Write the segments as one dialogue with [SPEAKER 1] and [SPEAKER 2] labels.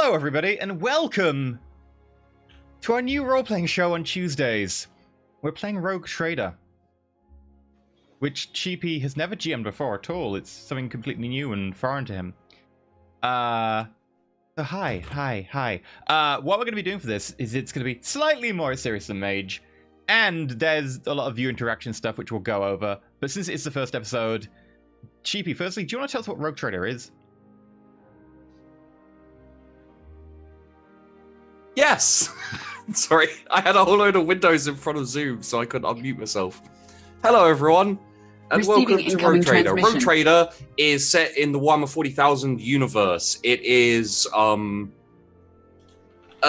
[SPEAKER 1] Hello, everybody, and welcome to our new role-playing show on Tuesdays. We're playing Rogue Trader, which Cheapy has never GM'd before at all. It's something completely new and foreign to him. So hi. What we're going to be doing for this is it's going to be slightly more serious than Mage, and there's a lot of viewer interaction stuff which we'll go over. But since it's the first episode, Cheapy, firstly, do you want to tell us what Rogue Trader is?
[SPEAKER 2] Yes! Sorry, I had a whole load of windows in front of Zoom, so I couldn't unmute myself. Hello, everyone, and welcome to Rogue Trader. Rogue Trader is set in the Warhammer 40,000 universe. It is a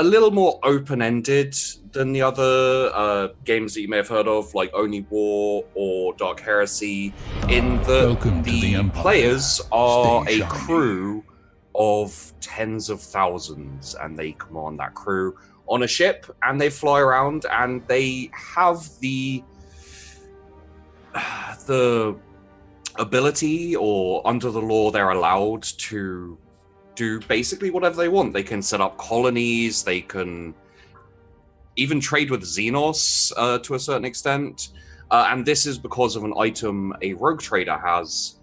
[SPEAKER 2] little more open-ended than the other games that you may have heard of, like Only War or Dark Heresy, in that the players are a crew of tens of thousands, and they command that crew on a ship, and they fly around, and they have the ability, or under the law they're allowed to do basically whatever they want. They can set up colonies, they can even trade with Xenos to a certain extent, and this is because of an item a rogue trader has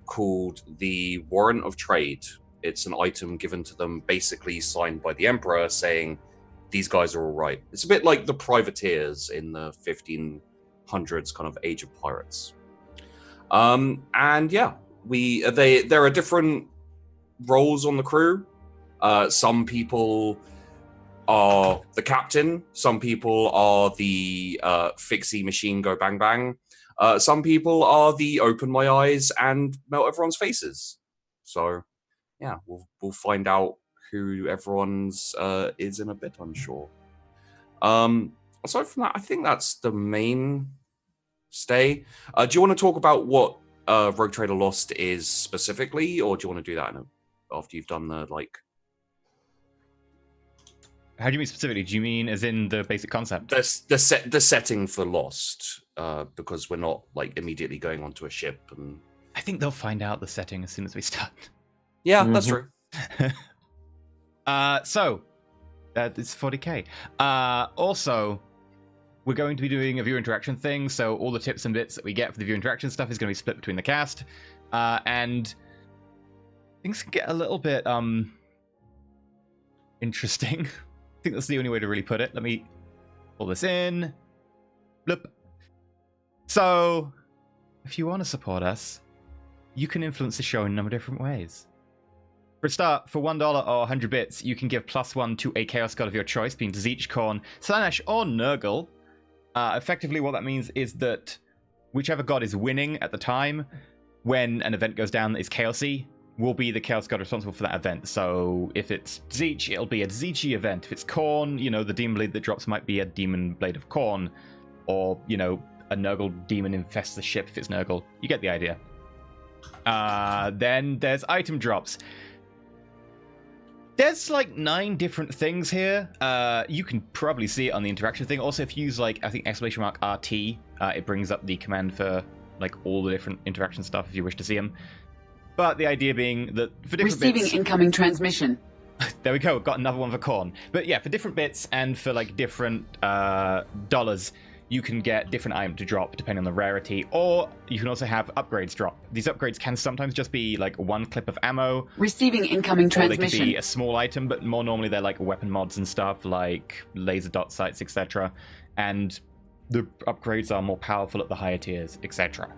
[SPEAKER 2] called the Warrant of Trade. It's an item given to them, basically signed by the Emperor, saying these guys are all right. It's a bit like the privateers in the 1500s kind of Age of Pirates. And yeah, there are different roles on the crew. Some people are the captain. Some people are the fixie machine go bang bang. Some people are the open my eyes and melt everyone's faces. So yeah, we'll find out who everyone's is in a bit, I'm sure. Aside from that, I think that's the main stay. Do you want to talk about what Rogue Trader Lost is specifically, or do you want to do that after you've done the like?
[SPEAKER 1] How do you mean specifically? Do you mean as in the basic concept?
[SPEAKER 2] The setting for Lost, because we're not like immediately going onto a ship, and
[SPEAKER 1] I think they'll find out the setting as soon as we start.
[SPEAKER 2] Yeah, that's true.
[SPEAKER 1] So, it's 40k. Also, we're going to be doing a viewer interaction thing, so all the tips and bits that we get for the viewer interaction stuff is going to be split between the cast, and things can get a little bit interesting. I think that's the only way to really put it. Let me pull this in. Bloop. So, if you want to support us, you can influence the show in a number of different ways. For a start, for $1 or 100 bits, you can give +1 to a Chaos God of your choice, being Tzeentch, Khorne, Slaanesh, or Nurgle. Effectively, what that means is that whichever god is winning at the time, when an event goes down that is chaosy, will be the Chaos God responsible for that event. So if it's Tzeentch, it'll be a Tzeentchy event. If it's Khorne, the Demon Blade that drops might be a Demon Blade of Khorne. Or, a Nurgle demon infests the ship if it's Nurgle. You get the idea. Then there's item drops. There's like 9 different things here. You can probably see it on the interaction thing. Also, if you use I think !RT, it brings up the command for all the different interaction stuff if you wish to see them. But the idea being that for different
[SPEAKER 3] Receiving
[SPEAKER 1] bits...
[SPEAKER 3] incoming transmission.
[SPEAKER 1] There we go, got another one for Khorne. But yeah, for different bits and for different dollars, you can get different items to drop depending on the rarity, or you can also have upgrades drop. These upgrades can sometimes just be one clip of ammo.
[SPEAKER 3] Receiving incoming transmission.
[SPEAKER 1] Or they can be a small item, but more normally they're weapon mods and stuff, like laser dot sights, etc. And the upgrades are more powerful at the higher tiers, etc.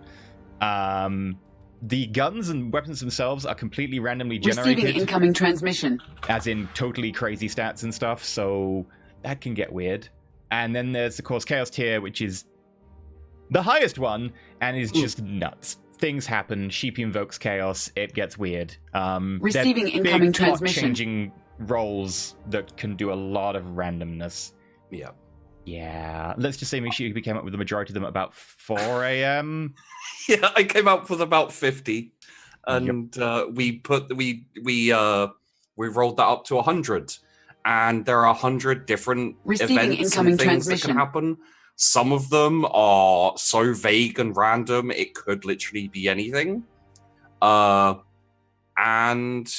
[SPEAKER 1] The guns and weapons themselves are completely randomly generated.
[SPEAKER 3] Receiving incoming transmission.
[SPEAKER 1] As in totally crazy stats and stuff, so that can get weird. And then there's, of course, Chaos tier, which is the highest one, and is just nuts. Things happen, Sheepy invokes Chaos, it gets weird.
[SPEAKER 3] Receiving incoming transmission.
[SPEAKER 1] Changing roles that can do a lot of randomness.
[SPEAKER 2] Yeah.
[SPEAKER 1] Yeah. Let's just say Sheepy came up with the majority of them at about 4 a.m.
[SPEAKER 2] Yeah, I came up with about 50. And we rolled that up to 100. And there are 100 different events and things that can happen. Some of them are so vague and random, it could literally be anything. And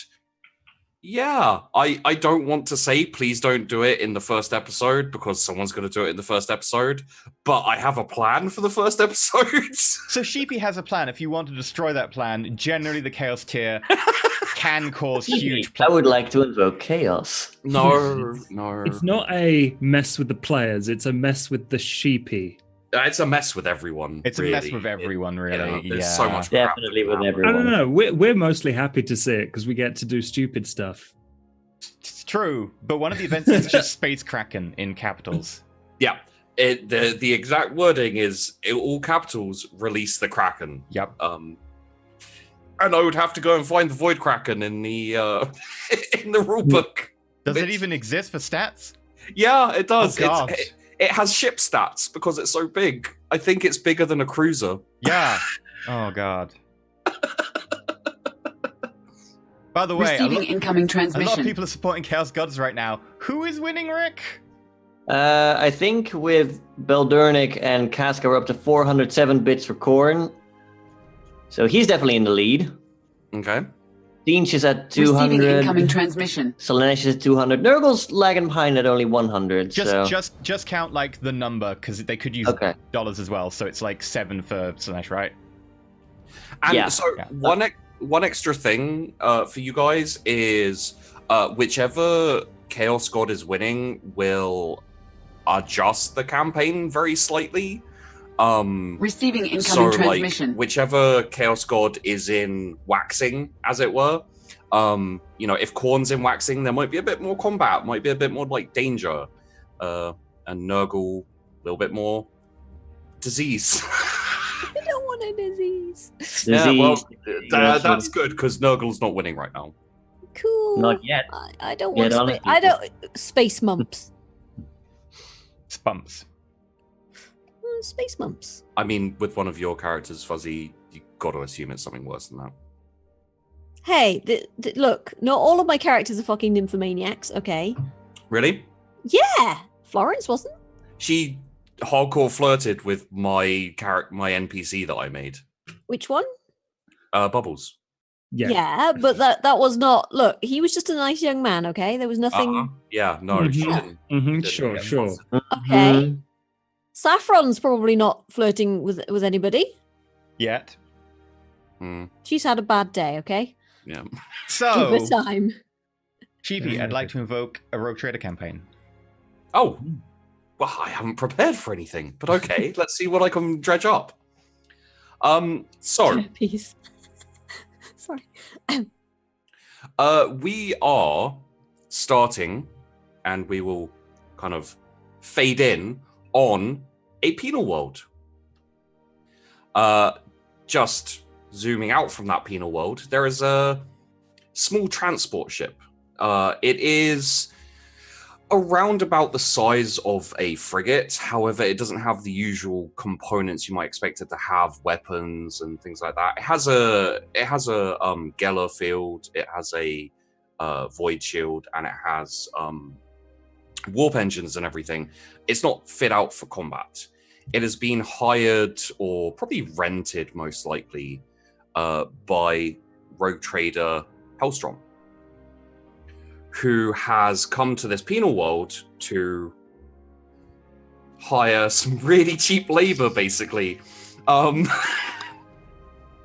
[SPEAKER 2] Yeah, I don't want to say please don't do it in the first episode because someone's going to do it in the first episode, but I have a plan for the first episode.
[SPEAKER 1] So Sheepy has a plan. If you want to destroy that plan, generally the Chaos tier can cause huge
[SPEAKER 4] I would like to invoke chaos.
[SPEAKER 2] No.
[SPEAKER 5] It's not a mess with the players, it's a mess with the sheepy.
[SPEAKER 2] It's a mess with everyone.
[SPEAKER 1] It's
[SPEAKER 2] really.
[SPEAKER 1] a mess with everyone, really.
[SPEAKER 2] There's
[SPEAKER 1] yeah.
[SPEAKER 2] so much crap
[SPEAKER 4] Definitely with
[SPEAKER 2] happening.
[SPEAKER 5] I
[SPEAKER 4] everyone.
[SPEAKER 5] don't know. We're mostly happy to see it because we get to do stupid stuff.
[SPEAKER 1] It's true, but one of the events is just Space Kraken in capitals.
[SPEAKER 2] Yeah. The exact wording is all capitals, release the Kraken.
[SPEAKER 1] Yep.
[SPEAKER 2] And I would have to go and find the Void Kraken in the in the rulebook.
[SPEAKER 1] Does it even exist for stats?
[SPEAKER 2] Yeah, it does.
[SPEAKER 1] Oh, God.
[SPEAKER 2] It has ship stats because it's so big. I think it's bigger than a cruiser.
[SPEAKER 1] Yeah. Oh, God. By the way,
[SPEAKER 3] Receiving incoming
[SPEAKER 1] a lot
[SPEAKER 3] transmission.
[SPEAKER 1] of people are supporting Chaos Gods right now. Who is winning, Rick?
[SPEAKER 4] I think with Beldurnik and Casca, we're up to 407 bits for Korn. So he's definitely in the lead.
[SPEAKER 2] Okay.
[SPEAKER 4] Dinch is at
[SPEAKER 3] Receiving
[SPEAKER 4] 200.
[SPEAKER 3] incoming transmission.
[SPEAKER 4] Slanesh is at 200. Nurgle's lagging behind at only 100.
[SPEAKER 1] Just count like the number because they could use
[SPEAKER 4] Okay.
[SPEAKER 1] dollars as well. So it's like 7 for Slanesh, right?
[SPEAKER 2] And
[SPEAKER 4] Yeah.
[SPEAKER 2] so
[SPEAKER 1] Yeah.
[SPEAKER 2] one extra thing for you guys is whichever Chaos God is winning will adjust the campaign very slightly.
[SPEAKER 3] Receiving incoming
[SPEAKER 2] So,
[SPEAKER 3] transmission.
[SPEAKER 2] like, whichever Chaos God is in waxing, as it were, if Korn's in waxing, there might be a bit more combat, might be a bit more like danger, and Nurgle a little bit more disease.
[SPEAKER 6] I don't want a disease.
[SPEAKER 2] Yeah, well,
[SPEAKER 4] Disease.
[SPEAKER 2] that's good because Nurgle's not winning right now.
[SPEAKER 6] Cool.
[SPEAKER 4] Not yet.
[SPEAKER 6] I don't
[SPEAKER 4] Get
[SPEAKER 6] want
[SPEAKER 4] on
[SPEAKER 6] space.
[SPEAKER 4] it,
[SPEAKER 6] I
[SPEAKER 4] people.
[SPEAKER 6] don't space mumps.
[SPEAKER 1] Spumps.
[SPEAKER 6] Space mumps.
[SPEAKER 2] I mean, with one of your characters, Fuzzy, you got to assume it's something worse than that.
[SPEAKER 6] Hey, look, not all of my characters are fucking nymphomaniacs, okay?
[SPEAKER 2] Really?
[SPEAKER 6] Yeah, Florence wasn't.
[SPEAKER 2] She hardcore flirted with my NPC that I made.
[SPEAKER 6] Which one?
[SPEAKER 2] Bubbles.
[SPEAKER 5] Yeah.
[SPEAKER 6] but that was not. Look, he was just a nice young man, okay? There was nothing.
[SPEAKER 2] Uh-huh. Yeah, no, she
[SPEAKER 5] Mhm.
[SPEAKER 2] didn't. didn't
[SPEAKER 5] Sure,
[SPEAKER 2] get
[SPEAKER 5] sure.
[SPEAKER 2] involved.
[SPEAKER 6] Okay.
[SPEAKER 4] Mhm.
[SPEAKER 6] Saffron's probably not flirting with anybody.
[SPEAKER 1] Yet.
[SPEAKER 2] Hmm,
[SPEAKER 6] She's had a bad day, okay?
[SPEAKER 2] yeah.
[SPEAKER 6] Give
[SPEAKER 1] So,
[SPEAKER 6] her time.
[SPEAKER 1] Sheepy, I'd like to invoke a Rogue Trader campaign.
[SPEAKER 2] Oh, well, I haven't prepared for anything, but okay, let's see what I can dredge up. So,
[SPEAKER 6] Peace. Sorry.
[SPEAKER 2] we are starting, and we will kind of fade in on a penal world. Just zooming out from that penal world, there is a small transport ship. It is around about the size of a frigate. However, it doesn't have the usual components you might expect it to have, weapons and things like that. It has a Geller field. It has a void shield, and it has warp engines and everything. It's not fit out for combat. It has been hired or probably rented, most likely, by Rogue Trader Hellstrom, who has come to this penal world to hire some really cheap labor, basically.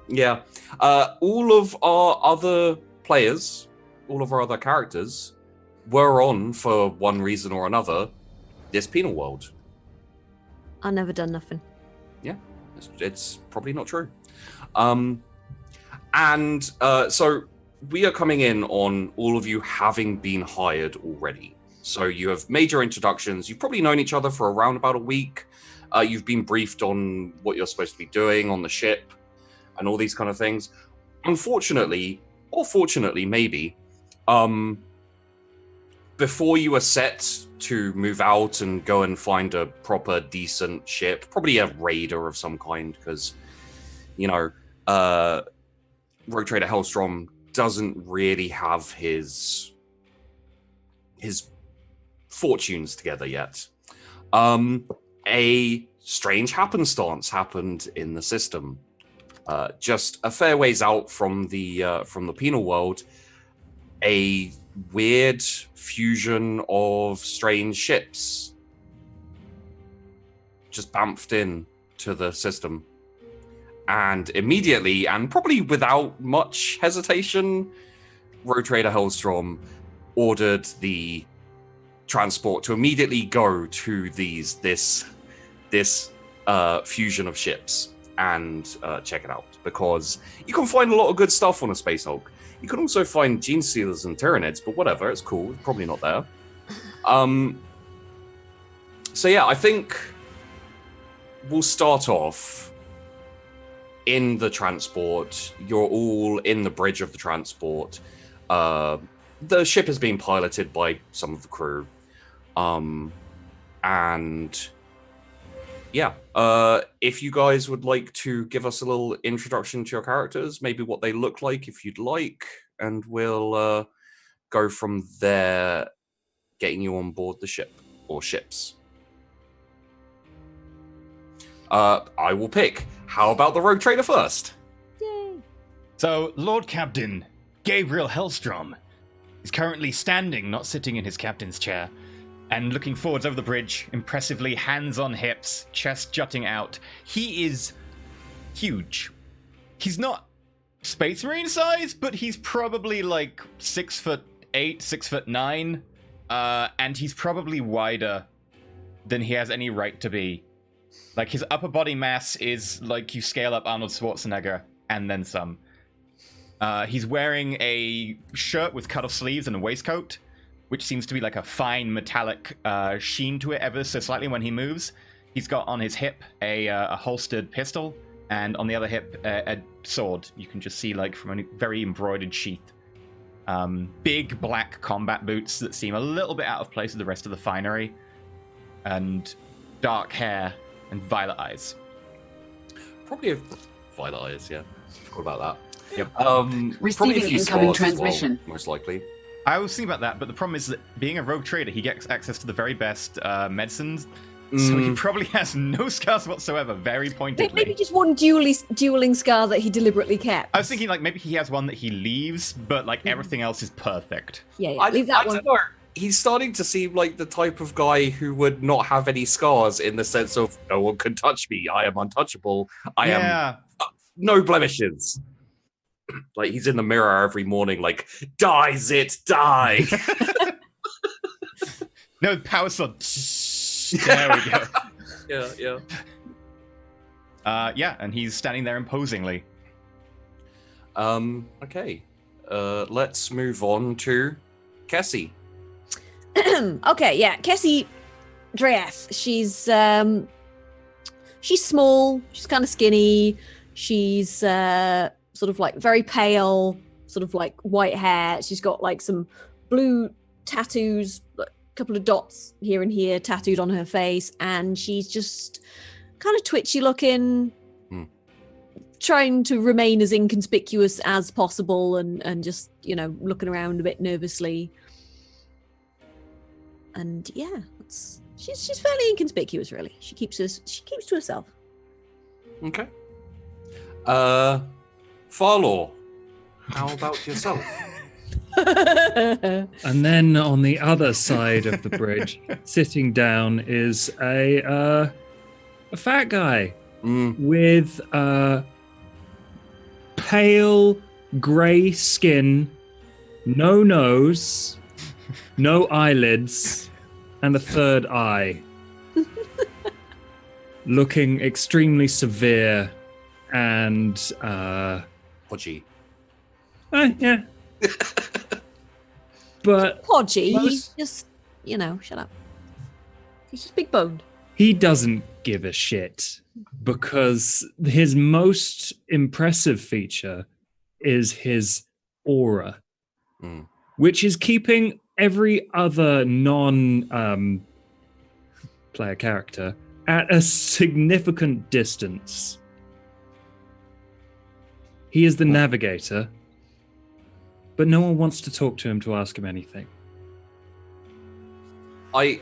[SPEAKER 2] Yeah. All of our other players, all of our other characters, were on, for one reason or another, this penal world.
[SPEAKER 6] I never done nothing.
[SPEAKER 2] It's probably not true. So we are coming in on all of you having been hired already. So you have made your introductions. You've probably known each other for around about a week. You've been briefed on what you're supposed to be doing on the ship and all these kind of things. Unfortunately, or fortunately, maybe, before you are set to move out and go and find a proper, decent ship, probably a raider of some kind, because, Rogue Trader Hellstrom doesn't really have his fortunes together yet. A strange happenstance happened in the system. Just a fair ways out from the penal world, a weird fusion of strange ships just bamfed in to the system. And immediately, and probably without much hesitation, Road Trader Hellstrom ordered the transport to immediately go to this fusion of ships and check it out, because you can find a lot of good stuff on a Space Hulk. You can also find Gene Stealers and Tyranids, but whatever, it's cool. It's probably not there. So yeah, I think we'll start off in the transport. You're all in the bridge of the transport. The ship is being piloted by some of the crew. And yeah, if you guys would like to give us a little introduction to your characters, maybe what they look like if you'd like, and we'll go from there, getting you on board the ship or ships. I will pick. How about the Rogue Trader first?
[SPEAKER 6] Yay.
[SPEAKER 1] So, Lord Captain Gabriel Hellstrom is currently standing, not sitting in his captain's chair, and looking forwards over the bridge, impressively, hands on hips, chest jutting out. He is huge. He's not Space Marine size, but he's probably like 6'8", 6'9", and he's probably wider than he has any right to be. Like, his upper body mass is like you scale up Arnold Schwarzenegger and then some. He's wearing a shirt with cut-off sleeves and a waistcoat, which seems to be like a fine metallic sheen to it ever so slightly when he moves. He's got on his hip a holstered pistol, and on the other hip a sword. You can just see like from a very embroidered sheath. Big black combat boots that seem a little bit out of place with the rest of the finery, and dark hair and violet eyes.
[SPEAKER 2] Probably a violet eyes, yeah. Forgot about that.
[SPEAKER 1] Yep.
[SPEAKER 2] Probably
[SPEAKER 3] Receiving
[SPEAKER 2] a few
[SPEAKER 3] incoming
[SPEAKER 2] scars as well,
[SPEAKER 3] transmission.
[SPEAKER 2] most likely.
[SPEAKER 1] I was thinking about that, but the problem is that being a rogue trader, he gets access to the very best medicines, so he probably has no scars whatsoever, very pointedly.
[SPEAKER 6] Maybe just one dueling scar that he deliberately kept.
[SPEAKER 1] I was thinking like maybe he has one that he leaves, but like everything else is perfect.
[SPEAKER 6] Yeah, leave that
[SPEAKER 2] I
[SPEAKER 6] one.
[SPEAKER 2] don't know. He's starting to seem like the type of guy who would not have any scars, in the sense of no one can touch me. I am untouchable. I am no blemishes. Like, he's in the mirror every morning, like, die, Zit, die.
[SPEAKER 1] No, power sword. There we go.
[SPEAKER 2] Yeah.
[SPEAKER 1] And he's standing there imposingly.
[SPEAKER 2] Okay. Let's move on to Kessie.
[SPEAKER 6] Okay, yeah, Kessie Dreyeth. She's small. She's kind of skinny. She's sort of like very pale, sort of like white hair. She's got like some blue tattoos, a couple of dots here and here tattooed on her face, and she's just kind of twitchy looking, trying to remain as inconspicuous as possible, and just, you know, looking around a bit nervously. And yeah, she's fairly inconspicuous, really. She keeps to herself.
[SPEAKER 2] Okay. Farlaw, how about yourself?
[SPEAKER 5] And then on the other side of the bridge, sitting down, is a fat guy with pale grey skin, no nose, no eyelids, and a third eye. Looking extremely severe and
[SPEAKER 2] Podgy.
[SPEAKER 5] yeah. But
[SPEAKER 6] Podgy, he's just, you know, shut up. He's just big boned.
[SPEAKER 5] he doesn't give a shit, because his most impressive feature is his aura, which is keeping every other non player character at a significant distance. He is the navigator, but no one wants to talk to him to ask him anything.
[SPEAKER 2] I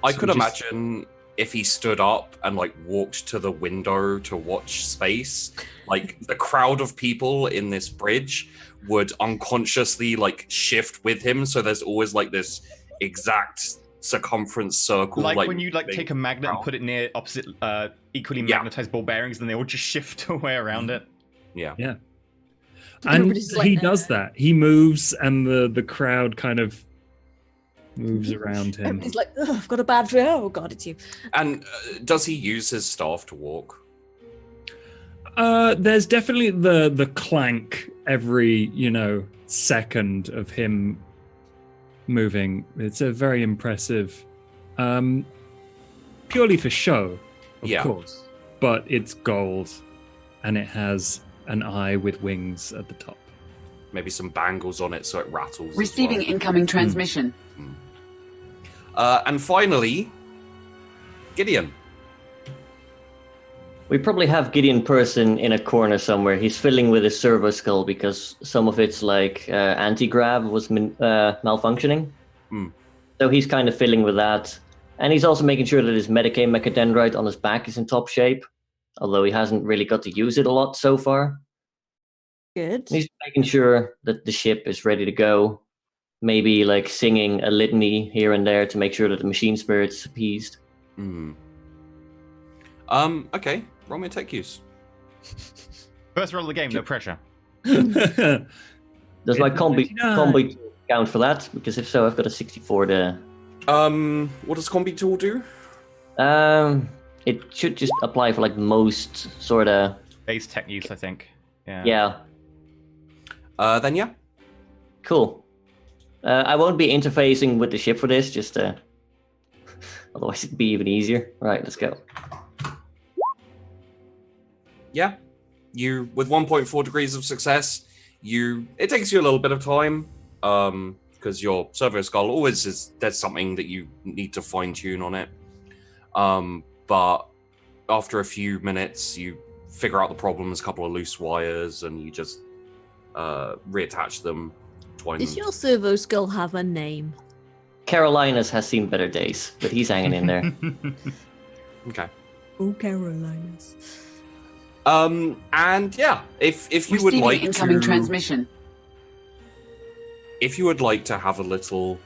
[SPEAKER 5] So
[SPEAKER 2] could
[SPEAKER 5] just-
[SPEAKER 2] imagine if he stood up and like walked to the window to watch space, like the crowd of people in this bridge would unconsciously like shift with him. So there's always like this exact circumference circle.
[SPEAKER 1] Like when you like take a magnet and
[SPEAKER 2] out.
[SPEAKER 1] put it near opposite equally
[SPEAKER 2] Yeah.
[SPEAKER 1] magnetized ball bearings, then they all just shift away around it.
[SPEAKER 2] Yeah.
[SPEAKER 5] Yeah. And
[SPEAKER 6] Everybody's like,
[SPEAKER 5] he does that. He moves, and the crowd kind of moves around him.
[SPEAKER 6] Everybody's like, oh, I've got a bad dream. Oh god, it's you.
[SPEAKER 2] And does he use his staff to walk?
[SPEAKER 5] There's definitely the clank every second of him moving. It's a very impressive, purely for show, of
[SPEAKER 2] Yeah.
[SPEAKER 5] course. But it's gold, and it has an eye with wings at the top.
[SPEAKER 2] Maybe some bangles on it so it rattles.
[SPEAKER 3] Receiving
[SPEAKER 2] as well.
[SPEAKER 3] incoming transmission.
[SPEAKER 2] And finally, Gideon.
[SPEAKER 4] We probably have Gideon Person in a corner somewhere. He's fiddling with his servo skull because some of its like anti-grav was malfunctioning. So he's kind of fiddling with that. And he's also making sure that his Medicaid mechadendrite on his back is in top shape, although he hasn't really got to use it a lot so far.
[SPEAKER 6] Good.
[SPEAKER 4] He's making sure that the ship is ready to go. Maybe like singing a litany here and there to make sure that the machine spirit's appeased.
[SPEAKER 2] Okay. Roll me a tech use.
[SPEAKER 1] First roll of the game, no pressure.
[SPEAKER 4] Does my combi
[SPEAKER 5] 99.
[SPEAKER 4] count for that? Because if so, I've got a 64 there.
[SPEAKER 2] What does Combi Tool do?
[SPEAKER 4] It should just apply for like most sort of.
[SPEAKER 1] Base tech use, I think. Yeah.
[SPEAKER 4] Yeah.
[SPEAKER 2] Then yeah.
[SPEAKER 4] Cool. I won't be interfacing with the ship for this, just otherwise it'd be even easier. Right, let's go.
[SPEAKER 2] Yeah. You with 1.4 degrees of success, it takes you a little bit of time. Because your servo skull always there's something that you need to fine tune on it. But after a few minutes, you figure out the problem. There's a couple of loose wires, and you just reattach them.
[SPEAKER 6] Does your servo skull have a name?
[SPEAKER 4] Carolinas has seen better days, but he's hanging in there.
[SPEAKER 2] Okay.
[SPEAKER 6] Oh, Carolinas.
[SPEAKER 2] And yeah, if you would
[SPEAKER 3] Receiving
[SPEAKER 2] like
[SPEAKER 3] incoming
[SPEAKER 2] to
[SPEAKER 3] transmission.
[SPEAKER 2] if you would like to have a little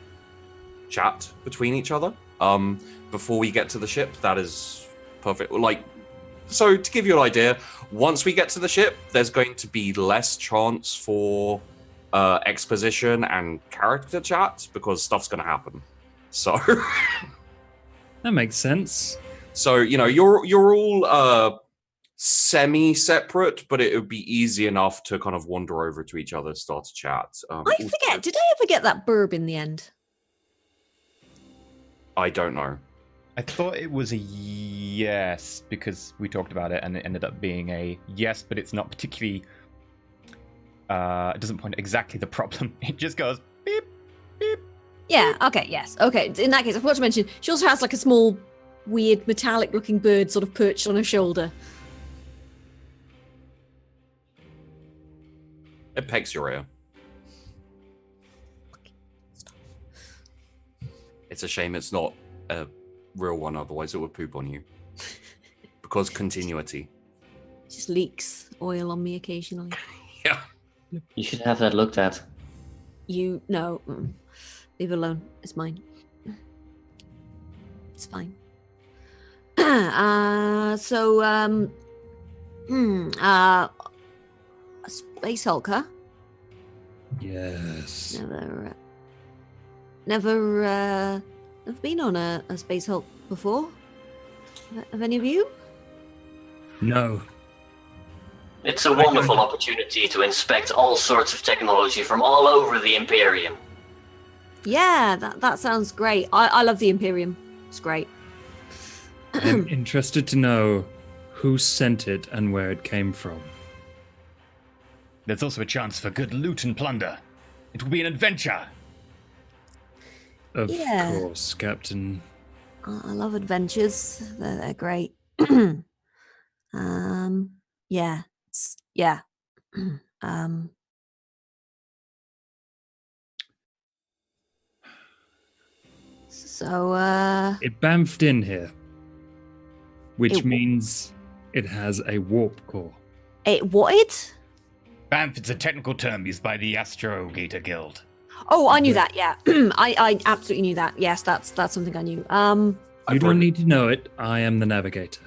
[SPEAKER 2] chat between each other before we get to the ship, that is perfect. Like, so to give you an idea, once we get to the ship, there's going to be less chance for exposition and character chat because stuff's going to happen. So
[SPEAKER 5] That makes sense.
[SPEAKER 2] so you're all semi-separate, but it would be easy enough to kind of wander over to each other, start to chat.
[SPEAKER 6] I forget. Did I ever get that burb in the end?
[SPEAKER 2] I don't know.
[SPEAKER 1] I thought it was a yes because we talked about it and it ended up being a yes, but it's not particularly. It doesn't point at exactly the problem. It just goes beep, beep.
[SPEAKER 6] Yeah. Okay. Yes. Okay. In that case, I forgot to mention she also has like a small, weird metallic-looking bird sort of perched on her shoulder.
[SPEAKER 2] It pecks your ear. It's a shame it's not a real one, otherwise it would poop on you. Because continuity.
[SPEAKER 6] Just leaks oil on me occasionally.
[SPEAKER 2] Yeah.
[SPEAKER 4] You should have that looked at.
[SPEAKER 6] You no, leave it alone. It's mine. It's fine. A space Hulk, huh?
[SPEAKER 5] Yes.
[SPEAKER 6] Never been on a space Hulk before. Have any of you?
[SPEAKER 5] No.
[SPEAKER 4] It's a wonderful opportunity to inspect all sorts of technology from all over the Imperium.
[SPEAKER 6] Yeah, that sounds great. I love the Imperium. It's great.
[SPEAKER 5] I'm interested to know who sent it and where it came from.
[SPEAKER 1] There's also a chance for good loot and plunder. It will be an adventure.
[SPEAKER 5] Of
[SPEAKER 6] Yeah.
[SPEAKER 5] course, Captain.
[SPEAKER 6] I love adventures. They're great. Yeah. Yeah. So,
[SPEAKER 5] It bamfed in here, which
[SPEAKER 6] It-
[SPEAKER 5] means it has a warp core.
[SPEAKER 6] it what?
[SPEAKER 1] BAMF is a technical term used by the Astrogator Guild.
[SPEAKER 6] Oh, I knew that. Yeah, I absolutely knew that. Yes, that's something I knew.
[SPEAKER 5] You don't need to know it. I am the navigator.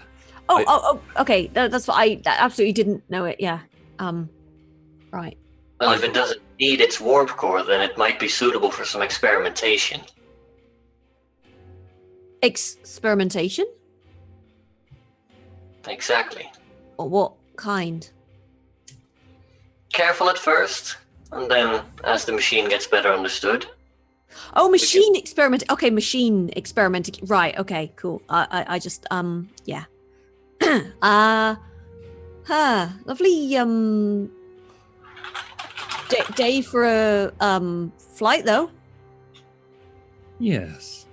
[SPEAKER 6] Oh, okay. That's what I absolutely didn't know it. Yeah. Right.
[SPEAKER 4] Well, if it doesn't need its warp core, then it might be suitable for some experimentation.
[SPEAKER 6] Experimentation?
[SPEAKER 4] Exactly.
[SPEAKER 6] What kind?
[SPEAKER 4] Careful at first, and then as the machine gets better understood.
[SPEAKER 6] Oh, machine experiment. Okay, machine experimenting. Right. Okay. Cool. I just yeah. Lovely day for a flight though.
[SPEAKER 5] Yes.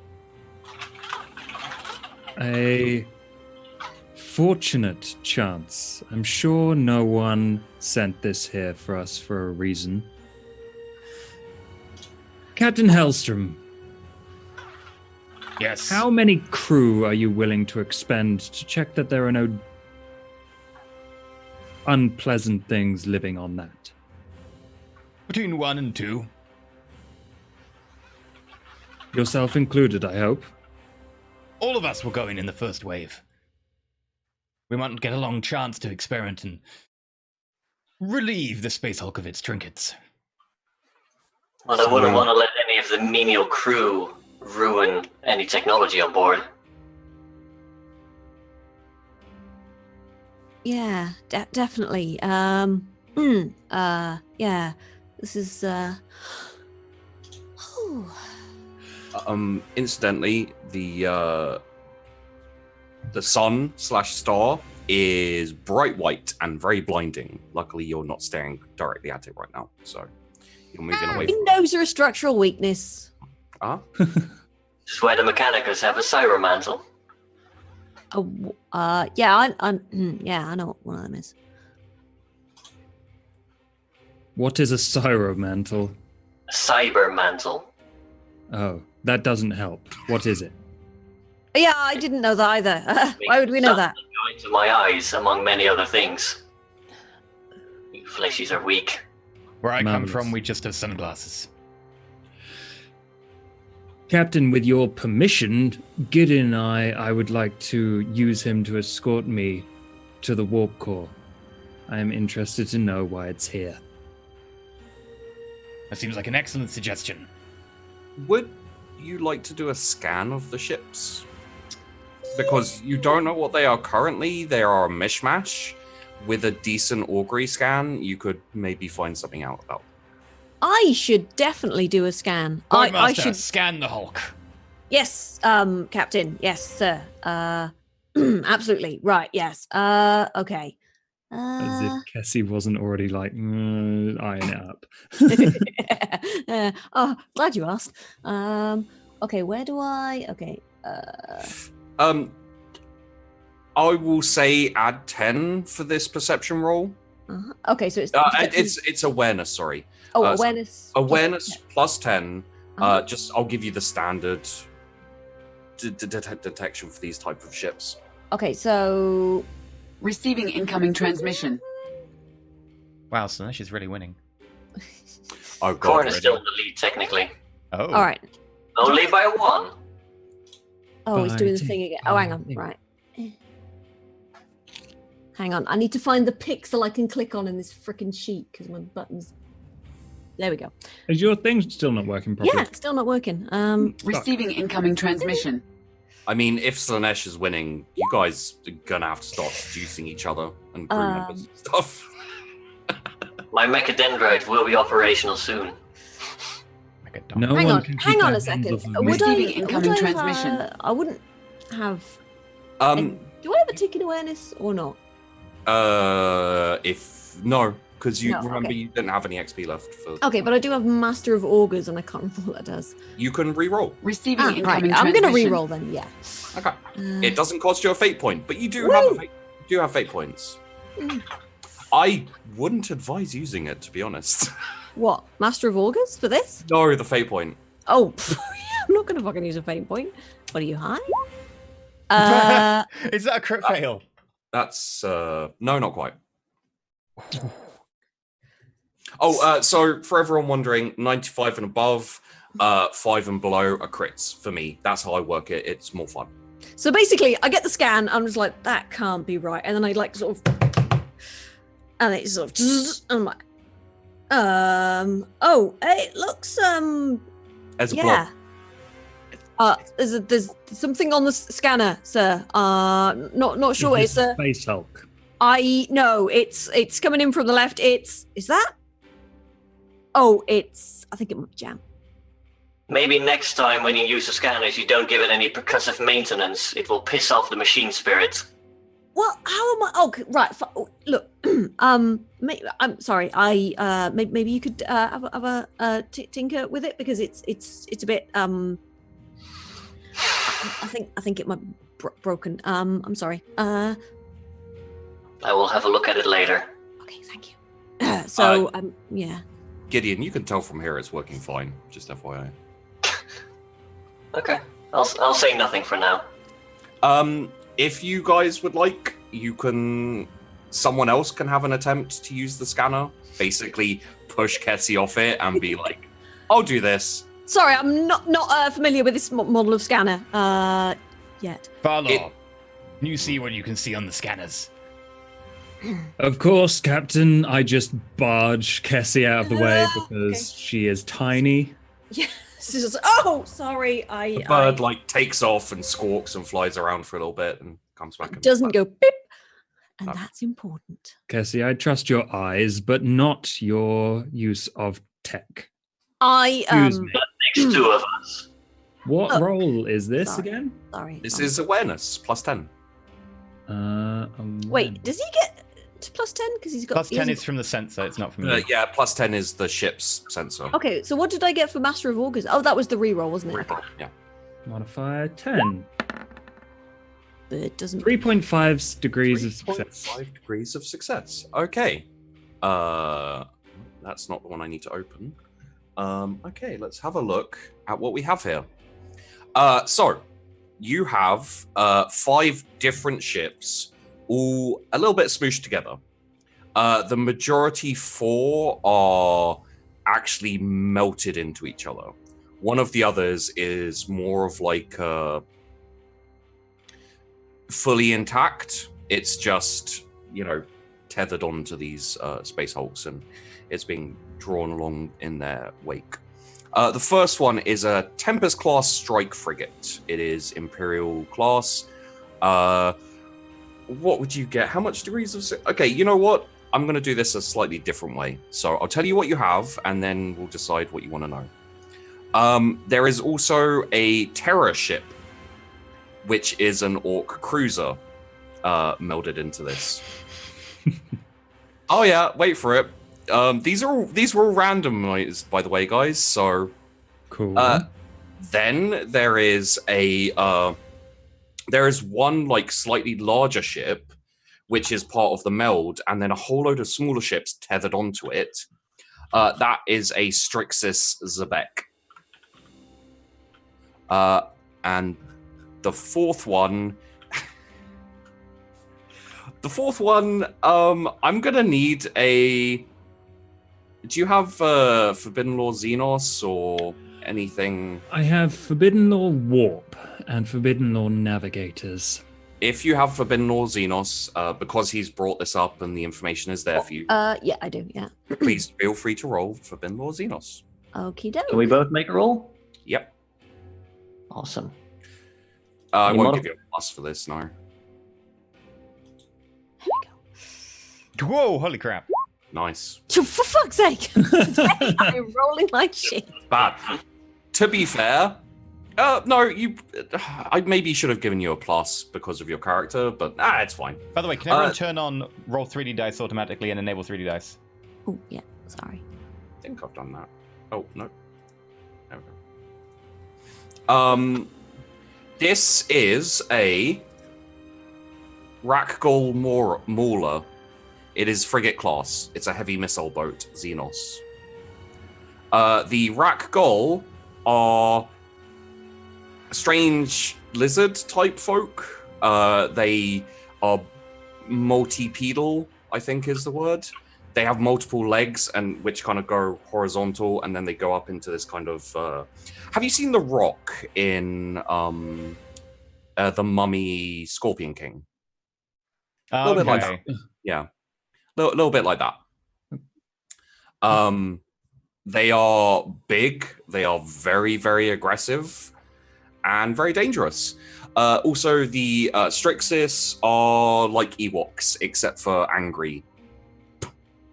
[SPEAKER 5] A fortunate chance. I'm sure no one sent this here for us for a reason. Captain Hellstrom.
[SPEAKER 1] Yes.
[SPEAKER 5] How many crew are you willing to expend to check that there are no unpleasant things living on that?
[SPEAKER 1] Between 1 and 2.
[SPEAKER 5] Yourself included, I hope.
[SPEAKER 1] All of us will go in the first wave. We might not get a long chance to experiment and relieve the Space Hulk of its trinkets.
[SPEAKER 4] Well, I wouldn't want to let any of the menial crew ruin any technology on board.
[SPEAKER 6] Yeah, definitely. Yeah. This is
[SPEAKER 2] Incidentally, the sun/star is bright white and very blinding. Luckily, you're not staring directly at it right now, so you're moving away.
[SPEAKER 6] Windows are a structural weakness.
[SPEAKER 4] Just where the Mechanicus have a cyromantle.
[SPEAKER 6] Oh, yeah, yeah, I know what one of them is.
[SPEAKER 5] What is a cyromantle?
[SPEAKER 4] A cyber mantle.
[SPEAKER 5] Oh, that doesn't help. What is it?
[SPEAKER 6] Yeah, I didn't know that either. Why would we know that?
[SPEAKER 4] Going to my eyes, among many other things. You fleshies are weak.
[SPEAKER 1] Where I come
[SPEAKER 5] Marvelous.
[SPEAKER 1] from, we just have sunglasses.
[SPEAKER 5] Captain, with your permission, Gideon and I would like to use him to escort me to the warp core. I am interested to know why it's here.
[SPEAKER 1] That seems like an excellent suggestion.
[SPEAKER 2] Would you like to do a scan of the ships? Because you don't know what they are currently. They are a mishmash. With a decent augury scan, you could maybe find something out about them.
[SPEAKER 6] I should definitely do a scan. I should
[SPEAKER 1] scan the Hulk.
[SPEAKER 6] Yes, Captain. Yes, sir. Absolutely. Right. Yes. Okay.
[SPEAKER 5] As if Kessie wasn't already like, iron it up.
[SPEAKER 6] Oh, glad you asked. Okay, where do I? Okay.
[SPEAKER 2] I will say add 10 for this perception roll.
[SPEAKER 6] Okay, so
[SPEAKER 2] it's awareness. Sorry.
[SPEAKER 6] Oh, awareness.
[SPEAKER 2] Awareness plus 10. Just I'll give you the standard detection for these type of ships.
[SPEAKER 6] Okay, so
[SPEAKER 3] Receiving incoming transmission.
[SPEAKER 1] Wow, Slanesh is really winning.
[SPEAKER 2] Oh,
[SPEAKER 4] Korn is still in the lead, technically.
[SPEAKER 1] Oh.
[SPEAKER 6] all right.
[SPEAKER 4] Only by 1.
[SPEAKER 6] Oh, he's doing the thing again. Oh, hang on. Right. Hang on. I need to find the pixel I can click on in this freaking sheet because my buttons. There we go.
[SPEAKER 5] Is your thing still not working properly?
[SPEAKER 6] Yeah, it's still not working.
[SPEAKER 3] Receiving incoming transmission.
[SPEAKER 2] I mean, if Slanesh is winning, you guys are gonna have to start seducing each other and crew members and stuff.
[SPEAKER 4] My mechadendrite will be operational soon.
[SPEAKER 5] No
[SPEAKER 6] hang
[SPEAKER 5] one
[SPEAKER 6] on.
[SPEAKER 5] can keep
[SPEAKER 6] Hang on
[SPEAKER 5] their
[SPEAKER 6] a second.
[SPEAKER 5] hands off of me.
[SPEAKER 3] Receiving incoming transmission.
[SPEAKER 6] I wouldn't have. Do I have a ticket awareness or not?
[SPEAKER 2] Because you
[SPEAKER 6] No,
[SPEAKER 2] remember
[SPEAKER 6] okay.
[SPEAKER 2] you didn't have any XP left for.
[SPEAKER 6] Okay, but I do have Master of Augurs, and I can't remember what that does.
[SPEAKER 2] You can re-roll.
[SPEAKER 3] Receiving
[SPEAKER 6] Right,
[SPEAKER 3] incoming
[SPEAKER 6] I'm
[SPEAKER 3] transmission.
[SPEAKER 6] gonna re-roll then. Yeah.
[SPEAKER 2] Okay. It doesn't cost you a fate point, but you do
[SPEAKER 6] Woo!
[SPEAKER 2] have fate points.
[SPEAKER 6] Mm.
[SPEAKER 2] I wouldn't advise using it, to be honest.
[SPEAKER 6] What? Master of Augurs for this?
[SPEAKER 2] No, the fate point.
[SPEAKER 6] Oh, I'm not gonna fucking use a fate point. What are you high?
[SPEAKER 1] Is that a crit fail?
[SPEAKER 2] That's no, not quite. So for everyone wondering, 95 and above, 5 and below are crits for me. That's how I work it. It's more fun.
[SPEAKER 6] So basically, I get the scan. I'm just like, that can't be right, and then I like sort of, and it's sort of, and I'm like, oh, it looks,
[SPEAKER 2] As a
[SPEAKER 6] yeah.
[SPEAKER 2] block.
[SPEAKER 6] There's something on the scanner, sir. Not sure.
[SPEAKER 5] Is
[SPEAKER 6] It's
[SPEAKER 5] this Space Hulk.
[SPEAKER 6] no, it's coming in from the left. Is that? Oh, I think it might be Jam.
[SPEAKER 4] Maybe next time when you use the scanners, you don't give it any percussive maintenance. It will piss off the machine spirit.
[SPEAKER 6] Well, how am I? Oh, right. Look, I'm sorry. Maybe you could have a tinker with it because it's a bit I think it might be broken. I'm sorry.
[SPEAKER 4] I will have a look at it later.
[SPEAKER 6] Okay, thank you. Yeah.
[SPEAKER 2] Gideon, you can tell from here it's working fine. Just FYI.
[SPEAKER 4] Okay, I'll say nothing for now.
[SPEAKER 2] If you guys would like, someone else can have an attempt to use the scanner. Basically, push Kessie off it and be like, "I'll do this."
[SPEAKER 6] Sorry, I'm not familiar with this model of scanner yet.
[SPEAKER 1] Farlor, can you see what you can see on the scanners?
[SPEAKER 5] Of course, Captain. I just barge Kessie out of the way because she is tiny.
[SPEAKER 6] Yeah. Oh, sorry.
[SPEAKER 2] The bird takes off and squawks and flies around for a little bit and comes back.
[SPEAKER 6] Doesn't go beep, and that's important.
[SPEAKER 5] Kessie, I trust your eyes, but not your use of tech.
[SPEAKER 6] Excuse
[SPEAKER 5] me.
[SPEAKER 4] That makes two of us.
[SPEAKER 5] What role is this again?
[SPEAKER 6] Sorry.
[SPEAKER 2] This is awareness +10.
[SPEAKER 6] Wait, does he get +10 because he's got
[SPEAKER 1] +10 is from the sensor. It's not from you.
[SPEAKER 2] Yeah, +10 is the ship's sensor.
[SPEAKER 6] Okay, so what did I get for Master of Augurs? Oh, that was the reroll, wasn't it?
[SPEAKER 2] Reroll, yeah.
[SPEAKER 5] Modifier 10.
[SPEAKER 6] But it doesn't.
[SPEAKER 5] 3.5 degrees of success.
[SPEAKER 2] 5 degrees of success. Okay. That's not the one I need to open. Okay, let's have a look at what we have here. So you have 5 different ships, all a little bit smooshed together. The majority 4 are actually melted into each other. One of the others is more of like fully intact. It's just, tethered onto these Space Hulks and it's being drawn along in their wake. The first one is a Tempest class strike frigate. It is Imperial class. What would you get? How much degrees of... Okay, you know what? I'm going to do this a slightly different way. So I'll tell you what you have, and then we'll decide what you want to know. There is also a Terror ship, which is an Orc cruiser melded into this. Oh yeah, wait for it. These were all randomized, by the way, guys. So
[SPEAKER 5] cool.
[SPEAKER 2] Then there is one slightly larger ship, which is part of the meld, and then a whole load of smaller ships tethered onto it. That is a Strixus Zebek. And the fourth one... I'm gonna need a... Do you have Forbidden Law Xenos or anything?
[SPEAKER 5] I have Forbidden Law Warp and Forbidden Law Navigators.
[SPEAKER 2] If you have Forbidden Law Xenos, because he's brought this up and the information is there for you.
[SPEAKER 6] Yeah, I do, yeah.
[SPEAKER 2] Please feel free to roll Forbidden Law Xenos.
[SPEAKER 6] Okie doke.
[SPEAKER 4] Can we both make a roll?
[SPEAKER 2] Yep.
[SPEAKER 4] Awesome.
[SPEAKER 2] I won't give you a plus for this, no.
[SPEAKER 1] Whoa, holy crap.
[SPEAKER 2] Nice.
[SPEAKER 6] For fuck's sake! I'm rolling like shit.
[SPEAKER 2] Bad. To be fair, no, I maybe should have given you a plus because of your character, but it's fine.
[SPEAKER 1] By the way, can everyone turn on roll 3D dice automatically and enable 3D dice?
[SPEAKER 6] Oh, yeah, sorry.
[SPEAKER 2] I think I've done that. Oh, no. There we go. This is a Rakgol Mauler. It is frigate class. It's a heavy missile boat, Xenos. The Rakgol are strange lizard type folk. They are multipedal, I think is the word. they have multiple legs, and which kind of go horizontal, and then they go up into this kind of. Have you seen the Rock in the Mummy Scorpion King? A little bit like that. Yeah, little bit like that. They are big. They are very, very aggressive, and very dangerous. Also, the Strixis are like Ewoks, except for angry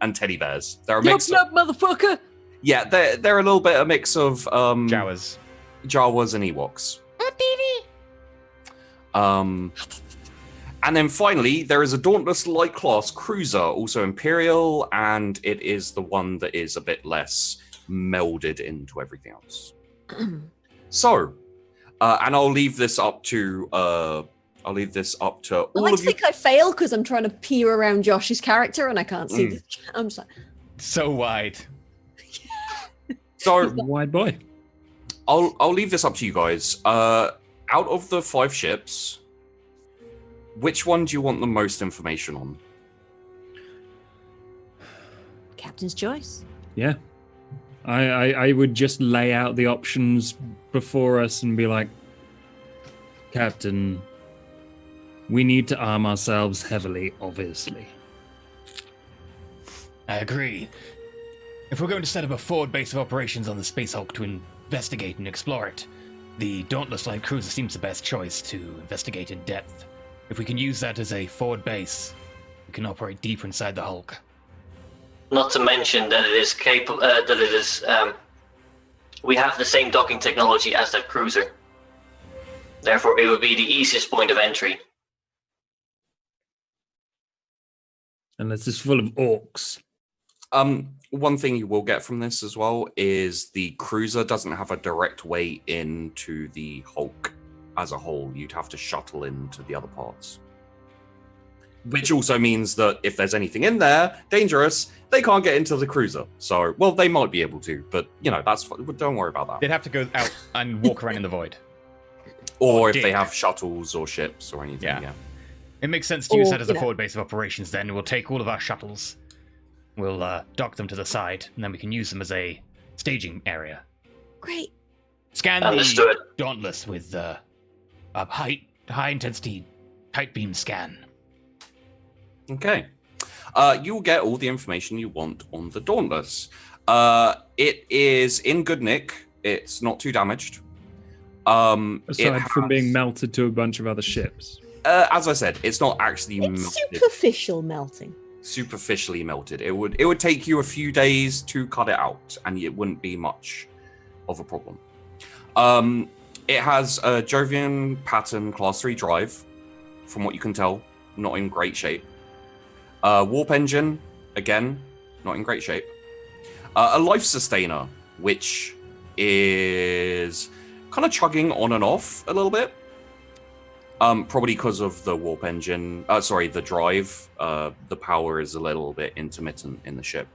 [SPEAKER 2] and teddy bears. They're a mix.
[SPEAKER 6] Yup, motherfucker.
[SPEAKER 2] Yeah, they're a little bit a mix of
[SPEAKER 1] Jawas
[SPEAKER 2] and Ewoks. And then finally, there is a Dauntless light class cruiser, also Imperial, and it is the one that is a bit less melded into everything else. So, and I'll leave this up to all
[SPEAKER 6] I like
[SPEAKER 2] of
[SPEAKER 6] to
[SPEAKER 2] you.
[SPEAKER 6] think I fail because I'm trying to peer around Josh's character and I can't see the... I'm sorry.
[SPEAKER 1] so wide.
[SPEAKER 2] So
[SPEAKER 5] Wide boy.
[SPEAKER 2] I'll leave this up to you guys. Out of the 5 ships, which one do you want the most information on?
[SPEAKER 6] Captain's choice.
[SPEAKER 5] Yeah. I would just lay out the options before us and be like, Captain, we need to arm ourselves heavily, obviously.
[SPEAKER 1] I agree. If we're going to set up a forward base of operations on the Space Hulk to investigate and explore it, the Dauntless Light Cruiser seems the best choice to investigate in depth. If we can use that as a forward base, we can operate deeper inside the Hulk.
[SPEAKER 4] Not to mention that it is capable. We have the same docking technology as that cruiser. Therefore, it would be the easiest point of entry.
[SPEAKER 5] Unless it's full of orcs.
[SPEAKER 2] One thing you will get from this as well is the cruiser doesn't have a direct way into the Hulk as a whole. You'd have to shuttle into the other parts. Which also means that if there's anything in there dangerous, they can't get into the cruiser. So, well, they might be able to, but that's don't worry about that.
[SPEAKER 1] They'd have to go out and walk around in the void.
[SPEAKER 2] Or if
[SPEAKER 1] dig.
[SPEAKER 2] they have shuttles or ships or anything. Yeah.
[SPEAKER 1] It makes sense to use that as a forward base of operations then. We'll take all of our shuttles, we'll dock them to the side, and then we can use them as a staging area.
[SPEAKER 6] Great.
[SPEAKER 1] Scan
[SPEAKER 4] Understood.
[SPEAKER 1] the Dauntless with a high-intensity tight beam scan.
[SPEAKER 2] Okay. You'll get all the information you want on the Dauntless. It is in good nick. It's not too damaged.
[SPEAKER 5] Aside from being melted to a bunch of other ships.
[SPEAKER 2] As I said, it's not actually
[SPEAKER 6] It's superficial melting.
[SPEAKER 2] superficially melted. It would take you a few days to cut it out, and it wouldn't be much of a problem. It has a Jovian pattern class 3 drive, from what you can tell, not in great shape. Warp engine, again, not in great shape. A life sustainer, which is kind of chugging on and off a little bit. Probably because of the warp engine. The drive. The power is a little bit intermittent in the ship.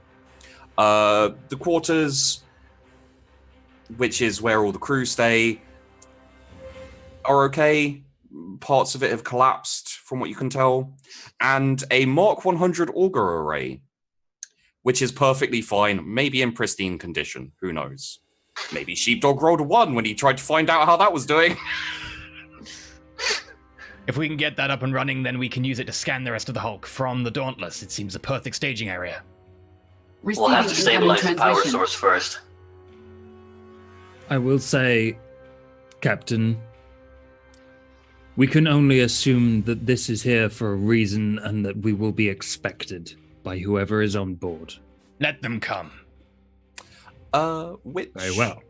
[SPEAKER 2] The quarters, which is where all the crew stay, are okay. Parts of it have collapsed, from what you can tell. And a Mark 100 auger array, which is perfectly fine, maybe in pristine condition. Who knows? Maybe Sheepdog rolled a 1 when he tried to find out how that was doing.
[SPEAKER 1] If we can get that up and running, then we can use it to scan the rest of the Hulk from the Dauntless. It seems a perfect staging area.
[SPEAKER 4] We'll have to stabilize the power source first.
[SPEAKER 5] I will say, Captain, we can only assume that this is here for a reason and that we will be expected by whoever is on board.
[SPEAKER 1] Let them come.
[SPEAKER 5] Very well.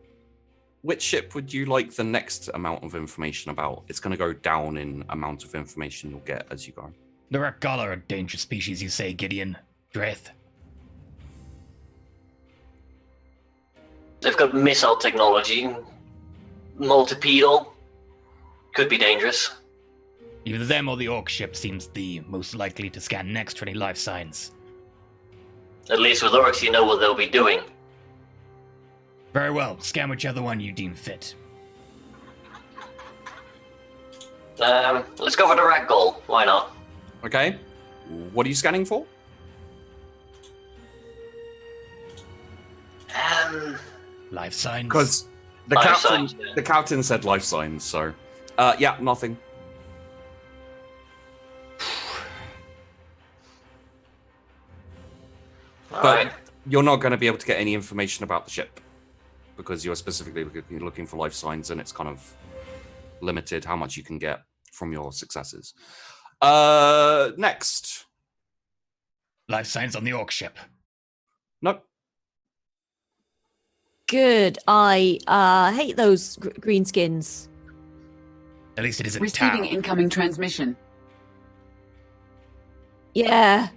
[SPEAKER 2] Which ship would you like the next amount of information about? It's going to go down in amount of information you'll get as you go.
[SPEAKER 1] The Rakgala are a dangerous species, you say, Gideon. Dreth.
[SPEAKER 4] They've got missile technology. Multipedal. Could be dangerous.
[SPEAKER 1] Either them or the Orc ship seems the most likely to scan next for any life signs.
[SPEAKER 4] At least with orcs, you know what they'll be doing.
[SPEAKER 1] Very well. Scan whichever one you deem fit.
[SPEAKER 4] Let's go for the rat goal. Why not?
[SPEAKER 2] Okay. What are you scanning for?
[SPEAKER 1] Life signs.
[SPEAKER 2] Because
[SPEAKER 4] Life signs, yeah.
[SPEAKER 2] the captain said life signs, so yeah, nothing.
[SPEAKER 4] All
[SPEAKER 2] But
[SPEAKER 4] right.
[SPEAKER 2] you're not going to be able to get any information about the ship because you're specifically looking for life signs, and it's kind of limited how much you can get from your successes. Next.
[SPEAKER 1] Life signs on the orc ship.
[SPEAKER 2] Nope.
[SPEAKER 6] Good. I hate those greenskins.
[SPEAKER 1] At least it isn't
[SPEAKER 3] Receiving
[SPEAKER 1] Tau.
[SPEAKER 3] incoming transmission.
[SPEAKER 6] Yeah.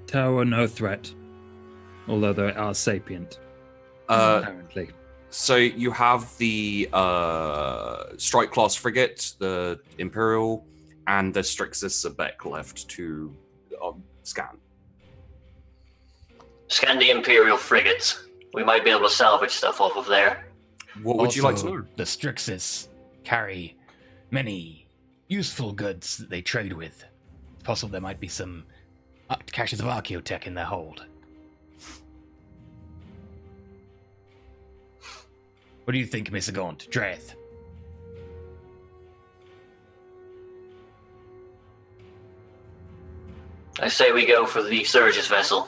[SPEAKER 5] Tau are no threat, although they are sapient,
[SPEAKER 2] Uh,
[SPEAKER 5] apparently.
[SPEAKER 2] So you have the strike class frigate, the Imperial, and the Strixus Sebek left to scan.
[SPEAKER 4] Scan the Imperial frigates. We might be able to salvage stuff off of there.
[SPEAKER 2] What would you like to know?
[SPEAKER 1] The Strixus carry many useful goods that they trade with. It's possible there might be some caches of archaeotech in their hold. What do you think, Miss Gaunt? Dreth?
[SPEAKER 4] I say we go for the Surge's vessel.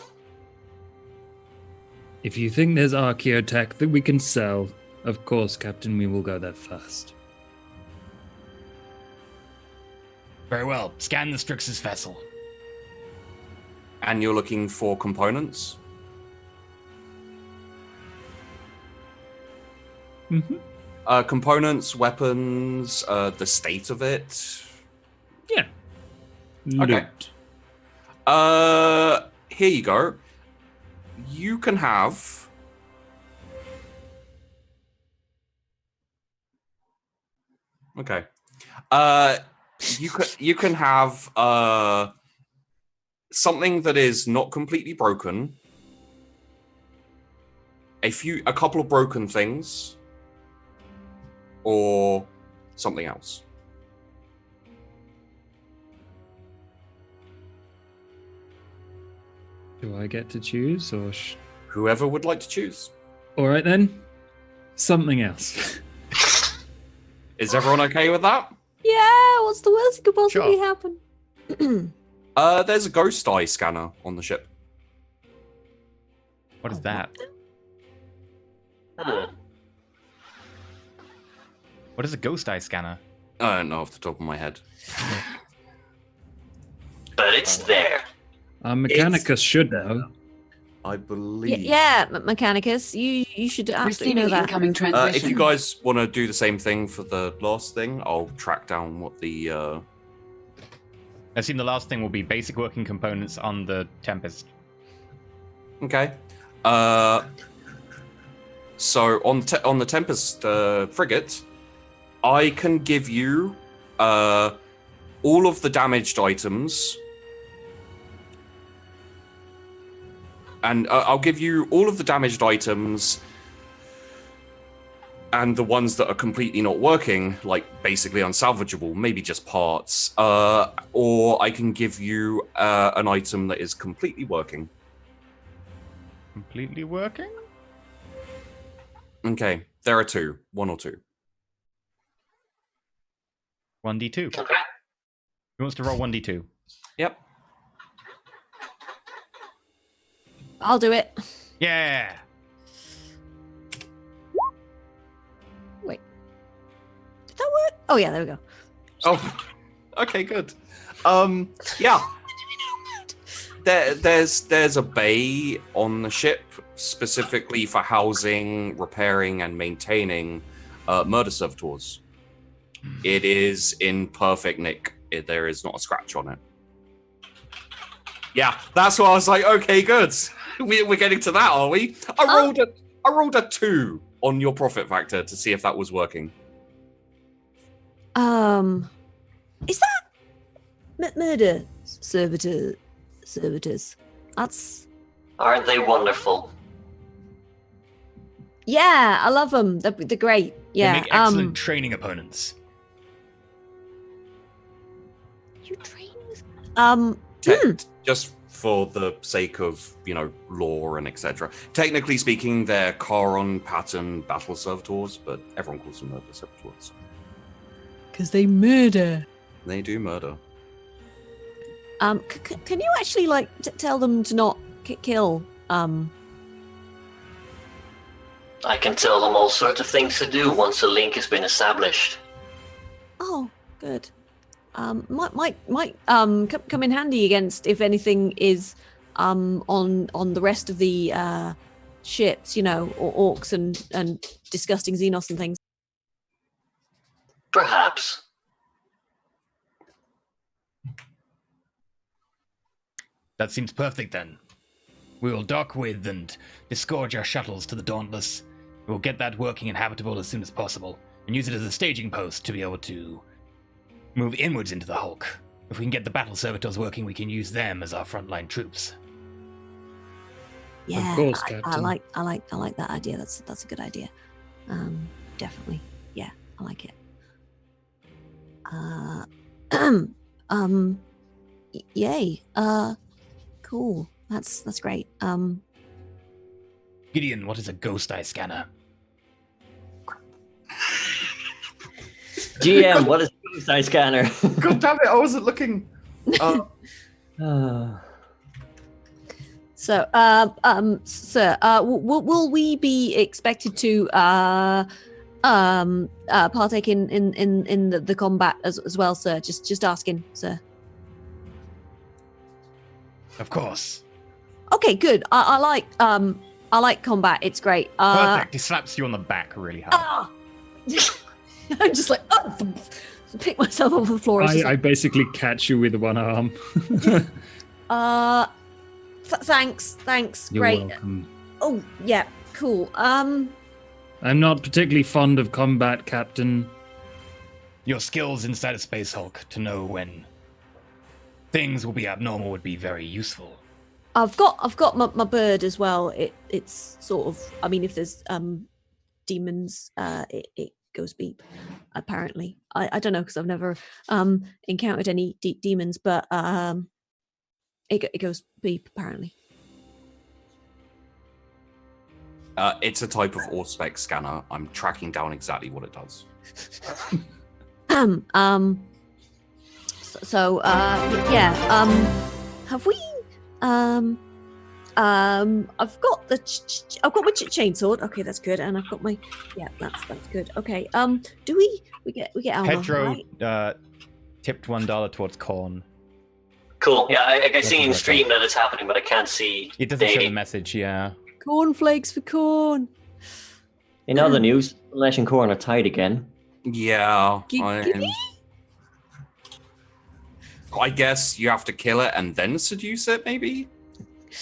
[SPEAKER 5] If you think there's archaeotech that we can sell, of course, Captain, we will go there first.
[SPEAKER 1] Very well. Scan the Strixus vessel.
[SPEAKER 2] And you're looking for components?
[SPEAKER 5] Mm-hmm.
[SPEAKER 2] Components, weapons, the state of it.
[SPEAKER 5] Yeah.
[SPEAKER 2] Okay.
[SPEAKER 5] Loot.
[SPEAKER 2] Here you go. You can have... Okay. You can have something that is not completely broken, a couple of broken things, or something else.
[SPEAKER 5] Do I get to choose, or
[SPEAKER 2] Whoever would like to choose.
[SPEAKER 5] All right then. Something else.
[SPEAKER 2] Is everyone okay with that?
[SPEAKER 6] Yeah, what's the worst that could possibly
[SPEAKER 1] Sure.
[SPEAKER 6] happen?
[SPEAKER 2] There's a ghost eye scanner on the ship.
[SPEAKER 1] What is that? What is a ghost eye scanner?
[SPEAKER 2] I don't know off the top of my head.
[SPEAKER 4] But it's there.
[SPEAKER 5] Mechanicus should know.
[SPEAKER 2] I believe.
[SPEAKER 6] Yeah, Mechanicus, you should absolutely know
[SPEAKER 3] Receiving
[SPEAKER 6] that.
[SPEAKER 3] incoming transmission.
[SPEAKER 2] If you guys want to do the same thing for the last thing, I'll track down what the.
[SPEAKER 1] I assume the last thing will be basic working components on the Tempest.
[SPEAKER 2] Okay. So on the Tempest frigate, I can give you all of the damaged items. And I'll give you all of the damaged items and the ones that are completely not working, like basically unsalvageable, maybe just parts. Or I can give you an item that is completely working.
[SPEAKER 1] Completely working?
[SPEAKER 2] Okay, there are two. One or two.
[SPEAKER 1] 1d2.
[SPEAKER 4] Okay.
[SPEAKER 1] Who wants to roll 1d2?
[SPEAKER 2] Yep.
[SPEAKER 6] I'll do it.
[SPEAKER 1] Yeah!
[SPEAKER 6] Wait. Did that work? Oh yeah, there we go.
[SPEAKER 2] Oh, okay, good. Yeah. There's a bay on the ship specifically for housing, repairing, and maintaining murder servitors. It is in perfect nick. There is not a scratch on it. Yeah, that's why I was like, okay, good. We're getting to that, are we? I rolled a 2 on your profit factor to see if that was working.
[SPEAKER 6] Is that murder servitors? That's
[SPEAKER 4] Aren't they wonderful?
[SPEAKER 6] yeah, I love them. They're great. Yeah.
[SPEAKER 1] They make excellent training opponents.
[SPEAKER 6] You train with
[SPEAKER 2] Just for the sake of, lore and etc. Technically speaking, they're Charon pattern battle servitors, but everyone calls them murder servitors.
[SPEAKER 6] Because they murder.
[SPEAKER 2] They do murder.
[SPEAKER 6] Can you actually tell them to not kill?
[SPEAKER 4] I can tell them all sorts of things to do once a link has been established.
[SPEAKER 6] Oh, good. Might come in handy against if anything is on the rest of the ships, or orcs and disgusting xenos and things.
[SPEAKER 4] Perhaps.
[SPEAKER 1] That seems perfect then. We will dock with and disgorge our shuttles to the Dauntless. We'll get that working and habitable as soon as possible, and use it as a staging post to be able to move inwards into the Hulk. If we can get the battle servitors working, we can use them as our frontline troops.
[SPEAKER 6] Yeah,
[SPEAKER 5] Of course,
[SPEAKER 6] I
[SPEAKER 5] Captain.
[SPEAKER 6] like that idea. That's a good idea. Definitely. Yeah, I like it. Yay. Cool. That's great.
[SPEAKER 1] Gideon, what is a ghost eye scanner?
[SPEAKER 4] GM, what is the side scanner?
[SPEAKER 2] God damn it! I wasn't looking.
[SPEAKER 6] So, sir, will we be expected to partake in the combat as well, sir? Just asking, sir.
[SPEAKER 1] Of course.
[SPEAKER 6] Okay, good. I like combat. It's great.
[SPEAKER 1] Perfect. He slaps you on the back really hard.
[SPEAKER 6] Ah! I'm just like, pick myself off the floor.
[SPEAKER 5] I basically catch you with one arm.
[SPEAKER 6] Thanks.
[SPEAKER 5] You're
[SPEAKER 6] Great.
[SPEAKER 5] welcome.
[SPEAKER 6] Oh, yeah, cool.
[SPEAKER 5] I'm not particularly fond of combat, Captain.
[SPEAKER 1] Your skills inside a Space Hulk to know when things will be abnormal would be very useful.
[SPEAKER 6] I've got my bird as well. It's sort of. I mean, if there's demons, it goes beep. Apparently, I don't know because I've never encountered any demons, but it goes beep apparently.
[SPEAKER 2] It's a type of Auspex scanner. I'm tracking down exactly what it does.
[SPEAKER 6] So have we I've got the I've got my chainsaw. Okay, that's good, and I've got my that's good. Okay, do we get armor,
[SPEAKER 1] Pedro
[SPEAKER 6] right?
[SPEAKER 1] tipped $1 towards Corn.
[SPEAKER 4] Cool. Yeah, I can see in stream that it's happening, but I can't see.
[SPEAKER 1] It doesn't show
[SPEAKER 4] daily.
[SPEAKER 1] the message, yeah.
[SPEAKER 6] Cornflakes for corn.
[SPEAKER 4] In other news, Lash and Corn are tied again.
[SPEAKER 2] Yeah.
[SPEAKER 6] Giggity?
[SPEAKER 2] I guess you have to kill it and then seduce it, maybe?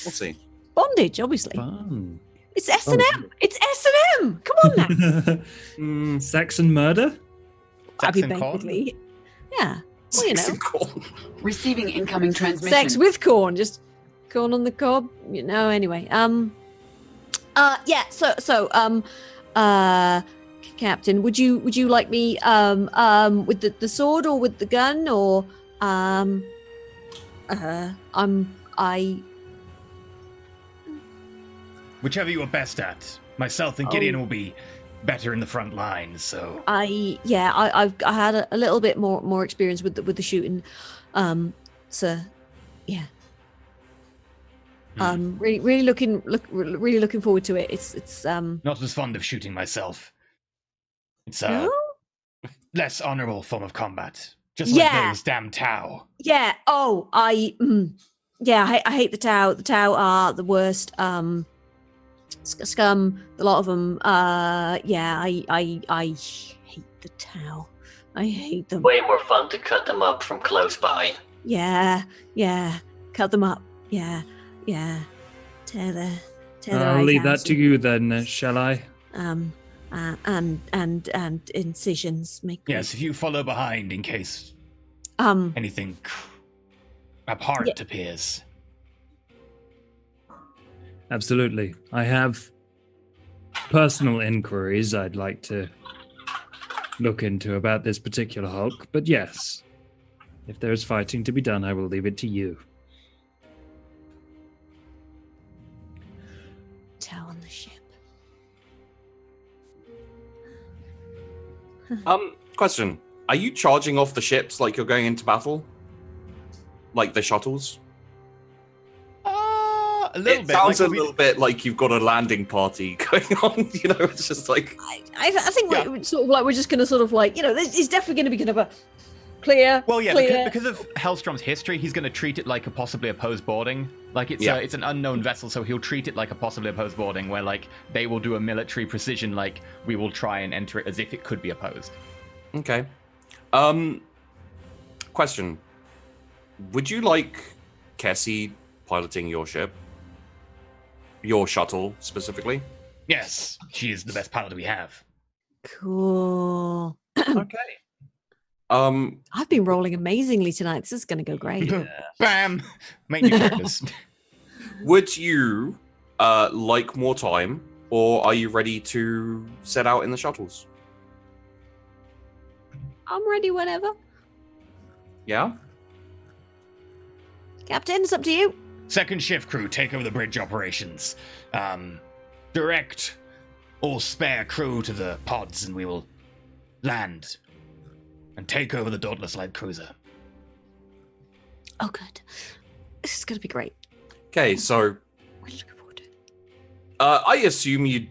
[SPEAKER 2] We'll see.
[SPEAKER 6] Bondage, obviously.
[SPEAKER 5] Fun.
[SPEAKER 6] It's S&M. It's S&M. Come on now.
[SPEAKER 5] Sex and murder?
[SPEAKER 6] I mean,
[SPEAKER 1] Sex and corn?
[SPEAKER 6] basically. Yeah. Well, you know.
[SPEAKER 2] Cool.
[SPEAKER 3] Receiving incoming transmission.
[SPEAKER 6] Sex with corn, just corn on the cob. Anyway. Yeah. So, Captain, would you like me with the sword or with the gun or
[SPEAKER 1] Whichever you are best at. Myself and Gideon will be better in the front lines, so
[SPEAKER 6] I had a little bit more experience with the shooting, so yeah. Really looking forward to it. It's
[SPEAKER 1] not as fond of shooting myself. It's a
[SPEAKER 6] no?
[SPEAKER 1] less honorable form of combat. Just like those damn Tau.
[SPEAKER 6] Yeah. Oh, I hate the Tau. The Tau are the worst. Scum. A lot of them. I hate the Tau. I hate them.
[SPEAKER 4] Way more fun to cut them up from close by.
[SPEAKER 6] Yeah. Cut them up. Yeah. Tear their
[SPEAKER 5] I'll leave that
[SPEAKER 6] eyes
[SPEAKER 5] to you then, shall I?
[SPEAKER 6] out. And incisions.
[SPEAKER 1] Yes, if you follow behind in case anything abhorrent appears.
[SPEAKER 5] Absolutely. I have personal inquiries I'd like to look into about this particular Hulk, but yes, if there's fighting to be done, I will leave it to you.
[SPEAKER 2] Question. Are you charging off the ships like you're going into battle? Like the shuttles?
[SPEAKER 1] A little
[SPEAKER 2] It
[SPEAKER 1] bit.
[SPEAKER 2] sounds
[SPEAKER 1] like,
[SPEAKER 2] a little bit like you've got a landing party going on, you know, it's just like...
[SPEAKER 6] I think we're sort of like, we're just going to sort of like, it's definitely going to be kind of a clear.
[SPEAKER 1] Well, yeah,
[SPEAKER 6] clear.
[SPEAKER 1] because of Hellstrom's history, he's going to treat it like a possibly opposed boarding. Like, it's an unknown vessel, so he'll treat it like a possibly opposed boarding, where, like, they will do a military precision, like, we will try and enter it as if it could be opposed.
[SPEAKER 2] Okay. Question. Would you like Cassie piloting your ship? Your shuttle, specifically?
[SPEAKER 1] Yes, she is the best pilot we have.
[SPEAKER 6] Cool.
[SPEAKER 2] Okay.
[SPEAKER 6] I've been rolling amazingly tonight. This is going to go great.
[SPEAKER 1] Bam! Make new characters.
[SPEAKER 2] Would you like more time, or are you ready to set out in the shuttles?
[SPEAKER 6] I'm ready whenever.
[SPEAKER 2] Yeah?
[SPEAKER 6] Captain, it's up to you.
[SPEAKER 1] Second shift crew, take over the bridge operations. Direct all spare crew to the pods, and we will land and take over the Dauntless Light Cruiser.
[SPEAKER 6] Oh, good. This is going to be great.
[SPEAKER 2] Okay, so
[SPEAKER 6] Really looking forward to it.
[SPEAKER 2] I assume you'd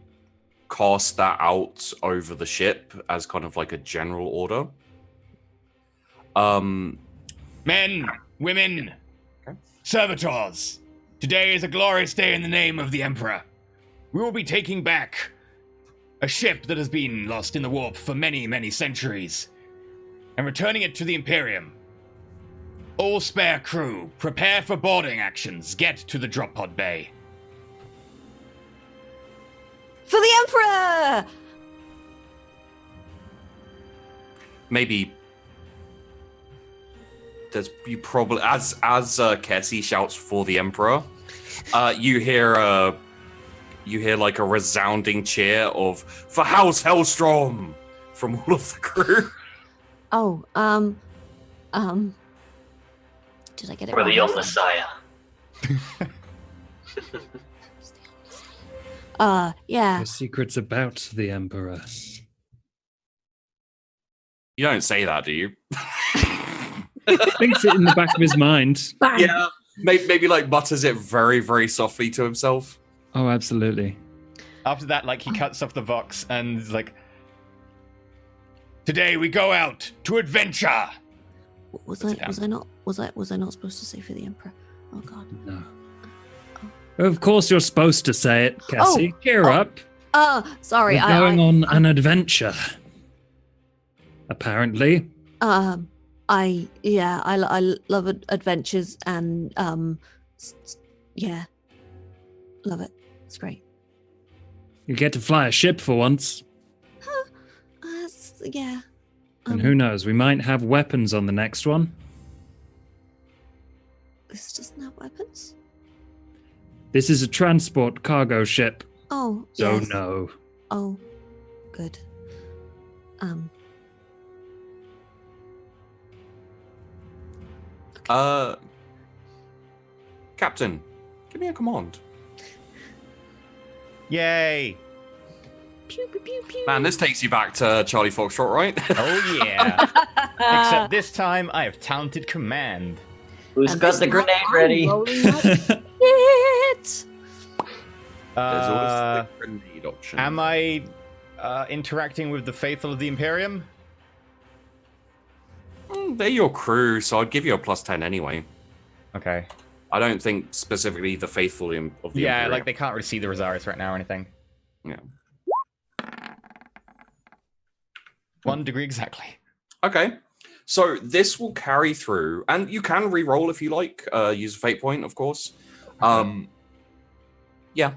[SPEAKER 2] cast that out over the ship as kind of like a general order.
[SPEAKER 1] Men, women, servitors, today is a glorious day in the name of the Emperor. We will be taking back a ship that has been lost in the warp for many, many centuries, and returning it to the Imperium. All spare crew, prepare for boarding actions. Get to the drop pod bay.
[SPEAKER 6] For the Emperor!
[SPEAKER 2] Maybe you probably as Cassie shouts for the Emperor, you hear like a resounding cheer of "For House Hellstrom" from all of the crew.
[SPEAKER 6] Oh, did I get it
[SPEAKER 4] For
[SPEAKER 6] wrong?
[SPEAKER 4] the young Messiah.
[SPEAKER 6] Yeah.
[SPEAKER 5] The secrets about the Emperor.
[SPEAKER 2] You don't say that, do you?
[SPEAKER 5] Thinks it in the back of his mind.
[SPEAKER 6] Bang.
[SPEAKER 2] Yeah, maybe like mutters it very, very softly to himself.
[SPEAKER 5] Oh, absolutely.
[SPEAKER 1] After that, like, he cuts off the vox and is like, today we go out to adventure.
[SPEAKER 6] Was I not supposed to say for the Emperor? Oh God.
[SPEAKER 5] No. Of course you're supposed to say it, Cassie. Cheer up.
[SPEAKER 6] Sorry.
[SPEAKER 5] We're going on an adventure. Apparently.
[SPEAKER 6] I love adventures and yeah, love it. It's great.
[SPEAKER 5] You get to fly a ship for once.
[SPEAKER 6] Yeah.
[SPEAKER 5] And who knows, we might have weapons on the next one.
[SPEAKER 6] This doesn't have weapons.
[SPEAKER 5] This is a transport cargo ship.
[SPEAKER 6] Oh,
[SPEAKER 5] So
[SPEAKER 6] yes.
[SPEAKER 5] no.
[SPEAKER 6] Oh, good.
[SPEAKER 2] Captain, give me a command.
[SPEAKER 1] Yay.
[SPEAKER 6] Pew, pew, pew, pew.
[SPEAKER 2] Man, this takes you back to Charlie Foxtrot, right?
[SPEAKER 1] Oh, yeah. Except this time, I have talented command.
[SPEAKER 4] Who's got the grenade ready?
[SPEAKER 6] It.
[SPEAKER 2] There's always the grenade option.
[SPEAKER 1] Am I interacting with the faithful of the Imperium?
[SPEAKER 2] They're your crew, so I'd give you a +10 anyway.
[SPEAKER 1] Okay.
[SPEAKER 2] I don't think specifically the faithful of the
[SPEAKER 1] Yeah,
[SPEAKER 2] Imperium.
[SPEAKER 1] like, they can't really see the Rosaris right now or anything.
[SPEAKER 2] Yeah.
[SPEAKER 1] 1 degree exactly.
[SPEAKER 2] Okay. So this will carry through, and you can re-roll if you like. Use a fate point, of course. Yeah.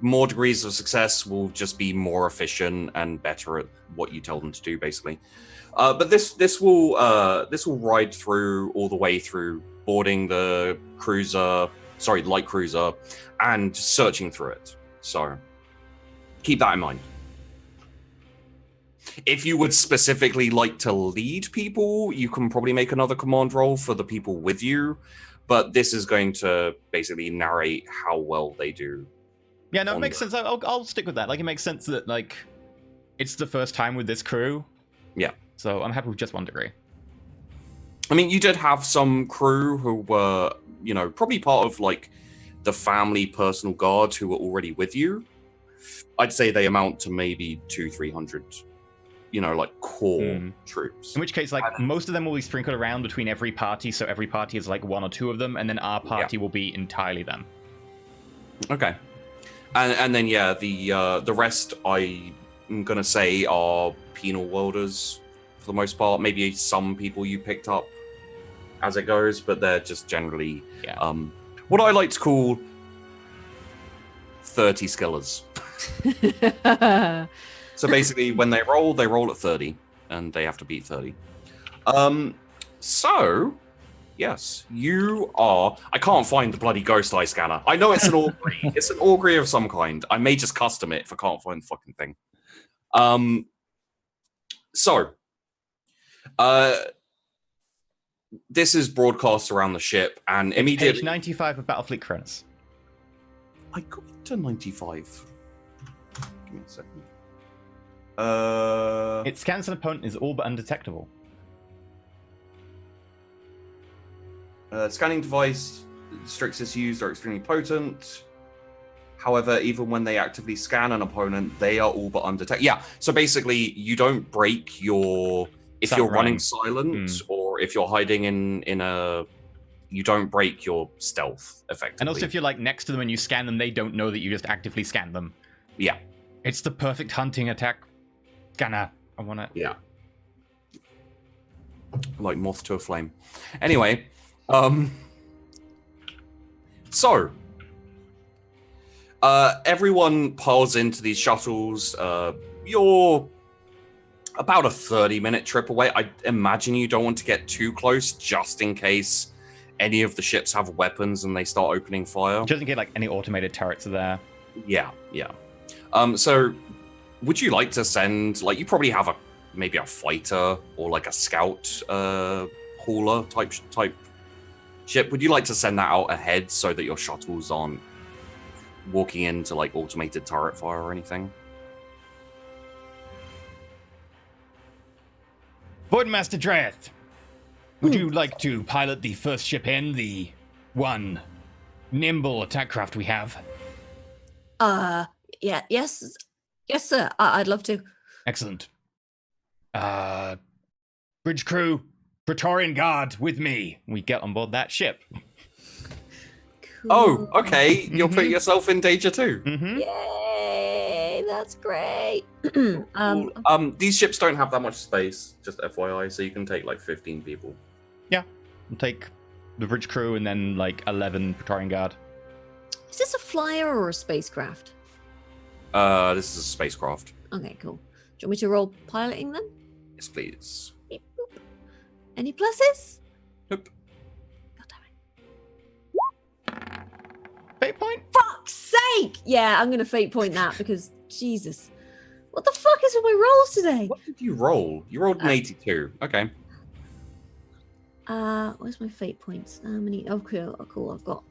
[SPEAKER 2] More degrees of success will just be more efficient and better at what you tell them to do, basically. But this will ride through all the way through boarding the light cruiser, and searching through it. So keep that in mind. If you would specifically like to lead people, you can probably make another command roll for the people with you, but this is going to basically narrate how well they do.
[SPEAKER 1] Yeah, no, it makes sense. I'll stick with that. Like, it makes sense that, like, it's the first time with this crew.
[SPEAKER 2] Yeah.
[SPEAKER 1] So I'm happy with just 1 degree.
[SPEAKER 2] I mean, you did have some crew who were, you know, probably part of like the family personal guard who were already with you. I'd say they amount to maybe 200-300, you know, like core troops.
[SPEAKER 1] In which case, like, most of them will be sprinkled around between every party, so every party is like 1 or 2 of them, and then our party will be entirely them.
[SPEAKER 2] Okay. And then, yeah, the rest, I'm going to say, are penal worlders for the most part. Maybe some people you picked up as it goes, but they're just generally what I like to call 30 skillers. So basically, when they roll at 30, and they have to beat 30. So, yes, you are... I can't find the bloody ghost eye scanner. I know it's an augury. It's an augury of some kind. I may just custom it if I can't find the fucking thing. This is broadcast around the ship, and immediately...
[SPEAKER 1] Page 95 of Battlefleet Cronus.
[SPEAKER 2] I got to 95. Give me a second.
[SPEAKER 1] It scans an opponent is all but undetectable.
[SPEAKER 2] Scanning device restricts used are extremely potent. However, even when they actively scan an opponent, they are all but undetected. Yeah, so basically, you don't break your... If you're running silent, or if you're hiding in a... You don't break your stealth, effectively.
[SPEAKER 1] And also, if you're like next to them and you scan them, they don't know that you just actively scanned them.
[SPEAKER 2] Yeah.
[SPEAKER 1] It's the perfect hunting attack scanner. I want to...
[SPEAKER 2] Yeah. Like moth to a flame. Anyway, so... everyone piles into these shuttles. You're about a 30-minute trip away. I imagine you don't want to get too close, just in case any of the ships have weapons and they start opening fire.
[SPEAKER 1] Just in case, like, any automated turrets are there.
[SPEAKER 2] Yeah. So, would you like to send, like, you probably have maybe a fighter or like a scout hauler type ship. Would you like to send that out ahead so that your shuttles aren't walking into like automated turret fire or anything?
[SPEAKER 1] Voidmaster Dreth, would you like to pilot the first ship in, the one nimble attack craft we have?
[SPEAKER 6] Yeah, yes, sir. I'd love to.
[SPEAKER 1] Excellent. Bridge crew, Praetorian Guard with me. We get on board that ship.
[SPEAKER 6] Cool.
[SPEAKER 2] Oh, okay. You'll put yourself in danger too.
[SPEAKER 6] Yay, that's great.
[SPEAKER 2] These ships don't have that much space, just FYI, so you can take like 15 people.
[SPEAKER 1] Yeah, we'll take the bridge crew and then like 11 Praetorian Guard.
[SPEAKER 6] Is this a flyer or a spacecraft?
[SPEAKER 2] This is a spacecraft.
[SPEAKER 6] Okay, cool. Do you want me to roll piloting then?
[SPEAKER 2] Yes, please.
[SPEAKER 6] Beep, boop. Any pluses?
[SPEAKER 2] Nope.
[SPEAKER 6] God damn it.
[SPEAKER 1] Fate point.
[SPEAKER 6] Fuck's sake! Yeah, I'm gonna fate point that because Jesus. What the fuck is with my rolls today?
[SPEAKER 2] What did you roll? You rolled an 82. Okay.
[SPEAKER 6] Where's my fate points? How many? Oh, cool.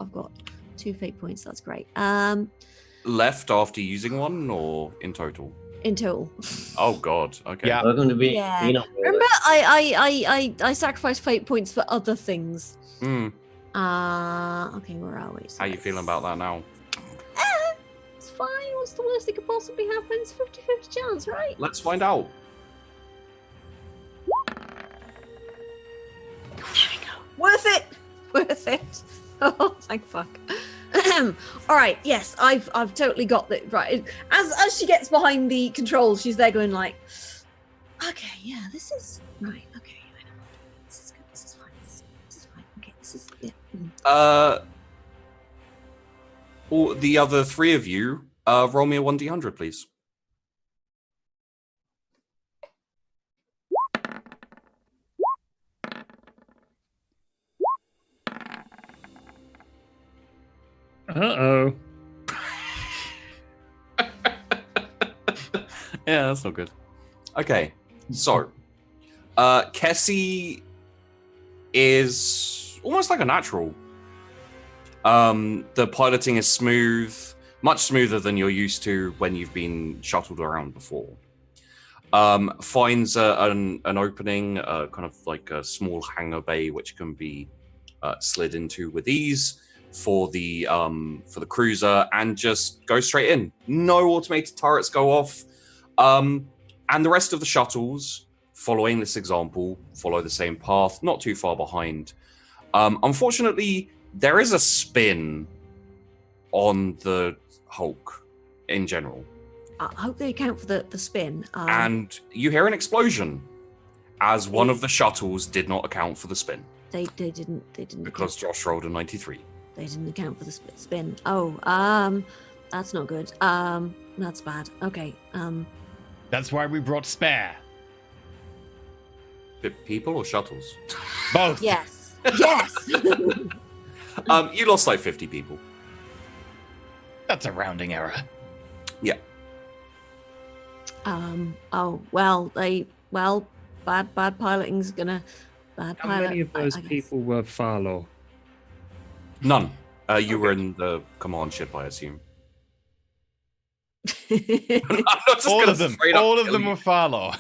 [SPEAKER 6] I've got 2 fate points. That's great.
[SPEAKER 2] Left after using one, or in total?
[SPEAKER 6] In total.
[SPEAKER 2] Oh God. Okay.
[SPEAKER 1] Yeah.
[SPEAKER 4] Welcome to be.
[SPEAKER 6] Yeah.
[SPEAKER 4] You know,
[SPEAKER 6] Remember, I sacrificed fate points for other things.
[SPEAKER 2] Hmm.
[SPEAKER 6] Okay, where are we? So
[SPEAKER 2] How you feeling about that now?
[SPEAKER 6] It's fine. What's the worst that could possibly happen? It's 50-50 chance, right?
[SPEAKER 2] Let's find out.
[SPEAKER 6] Worth it. Worth it. Oh, thank fuck. All right. Yes, I've totally got that right. As she gets behind the controls, she's there going like, okay, yeah, this is right. Okay, I know. This is good. This is fine. This is fine. Okay, this is yeah.
[SPEAKER 2] Or the other 3 of you, roll me a 1d100, please.
[SPEAKER 5] Uh-oh.
[SPEAKER 2] Yeah, that's not good. Okay, so Kessie is almost like a natural. The piloting is smooth, much smoother than you're used to when you've been shuttled around before. finds an opening, kind of like a small hangar bay, which can be slid into with ease for the cruiser, and just go straight in. No automated turrets go off, and the rest of the shuttles, following this example, follow the same path, not too far behind. Unfortunately, there is a spin on the Hulk in general.
[SPEAKER 6] I hope they account for the spin.
[SPEAKER 2] And you hear an explosion as one of the shuttles did not account for the spin.
[SPEAKER 6] They didn't
[SPEAKER 2] Because Josh rolled a 93.
[SPEAKER 6] They didn't account for the spin. Oh, that's not good. That's bad. Okay.
[SPEAKER 1] That's why we brought spare.
[SPEAKER 2] People or shuttles?
[SPEAKER 1] Both.
[SPEAKER 6] Yes. Yes.
[SPEAKER 2] You lost like 50 people.
[SPEAKER 1] That's a rounding error.
[SPEAKER 2] Yeah.
[SPEAKER 6] Oh well. Bad piloting's gonna. Bad
[SPEAKER 5] How
[SPEAKER 6] pilot.
[SPEAKER 5] many of those
[SPEAKER 6] I guess.
[SPEAKER 5] people were Farlaw?
[SPEAKER 2] None. You were in the command ship, I assume. I'm not just
[SPEAKER 1] All
[SPEAKER 2] gonna
[SPEAKER 1] of them.
[SPEAKER 2] straight up
[SPEAKER 1] All of
[SPEAKER 2] kill
[SPEAKER 1] them
[SPEAKER 2] you.
[SPEAKER 1] were Farlaw.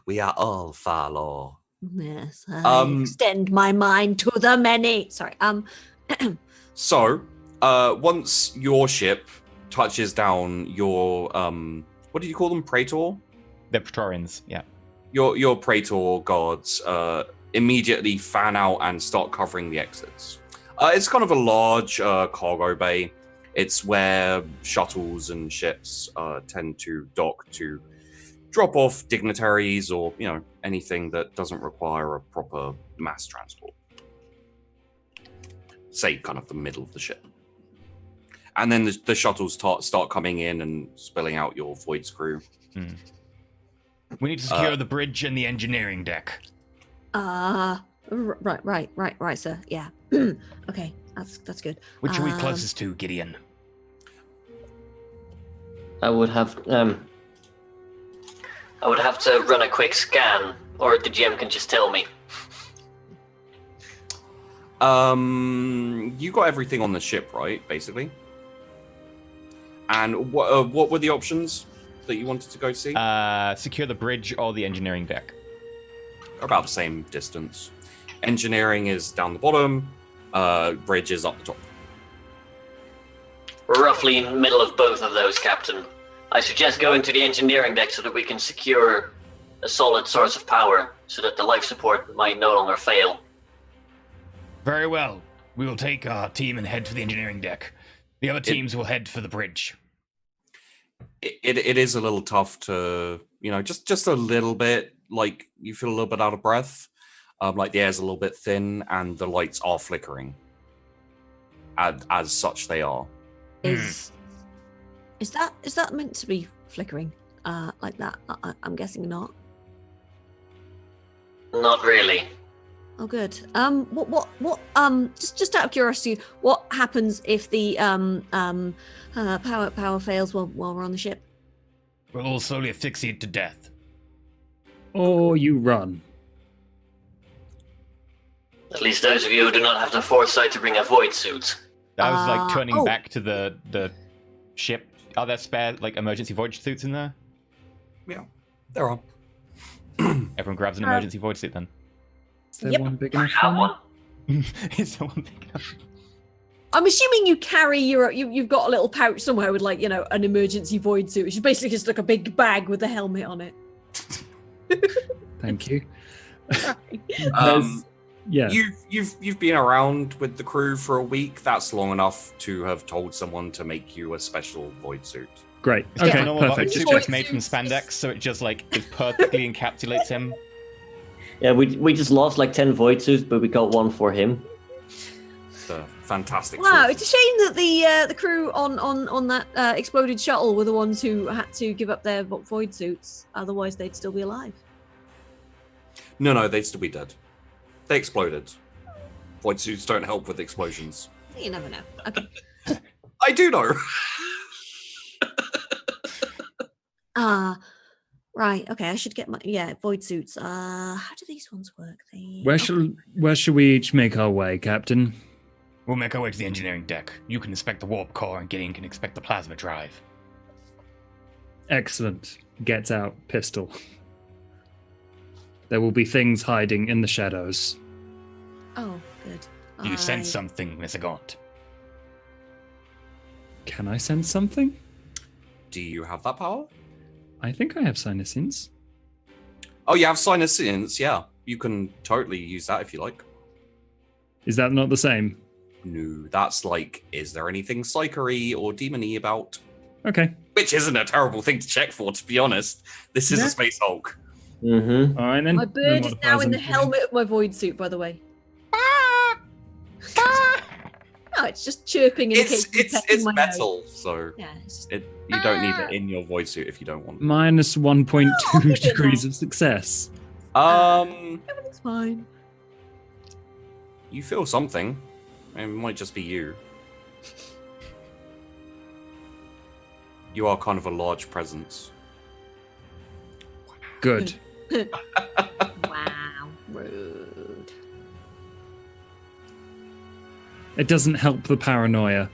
[SPEAKER 2] We are all Farlaw.
[SPEAKER 6] Yes. I extend my mind to the many. Sorry.
[SPEAKER 2] So, once your ship touches down your what do you call them? Praetor?
[SPEAKER 1] They're Praetorians, yeah.
[SPEAKER 2] Your Praetor guards immediately fan out and start covering the exits. It's kind of a large cargo bay. It's where shuttles and ships tend to dock to drop off dignitaries or, anything that doesn't require a proper mass transport. Say, kind of the middle of the ship. And then the shuttles start coming in and spilling out your void screw.
[SPEAKER 1] We need to secure the bridge and the engineering deck.
[SPEAKER 6] Right, sir. Yeah. Okay, that's good.
[SPEAKER 1] Which are we closest to, Gideon?
[SPEAKER 4] I would have to run a quick scan, or the GM can just tell me.
[SPEAKER 2] You got everything on the ship, right? Basically. And what were the options that you wanted to go see?
[SPEAKER 1] Secure the bridge or the engineering deck.
[SPEAKER 2] About the same distance. Engineering is down the bottom. Bridge is up the top.
[SPEAKER 4] We're roughly in the middle of both of those, Captain. I suggest going to the engineering deck so that we can secure a solid source of power, so that the life support might no longer fail.
[SPEAKER 1] Very well. We will take our team and head for the engineering deck. The other teams will head for the bridge.
[SPEAKER 2] It is a little tough to, just a little bit, like you feel a little bit out of breath. Like the air's a little bit thin and the lights are flickering. As such they are.
[SPEAKER 6] Is that meant to be flickering like that? I'm guessing not.
[SPEAKER 4] Not really.
[SPEAKER 6] Oh, good. What? Just out of curiosity, what happens if the power fails while we're on the ship?
[SPEAKER 1] We'll all slowly asphyxiate to death.
[SPEAKER 5] Or you run.
[SPEAKER 4] At least those of you who do not have the foresight to bring a void suit.
[SPEAKER 1] That was like turning
[SPEAKER 6] oh.
[SPEAKER 1] back to the ship. Are there spare emergency void suits in there?
[SPEAKER 2] Yeah, there are.
[SPEAKER 1] Everyone grabs an emergency void suit then.
[SPEAKER 5] Is there
[SPEAKER 6] Yep.
[SPEAKER 5] one big enough
[SPEAKER 4] Have
[SPEAKER 5] for
[SPEAKER 4] one.
[SPEAKER 5] me?
[SPEAKER 1] Is there one big enough?
[SPEAKER 6] I'm assuming you carry you've got a little pouch somewhere with an emergency void suit, which is basically just like a big bag with a helmet on it.
[SPEAKER 5] Thank you.
[SPEAKER 2] Um,
[SPEAKER 5] Yeah.
[SPEAKER 2] You've been around with the crew for a week. That's long enough to have told someone to make you a special void suit.
[SPEAKER 5] Great.
[SPEAKER 1] It's just
[SPEAKER 5] Okay,
[SPEAKER 1] a normal
[SPEAKER 5] perfect.
[SPEAKER 1] suit
[SPEAKER 6] Void
[SPEAKER 1] just made from
[SPEAKER 6] suits.
[SPEAKER 1] spandex, so it just it perfectly encapsulates him.
[SPEAKER 4] Yeah, we just lost like 10 void suits, but we got one for him.
[SPEAKER 2] It's a fantastic.
[SPEAKER 6] Wow,
[SPEAKER 2] suit.
[SPEAKER 6] it's a shame that the crew on that exploded shuttle were the ones who had to give up their void suits. Otherwise, they'd still be alive.
[SPEAKER 2] No, they'd still be dead. They exploded. Void suits don't help with explosions.
[SPEAKER 6] You never know. Okay.
[SPEAKER 2] I do know.
[SPEAKER 6] Right. Okay. I should get my void suits. How do these ones work?
[SPEAKER 5] Where shall we each make our way, Captain?
[SPEAKER 1] We'll make our way to the engineering deck. You can inspect the warp core, and Gideon can inspect the plasma drive.
[SPEAKER 5] Excellent. gets out pistol. There will be things hiding in the shadows.
[SPEAKER 6] Oh, good.
[SPEAKER 1] You sense something, Mr. Gaunt.
[SPEAKER 5] Can I sense something?
[SPEAKER 2] Do you have that power?
[SPEAKER 5] I think I have Sinescience.
[SPEAKER 2] Oh, you have Sinescience, yeah. You can totally use that if you like.
[SPEAKER 5] Is that not the same?
[SPEAKER 2] No, that's like, is there anything psychery or demony about?
[SPEAKER 5] Okay.
[SPEAKER 2] Which isn't a terrible thing to check for, to be honest. This is a Space Hulk.
[SPEAKER 4] Mm-hmm.
[SPEAKER 5] All right, then.
[SPEAKER 6] My bird is now in the
[SPEAKER 5] Modifiers
[SPEAKER 6] helmet of my void suit, by the way. No, it's just chirping and occasionally
[SPEAKER 2] It's
[SPEAKER 6] pecking my
[SPEAKER 2] metal,
[SPEAKER 6] nose.
[SPEAKER 2] so
[SPEAKER 6] Yeah, it's just...
[SPEAKER 2] you don't need it in your void suit if you don't want it.
[SPEAKER 5] Minus 1.2
[SPEAKER 6] I'll keep it
[SPEAKER 5] degrees
[SPEAKER 6] now.
[SPEAKER 5] of success.
[SPEAKER 6] Everything's fine.
[SPEAKER 2] You feel something. It might just be you. You are kind of a large presence.
[SPEAKER 5] Good.
[SPEAKER 6] Wow, rude.
[SPEAKER 5] It doesn't help the paranoia.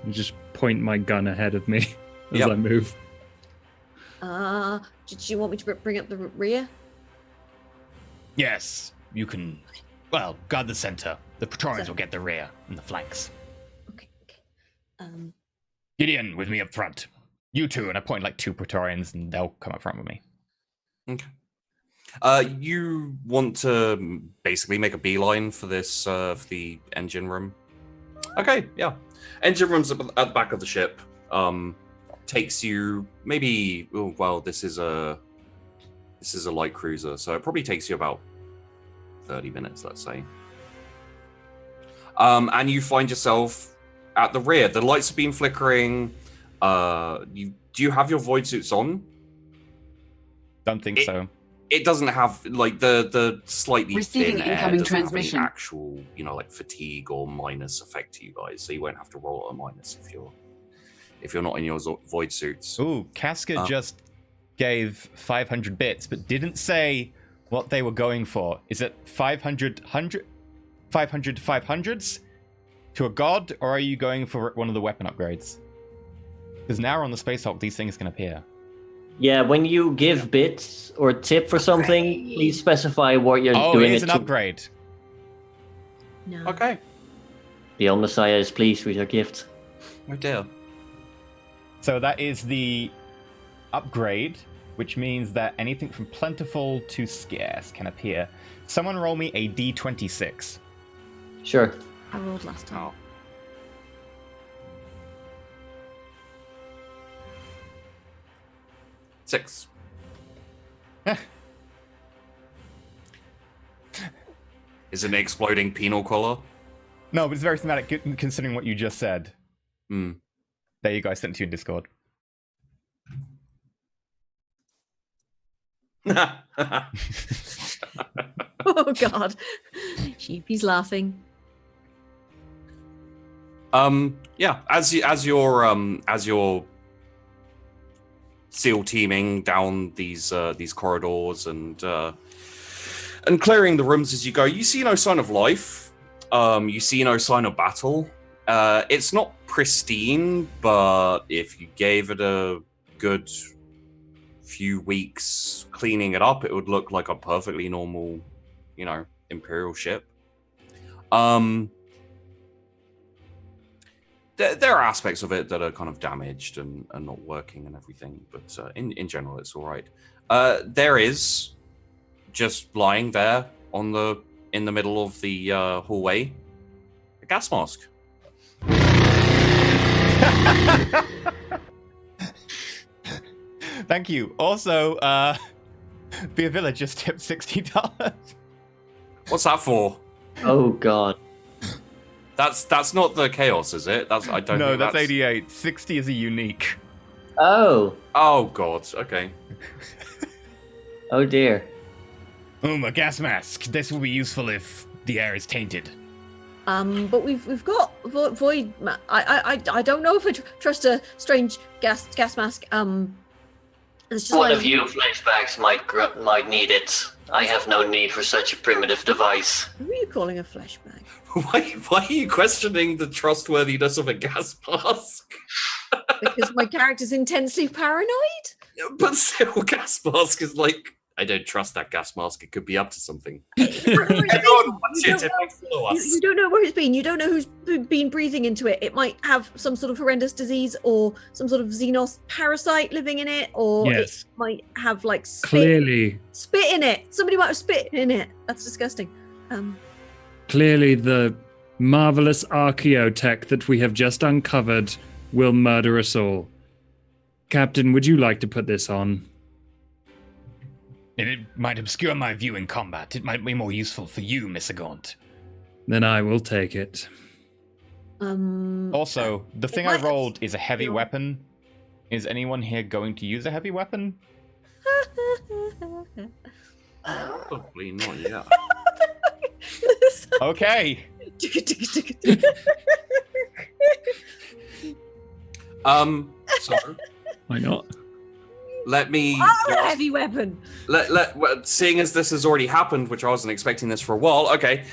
[SPEAKER 5] I just point my gun ahead of me as I move.
[SPEAKER 6] Did you want me to bring up the rear?
[SPEAKER 1] Yes, you can. Well, guard the center. The Praetorians will get the rear and the flanks.
[SPEAKER 6] Okay.
[SPEAKER 1] Gideon, with me up front. You two, and I point like 2 Praetorians, and they'll come up front with me.
[SPEAKER 2] Okay. You want to basically make a beeline for this, for the engine room. Okay, yeah. Engine room's at the back of the ship. Takes you maybe. Oh, well, this is a light cruiser, so it probably takes you about 30 minutes, let's say. And you find yourself at the rear. The lights have been flickering. Do you have your void suits on?
[SPEAKER 1] Don't think so.
[SPEAKER 2] It doesn't have like the slightly
[SPEAKER 3] Receiving
[SPEAKER 2] thin air
[SPEAKER 3] incoming
[SPEAKER 2] doesn't
[SPEAKER 3] transmission.
[SPEAKER 2] have any actual, like fatigue or minus effect to you guys, so you won't have to roll a minus if you're not in your void suits.
[SPEAKER 1] Ooh, Casca just gave 500 bits, but didn't say what they were going for. Is it 500 500s to a god, or are you going for one of the weapon upgrades? Because now on the Space Hulk, these things can appear.
[SPEAKER 4] Yeah, when you give bits or tip for something, please specify what you're
[SPEAKER 1] Oh,
[SPEAKER 4] doing
[SPEAKER 1] it is
[SPEAKER 4] it
[SPEAKER 1] an
[SPEAKER 4] to.
[SPEAKER 1] upgrade.
[SPEAKER 6] No.
[SPEAKER 2] Okay.
[SPEAKER 4] The old Messiah is pleased with your gift.
[SPEAKER 2] Oh dear.
[SPEAKER 1] So that is the upgrade, which means that anything from plentiful to scarce can appear. Someone roll me a d26.
[SPEAKER 4] Sure.
[SPEAKER 6] I rolled last time.
[SPEAKER 2] Oh. Six. Is it an exploding penal collar?
[SPEAKER 1] No, but it's very thematic considering what you just said.
[SPEAKER 2] Hmm.
[SPEAKER 1] There you go, I sent it to you in Discord.
[SPEAKER 6] Oh God, Sheepy's laughing.
[SPEAKER 2] Yeah. As you're SEAL teaming down these corridors and clearing the rooms as you go, you see no sign of life. You see no sign of battle. It's not pristine, but if you gave it a good few weeks cleaning it up, it would look like a perfectly normal, Imperial ship. There are aspects of it that are kind of damaged and not working and everything, but in general, it's all right. There is just lying there in the middle of the hallway a gas mask.
[SPEAKER 1] Thank you. Also, Beer Villa just tipped $60.
[SPEAKER 2] What's that for?
[SPEAKER 4] Oh God.
[SPEAKER 2] That's not the chaos, is it? I don't.
[SPEAKER 1] No,
[SPEAKER 2] think
[SPEAKER 1] that's 88. 60 is a unique.
[SPEAKER 4] Oh.
[SPEAKER 2] Oh God. Okay.
[SPEAKER 4] Oh dear.
[SPEAKER 1] A gas mask. This will be useful if the air is tainted.
[SPEAKER 6] But we've got void. I don't know if I trust a strange gas mask. It's just
[SPEAKER 4] One of you flashbacks might need it. I have no need for such a primitive device.
[SPEAKER 6] Who are you calling a flashback?
[SPEAKER 2] Why are you questioning the trustworthiness of a gas mask?
[SPEAKER 6] Because my character's intensely paranoid?
[SPEAKER 2] But still, gas mask is like, I don't trust that gas mask. It could be up to something.
[SPEAKER 6] Everyone
[SPEAKER 2] wants
[SPEAKER 6] you
[SPEAKER 2] it if they follow us.
[SPEAKER 6] you don't know where it's been. You don't know who's been breathing into it. It might have some sort of horrendous disease or some sort of Xenos parasite living in it, or
[SPEAKER 5] Yes.
[SPEAKER 6] it might have like
[SPEAKER 5] Clearly,
[SPEAKER 6] spit in it. Somebody might have spit in it. That's disgusting.
[SPEAKER 5] clearly the marvelous archaeotech that we have just uncovered will murder us all. Captain, would you like to put this on?
[SPEAKER 1] It might obscure my view in combat. It might be more useful for you, Mr. Gaunt.
[SPEAKER 5] Then I will take it.
[SPEAKER 1] Also, the thing I rolled is a heavy weapon. Is anyone here going to use a heavy weapon?
[SPEAKER 2] Probably not yet.
[SPEAKER 1] Okay.
[SPEAKER 2] So
[SPEAKER 5] Why not?
[SPEAKER 2] let me.
[SPEAKER 6] A heavy weapon.
[SPEAKER 2] Seeing as this has already happened, which I wasn't expecting this for a while. Okay.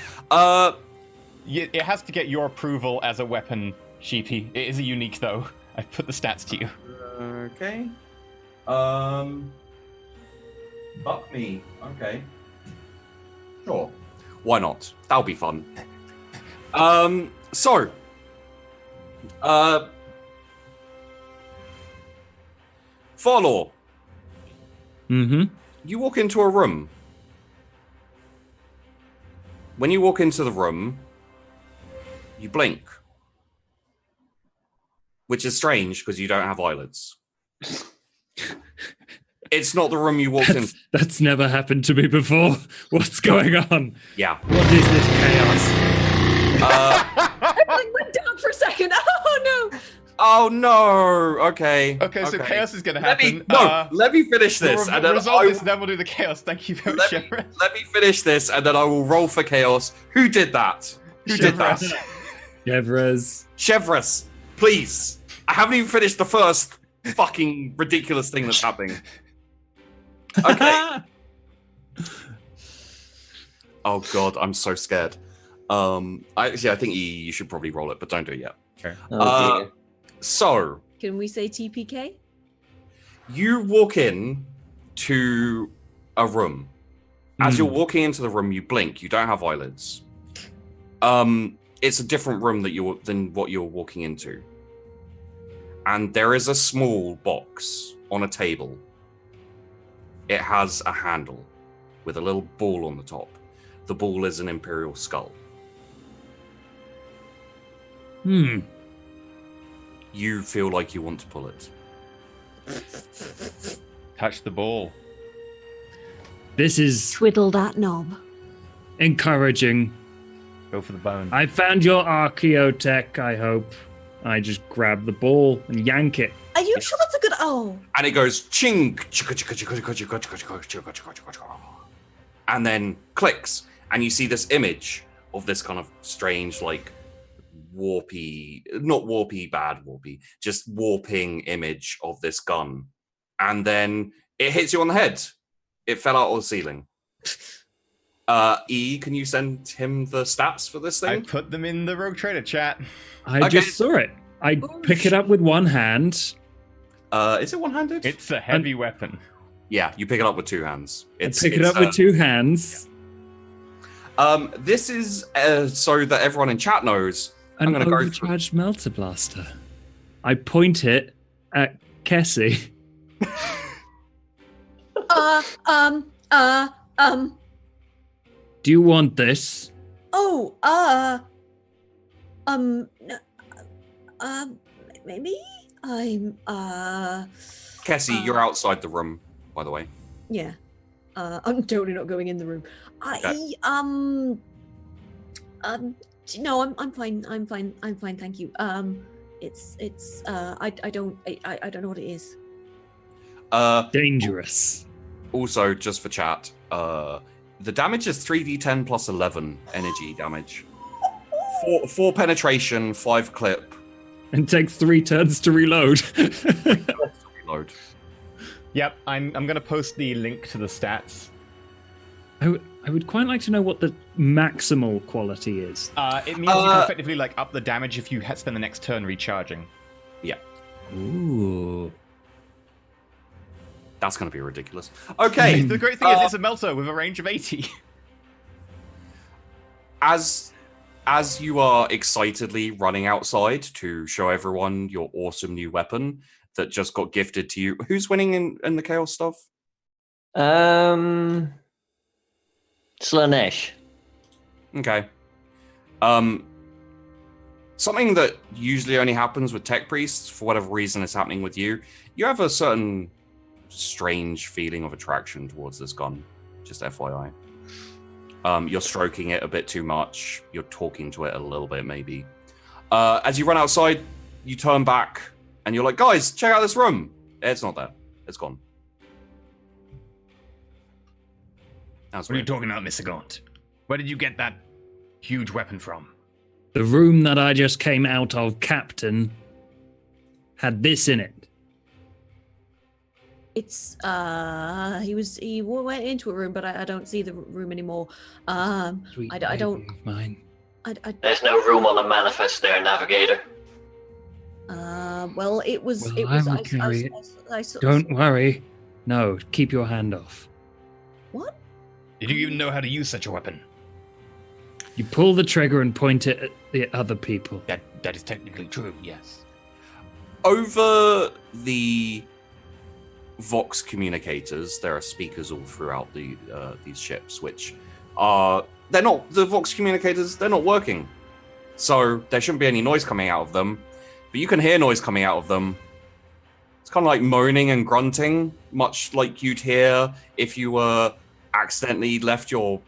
[SPEAKER 1] It has to get your approval as a weapon, Sheepy. It is a unique, though. I've put the stats to you.
[SPEAKER 2] Okay. Fuck me. Okay. Sure. Why not? That'll be fun. So. Farlaw,
[SPEAKER 5] Mm-hmm.
[SPEAKER 2] you walk into a room. When you walk into the room, you blink. Which is strange because you don't have eyelids. It's not the room you walked in.
[SPEAKER 5] That's never happened to me before. What's going on?
[SPEAKER 2] Yeah.
[SPEAKER 5] What is this chaos?
[SPEAKER 6] Everything went down for a second. Oh no!
[SPEAKER 2] Oh no. Okay.
[SPEAKER 1] Okay, so chaos is going to
[SPEAKER 2] Let
[SPEAKER 1] happen.
[SPEAKER 2] let me finish this.
[SPEAKER 1] We'll
[SPEAKER 2] and then
[SPEAKER 1] resolve
[SPEAKER 2] I
[SPEAKER 1] this,
[SPEAKER 2] will-
[SPEAKER 1] then we'll do the chaos. Thank you very
[SPEAKER 2] let,
[SPEAKER 1] much,
[SPEAKER 2] me,
[SPEAKER 1] Everett.
[SPEAKER 2] let me finish this, and then I will roll for chaos. Who did that? Who did that?
[SPEAKER 5] Chevres.
[SPEAKER 2] Chevres, please. I haven't even finished the first fucking ridiculous thing that's happening. Okay. Oh god, I'm so scared. I think you should probably roll it, but don't do it yet.
[SPEAKER 1] Okay.
[SPEAKER 4] Oh, dear.
[SPEAKER 2] So
[SPEAKER 6] Can we say TPK?
[SPEAKER 2] you walk in to a room. As you're walking into the room, you blink. You don't have eyelids. It's a different room than what you're walking into. And there is a small box on a table. It has a handle with a little ball on the top. The ball is an Imperial skull. You feel like you want to pull it.
[SPEAKER 1] Touch the ball.
[SPEAKER 5] This is
[SPEAKER 6] Twiddle that knob.
[SPEAKER 5] encouraging.
[SPEAKER 1] Go for the bone.
[SPEAKER 5] I found your archaeotech, I hope. I just grab the ball and yank it.
[SPEAKER 6] Are you sure that's a good? Oh,
[SPEAKER 2] And it goes ching, and then clicks, and you see this image of this kind of strange, like warpy, not warpy, bad warpy, just warping image of this gun, and then it hits you on the head. It fell out of the ceiling. E, can you send him the stats for this
[SPEAKER 1] I
[SPEAKER 2] thing?
[SPEAKER 1] put them in the Rogue Trader chat.
[SPEAKER 5] I
[SPEAKER 2] Okay.
[SPEAKER 5] just saw it. I pick it up with one hand.
[SPEAKER 2] Is it one-handed?
[SPEAKER 1] It's a heavy weapon.
[SPEAKER 2] Yeah, you pick it up with two hands.
[SPEAKER 5] I pick it up with two hands.
[SPEAKER 2] This is so that everyone in chat knows.
[SPEAKER 5] An
[SPEAKER 2] I'm going to go through.
[SPEAKER 5] overcharged melter blaster. I point it at Kessie. Do you want this?
[SPEAKER 6] Maybe I'm,
[SPEAKER 2] Kessie, you're outside the room, by the way.
[SPEAKER 6] yeah. I'm totally not going in the room. No, I'm fine. I'm fine. Thank you. I don't know what it is.
[SPEAKER 5] Dangerous.
[SPEAKER 2] Also, just for chat, the damage is 3d10 plus 11 energy damage. 4 penetration, 5 clip.
[SPEAKER 5] And take 3 turns to reload.
[SPEAKER 2] Reload.
[SPEAKER 1] Yep, I'm going to post the link to the stats.
[SPEAKER 5] I would quite like to know what the maximal quality is.
[SPEAKER 1] It means you can effectively up the damage if you spend the next turn recharging.
[SPEAKER 2] Yeah.
[SPEAKER 5] Ooh.
[SPEAKER 2] That's going to be ridiculous. Okay.
[SPEAKER 1] The great thing is it's a melter with a range of 80.
[SPEAKER 2] As you are excitedly running outside to show everyone your awesome new weapon that just got gifted to you, who's winning in the chaos stuff?
[SPEAKER 4] Slanesh.
[SPEAKER 2] Okay. Something that usually only happens with tech priests, for whatever reason is happening with you. You have a certain strange feeling of attraction towards this gun. Just FYI. You're stroking it a bit too much. You're talking to it a little bit, maybe. As you run outside, you turn back, and you're like, guys, check out this room. It's not there. It's gone.
[SPEAKER 1] What are you talking about, Mr. Gaunt? Where did you get that huge weapon from?
[SPEAKER 5] The room that I just came out of, Captain, had this in it.
[SPEAKER 6] It's he went into a room, but I don't see the room anymore.
[SPEAKER 5] Sweet
[SPEAKER 6] I don't.
[SPEAKER 5] baby of mine.
[SPEAKER 4] There's no room on the manifest there, Navigator.
[SPEAKER 6] Well, it was.
[SPEAKER 5] Well,
[SPEAKER 6] it was.
[SPEAKER 5] I will carry it.
[SPEAKER 6] I saw-
[SPEAKER 5] Don't worry. No, keep your hand off.
[SPEAKER 6] What?
[SPEAKER 1] Did you even know how to use such a weapon?
[SPEAKER 5] You pull the trigger and point it at the other people.
[SPEAKER 1] That is technically true, yes.
[SPEAKER 2] Over the Vox communicators, there are speakers all throughout these ships, which are the Vox communicators, they're not working. So there shouldn't be any noise coming out of them, but you can hear noise coming out of them. It's kind of like moaning and grunting, much like you'd hear if you were accidentally left your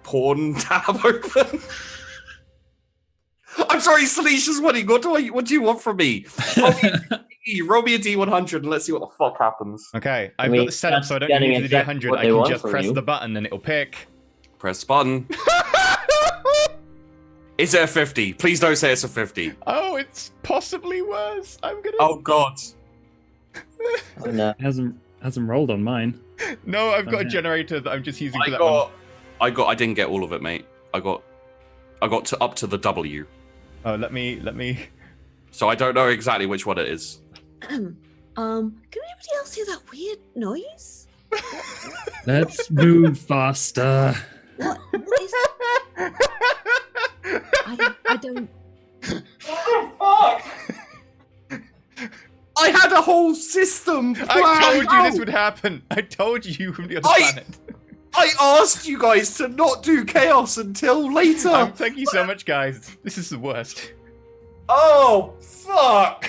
[SPEAKER 2] porn tab open. I'm sorry, Salicia's winning. What do you want from me? Roll me a D100 and let's see what the fuck happens.
[SPEAKER 1] Okay, I've got this set up so I don't need to do the D100. I can just press the button and it'll pick.
[SPEAKER 2] Press the button. Is it a 50? Please don't say it's a 50.
[SPEAKER 1] Oh, it's possibly worse. I'm gonna.
[SPEAKER 2] Oh god.
[SPEAKER 4] Oh, no.
[SPEAKER 5] Hasn't rolled on mine.
[SPEAKER 1] No, I've got a
[SPEAKER 5] Okay.
[SPEAKER 1] generator that I'm just using for that one.
[SPEAKER 2] I didn't get all of it, mate. I got up to the W.
[SPEAKER 1] Oh, let me.
[SPEAKER 2] So I don't know exactly which one it is.
[SPEAKER 6] Can anybody else hear that weird noise?
[SPEAKER 5] Let's move faster.
[SPEAKER 6] What is? I don't.
[SPEAKER 2] What the fuck? I had a whole system planned.
[SPEAKER 1] I told you this
[SPEAKER 2] out.
[SPEAKER 1] would happen. I told you from the other
[SPEAKER 2] I-
[SPEAKER 1] planet.
[SPEAKER 2] I asked you guys to not do chaos until later.
[SPEAKER 1] Thank you so much, guys. This is the worst.
[SPEAKER 2] Oh, fuck.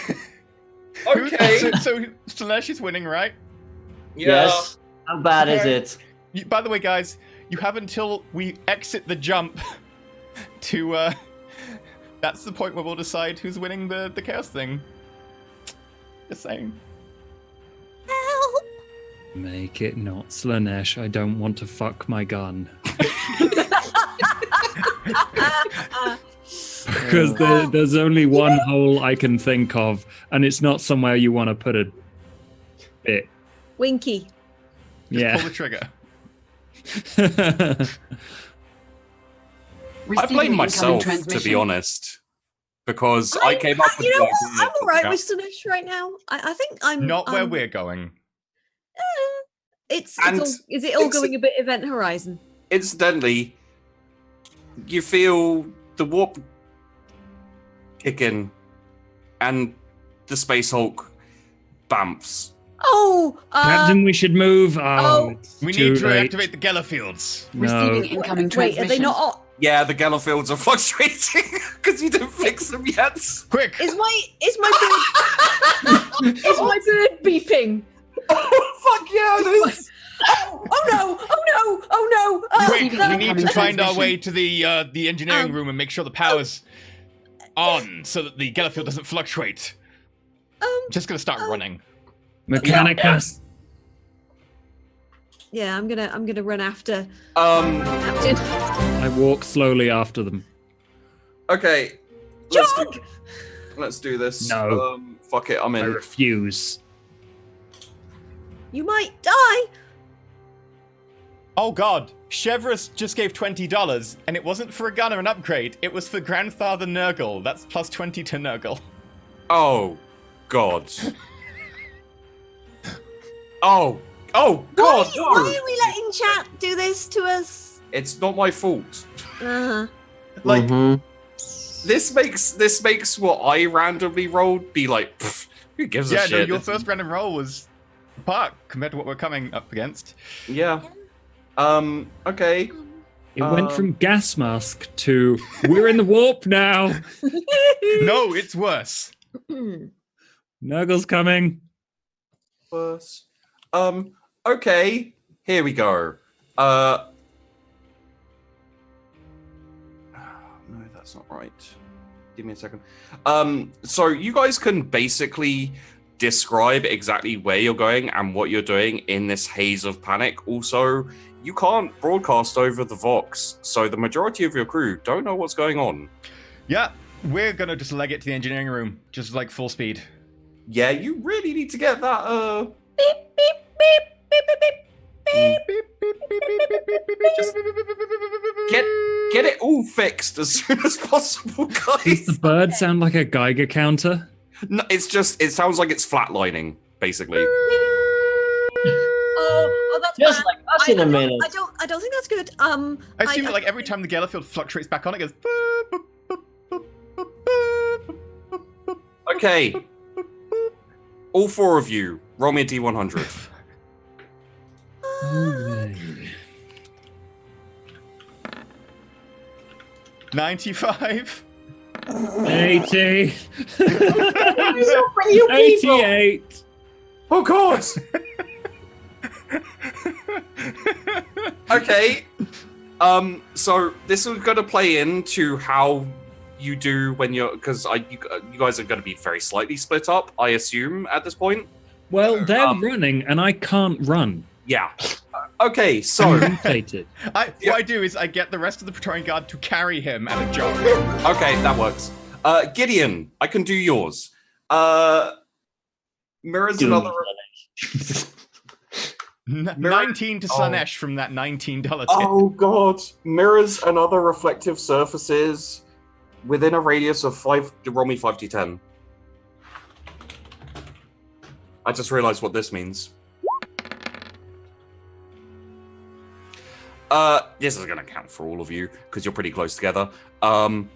[SPEAKER 2] Okay.
[SPEAKER 1] So Slanesh is winning, right?
[SPEAKER 4] Yes. How bad is
[SPEAKER 1] Okay.
[SPEAKER 4] it?
[SPEAKER 1] By the way, guys, you have until we exit the jump to. That's the point where we'll decide who's winning the chaos thing. Just saying.
[SPEAKER 6] Help!
[SPEAKER 5] Make it not Slanesh. I don't want to fuck my gun. Because there's only one hole I can think of, and it's not somewhere you want to put a bit.
[SPEAKER 6] Winky.
[SPEAKER 1] Just pull the trigger.
[SPEAKER 2] I blame
[SPEAKER 3] Receiving
[SPEAKER 2] myself,
[SPEAKER 3] incoming
[SPEAKER 2] to be
[SPEAKER 3] transmission.
[SPEAKER 2] honest, because I came up with
[SPEAKER 6] You
[SPEAKER 2] the
[SPEAKER 6] know
[SPEAKER 2] idea.
[SPEAKER 6] what? I'm alright with Slanesh right now. I think I'm
[SPEAKER 1] Not where we're going.
[SPEAKER 6] It's
[SPEAKER 2] And
[SPEAKER 6] all, is it all
[SPEAKER 2] it's-
[SPEAKER 6] going a bit Event Horizon?
[SPEAKER 2] Incidentally, you feel the warp kick in, and the Space Hulk bamfs.
[SPEAKER 6] Oh,
[SPEAKER 5] Captain, we should move.
[SPEAKER 6] Oh.
[SPEAKER 5] It's
[SPEAKER 1] We
[SPEAKER 5] too
[SPEAKER 1] need to
[SPEAKER 5] late.
[SPEAKER 1] reactivate the Geller fields.
[SPEAKER 5] No.
[SPEAKER 3] Receiving incoming
[SPEAKER 6] wait,
[SPEAKER 3] transmission.
[SPEAKER 6] are they not? On?
[SPEAKER 2] Yeah, the Geller fields are fluctuating because you didn't fix them yet.
[SPEAKER 1] Quick!
[SPEAKER 6] Is my bird is my bird beeping?
[SPEAKER 2] Oh, fuck yeah, it is.
[SPEAKER 6] Oh no! Oh no! Oh no!
[SPEAKER 1] Quick!
[SPEAKER 6] no.
[SPEAKER 1] We need to
[SPEAKER 3] Incoming
[SPEAKER 1] find our
[SPEAKER 3] transmission.
[SPEAKER 1] way to the engineering
[SPEAKER 6] Um,
[SPEAKER 1] room and make sure the power's on so that the Geller field doesn't fluctuate. Just gonna start running.
[SPEAKER 5] Mechanicus.
[SPEAKER 6] Yeah, I'm gonna run after
[SPEAKER 2] Um.
[SPEAKER 6] Captain.
[SPEAKER 5] I walk slowly after them.
[SPEAKER 2] Okay. Let's do this.
[SPEAKER 5] No.
[SPEAKER 2] Fuck it. I'm
[SPEAKER 5] I
[SPEAKER 2] in.
[SPEAKER 5] refuse.
[SPEAKER 6] You might die.
[SPEAKER 1] Oh god, Chevrolet just gave $20, and it wasn't for a gun or an upgrade, it was for Grandfather Nurgle. That's plus 20 to Nurgle.
[SPEAKER 2] Oh, God. Oh God!
[SPEAKER 6] Why
[SPEAKER 2] No!
[SPEAKER 6] are we letting chat do this to us?
[SPEAKER 2] It's not my fault.
[SPEAKER 1] Like,
[SPEAKER 2] This makes what I randomly rolled be like, pff, who gives a
[SPEAKER 1] yeah,
[SPEAKER 2] shit?
[SPEAKER 1] no, your first random roll was park compared to what we're coming up against.
[SPEAKER 2] Yeah. Okay.
[SPEAKER 5] It went from gas mask to we're in the warp now.
[SPEAKER 1] No, it's worse.
[SPEAKER 5] Nurgle's coming.
[SPEAKER 2] Worse. Okay. Here we go. No, that's not right. Give me a second. So you guys can basically describe exactly where you're going and what you're doing in this haze of panic. Also, you can't broadcast over the Vox, so the majority of your crew don't know what's going on.
[SPEAKER 1] Yeah, we're gonna just leg it to the engineering room, just like full speed.
[SPEAKER 2] Yeah, you really need to get that,
[SPEAKER 6] Beep, beep, beep, beep, beep, beep.
[SPEAKER 2] Just get it all fixed as soon as possible,
[SPEAKER 5] Does
[SPEAKER 2] guys.
[SPEAKER 5] the bird sound like a Geiger counter?
[SPEAKER 2] No, it sounds like it's flatlining, basically.
[SPEAKER 6] Oh, that's
[SPEAKER 4] Just
[SPEAKER 6] bad.
[SPEAKER 4] like us in a minute.
[SPEAKER 6] I don't think that's good.
[SPEAKER 1] I assume that like every time the Gala field fluctuates back on, it goes.
[SPEAKER 2] Okay. All four of you, roll me a D100.
[SPEAKER 1] 95.
[SPEAKER 5] 80.
[SPEAKER 4] You
[SPEAKER 5] 88.
[SPEAKER 2] Oh God! Okay. So this is going to play into how you do when you're, because you guys are going to be very slightly split up, I assume, at this point.
[SPEAKER 5] Well, they're running and I can't run.
[SPEAKER 2] Yeah. Okay, so
[SPEAKER 5] I'm mutated.
[SPEAKER 1] What I do is I get the rest of the Praetorian Guard to carry him at a jog.
[SPEAKER 2] okay, that works. Gideon, I can do yours. Mirrors
[SPEAKER 4] Do
[SPEAKER 2] another.
[SPEAKER 1] 19 to Slanesh from that $19 tip.
[SPEAKER 2] Oh God! Mirrors and other reflective surfaces within a radius of 5. Roll me 5d10. I just realized what this means. This is going to count for all of you because you're pretty close together. All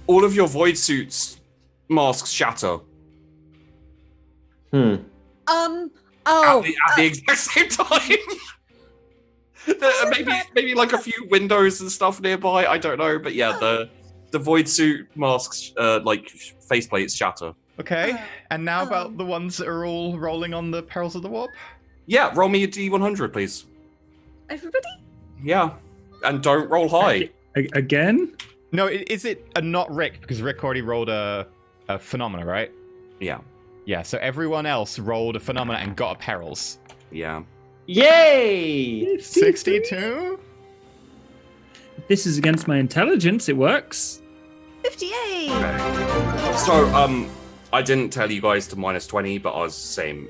[SPEAKER 2] of your void suits masks shatter.
[SPEAKER 6] Oh.
[SPEAKER 2] At the exact same time. maybe like a few windows and stuff nearby. I don't know, but yeah, the void suit masks, like faceplates, shatter.
[SPEAKER 1] Okay, and now about the ones that are all rolling on the perils of the warp.
[SPEAKER 2] Yeah, roll me a D100, please.
[SPEAKER 6] Everybody?
[SPEAKER 2] Yeah, and don't roll high.
[SPEAKER 5] Again?
[SPEAKER 1] No, is it a not Rick because Rick already rolled a phenomena, right?
[SPEAKER 2] Yeah,
[SPEAKER 1] Yeah, so everyone else rolled a phenomena and got a perils.
[SPEAKER 2] yeah.
[SPEAKER 4] Yay!
[SPEAKER 1] 62?
[SPEAKER 5] If this is against my intelligence, it works.
[SPEAKER 6] 58.
[SPEAKER 2] So, I didn't tell you guys to minus 20, but I was saying,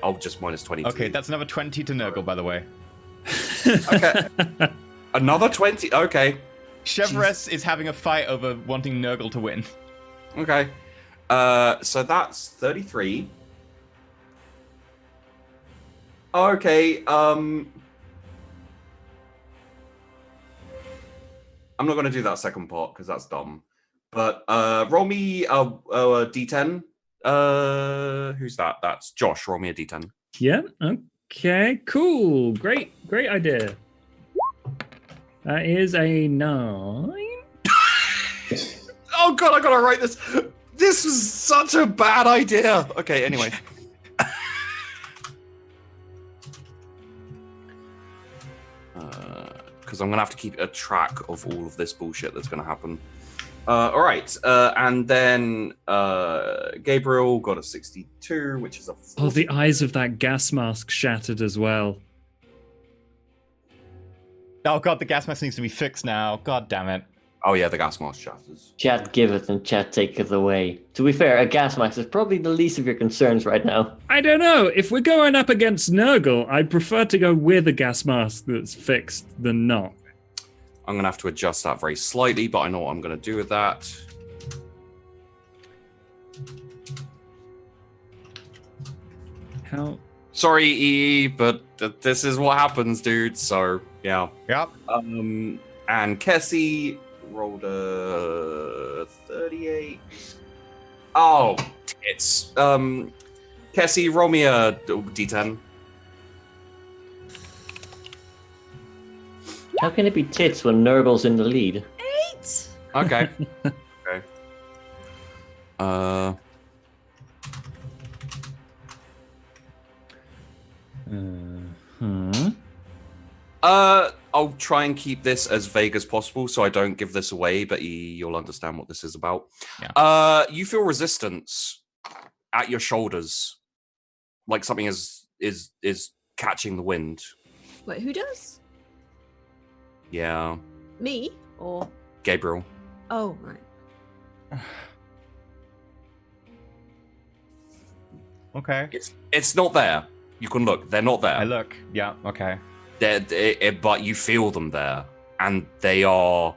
[SPEAKER 2] I'll just minus 20.
[SPEAKER 1] Okay, that's another 20 to Nurgle, by the way.
[SPEAKER 2] Okay. Another 20? Okay.
[SPEAKER 1] Chevres is having a fight over wanting Nurgle to win.
[SPEAKER 2] Okay. So that's 33. Okay, I'm not going to do that second part because that's dumb. But roll me a d10. Who's that? That's Josh. Roll me a d10.
[SPEAKER 5] Yeah. Okay. Cool. Great idea. That is a 9.
[SPEAKER 2] Oh God, I gotta write this. This was such a bad idea. Okay. Anyway. Because I'm gonna have to keep a track of all of this bullshit that's gonna happen. All right, and then Gabriel got a 62, which is a 40.
[SPEAKER 5] Oh, the eyes of that gas mask shattered as well.
[SPEAKER 1] Oh god, the gas mask needs to be fixed now. God damn it.
[SPEAKER 2] Oh yeah, the gas mask shatters.
[SPEAKER 4] Chat giveth and chat taketh away. To be fair, a gas mask is probably the least of your concerns right now.
[SPEAKER 5] I don't know. If we're going up against Nurgle, I'd prefer to go with a gas mask that's fixed than not.
[SPEAKER 2] I'm gonna have to adjust that very slightly, but I know what I'm gonna do with that.
[SPEAKER 5] How?
[SPEAKER 2] Sorry, EE, but this is what happens, dude. So, yeah.
[SPEAKER 1] Yep.
[SPEAKER 2] And Kessie rolled a 38. Oh, tits. Kessie, roll me a d10.
[SPEAKER 4] How can it be tits when Nurgle's in the lead?
[SPEAKER 6] 8.
[SPEAKER 2] Okay. Okay. I'll try and keep this as vague as possible so I don't give this away, but you'll understand what this is about.
[SPEAKER 1] Yeah.
[SPEAKER 2] You feel resistance at your shoulders, like something is catching the wind.
[SPEAKER 6] Wait, who does?
[SPEAKER 2] Yeah,
[SPEAKER 6] Me or?
[SPEAKER 2] Gabriel.
[SPEAKER 6] Oh, right.
[SPEAKER 1] Okay.
[SPEAKER 2] It's not there. You can look. They're not there.
[SPEAKER 1] I look. Yeah. Okay.
[SPEAKER 2] But you feel them there, and they are.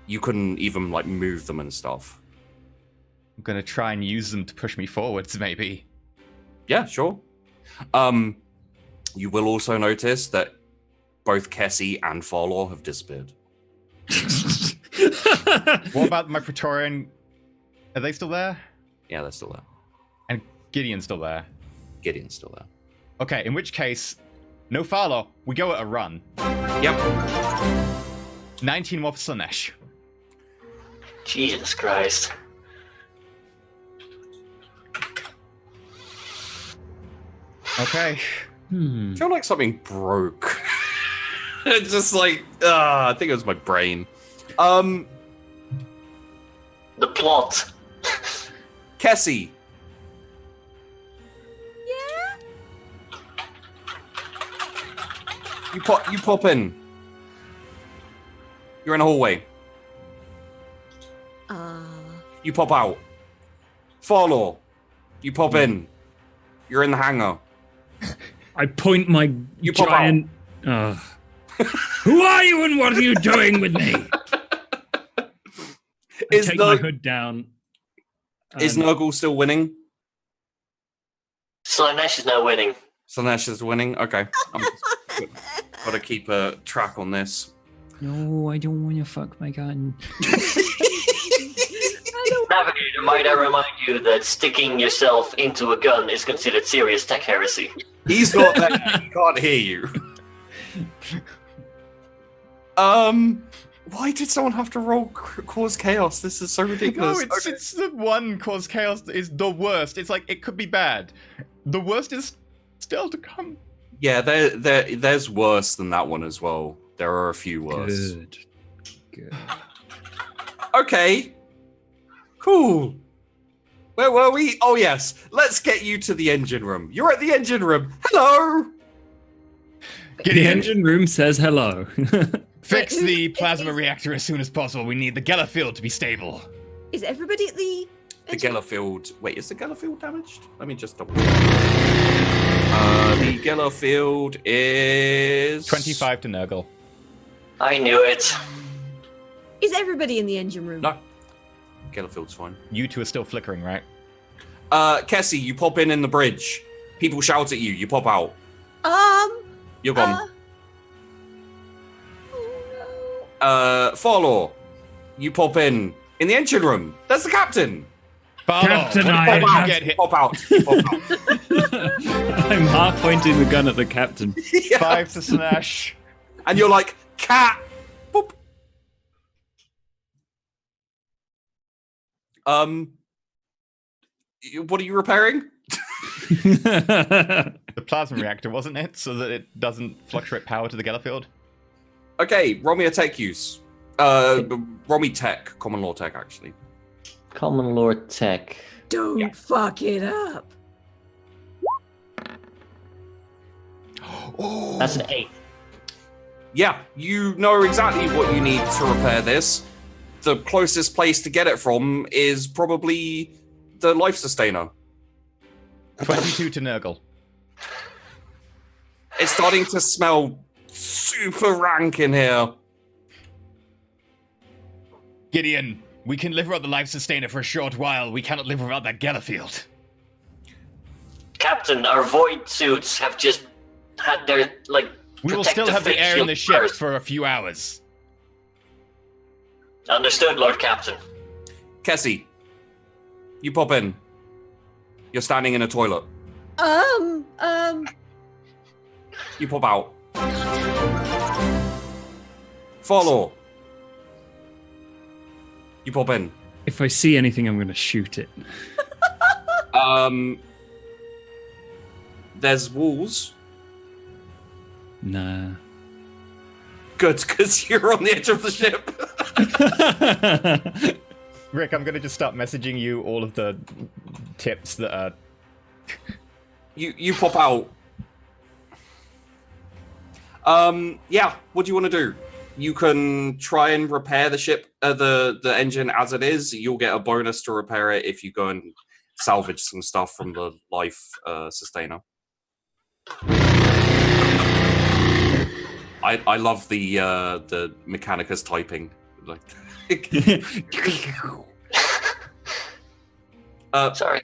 [SPEAKER 2] You couldn't even like move them and stuff.
[SPEAKER 1] I'm gonna try and use them to push me forwards, maybe.
[SPEAKER 2] Yeah, sure. You will also notice that both Kessie and Farlaw have disappeared.
[SPEAKER 1] What about my Praetorian? Are they still there?
[SPEAKER 2] Yeah, they're still there.
[SPEAKER 1] And Gideon's still there.
[SPEAKER 2] Gideon's still there.
[SPEAKER 1] Okay, in which case, no Farlaw. We go at a run.
[SPEAKER 2] Yep.
[SPEAKER 1] 19 more for Slanesh.
[SPEAKER 4] Jesus Christ.
[SPEAKER 1] Okay.
[SPEAKER 2] I feel like something broke. It's just like, I think it was my brain.
[SPEAKER 4] The plot.
[SPEAKER 2] Kessie.
[SPEAKER 6] Yeah.
[SPEAKER 2] You pop in. You're in a hallway. You pop out. Farlaw. You pop in. You're in the hangar.
[SPEAKER 5] I point my
[SPEAKER 2] You pop
[SPEAKER 5] giant. Who are you and what are you doing with me? I take my hood down.
[SPEAKER 2] Is Nurgle still winning?
[SPEAKER 4] Slanesh is now winning.
[SPEAKER 2] Slanesh is winning? Okay. Gotta keep a track on this.
[SPEAKER 5] No, I don't want to fuck my gun.
[SPEAKER 4] Navigator, might I remind you that sticking yourself into a gun is considered serious tech heresy.
[SPEAKER 2] He's not there. He can't hear you. Why did someone have to roll cause chaos? This is so ridiculous.
[SPEAKER 1] No, it's the one cause chaos that is the worst. It's like, it could be bad. The worst is still to come.
[SPEAKER 2] Yeah, there's worse than that one as well. There are a few worse.
[SPEAKER 5] Good.
[SPEAKER 2] Okay. Cool. Where were we? Oh, yes. Let's get you to the engine room. You're at the engine room. Hello.
[SPEAKER 5] The engine room says hello.
[SPEAKER 1] Fix the plasma reactor as soon as possible. We need the Geller field to be stable.
[SPEAKER 6] Is everybody at the?
[SPEAKER 2] The Geller field. Wait, is the Geller field damaged? Let me just double. The Geller field is
[SPEAKER 1] 25 to Nurgle.
[SPEAKER 4] I knew it.
[SPEAKER 6] Is everybody in the engine room?
[SPEAKER 2] No. Geller field's fine.
[SPEAKER 1] You two are still flickering, right?
[SPEAKER 2] Kessie, you pop in the bridge. People shout at you. You pop out. You're gone. Farlaw, you pop in the engine room. There's the captain.
[SPEAKER 5] Captain,
[SPEAKER 2] Pop out.
[SPEAKER 5] I'm half pointing the gun at the captain.
[SPEAKER 2] Yes.
[SPEAKER 1] 5 to Slanesh.
[SPEAKER 2] And you're like, cat. Boop. What are you repairing?
[SPEAKER 1] The plasma reactor, wasn't it? So that it doesn't fluctuate power to the Geller field?
[SPEAKER 2] Okay, roll me a tech use. Roll me tech. Common law tech, actually.
[SPEAKER 4] Common lore tech.
[SPEAKER 6] Don't fuck it up.
[SPEAKER 1] Oh.
[SPEAKER 4] That's an 8.
[SPEAKER 2] Yeah, you know exactly what you need to repair this. The closest place to get it from is probably the life sustainer.
[SPEAKER 1] 22 to Nurgle.
[SPEAKER 2] It's starting to smell super rank in here.
[SPEAKER 1] Gideon, we can live without the life sustainer for a short while. We cannot live without that Geller field.
[SPEAKER 4] Captain, our void suits have just had their, like,
[SPEAKER 1] We will still have the air in the ship
[SPEAKER 4] shield
[SPEAKER 1] for a few hours.
[SPEAKER 4] Understood, Lord Captain.
[SPEAKER 2] Kessie, you pop in. You're standing in a toilet. You pop out. Follow. You pop in.
[SPEAKER 5] If I see anything, I'm going to shoot it.
[SPEAKER 2] There's walls.
[SPEAKER 5] Nah.
[SPEAKER 2] Good, because you're on the edge of the ship.
[SPEAKER 1] Rick, I'm going to just start messaging you all of the tips that are...
[SPEAKER 2] You pop out. Yeah, what do you want to do? You can try and repair the ship, the engine as it is. You'll get a bonus to repair it if you go and salvage some stuff from the life sustainer. I love the Mechanicus typing. Like,
[SPEAKER 4] Sorry.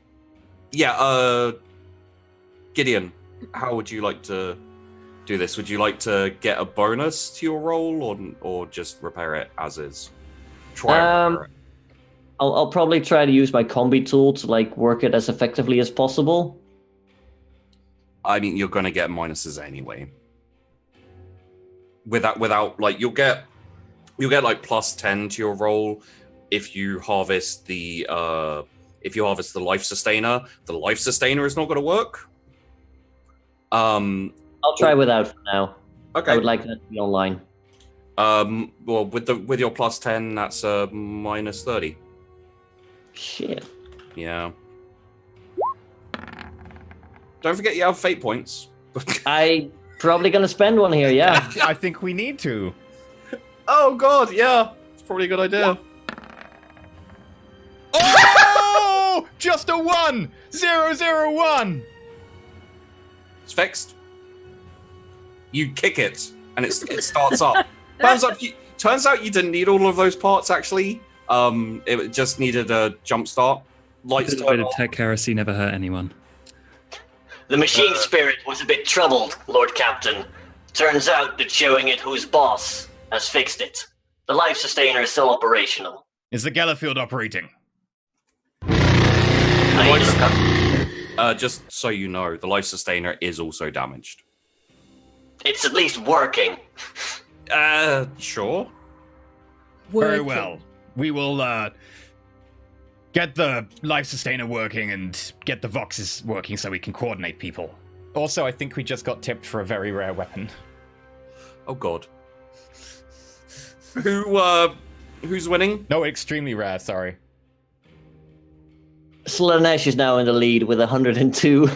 [SPEAKER 2] Yeah, Gideon, how would you like to do this? Would you like to get a bonus to your roll, or just repair it as is? Try and repair it.
[SPEAKER 4] I'll probably try to use my combi tool to like work it as effectively as possible.
[SPEAKER 2] I mean, you're going to get minuses anyway. Without like you'll get like plus 10 to your roll if you harvest the life sustainer. The life sustainer is not going to work.
[SPEAKER 4] I'll try without for now.
[SPEAKER 2] Okay.
[SPEAKER 4] I would like that to be online.
[SPEAKER 2] Well, with your plus 10, that's minus 30.
[SPEAKER 4] Shit.
[SPEAKER 2] Yeah. Don't forget you have fate points.
[SPEAKER 4] I probably gonna spend one here, yeah.
[SPEAKER 1] I think we need to.
[SPEAKER 2] Oh god, yeah. It's probably a good idea.
[SPEAKER 1] Oh! Just a 1! 001!
[SPEAKER 2] It's fixed. You kick it, and it starts up. Turns out you didn't need all of those parts, actually. It just needed a jump start. Lights
[SPEAKER 5] Good way
[SPEAKER 2] turn
[SPEAKER 5] to
[SPEAKER 2] on.
[SPEAKER 5] tech heresy never hurt anyone.
[SPEAKER 4] The machine spirit was a bit troubled, Lord Captain. Turns out that showing it who's boss has fixed it. The life sustainer is still operational.
[SPEAKER 1] Is the Gellerfield operating?
[SPEAKER 2] Just so you know, the life sustainer is also damaged.
[SPEAKER 4] It's at least working.
[SPEAKER 2] Sure.
[SPEAKER 1] Very well. We will get the life sustainer working and get the Voxes working so we can coordinate people. Also, I think we just got tipped for a very rare weapon.
[SPEAKER 2] Oh god. Who's winning?
[SPEAKER 1] No, extremely rare, sorry.
[SPEAKER 4] Slanesh is now in the lead with 102.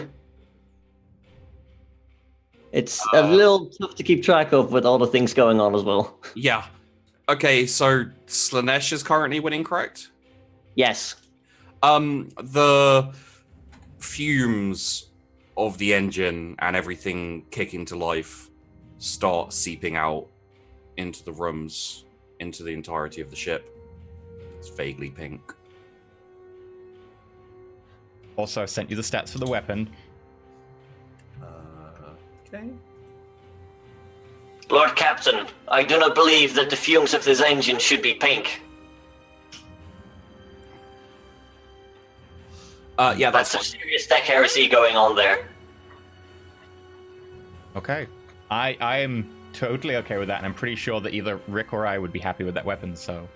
[SPEAKER 4] It's a little tough to keep track of with all the things going on as well.
[SPEAKER 2] Yeah. Okay, so Slanesh is currently winning, correct?
[SPEAKER 4] Yes.
[SPEAKER 2] The fumes of the engine and everything kicking to life start seeping out into the rooms, into the entirety of the ship. It's vaguely pink.
[SPEAKER 1] Also, I sent you the stats for the weapon.
[SPEAKER 2] Okay.
[SPEAKER 4] Lord Captain, I do not believe that the fumes of this engine should be pink.
[SPEAKER 2] Yeah,
[SPEAKER 4] That's some serious tech heresy going on there.
[SPEAKER 1] Okay. I am totally okay with that, and I'm pretty sure that either Rick or I would be happy with that weapon, so...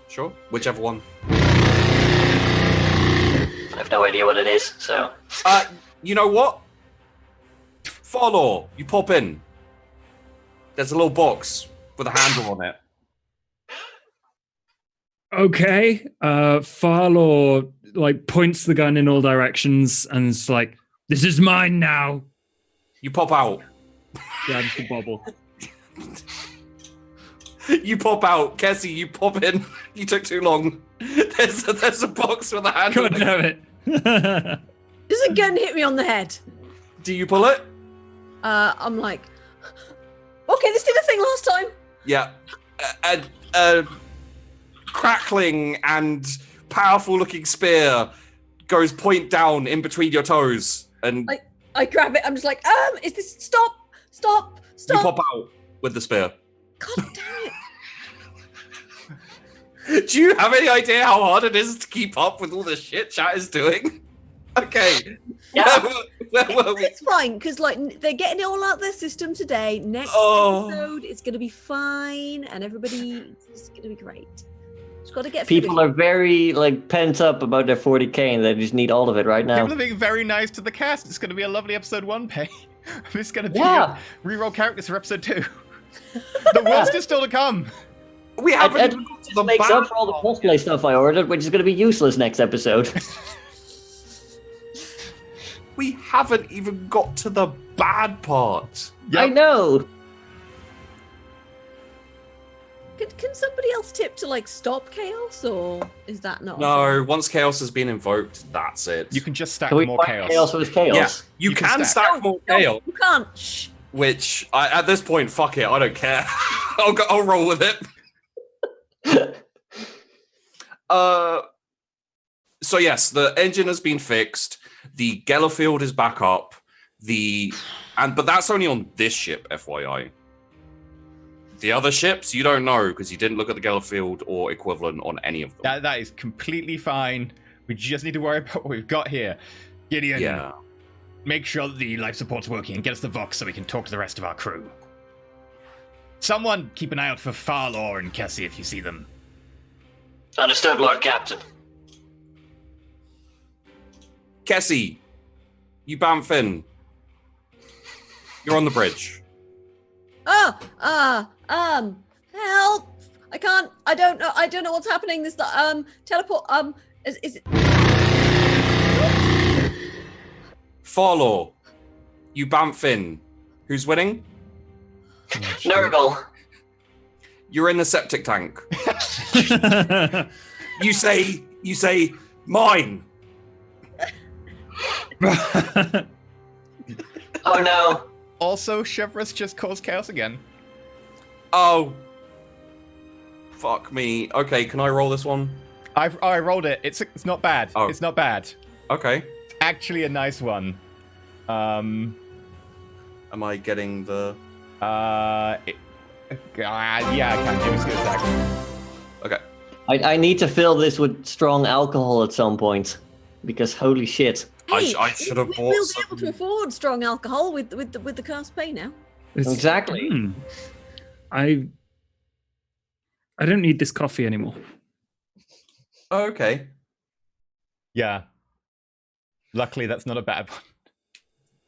[SPEAKER 2] Sure, whichever one.
[SPEAKER 4] I have no idea what it is, so...
[SPEAKER 2] You know what? Follow. You pop in. There's a little box with a handle on it.
[SPEAKER 5] Okay. Farlor like points the gun in all directions and it's like, "This is mine now."
[SPEAKER 2] You pop out.
[SPEAKER 5] Grabs the bobble.
[SPEAKER 2] You pop out. Kessie, you pop in. You took too long. There's a box with a handle.
[SPEAKER 5] God damn it.
[SPEAKER 6] Does a gun hit me on the head?
[SPEAKER 2] Do you pull it?
[SPEAKER 6] I'm like, okay, this did a thing last time.
[SPEAKER 2] Yeah. Crackling and powerful looking spear goes point down in between your toes. And
[SPEAKER 6] I grab it. I'm just like, is this stop?
[SPEAKER 2] you pop out with the spear.
[SPEAKER 6] God damn it!
[SPEAKER 2] Do you have any idea how hard it is to keep up with all the shit chat is doing? Okay.
[SPEAKER 4] Yeah.
[SPEAKER 2] Where were we?
[SPEAKER 6] It's fine because like they're getting it all out of their system today. Next
[SPEAKER 2] Oh.
[SPEAKER 6] episode, it's gonna be fine, and everybody, it's gonna be great. Just got to get
[SPEAKER 4] People
[SPEAKER 6] through
[SPEAKER 4] are very like pent up about their 40k, and they just need all of it right now.
[SPEAKER 1] People are being very nice to the cast. It's going to be a lovely episode 1, Pay. It's going to be reroll characters for episode 2. The worst is still to come.
[SPEAKER 2] We haven't even got to the
[SPEAKER 4] makes
[SPEAKER 2] bad
[SPEAKER 4] up for all the
[SPEAKER 2] part.
[SPEAKER 4] cosplay stuff I ordered, which is going to be useless next episode.
[SPEAKER 2] We haven't even got to the bad part.
[SPEAKER 1] Yep.
[SPEAKER 4] I know.
[SPEAKER 6] Can somebody else tip to like stop chaos, or is that not?
[SPEAKER 2] No, once chaos has been invoked, that's it.
[SPEAKER 1] You can just stack
[SPEAKER 4] Can we
[SPEAKER 1] more
[SPEAKER 4] find
[SPEAKER 1] chaos.
[SPEAKER 4] with chaos?
[SPEAKER 2] Yeah, you
[SPEAKER 1] You can
[SPEAKER 2] can
[SPEAKER 1] stack.
[SPEAKER 2] stack more chaos,
[SPEAKER 6] You can't. Shh.
[SPEAKER 2] which at this point, fuck it, I don't care. I'll roll with it. So yes, the engine has been fixed. The Gellerfield is back up. But that's only on this ship, FYI. The other ships, you don't know because you didn't look at the Gellerfield or equivalent on any of them.
[SPEAKER 1] That is completely fine. We just need to worry about what we've got here. Gideon,
[SPEAKER 2] Yeah.
[SPEAKER 1] make sure that the life support's working and get us the Vox so we can talk to the rest of our crew. Someone keep an eye out for Farlor and Cassie if you see them.
[SPEAKER 4] Understood, Lord Captain.
[SPEAKER 2] Kessie, you bamf in. You're on the bridge.
[SPEAKER 6] Help! I can't. I don't know what's happening. This teleport. Is it?
[SPEAKER 2] Farlor, you bamf in. Who's winning?
[SPEAKER 4] Nurgle.
[SPEAKER 2] You're in the septic tank. You say, mine.
[SPEAKER 4] Oh no.
[SPEAKER 1] Also, Chevrolet's just caused chaos again.
[SPEAKER 2] Oh. Fuck me. Okay, can I roll this one?
[SPEAKER 1] I rolled it. It's not bad.
[SPEAKER 2] Oh.
[SPEAKER 1] It's not bad.
[SPEAKER 2] Okay.
[SPEAKER 1] It's actually a nice one.
[SPEAKER 2] Am I getting the...
[SPEAKER 1] Yeah, I can. Give us a good sec.
[SPEAKER 2] Okay.
[SPEAKER 4] I need to fill this with strong alcohol at some point. Because holy shit.
[SPEAKER 2] I should have bought
[SPEAKER 6] We'll be
[SPEAKER 2] some...
[SPEAKER 6] able to afford strong alcohol with the cast pay now.
[SPEAKER 4] Exactly.
[SPEAKER 5] I don't need this coffee anymore.
[SPEAKER 2] Oh, okay.
[SPEAKER 1] Yeah. Luckily, that's not a bad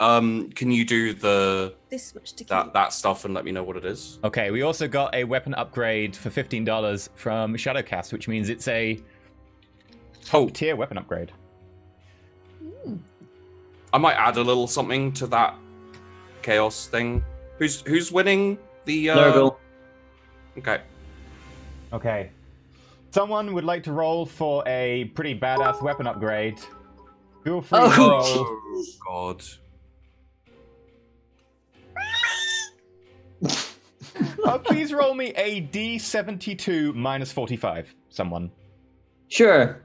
[SPEAKER 1] one.
[SPEAKER 2] Can you do
[SPEAKER 6] This much tequila.
[SPEAKER 2] that stuff and let me know what it is?
[SPEAKER 1] Okay, we also got a weapon upgrade for $15 from Shadowcast, which means it's a top-tier weapon upgrade.
[SPEAKER 2] I might add a little something to that chaos thing. Who's winning the
[SPEAKER 4] Nurgle.
[SPEAKER 2] Okay.
[SPEAKER 1] Okay. Someone would like to roll for a pretty badass weapon upgrade. Feel free to roll.
[SPEAKER 2] Oh god.
[SPEAKER 1] Please roll me a D72 minus 45. Someone.
[SPEAKER 4] Sure.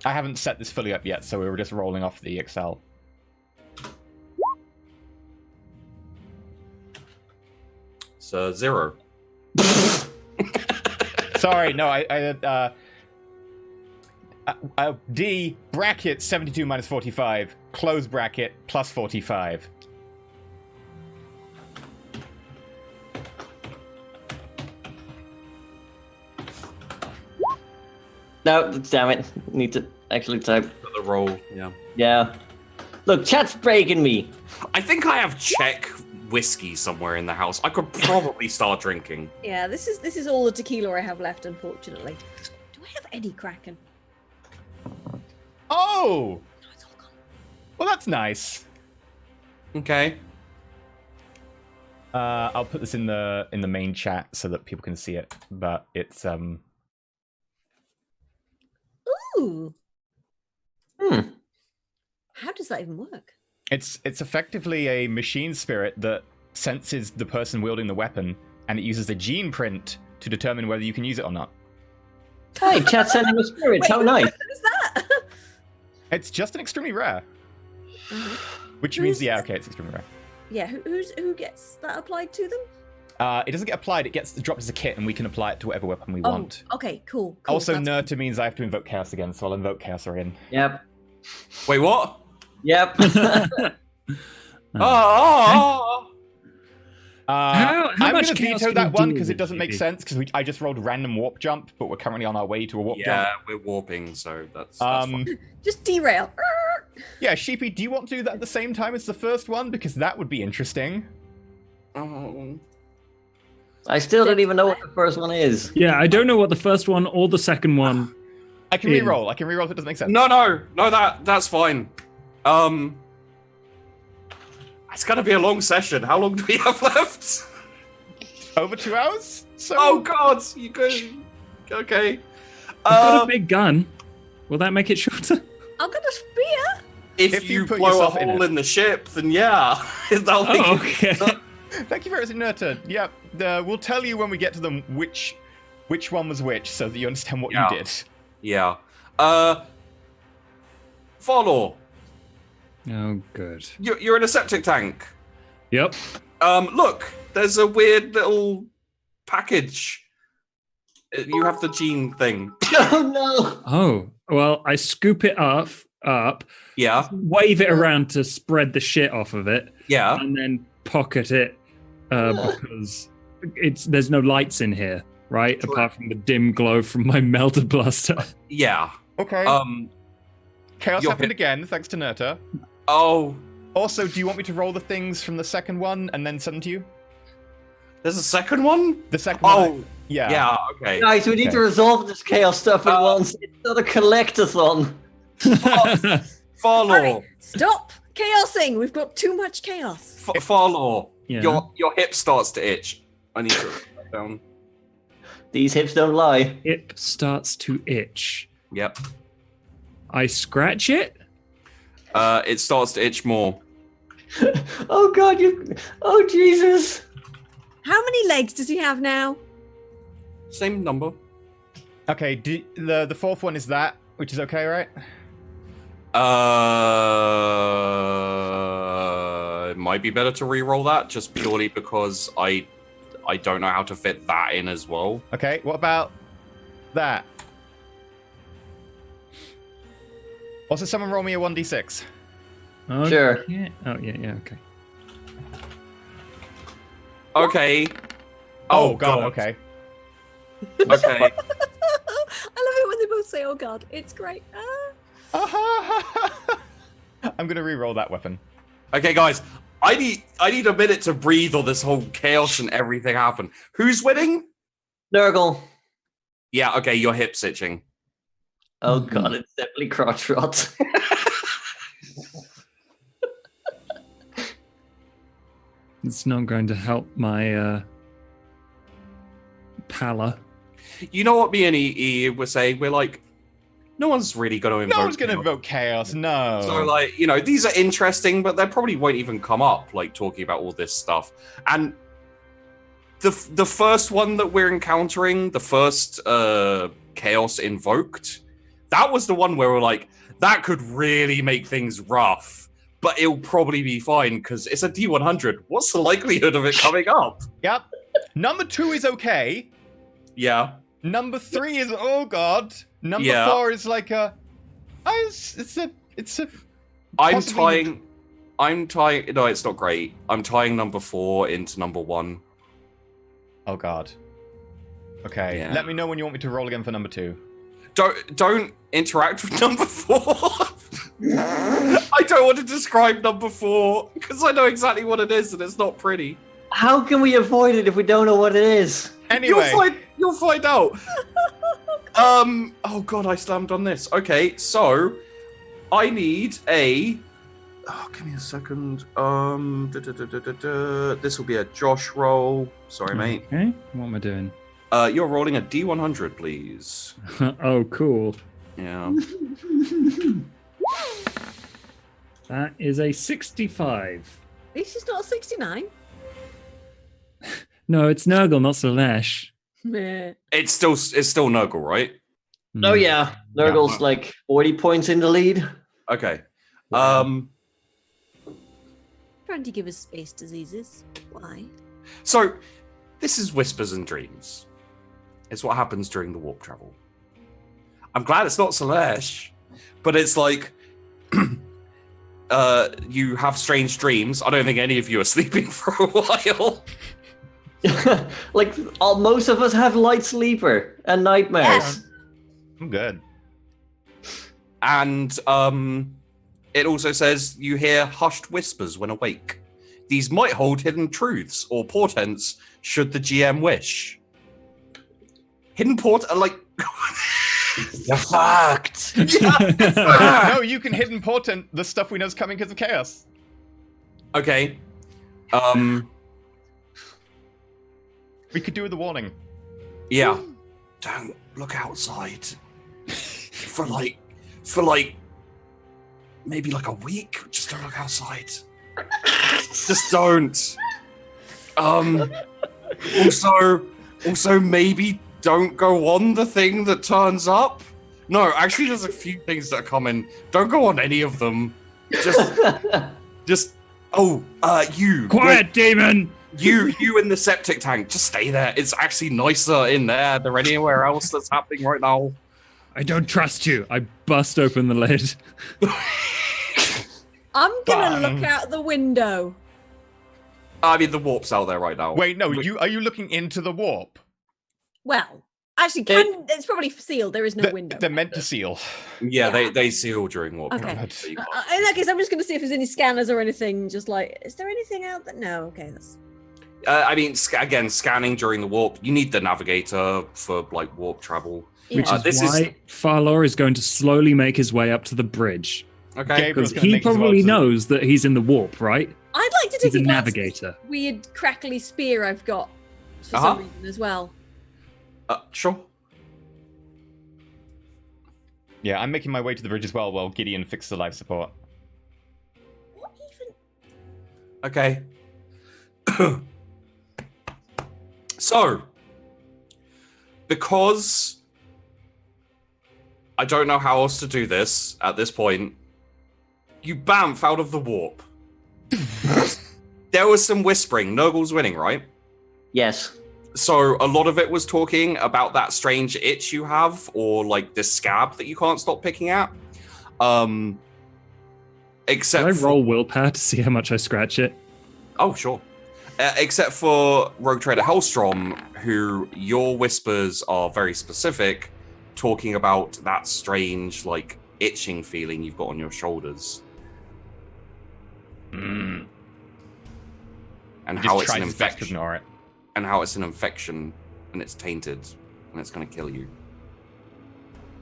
[SPEAKER 1] I haven't set this fully up yet, so we were just rolling off the Excel.
[SPEAKER 2] So 0.
[SPEAKER 1] Sorry, no, D bracket 72 minus 45, close bracket plus 45.
[SPEAKER 4] No, damn it. Need to actually type.
[SPEAKER 2] The roll, yeah.
[SPEAKER 4] Yeah. Look, chat's breaking me.
[SPEAKER 2] I think I have Czech whiskey somewhere in the house. I could probably start drinking.
[SPEAKER 6] Yeah, this is all the tequila I have left, unfortunately. Do I have any Kraken?
[SPEAKER 1] Oh!
[SPEAKER 6] No, it's all gone.
[SPEAKER 1] Well, that's nice.
[SPEAKER 2] Okay.
[SPEAKER 1] I'll put this in the main chat so that people can see it, but it's
[SPEAKER 6] Ooh.
[SPEAKER 4] Hmm.
[SPEAKER 6] How does that even work?
[SPEAKER 1] It's effectively a machine spirit that senses the person wielding the weapon, and it uses a gene print to determine whether you can use it or not.
[SPEAKER 4] Hey, chat's sending us spirits. How nice.
[SPEAKER 6] What is that?
[SPEAKER 1] It's just an extremely rare. Which means,
[SPEAKER 6] Who's-
[SPEAKER 1] yeah, okay, it's extremely rare.
[SPEAKER 6] Yeah, who gets that applied to them?
[SPEAKER 1] It doesn't get applied, it gets dropped as a kit, and we can apply it to whatever weapon we want.
[SPEAKER 6] Okay, cool.
[SPEAKER 1] Also,
[SPEAKER 6] that's-
[SPEAKER 1] Nurta means I have to invoke Chaos again, so I'll invoke Chaos again.
[SPEAKER 4] Yep.
[SPEAKER 2] Wait, what?
[SPEAKER 4] Yep.
[SPEAKER 2] Oh!
[SPEAKER 5] How
[SPEAKER 1] I'm
[SPEAKER 5] much
[SPEAKER 1] going to
[SPEAKER 5] chaos
[SPEAKER 1] veto
[SPEAKER 5] can
[SPEAKER 1] that
[SPEAKER 5] we
[SPEAKER 1] one
[SPEAKER 5] deal
[SPEAKER 1] because it
[SPEAKER 5] with,
[SPEAKER 1] doesn't make
[SPEAKER 5] GB?
[SPEAKER 1] sense, because I just rolled a random warp jump, but we're currently on our way to a warp
[SPEAKER 2] Yeah,
[SPEAKER 1] jump.
[SPEAKER 2] we're warping, so that's fine.
[SPEAKER 6] Just derail.
[SPEAKER 1] Yeah, Sheepy, do you want to do that at the same time as the first one? Because that would be interesting.
[SPEAKER 2] Oh.
[SPEAKER 4] I still don't even know what the first one is.
[SPEAKER 5] Yeah, I don't know what the first one or the second one.
[SPEAKER 1] I can
[SPEAKER 5] Yeah.
[SPEAKER 1] re-roll. I can re-roll if it doesn't make sense.
[SPEAKER 2] No, that's fine. It's gonna be a long session. How long do we have left?
[SPEAKER 1] Over 2 hours? So
[SPEAKER 2] Oh God, you good? Okay.
[SPEAKER 5] I've got a big gun. Will that make it shorter?
[SPEAKER 6] I've got a spear.
[SPEAKER 2] If
[SPEAKER 1] you
[SPEAKER 2] you
[SPEAKER 1] put
[SPEAKER 2] blow a
[SPEAKER 1] yourself in
[SPEAKER 2] hole
[SPEAKER 1] it.
[SPEAKER 2] in the ship, then yeah, that'll make
[SPEAKER 5] Oh,
[SPEAKER 2] it.
[SPEAKER 5] okay.
[SPEAKER 1] Thank you very much, Nurta. Yeah, we'll tell you when we get to them which one was which, so that you understand what
[SPEAKER 2] Yeah.
[SPEAKER 1] you did.
[SPEAKER 2] Yeah. Follow.
[SPEAKER 5] Oh, good.
[SPEAKER 2] You're in a septic tank.
[SPEAKER 5] Yep.
[SPEAKER 2] Look, there's a weird little package. You have the gene thing.
[SPEAKER 4] Oh no!
[SPEAKER 5] Oh, well, I scoop it up,
[SPEAKER 2] Yeah,
[SPEAKER 5] wave it around to spread the shit off of it,
[SPEAKER 2] yeah.
[SPEAKER 5] and then pocket it because there's no lights in here, right?
[SPEAKER 2] Sure.
[SPEAKER 5] Apart from the dim glow from my melted blaster.
[SPEAKER 2] Yeah.
[SPEAKER 1] Okay. Chaos
[SPEAKER 2] you're
[SPEAKER 1] happened
[SPEAKER 2] hit-
[SPEAKER 1] again, thanks to Nurta.
[SPEAKER 2] Oh,
[SPEAKER 1] Also, do you want me to roll the things from the second one and then send them to you?
[SPEAKER 2] there's a second one?
[SPEAKER 1] The second one?
[SPEAKER 2] Oh,
[SPEAKER 1] Yeah.
[SPEAKER 2] yeah, okay.
[SPEAKER 4] Guys, we need
[SPEAKER 1] Okay.
[SPEAKER 4] to resolve this chaos stuff at once. It's not a collectathon.
[SPEAKER 2] Follow.
[SPEAKER 6] Alright, stop chaosing. We've got too much chaos.
[SPEAKER 2] Follow.
[SPEAKER 5] Yeah.
[SPEAKER 2] Your hip starts to itch. I need to write that down.
[SPEAKER 4] These hips don't lie.
[SPEAKER 5] It starts to itch.
[SPEAKER 2] Yep.
[SPEAKER 5] I scratch it.
[SPEAKER 2] It starts to itch more.
[SPEAKER 4] Oh god, oh Jesus.
[SPEAKER 6] How many legs does he have now?
[SPEAKER 2] Same number.
[SPEAKER 1] Okay, the fourth one is that, which is okay, right?
[SPEAKER 2] It might be better to re-roll that just purely because I don't know how to fit that in as well.
[SPEAKER 1] Okay, what about that? Also, someone roll me a 1d6.
[SPEAKER 5] Okay.
[SPEAKER 4] Sure.
[SPEAKER 5] Oh, yeah, okay.
[SPEAKER 2] Okay.
[SPEAKER 1] Oh, God, okay.
[SPEAKER 2] Okay.
[SPEAKER 6] I love it when they both say, "Oh God," it's great.
[SPEAKER 1] I'm gonna re-roll that weapon.
[SPEAKER 2] Okay, guys. I need a minute to breathe on this whole chaos and everything happen. Who's winning?
[SPEAKER 4] Nurgle.
[SPEAKER 2] Yeah, okay, your hip's itching.
[SPEAKER 4] Oh god, it's definitely crotch rot.
[SPEAKER 5] It's not going to help my pallor.
[SPEAKER 2] You know what me and E were saying? We're like, no one's really going to invoke.
[SPEAKER 1] No one's gonna
[SPEAKER 2] chaos.
[SPEAKER 1] invoke chaos, no.
[SPEAKER 2] So, like, you know, these are interesting, but they probably won't even come up, like, talking about all this stuff. And the first one that we're encountering, the first chaos invoked, that was the one where we're like, that could really make things rough, but it'll probably be fine because it's a D100. What's the likelihood of it coming up?
[SPEAKER 1] Yep. Number 2 is okay.
[SPEAKER 2] Yeah.
[SPEAKER 1] Number 3 is oh god. Number
[SPEAKER 2] Yeah.
[SPEAKER 1] 4 is like it's a
[SPEAKER 2] I'm
[SPEAKER 1] possibly-
[SPEAKER 2] tying. No, it's not great. I'm tying number 4 into number 1.
[SPEAKER 1] oh god. Okay.
[SPEAKER 2] Yeah.
[SPEAKER 1] Let me know when you want me to roll again for number 2.
[SPEAKER 2] Don't interact with number 4. I don't want to describe number 4 because I know exactly what it is and it's not pretty.
[SPEAKER 4] How can we avoid it if we don't know what it is?
[SPEAKER 1] Anyway,
[SPEAKER 2] You'll find out. Oh god, I slammed on this. Okay, so I need a. Oh, give me a second. This will be a Josh roll. Sorry, mate.
[SPEAKER 5] Okay, what am I doing?
[SPEAKER 2] You're rolling a D100, please.
[SPEAKER 5] Oh, cool.
[SPEAKER 2] Yeah.
[SPEAKER 5] That is a 65.
[SPEAKER 6] At least it's not a 69.
[SPEAKER 5] No, it's Nurgle, not Slanesh.
[SPEAKER 6] Meh.
[SPEAKER 2] It's still Nurgle, right?
[SPEAKER 4] Oh yeah, Nurgle's
[SPEAKER 2] Yeah.
[SPEAKER 4] like 40 points in the lead.
[SPEAKER 2] Okay.
[SPEAKER 5] Wow.
[SPEAKER 6] trying to give us space diseases. Why?
[SPEAKER 2] So, this is Whispers and Dreams. It's what happens during the warp travel. I'm glad it's not Celeste, but it's like you have strange dreams. I don't think any of you are sleeping for a while.
[SPEAKER 4] Like, most of us have light sleeper and nightmares.
[SPEAKER 6] Yes.
[SPEAKER 1] I'm good.
[SPEAKER 2] And it also says you hear hushed whispers when awake. These might hold hidden truths or portents should the GM wish. Hidden like...
[SPEAKER 4] You're fucked.
[SPEAKER 1] No, you can hidden portent the stuff we know is coming because of chaos.
[SPEAKER 2] Okay.
[SPEAKER 1] We could do with the warning.
[SPEAKER 2] Yeah. Don't look outside. For like maybe like a week. Just don't look outside. Just don't. Also maybe don't go on the thing that turns up. No, actually there's a few things that are coming. Don't go on any of them. Just you.
[SPEAKER 5] Quiet, demon!
[SPEAKER 2] You in the septic tank, just stay there. It's actually nicer in there than anywhere else that's happening right now.
[SPEAKER 5] I don't trust you. I bust open the lid.
[SPEAKER 6] I'm gonna
[SPEAKER 1] Bang.
[SPEAKER 6] look out the window.
[SPEAKER 2] I mean, the warp's out there right now.
[SPEAKER 1] Wait, no, are you looking into the warp?
[SPEAKER 6] Well, actually, it's probably sealed. There is no window.
[SPEAKER 1] They're meant to seal.
[SPEAKER 2] Yeah,
[SPEAKER 6] Yeah.
[SPEAKER 2] they seal during warp.
[SPEAKER 6] Okay.
[SPEAKER 1] God.
[SPEAKER 2] So you can't-
[SPEAKER 6] In that case, I'm just gonna see if there's any scanners or anything. Just like, is there anything out there? No. Okay, that's.
[SPEAKER 2] I mean, again, scanning during the warp. You need the navigator for like warp travel.
[SPEAKER 6] Yeah.
[SPEAKER 5] Which is
[SPEAKER 2] this
[SPEAKER 5] why Farlor is going to slowly make his way up to the bridge.
[SPEAKER 2] Okay.
[SPEAKER 1] Gabriel's
[SPEAKER 5] Because
[SPEAKER 1] gonna
[SPEAKER 5] he
[SPEAKER 1] make his way
[SPEAKER 5] probably
[SPEAKER 1] up to the-
[SPEAKER 5] knows that he's in the warp, right?
[SPEAKER 6] I'd like to
[SPEAKER 5] He's
[SPEAKER 6] take
[SPEAKER 5] a
[SPEAKER 6] a glance at this
[SPEAKER 5] navigator.
[SPEAKER 6] weird crackly spear I've got for
[SPEAKER 2] Uh-huh.
[SPEAKER 6] some reason as well.
[SPEAKER 2] Sure.
[SPEAKER 1] Yeah, I'm making my way to the bridge as well while Gideon fixes the life support.
[SPEAKER 6] What even?
[SPEAKER 2] Okay. So, because I don't know how else to do this at this point, you bamf out of the warp. There was some whispering. Nurgle's winning, right?
[SPEAKER 4] Yes.
[SPEAKER 2] So a lot of it was talking about that strange itch you have, or like this scab that you can't stop picking at. Except
[SPEAKER 5] Can I
[SPEAKER 2] for-
[SPEAKER 5] roll willpower to see how much I scratch it?
[SPEAKER 2] Oh, sure. Except for Rogue Trader Hellstrom, who your whispers are very specific, talking about that strange, like, itching feeling you've got on your shoulders.
[SPEAKER 1] Mm.
[SPEAKER 2] And
[SPEAKER 1] He
[SPEAKER 2] how
[SPEAKER 1] just
[SPEAKER 2] it's an
[SPEAKER 1] tries his best to
[SPEAKER 2] infection.
[SPEAKER 1] ignore it.
[SPEAKER 2] And how it's an infection, and it's tainted, and it's going to kill you.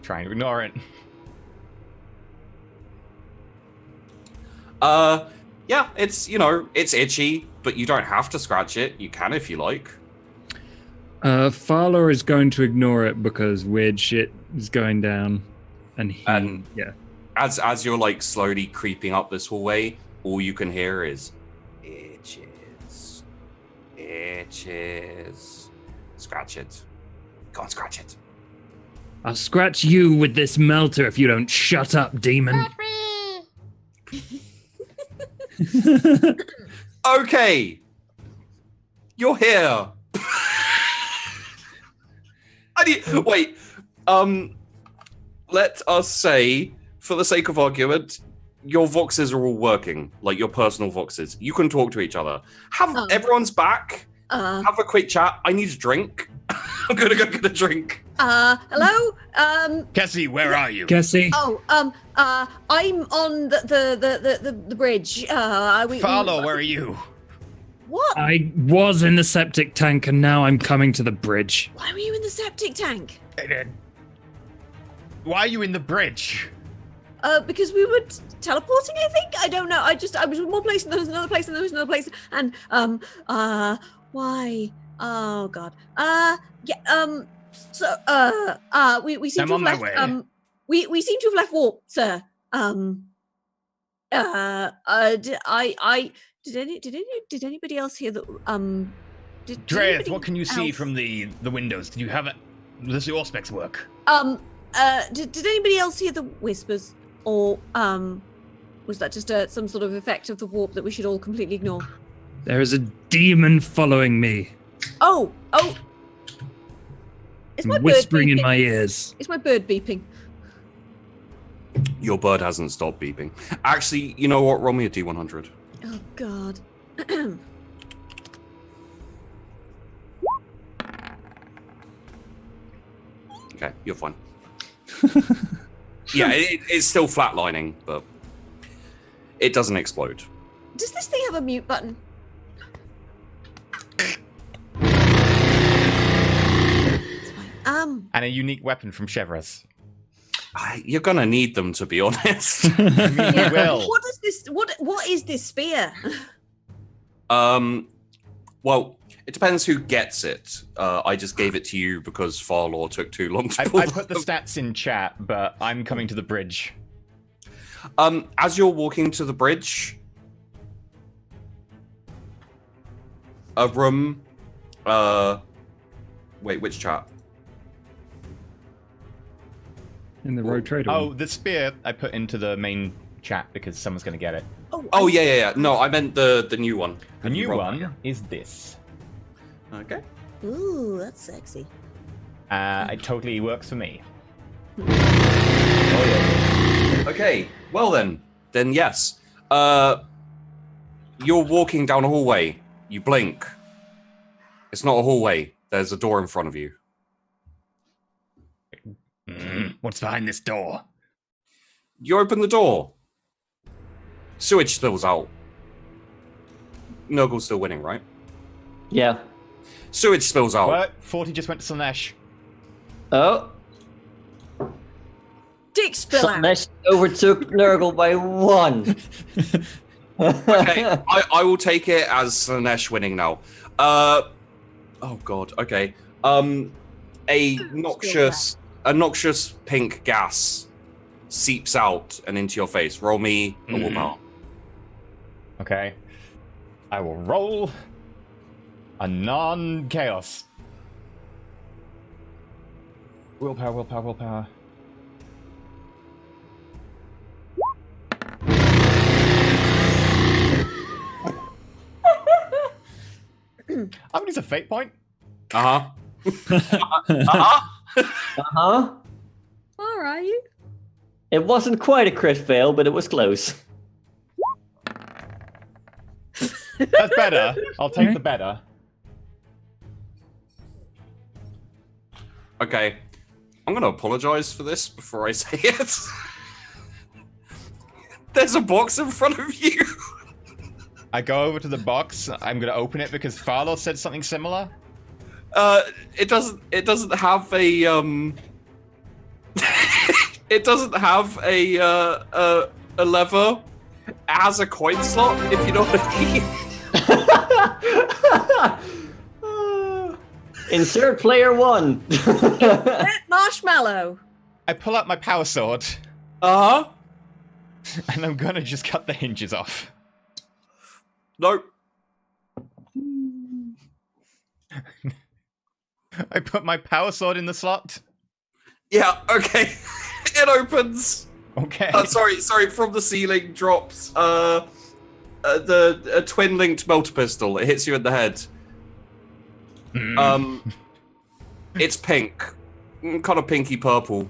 [SPEAKER 1] Trying to ignore it.
[SPEAKER 2] Yeah, it's, it's itchy, but you don't have to scratch it. You can if you like.
[SPEAKER 5] Farlor is going to ignore it because weird shit is going down. And yeah.
[SPEAKER 2] As you're, like, slowly creeping up this hallway, all you can hear is itches. Itches. Scratch it. Go on, scratch it.
[SPEAKER 5] I'll scratch you with this melter if you don't shut up, demon.
[SPEAKER 2] Okay. You're here. Wait. Let us say, for the sake of argument, your voxes are all working, like your personal voxes. You can talk to each other. Have everyone's back. Have a quick chat. I need a drink. I'm gonna go get a drink.
[SPEAKER 6] Hello?
[SPEAKER 1] Cassie, where are you?
[SPEAKER 5] Cassie?
[SPEAKER 6] Oh, I'm on the bridge.
[SPEAKER 1] Farlow, where are you?
[SPEAKER 6] What?
[SPEAKER 5] I was in the septic tank and now I'm coming to the bridge.
[SPEAKER 6] Why were you in the septic tank?
[SPEAKER 1] Why are you in the bridge?
[SPEAKER 6] Because we were teleporting, I think? I don't know. I was in one place and there was another place and there was another place and, why? Oh, God. We seem
[SPEAKER 1] I'm
[SPEAKER 6] to
[SPEAKER 1] on
[SPEAKER 6] have
[SPEAKER 1] my
[SPEAKER 6] left,
[SPEAKER 1] way.
[SPEAKER 6] we seem to have left warp, sir. Did anybody else hear that, did
[SPEAKER 1] Dreth,
[SPEAKER 6] anybody
[SPEAKER 1] what can you see
[SPEAKER 6] else-
[SPEAKER 1] from the windows? Did you have it? Does your specs work?
[SPEAKER 6] did anybody else hear the whispers? Or, Was that just some sort of effect of the warp that we should all completely ignore?
[SPEAKER 5] There is a demon following me,
[SPEAKER 6] Oh! Is my bird
[SPEAKER 5] whispering in
[SPEAKER 6] beeping?
[SPEAKER 5] my ears.
[SPEAKER 6] Is my bird beeping?
[SPEAKER 2] Your bird hasn't stopped beeping. Actually, you know what? Roll me a D100.
[SPEAKER 6] Oh, God.
[SPEAKER 2] Okay, you're fine. Yeah, it's still flatlining, but it doesn't explode.
[SPEAKER 6] Does this thing have a mute button? It's fine.
[SPEAKER 1] And a unique weapon from Chevres.
[SPEAKER 2] You're gonna need them, to be honest.
[SPEAKER 1] I mean, we will.
[SPEAKER 6] What is this? What is this spear?
[SPEAKER 2] Well, it depends who gets it. I just gave it to you because Farlaw took too long to
[SPEAKER 1] I
[SPEAKER 2] pull
[SPEAKER 1] put the stats in chat, but I'm coming to the bridge.
[SPEAKER 2] As you're walking to the bridge, a room. Wait, which chat?
[SPEAKER 5] In the road trader.
[SPEAKER 1] Oh, the spear I put into the main chat because someone's going to get it.
[SPEAKER 2] Oh, yeah. No, I meant the new one.
[SPEAKER 1] The new one is this.
[SPEAKER 2] Okay.
[SPEAKER 6] Ooh, that's sexy.
[SPEAKER 1] It totally works for me.
[SPEAKER 2] Oh yeah. Okay. Well then yes. You're walking down a hallway. You blink. It's not a hallway. There's a door in front of you.
[SPEAKER 1] What's behind this door?
[SPEAKER 2] You open the door. Sewage spills out. Nurgle's still winning, right?
[SPEAKER 4] Yeah.
[SPEAKER 2] Sewage spills out.
[SPEAKER 1] What? 40 just went to Slanesh.
[SPEAKER 4] Oh,
[SPEAKER 6] Dick spill out.
[SPEAKER 4] Slanesh overtook Nurgle by 1.
[SPEAKER 2] Okay, I will take it as Slanesh winning now. Oh god. Okay. A noxious pink gas seeps out and into your face. Roll me a willpower.
[SPEAKER 1] Okay. I will roll a non-chaos. Willpower. I'm gonna use a fate point.
[SPEAKER 2] Uh-huh.
[SPEAKER 4] Uh-huh.
[SPEAKER 6] All right.
[SPEAKER 4] It wasn't quite a crit fail, but it was close.
[SPEAKER 1] That's better. I'll take the better.
[SPEAKER 2] Okay. I'm gonna apologize for this before I say it. There's a box in front of you.
[SPEAKER 1] I go over to the box. I'm gonna open it because Farlow said something similar.
[SPEAKER 2] It doesn't have a it doesn't have a lever. It has a coin slot, if you know what I mean.
[SPEAKER 4] Insert player 1.
[SPEAKER 6] Marshmallow.
[SPEAKER 1] I pull out my power sword
[SPEAKER 2] Uh-huh.
[SPEAKER 1] and I'm gonna just cut the hinges off.
[SPEAKER 2] Nope.
[SPEAKER 1] I put my power sword in the slot.
[SPEAKER 2] Yeah, okay. It opens.
[SPEAKER 1] Okay.
[SPEAKER 2] Sorry, from the ceiling drops a twin-linked melter pistol. It hits you in the head. It's pink. Kind of pinky purple.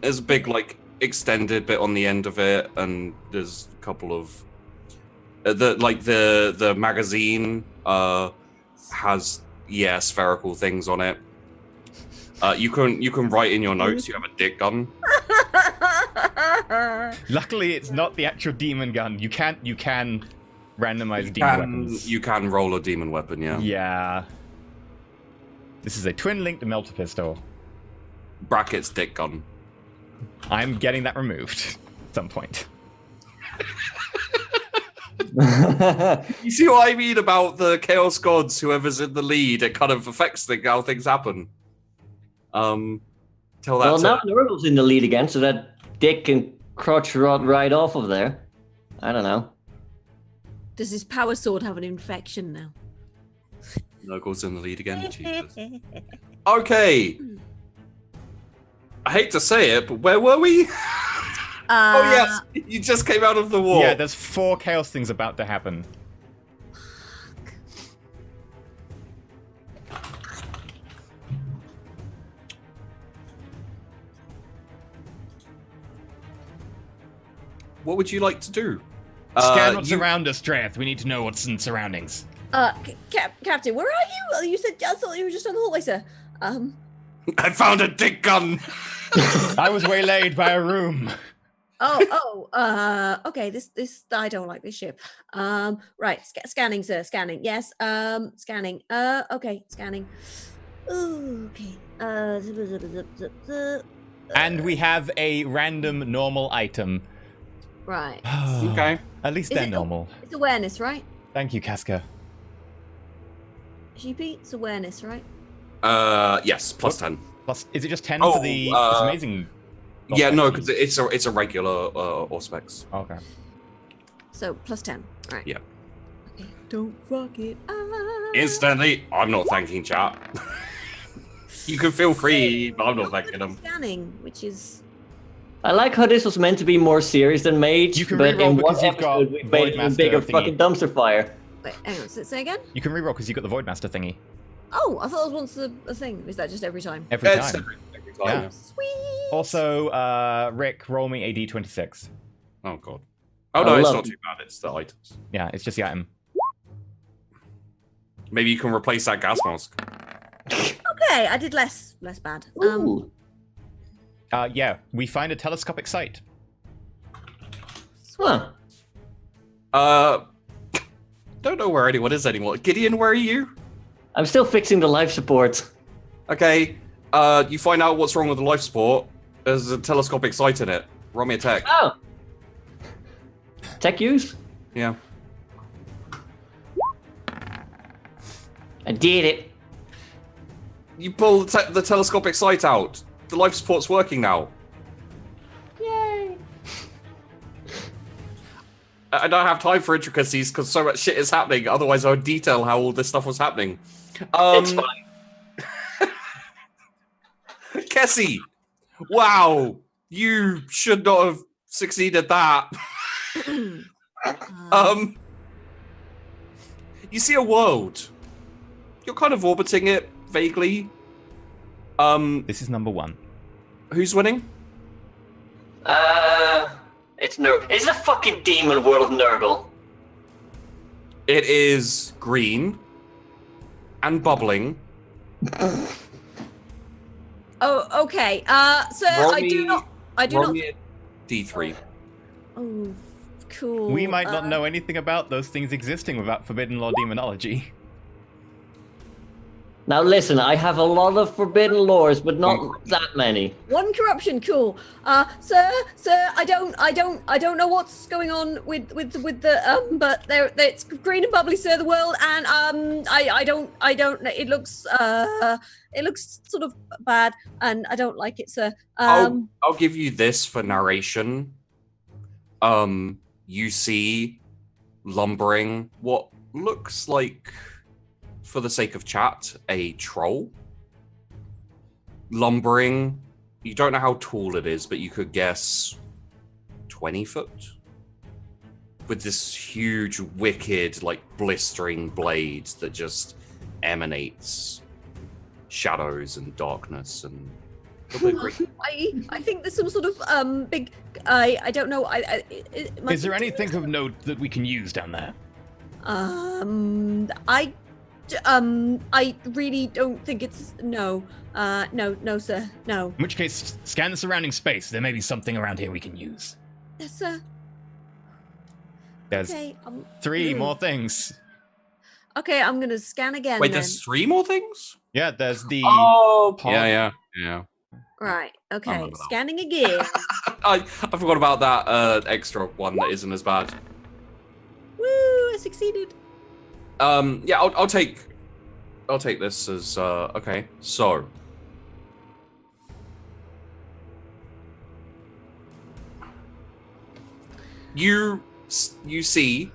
[SPEAKER 2] There's a big, like, extended bit on the end of it, and there's a couple of the magazine has spherical things on it. You can write in your notes you have a dick gun.
[SPEAKER 1] Luckily, it's not the actual demon gun. You can randomize demon weapons.
[SPEAKER 2] You can roll a demon weapon, yeah.
[SPEAKER 1] Yeah. This is a twin-linked melter pistol.
[SPEAKER 2] Brackets dick gun.
[SPEAKER 1] I'm getting that removed at some point.
[SPEAKER 2] You see what I mean about the Chaos Gods? Whoever's in the lead, it kind of affects how things happen. Tell that.
[SPEAKER 4] Well, now Nurgle's in the lead again, so that dick can crotch rot right off of there. I don't know.
[SPEAKER 6] Does his power sword have an infection now?
[SPEAKER 2] Nurgle's in the lead again. Jesus. Okay. I hate to say it, but where were we? Oh yes, you just came out of the war.
[SPEAKER 1] Yeah, there's 4 chaos things about to happen.
[SPEAKER 2] What would you like to do?
[SPEAKER 1] Scan what's around us, Dreth. We need to know what's in surroundings.
[SPEAKER 6] Captain, where are you? You said I thought you were just on the hallway, sir.
[SPEAKER 2] I found a dick gun.
[SPEAKER 1] I was waylaid by a room.
[SPEAKER 6] Okay. This I don't like this ship. Right, scanning, sir. Scanning. Yes. Scanning. Okay, scanning. Ooh, okay.
[SPEAKER 1] And we have a random normal item.
[SPEAKER 6] Right.
[SPEAKER 2] Okay.
[SPEAKER 1] At least they're normal.
[SPEAKER 6] It's awareness, right?
[SPEAKER 1] Thank you, Casca.
[SPEAKER 6] GP, it's awareness, right?
[SPEAKER 2] Yes, plus 10.
[SPEAKER 1] Plus, is it just 10 for the it's amazing?
[SPEAKER 2] Yeah, no, because it's a regular Auspex.
[SPEAKER 1] Okay.
[SPEAKER 6] So plus 10. Right.
[SPEAKER 2] Yeah.
[SPEAKER 6] Okay. Don't fuck it up.
[SPEAKER 2] Instantly, I'm not thanking chat. You can feel free, but I'm not thanking them.
[SPEAKER 6] Scanning, which is.
[SPEAKER 4] I like how this was meant to be more serious than Mage,
[SPEAKER 1] You can
[SPEAKER 4] but
[SPEAKER 1] reroll
[SPEAKER 4] in
[SPEAKER 1] because
[SPEAKER 4] one
[SPEAKER 1] you've got
[SPEAKER 4] episode we made it a
[SPEAKER 1] Voidmaster
[SPEAKER 4] bigger
[SPEAKER 1] thingy.
[SPEAKER 4] fucking dumpster fire.
[SPEAKER 6] Wait, hang on. Say again?
[SPEAKER 1] You can reroll because you got the Voidmaster thingy.
[SPEAKER 6] Oh, I thought it was once a thing. Is that just every time?
[SPEAKER 1] Every
[SPEAKER 2] It's
[SPEAKER 1] time.
[SPEAKER 2] every time.
[SPEAKER 1] Yeah.
[SPEAKER 6] Sweet.
[SPEAKER 1] Also, Rick, roll me a d26.
[SPEAKER 2] Oh god. Oh no,
[SPEAKER 4] I
[SPEAKER 2] it's
[SPEAKER 4] love
[SPEAKER 2] not
[SPEAKER 4] it.
[SPEAKER 2] too bad. It's the items.
[SPEAKER 1] Yeah, it's just the item.
[SPEAKER 2] Maybe you can replace that gas mask.
[SPEAKER 6] Okay, I did less bad.
[SPEAKER 4] Ooh.
[SPEAKER 1] Yeah, we find a telescopic sight.
[SPEAKER 4] Huh.
[SPEAKER 2] Don't know where anyone is anymore. Gideon, where are you?
[SPEAKER 4] I'm still fixing the life support.
[SPEAKER 2] Okay. You find out what's wrong with the life support. There's a telescopic sight in it. Roll me a tech.
[SPEAKER 4] Oh. Tech use?
[SPEAKER 2] Yeah.
[SPEAKER 4] I did it.
[SPEAKER 2] You pull the telescopic sight out. The life support's working now.
[SPEAKER 4] Yay.
[SPEAKER 2] I don't have time for intricacies because so much shit is happening. Otherwise, I would detail how all this stuff was happening.
[SPEAKER 4] It's fine.
[SPEAKER 2] Kessie, wow, you should not have succeeded that. You see a world. You're kind of orbiting it vaguely.
[SPEAKER 1] This is number 1.
[SPEAKER 2] Who's winning?
[SPEAKER 4] It's It's a fucking demon world, Nurgle.
[SPEAKER 2] It is green and bubbling.
[SPEAKER 6] Oh, okay. So
[SPEAKER 2] Roll
[SPEAKER 6] I
[SPEAKER 2] me-
[SPEAKER 6] do not.
[SPEAKER 2] Roll me a D3.
[SPEAKER 6] Oh, cool.
[SPEAKER 1] We might not know anything about those things existing without Forbidden Law demonology.
[SPEAKER 4] Now listen, I have a lot of forbidden lores, but not that many.
[SPEAKER 6] One corruption, cool. Sir, I don't know what's going on with the but it's green and bubbly, sir, the world, and I don't. It looks sort of bad, and I don't like it, sir.
[SPEAKER 2] I'll give you this for narration. You see lumbering what looks like, for the sake of chat, a troll. Lumbering, you don't know how tall it is, but you could guess 20 foot. With this huge, wicked, like, blistering blade that just emanates shadows and darkness and...
[SPEAKER 6] I think there's some sort of big. I don't know.
[SPEAKER 1] Is there anything of note that we can use down there?
[SPEAKER 6] I really don't think it's no, sir, no.
[SPEAKER 1] In which case, scan the surrounding space. There may be something around here we can use.
[SPEAKER 6] Yes, sir.
[SPEAKER 1] There's
[SPEAKER 6] Okay.
[SPEAKER 1] 3 more things.
[SPEAKER 6] Okay, I'm gonna scan again.
[SPEAKER 2] Wait,
[SPEAKER 6] then.
[SPEAKER 2] there's 3 more things?
[SPEAKER 1] Yeah, there's the...
[SPEAKER 2] Oh,
[SPEAKER 1] pod.
[SPEAKER 2] yeah.
[SPEAKER 6] Right. Okay.
[SPEAKER 2] remember that.
[SPEAKER 6] Scanning again.
[SPEAKER 2] I forgot about that extra one that isn't as bad.
[SPEAKER 6] Woo! I succeeded.
[SPEAKER 2] Yeah, I'll take this as okay. So, you see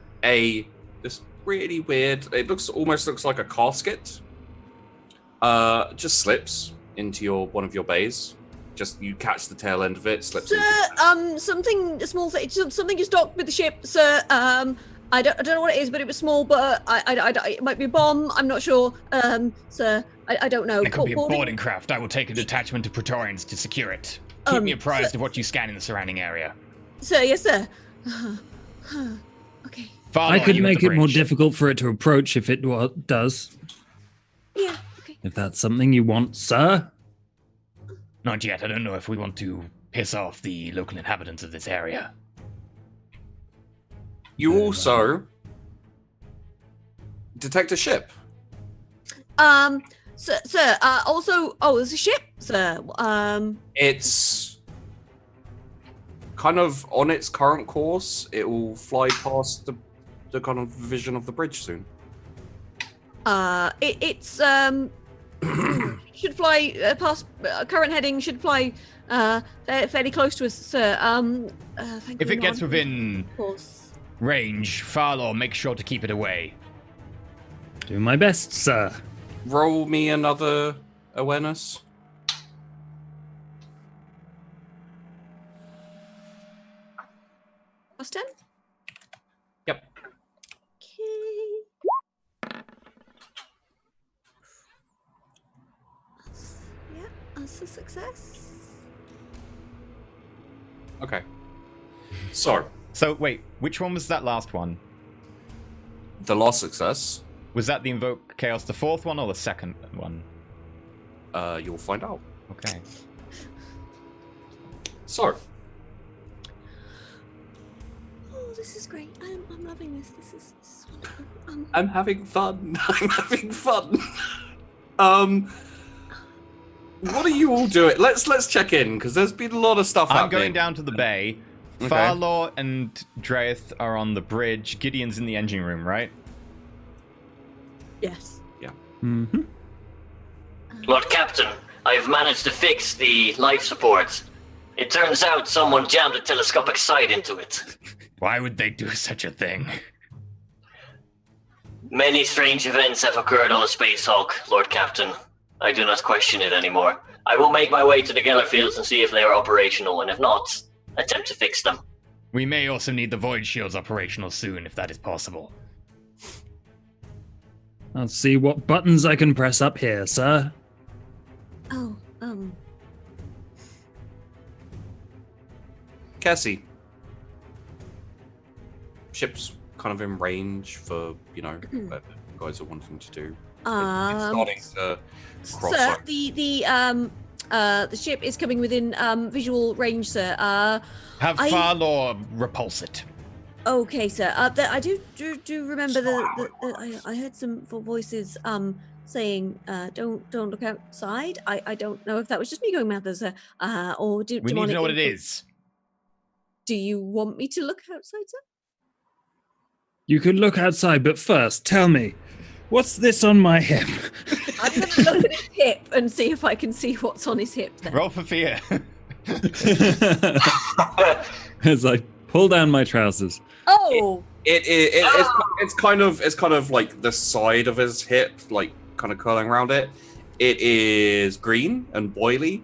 [SPEAKER 2] this really weird. It almost looks like a casket. Just slips into one of your bays. Just you catch the tail end of it, slips
[SPEAKER 6] Sir,
[SPEAKER 2] into
[SPEAKER 6] something small. Something just docked with the ship, sir. I don't know what it is, but it was small. But it might be a bomb. I'm not sure. Sir, I don't know.
[SPEAKER 1] It could be a boarding craft. I will take a detachment of Praetorians to secure it. Keep me apprised of what you scan in the surrounding area.
[SPEAKER 6] Sir, yes, sir. Okay.
[SPEAKER 5] I could make it more difficult for it to approach if it does.
[SPEAKER 6] Yeah. Okay.
[SPEAKER 5] If that's something you want, sir.
[SPEAKER 1] Not yet. I don't know if we want to piss off the local inhabitants of this area.
[SPEAKER 2] You also detect a ship.
[SPEAKER 6] Sir, also, there's a ship, sir.
[SPEAKER 2] It's kind of on its current course. It will fly past the kind of vision of the bridge soon.
[SPEAKER 6] It's should fly past current heading. Should fly fairly close to us, sir. Thank
[SPEAKER 1] If
[SPEAKER 6] you,
[SPEAKER 1] it gets
[SPEAKER 6] Nod.
[SPEAKER 1] within
[SPEAKER 6] Of course.
[SPEAKER 1] range, Farlaw, make sure to keep it away.
[SPEAKER 5] Do my best, sir.
[SPEAKER 2] Roll me another awareness.
[SPEAKER 6] Plus 10?
[SPEAKER 2] Yep.
[SPEAKER 6] Okay. That's a success.
[SPEAKER 2] Okay. So,
[SPEAKER 1] Wait, which one was that last one?
[SPEAKER 2] the last success,
[SPEAKER 1] Was that the Invoke Chaos, the fourth one, or the second one?
[SPEAKER 2] you'll find out.
[SPEAKER 1] Okay.
[SPEAKER 2] So,
[SPEAKER 6] Oh, this is great. I'm loving this. This is wonderful.
[SPEAKER 2] I'm having fun. I'm having fun. What are you all doing? Let's check in because there's been a lot of stuff
[SPEAKER 1] I'm
[SPEAKER 2] happening.
[SPEAKER 1] going down to the bay.
[SPEAKER 2] Okay.
[SPEAKER 1] Farlaw and Draeth are on the bridge. Gideon's in the engine room, right?
[SPEAKER 6] Yes.
[SPEAKER 5] Mm-hmm.
[SPEAKER 4] Lord Captain, I've managed to fix the life support. It turns out someone jammed a telescopic sight into it.
[SPEAKER 1] Why would they do such a thing?
[SPEAKER 4] Many strange events have occurred on the Space Hulk, Lord Captain. I do not question it anymore. I will make my way to the Geller fields and see if they are operational, and if not, attempt to fix them.
[SPEAKER 1] We may also need the Void Shields operational soon, if that is possible.
[SPEAKER 5] I'll see what buttons I can press up here, sir.
[SPEAKER 6] Oh,
[SPEAKER 2] Cassie. Ship's kind of in range for, whatever you guys are wanting to do. It's starting to cross
[SPEAKER 6] sir,
[SPEAKER 2] over.
[SPEAKER 6] the ship is coming within visual range, sir.
[SPEAKER 1] Have Farlaw repulse it.
[SPEAKER 6] Okay, sir. I do remember I heard some voices saying don't look outside. I don't know if that was just me going mad, sir. Or do
[SPEAKER 1] We
[SPEAKER 6] you
[SPEAKER 1] need
[SPEAKER 6] want
[SPEAKER 1] to know what it is.
[SPEAKER 6] Do you want me to look outside, sir?
[SPEAKER 5] You could look outside, but first, tell me, what's this on my hip?
[SPEAKER 6] I'm going to look at his hip and see if I can see what's on his hip. Then.
[SPEAKER 1] Roll for fear.
[SPEAKER 5] As I pull down my trousers.
[SPEAKER 6] Oh,
[SPEAKER 2] It's kind of like the side of his hip, like kind of curling around it. It is green and boily.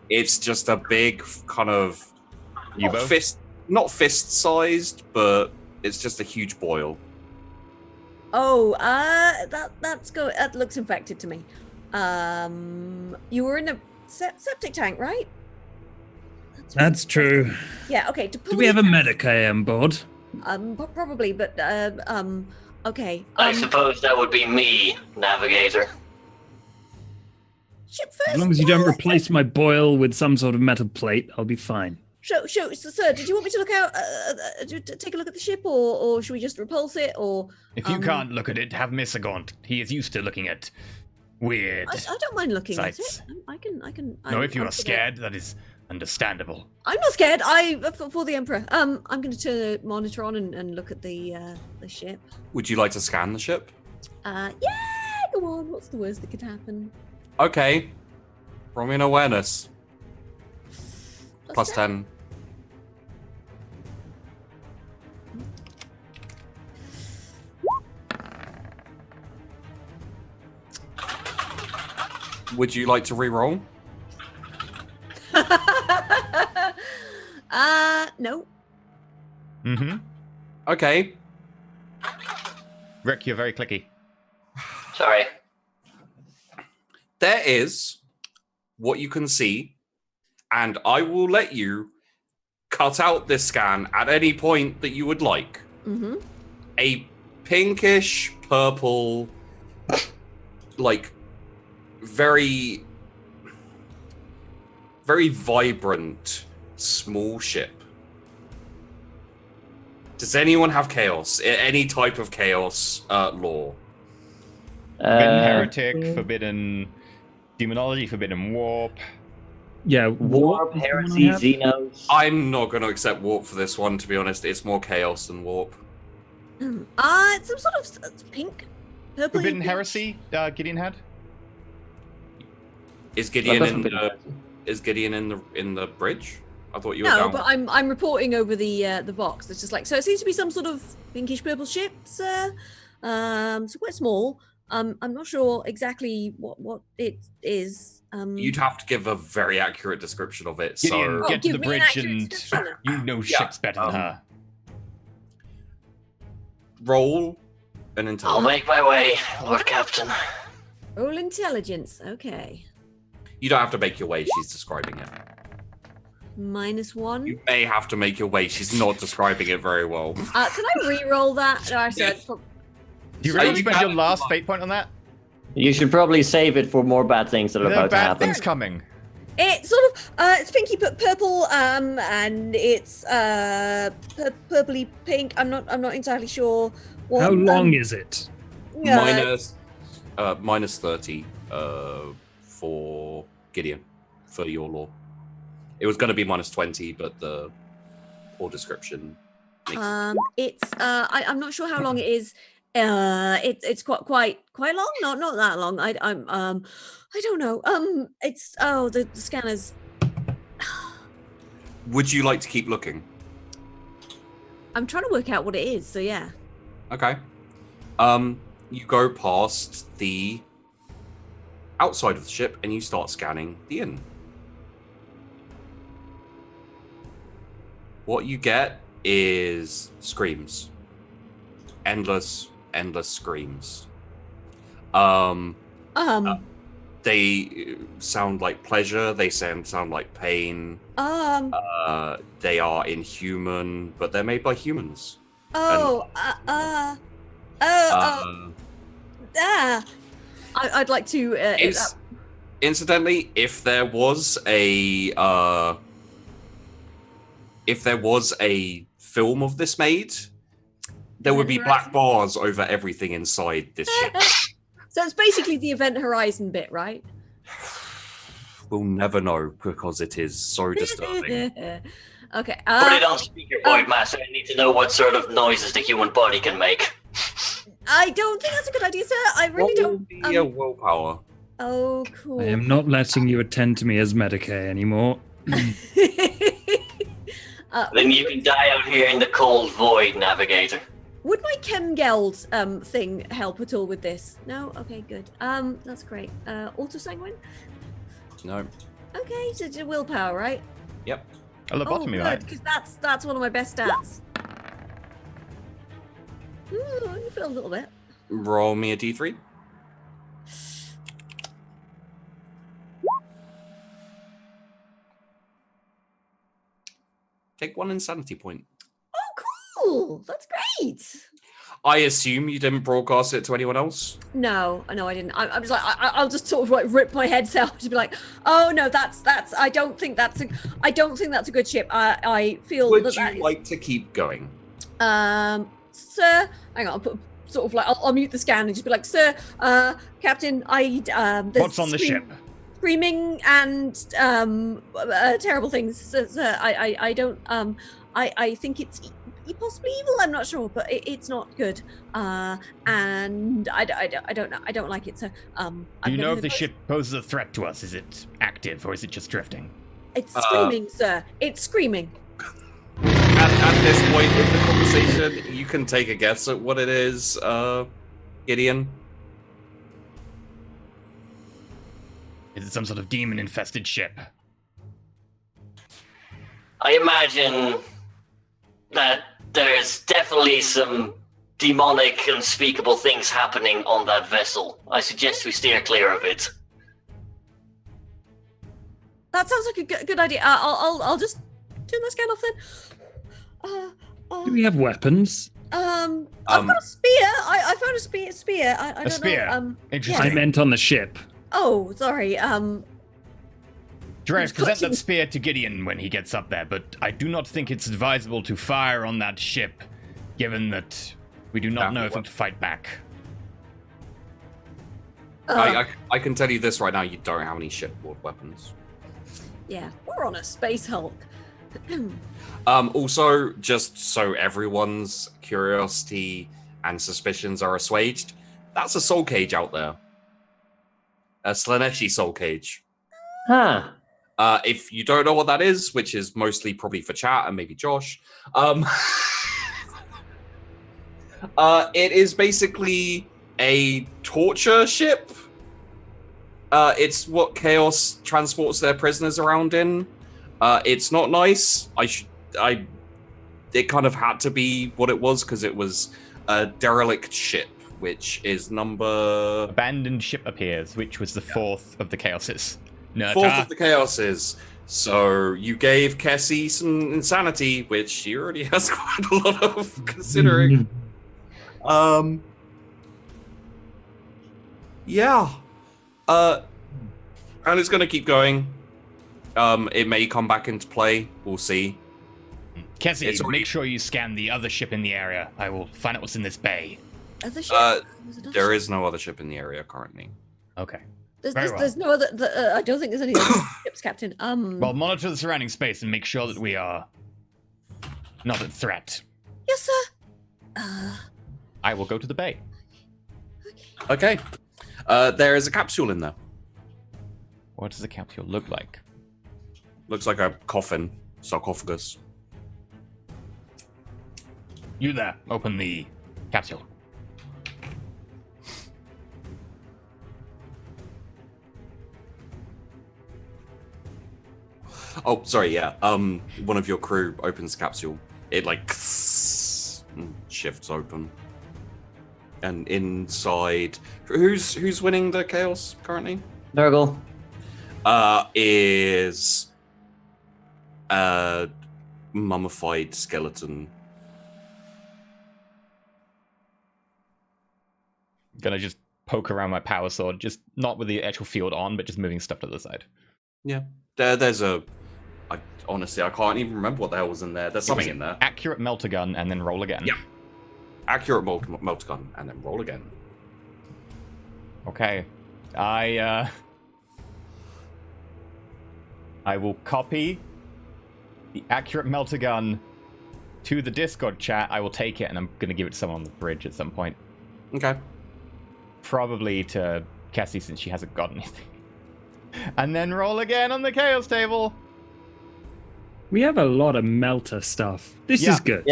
[SPEAKER 2] It's just a big kind of not fist sized, but it's just a huge boil.
[SPEAKER 6] Oh, that looks infected to me. You were in a septic tank, right?
[SPEAKER 5] That's true.
[SPEAKER 6] Yeah. Okay.
[SPEAKER 5] Do we have a Medicae on board?
[SPEAKER 6] Probably, but okay.
[SPEAKER 4] I suppose that would be me, Navigator.
[SPEAKER 6] Ship first.
[SPEAKER 5] As long as you don't replace my boil with some sort of metal plate, I'll be fine.
[SPEAKER 6] So, sir, did you want me to look out, to take a look at the ship, or should we just repulse it, or?
[SPEAKER 1] If you can't look at it, have Misagaunt. He is used to looking at weird
[SPEAKER 6] I don't mind looking
[SPEAKER 1] sights.
[SPEAKER 6] at it. I can.
[SPEAKER 1] No, if you are scared, that is understandable.
[SPEAKER 6] I'm not scared. For the Emperor. I'm going to turn the monitor on and look at the ship.
[SPEAKER 2] Would you like to scan the ship?
[SPEAKER 6] Yeah. Go on. What's the worst that could happen?
[SPEAKER 2] Okay. Roll me an awareness. Plus 10. Would you like to re-roll?
[SPEAKER 6] No.
[SPEAKER 1] Mm-hmm.
[SPEAKER 2] Okay.
[SPEAKER 1] Rick, you're very clicky.
[SPEAKER 4] Sorry.
[SPEAKER 2] There is what you can see, and I will let you cut out this scan at any point that you would like.
[SPEAKER 6] Mm-hmm.
[SPEAKER 2] A pinkish purple, like very, very vibrant small ship. Does anyone have chaos? Any type of chaos lore?
[SPEAKER 1] Forbidden heretic, forbidden demonology, forbidden warp.
[SPEAKER 5] Yeah,
[SPEAKER 4] Warp,
[SPEAKER 5] is the one I
[SPEAKER 4] heresy,
[SPEAKER 5] have.
[SPEAKER 4] Xenos.
[SPEAKER 2] I'm not going to accept warp for this one, to be honest. It's more chaos than warp.
[SPEAKER 6] It's some sort of pink, purple.
[SPEAKER 1] Forbidden heresy, Gideon had.
[SPEAKER 2] Is
[SPEAKER 4] What
[SPEAKER 2] Gideon
[SPEAKER 4] about
[SPEAKER 2] in
[SPEAKER 4] forbidden
[SPEAKER 2] the?
[SPEAKER 4] heresy?
[SPEAKER 2] Is Gideon in the bridge? I thought you were
[SPEAKER 6] No,
[SPEAKER 2] down.
[SPEAKER 6] but I'm reporting over the box. It's just like, so it seems to be some sort of pinkish purple ship, sir. So quite small. I'm not sure exactly what it is.
[SPEAKER 2] You'd have to give a very accurate description of it.
[SPEAKER 1] Gideon,
[SPEAKER 2] So
[SPEAKER 1] get to
[SPEAKER 6] give
[SPEAKER 1] the
[SPEAKER 6] me an
[SPEAKER 1] bridge
[SPEAKER 6] accurate
[SPEAKER 1] and
[SPEAKER 6] description.
[SPEAKER 1] you know shit's better than her.
[SPEAKER 2] roll an
[SPEAKER 4] I'll
[SPEAKER 2] intelligence.
[SPEAKER 4] make my way, Lord Captain.
[SPEAKER 6] Roll intelligence. Okay.
[SPEAKER 2] You don't have to make your way. She's describing it.
[SPEAKER 6] -1.
[SPEAKER 2] You may have to make your way. She's not describing it very well.
[SPEAKER 6] Can I re-roll that? No, actually,
[SPEAKER 2] Yes.
[SPEAKER 1] Do you
[SPEAKER 2] So
[SPEAKER 1] really
[SPEAKER 2] you
[SPEAKER 1] spend
[SPEAKER 2] got-
[SPEAKER 1] your last fate point on that?
[SPEAKER 4] You should probably save it for more bad things that are
[SPEAKER 1] There are
[SPEAKER 4] about to
[SPEAKER 1] bad
[SPEAKER 4] happen.
[SPEAKER 1] things coming.
[SPEAKER 6] It's sort of it's pinky purple, and it's purpley pink. I'm not entirely sure. What,
[SPEAKER 5] How long is it?
[SPEAKER 2] Minus 30 for Gideon for your law. It was going to be minus 20, but the poor description makes it.
[SPEAKER 6] It's I'm not sure how long it is. It's quite long. Not that long. I don't know. It's the scanners.
[SPEAKER 2] Would you like to keep looking?
[SPEAKER 6] I'm trying to work out what it is. So yeah.
[SPEAKER 2] Okay. You go past the outside of the ship and you start scanning the inn. What you get is screams. Endless screams. They sound like pleasure, they sound like pain. They are inhuman, but they're made by humans.
[SPEAKER 6] I'd like to.
[SPEAKER 2] Incidentally, if there was a film of this made, there would be black bars over everything inside this ship.
[SPEAKER 6] So it's basically the Event Horizon bit, right?
[SPEAKER 2] We'll never know because it is so disturbing.
[SPEAKER 6] Okay.
[SPEAKER 4] Put it on speaker, Void Master. I need to know what sort of noises the human body can make.
[SPEAKER 6] I don't think that's a good idea, sir. I really don't.
[SPEAKER 2] What would be willpower?
[SPEAKER 6] Oh, cool.
[SPEAKER 5] I am not letting you attend to me as Medicaid anymore.
[SPEAKER 4] Then you can die out here in the cold void, Navigator.
[SPEAKER 6] Would my Chemgeld thing help at all with this? No? Okay, good. That's great. Auto sanguine?
[SPEAKER 2] No.
[SPEAKER 6] Okay, so it's willpower, right?
[SPEAKER 2] Yep.
[SPEAKER 1] A lobotomy,
[SPEAKER 6] good,
[SPEAKER 1] right?
[SPEAKER 6] because that's one of my best stats. Ooh, I feel a little bit.
[SPEAKER 2] Roll me a d3. Take 1 insanity point.
[SPEAKER 6] Oh, cool! That's great.
[SPEAKER 2] I assume you didn't broadcast it to anyone else?
[SPEAKER 6] No, I didn't. I'm just like I'll just sort of like rip my head out to be like, oh no, that's I don't think that's a good ship. I feel
[SPEAKER 2] Would
[SPEAKER 6] that
[SPEAKER 2] you
[SPEAKER 6] that is-
[SPEAKER 2] like to keep going?
[SPEAKER 6] Sir, hang on, I'll put sort of like I'll mute the scan and just be like, sir, Captain, there's
[SPEAKER 1] What's on the ship?
[SPEAKER 6] Screaming and terrible things. Sir, I don't I think it's possibly evil. I'm not sure, but it's not good. And I don't know. I don't like it. So
[SPEAKER 1] Do you know if the ship poses a threat to us? Is it active or is it just drifting?
[SPEAKER 6] It's screaming, sir. It's screaming.
[SPEAKER 2] At this point in the conversation, you can take a guess at what it is, Gideon.
[SPEAKER 1] Is it some sort of demon-infested ship?
[SPEAKER 4] I imagine that there's definitely some demonic, unspeakable things happening on that vessel. I suggest we steer clear of it.
[SPEAKER 6] That sounds like a good idea. I'll just turn the scan off then.
[SPEAKER 5] Do we have weapons?
[SPEAKER 6] I've got a spear. I found a spear. I don't
[SPEAKER 1] spear?
[SPEAKER 6] know.
[SPEAKER 1] Interesting.
[SPEAKER 5] I meant on the ship.
[SPEAKER 6] Oh, sorry.
[SPEAKER 1] Dres, present
[SPEAKER 6] clutching-
[SPEAKER 1] that spear to Gideon when he gets up there, but I do not think it's advisable to fire on that ship, given that we do not know if to fight back.
[SPEAKER 2] I can tell you this right now, you don't have any shipboard weapons.
[SPEAKER 6] Yeah, we're on a space Hulk.
[SPEAKER 2] Also, just so everyone's curiosity and suspicions are assuaged, that's a soul cage out there. A Slaneshi soul cage.
[SPEAKER 4] Huh.
[SPEAKER 2] If you don't know what that is, which is mostly probably for chat and maybe Josh, it is basically a torture ship. It's what Chaos transports their prisoners around in. It's not nice. It kind of had to be what it was because it was a derelict ship, which is number...
[SPEAKER 1] Abandoned ship appears, which was the fourth of the Chaoses.
[SPEAKER 2] Fourth of the Chaoses. So you gave Kessie some insanity, which she already has quite a lot of, considering. Yeah. And it's going to keep going. It may come back into play. We'll see.
[SPEAKER 1] Kessie, make sure you scan the other ship in the area. I will find out what's in this bay.
[SPEAKER 6] Other ship?
[SPEAKER 2] There is no other ship in the area currently.
[SPEAKER 1] Okay.
[SPEAKER 6] There's no other. I don't think there's any other ships, Captain.
[SPEAKER 1] Well, monitor the surrounding space and make sure that we are not a threat.
[SPEAKER 6] Yes, sir.
[SPEAKER 1] I will go to the bay.
[SPEAKER 2] Okay. There is a capsule in there.
[SPEAKER 1] What does the capsule look like?
[SPEAKER 2] Looks like a coffin, sarcophagus.
[SPEAKER 1] You there, open the capsule.
[SPEAKER 2] Oh, sorry, yeah. One of your crew opens the capsule. It shifts open. And inside, who's winning the chaos currently?
[SPEAKER 4] Nurgle.
[SPEAKER 2] Is a mummified skeleton.
[SPEAKER 1] Gonna just poke around my power sword, just not with the actual field on, but just moving stuff to the side.
[SPEAKER 2] Yeah, there's a. Honestly, I can't even remember what the hell was in there. There's something in there.
[SPEAKER 1] Accurate melter gun, and then roll again.
[SPEAKER 2] Yeah. Accurate melter gun, and then roll again.
[SPEAKER 1] Okay. I will copy the accurate melter gun to the Discord chat. I will take it, and I'm going to give it to someone on the bridge at some point.
[SPEAKER 2] Okay.
[SPEAKER 1] Probably to Cassie, since she hasn't got anything. And then roll again on the chaos table.
[SPEAKER 5] We have a lot of melter stuff. This is good.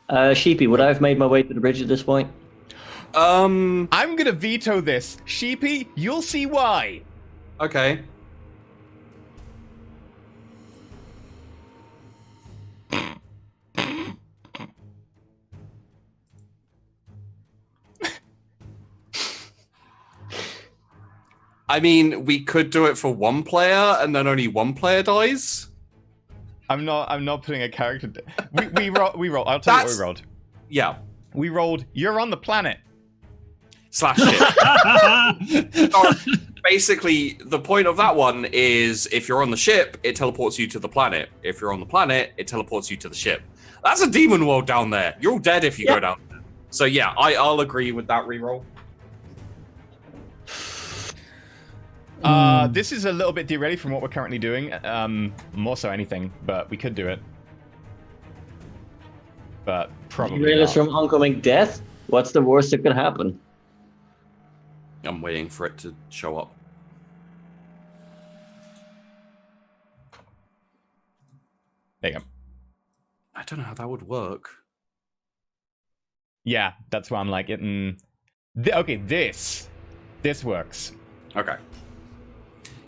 [SPEAKER 4] Yeah. Sheepy, would I have made my way to the bridge at this point?
[SPEAKER 1] I'm gonna veto this. Sheepy, you'll see why.
[SPEAKER 2] Okay. I mean, we could do it for one player, and then only one player dies.
[SPEAKER 1] I'm not putting a character. We roll. I'll tell you what we rolled.
[SPEAKER 2] Yeah.
[SPEAKER 1] We rolled. You're on the planet.
[SPEAKER 2] Slash ship. So basically, the point of that one is if you're on the ship, it teleports you to the planet. If you're on the planet, it teleports you to the ship. That's a demon world down there. You're all dead if you go down there. So yeah, I'll agree with that reroll.
[SPEAKER 1] This is a little bit derailed from what we're currently doing. More so anything, but we could do it. But probably
[SPEAKER 4] Derail us
[SPEAKER 1] not.
[SPEAKER 4] from oncoming death? What's the worst that could happen?
[SPEAKER 2] I'm waiting for it to show up.
[SPEAKER 1] There you go.
[SPEAKER 2] I don't know how that would work.
[SPEAKER 1] Yeah, that's why I'm like, okay, this works.
[SPEAKER 2] Okay.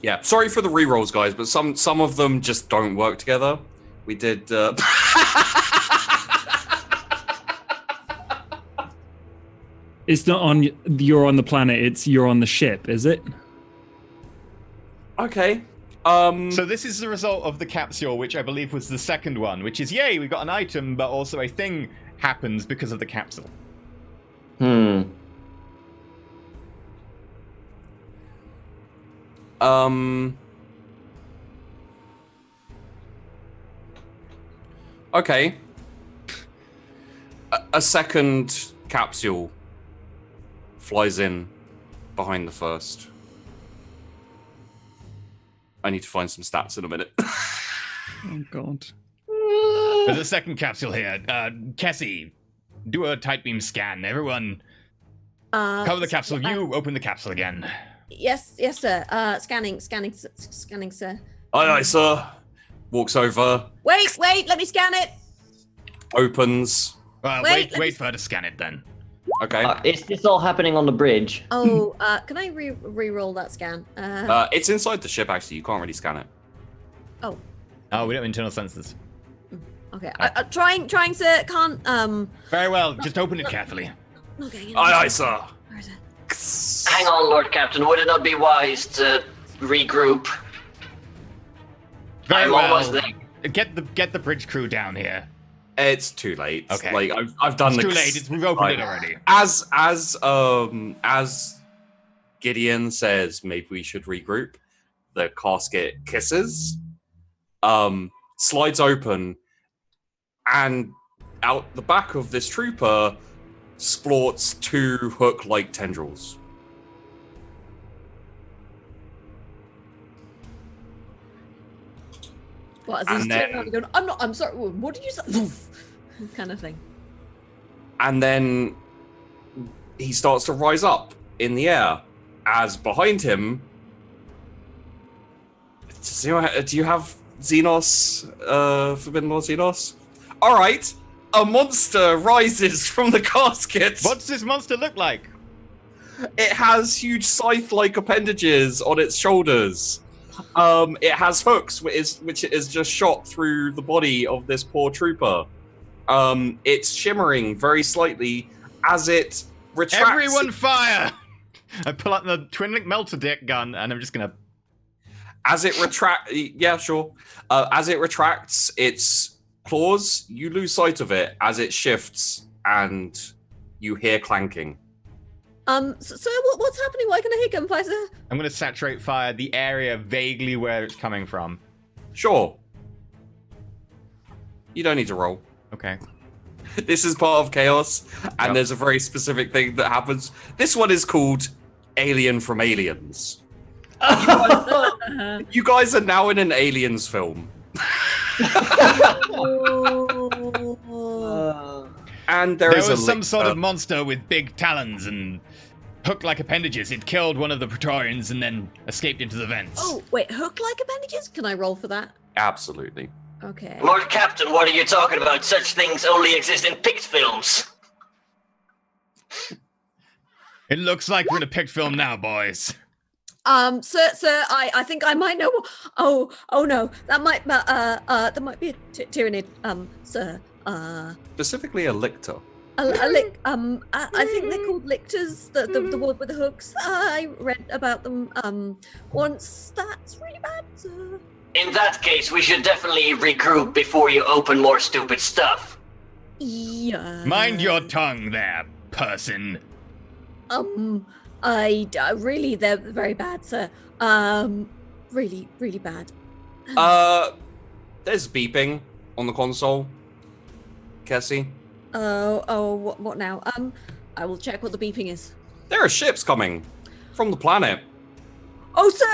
[SPEAKER 2] Yeah, sorry for the rerolls, guys, but some of them just don't work together. We did.
[SPEAKER 5] It's not on. You're on the planet. It's you're on the ship. Is it?
[SPEAKER 2] Okay.
[SPEAKER 1] So this is the result of the capsule, which I believe was the second one, which is, yay, we got an item, but also a thing happens because of the capsule.
[SPEAKER 2] Okay. A second capsule flies in behind the first. I need to find some stats in a minute.
[SPEAKER 5] Oh God.
[SPEAKER 1] There's a second capsule here. Cassie, do a tight beam scan. Everyone, cover the capsule. You open the capsule again.
[SPEAKER 6] Yes, sir. Scanning, sir.
[SPEAKER 2] Aye, sir. Walks over.
[SPEAKER 6] Wait, let me scan it.
[SPEAKER 2] Opens.
[SPEAKER 1] Wait for her to scan it then.
[SPEAKER 2] Okay.
[SPEAKER 4] Is this all happening on the bridge?
[SPEAKER 6] Oh, can I re-roll that scan?
[SPEAKER 2] It's inside the ship, actually. You can't really scan it.
[SPEAKER 6] Oh,
[SPEAKER 1] we don't have internal sensors.
[SPEAKER 6] okay. Trying, sir. Can't.
[SPEAKER 1] Very well, just open it carefully.
[SPEAKER 6] Okay.
[SPEAKER 2] Aye, sir.
[SPEAKER 6] Where is it?
[SPEAKER 4] Hang on, Lord Captain. Would it not be wise to regroup?
[SPEAKER 1] Very
[SPEAKER 4] I'm
[SPEAKER 1] well.
[SPEAKER 4] almost there.
[SPEAKER 1] Get the bridge crew down here.
[SPEAKER 2] It's too late.
[SPEAKER 1] Okay.
[SPEAKER 2] Like I've done.
[SPEAKER 1] It's too late. We've opened it already.
[SPEAKER 2] As Gideon says, maybe we should regroup. The casket kisses, slides open, and out the back of this trooper splorts two hook-like tendrils.
[SPEAKER 6] What? As he's turning around and going, I'm sorry. What did you say? Kind of thing.
[SPEAKER 2] And then he starts to rise up in the air as behind him. Do you have Xenos, Forbidden Lord Xenos? All right, a monster rises from the casket.
[SPEAKER 1] What's this monster look like?
[SPEAKER 2] It has huge scythe-like appendages on its shoulders. It has hooks, which is just shot through the body of this poor trooper. It's shimmering very slightly as it retracts.
[SPEAKER 1] Everyone fire! I pull out the twin-link melter dick gun, and I'm just gonna...
[SPEAKER 2] As it retracts... Yeah, sure. As it retracts its claws, you lose sight of it as it shifts, and you hear clanking.
[SPEAKER 6] So what's happening? Why can I hear gunfire, sir?
[SPEAKER 1] I'm gonna saturate fire the area vaguely where it's coming from.
[SPEAKER 2] Sure. You don't need to roll.
[SPEAKER 1] Okay.
[SPEAKER 2] This is part of chaos, and
[SPEAKER 1] Yep.
[SPEAKER 2] there's a very specific thing that happens. This one is called Alien from Aliens. You guys are now in an Aliens film. And there
[SPEAKER 1] was some sort of monster with big talons and hook-like appendages. It killed one of the Praetorians and then escaped into the vents.
[SPEAKER 6] Oh, wait, hook-like appendages? Can I roll for that?
[SPEAKER 2] Absolutely.
[SPEAKER 6] Okay.
[SPEAKER 4] Lord Captain, what are you talking about? Such things only exist in Pict films.
[SPEAKER 1] It looks like we're in a Pict film now, boys.
[SPEAKER 6] Sir, I think I might know. Oh no, that might be a tyrannid, sir.
[SPEAKER 2] Specifically a lictor.
[SPEAKER 6] I think they're called lictors. The word with the hooks. I read about them once. That's really bad, sir.
[SPEAKER 4] In that case, we should definitely regroup before you open more stupid stuff.
[SPEAKER 6] Yeah.
[SPEAKER 1] Mind your tongue there, person.
[SPEAKER 6] I really, they're very bad, sir. Really, really bad.
[SPEAKER 2] There's beeping on the console. Cassie?
[SPEAKER 6] What now? I will check what the beeping is.
[SPEAKER 2] There are ships coming from the planet.
[SPEAKER 6] Oh, sir,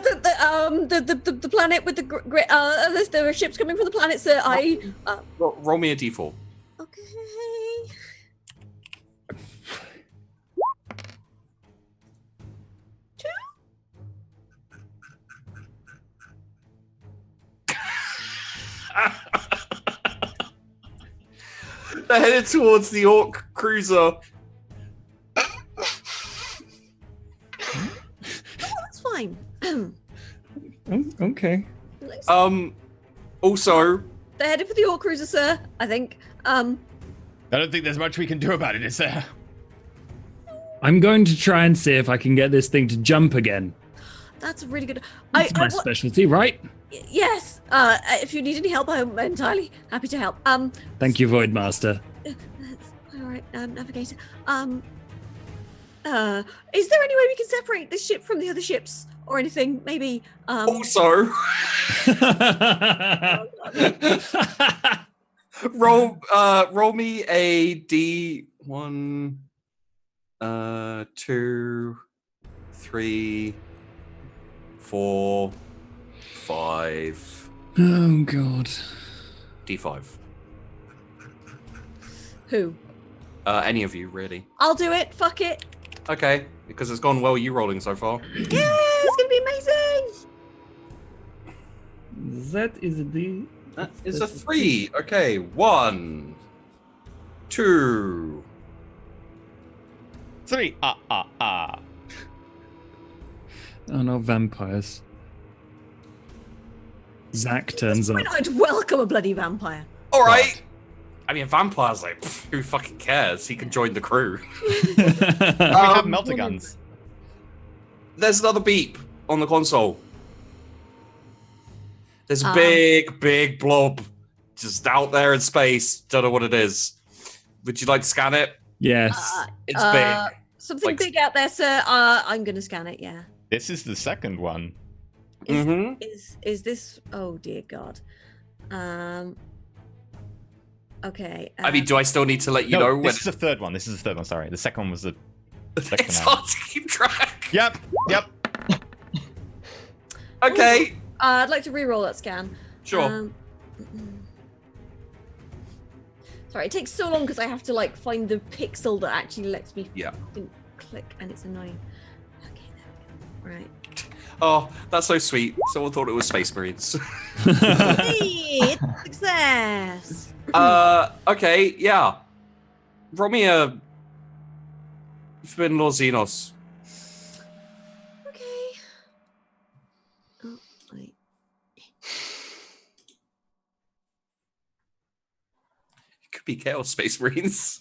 [SPEAKER 6] the planet with the great, there are ships coming from the planet, sir.
[SPEAKER 2] Roll me a d4.
[SPEAKER 6] Okay.
[SPEAKER 2] They're headed towards the Orc cruiser.
[SPEAKER 6] That's fine.
[SPEAKER 5] Okay.
[SPEAKER 2] Also,
[SPEAKER 6] They're headed for the Orc Cruiser, sir. I think.
[SPEAKER 1] I don't think there's much we can do about it, is there?
[SPEAKER 5] I'm going to try and see if I can get this thing to jump again.
[SPEAKER 6] That's really good.
[SPEAKER 5] It's my specialty, right?
[SPEAKER 6] Yes. If you need any help, I'm entirely happy to help.
[SPEAKER 5] Thank you, Voidmaster.
[SPEAKER 6] All right, Navigator. Is there any way we can separate this ship from the other ships or anything? Maybe.
[SPEAKER 2] Also, roll me a D1, 2, 3, 4, 5.
[SPEAKER 5] Oh God.
[SPEAKER 2] D5.
[SPEAKER 6] Who?
[SPEAKER 2] Any of you, really.
[SPEAKER 6] I'll do it. Fuck it.
[SPEAKER 2] Okay, because it's gone well. You rolling so far.
[SPEAKER 6] Yeah, it's gonna be amazing.
[SPEAKER 5] That is a D.
[SPEAKER 2] That is a 3. Okay, 1, 2.
[SPEAKER 1] 3.
[SPEAKER 5] Oh no, vampires. Zach turns up.
[SPEAKER 6] I'd welcome a bloody vampire.
[SPEAKER 2] All right. I mean, vampires, like, who fucking cares? He can join the crew.
[SPEAKER 1] We have melter guns.
[SPEAKER 2] There's another beep on the console. There's a big blob just out there in space. Don't know what it is. Would you like to scan it?
[SPEAKER 5] Yes.
[SPEAKER 2] It's big.
[SPEAKER 6] Something
[SPEAKER 2] Like-
[SPEAKER 6] big out there, sir. I'm gonna scan it. Yeah.
[SPEAKER 1] This is the second one.
[SPEAKER 6] Is this? Oh dear God. Okay.
[SPEAKER 2] I mean, do I still need to let you know when?
[SPEAKER 1] This is the third one. Sorry. The second one was the second
[SPEAKER 2] It's
[SPEAKER 1] one.
[SPEAKER 2] hard to keep track.
[SPEAKER 1] Yep.
[SPEAKER 2] Okay.
[SPEAKER 6] I'd like to re-roll that scan.
[SPEAKER 2] Sure.
[SPEAKER 6] Sorry, it takes so long because I have to like find the pixel that actually lets me
[SPEAKER 2] Yeah.
[SPEAKER 6] click, and it's annoying. Okay, there we go. Right.
[SPEAKER 2] Oh, that's so sweet. Someone thought it was Space Marines.
[SPEAKER 6] Hey, it's a success.
[SPEAKER 2] Okay, yeah. Roll me a Finlor Xenos.
[SPEAKER 6] Okay. Oh, wait.
[SPEAKER 2] It could be Chaos Space Marines.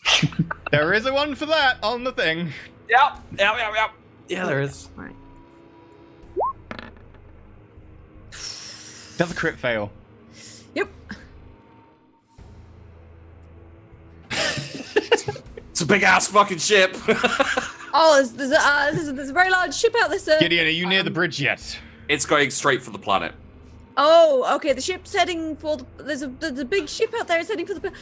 [SPEAKER 1] There is a one for that on the thing.
[SPEAKER 2] Yep. Yeah, there is.
[SPEAKER 6] Right.
[SPEAKER 1] That's a crit fail.
[SPEAKER 6] Yep.
[SPEAKER 2] It's a big ass fucking ship.
[SPEAKER 6] Oh, there's a very large ship out there, sir.
[SPEAKER 1] Gideon, are you near the bridge yet?
[SPEAKER 2] It's going straight for the planet.
[SPEAKER 6] Oh, okay. The ship's heading for the. There's a big ship out there. It's heading for the.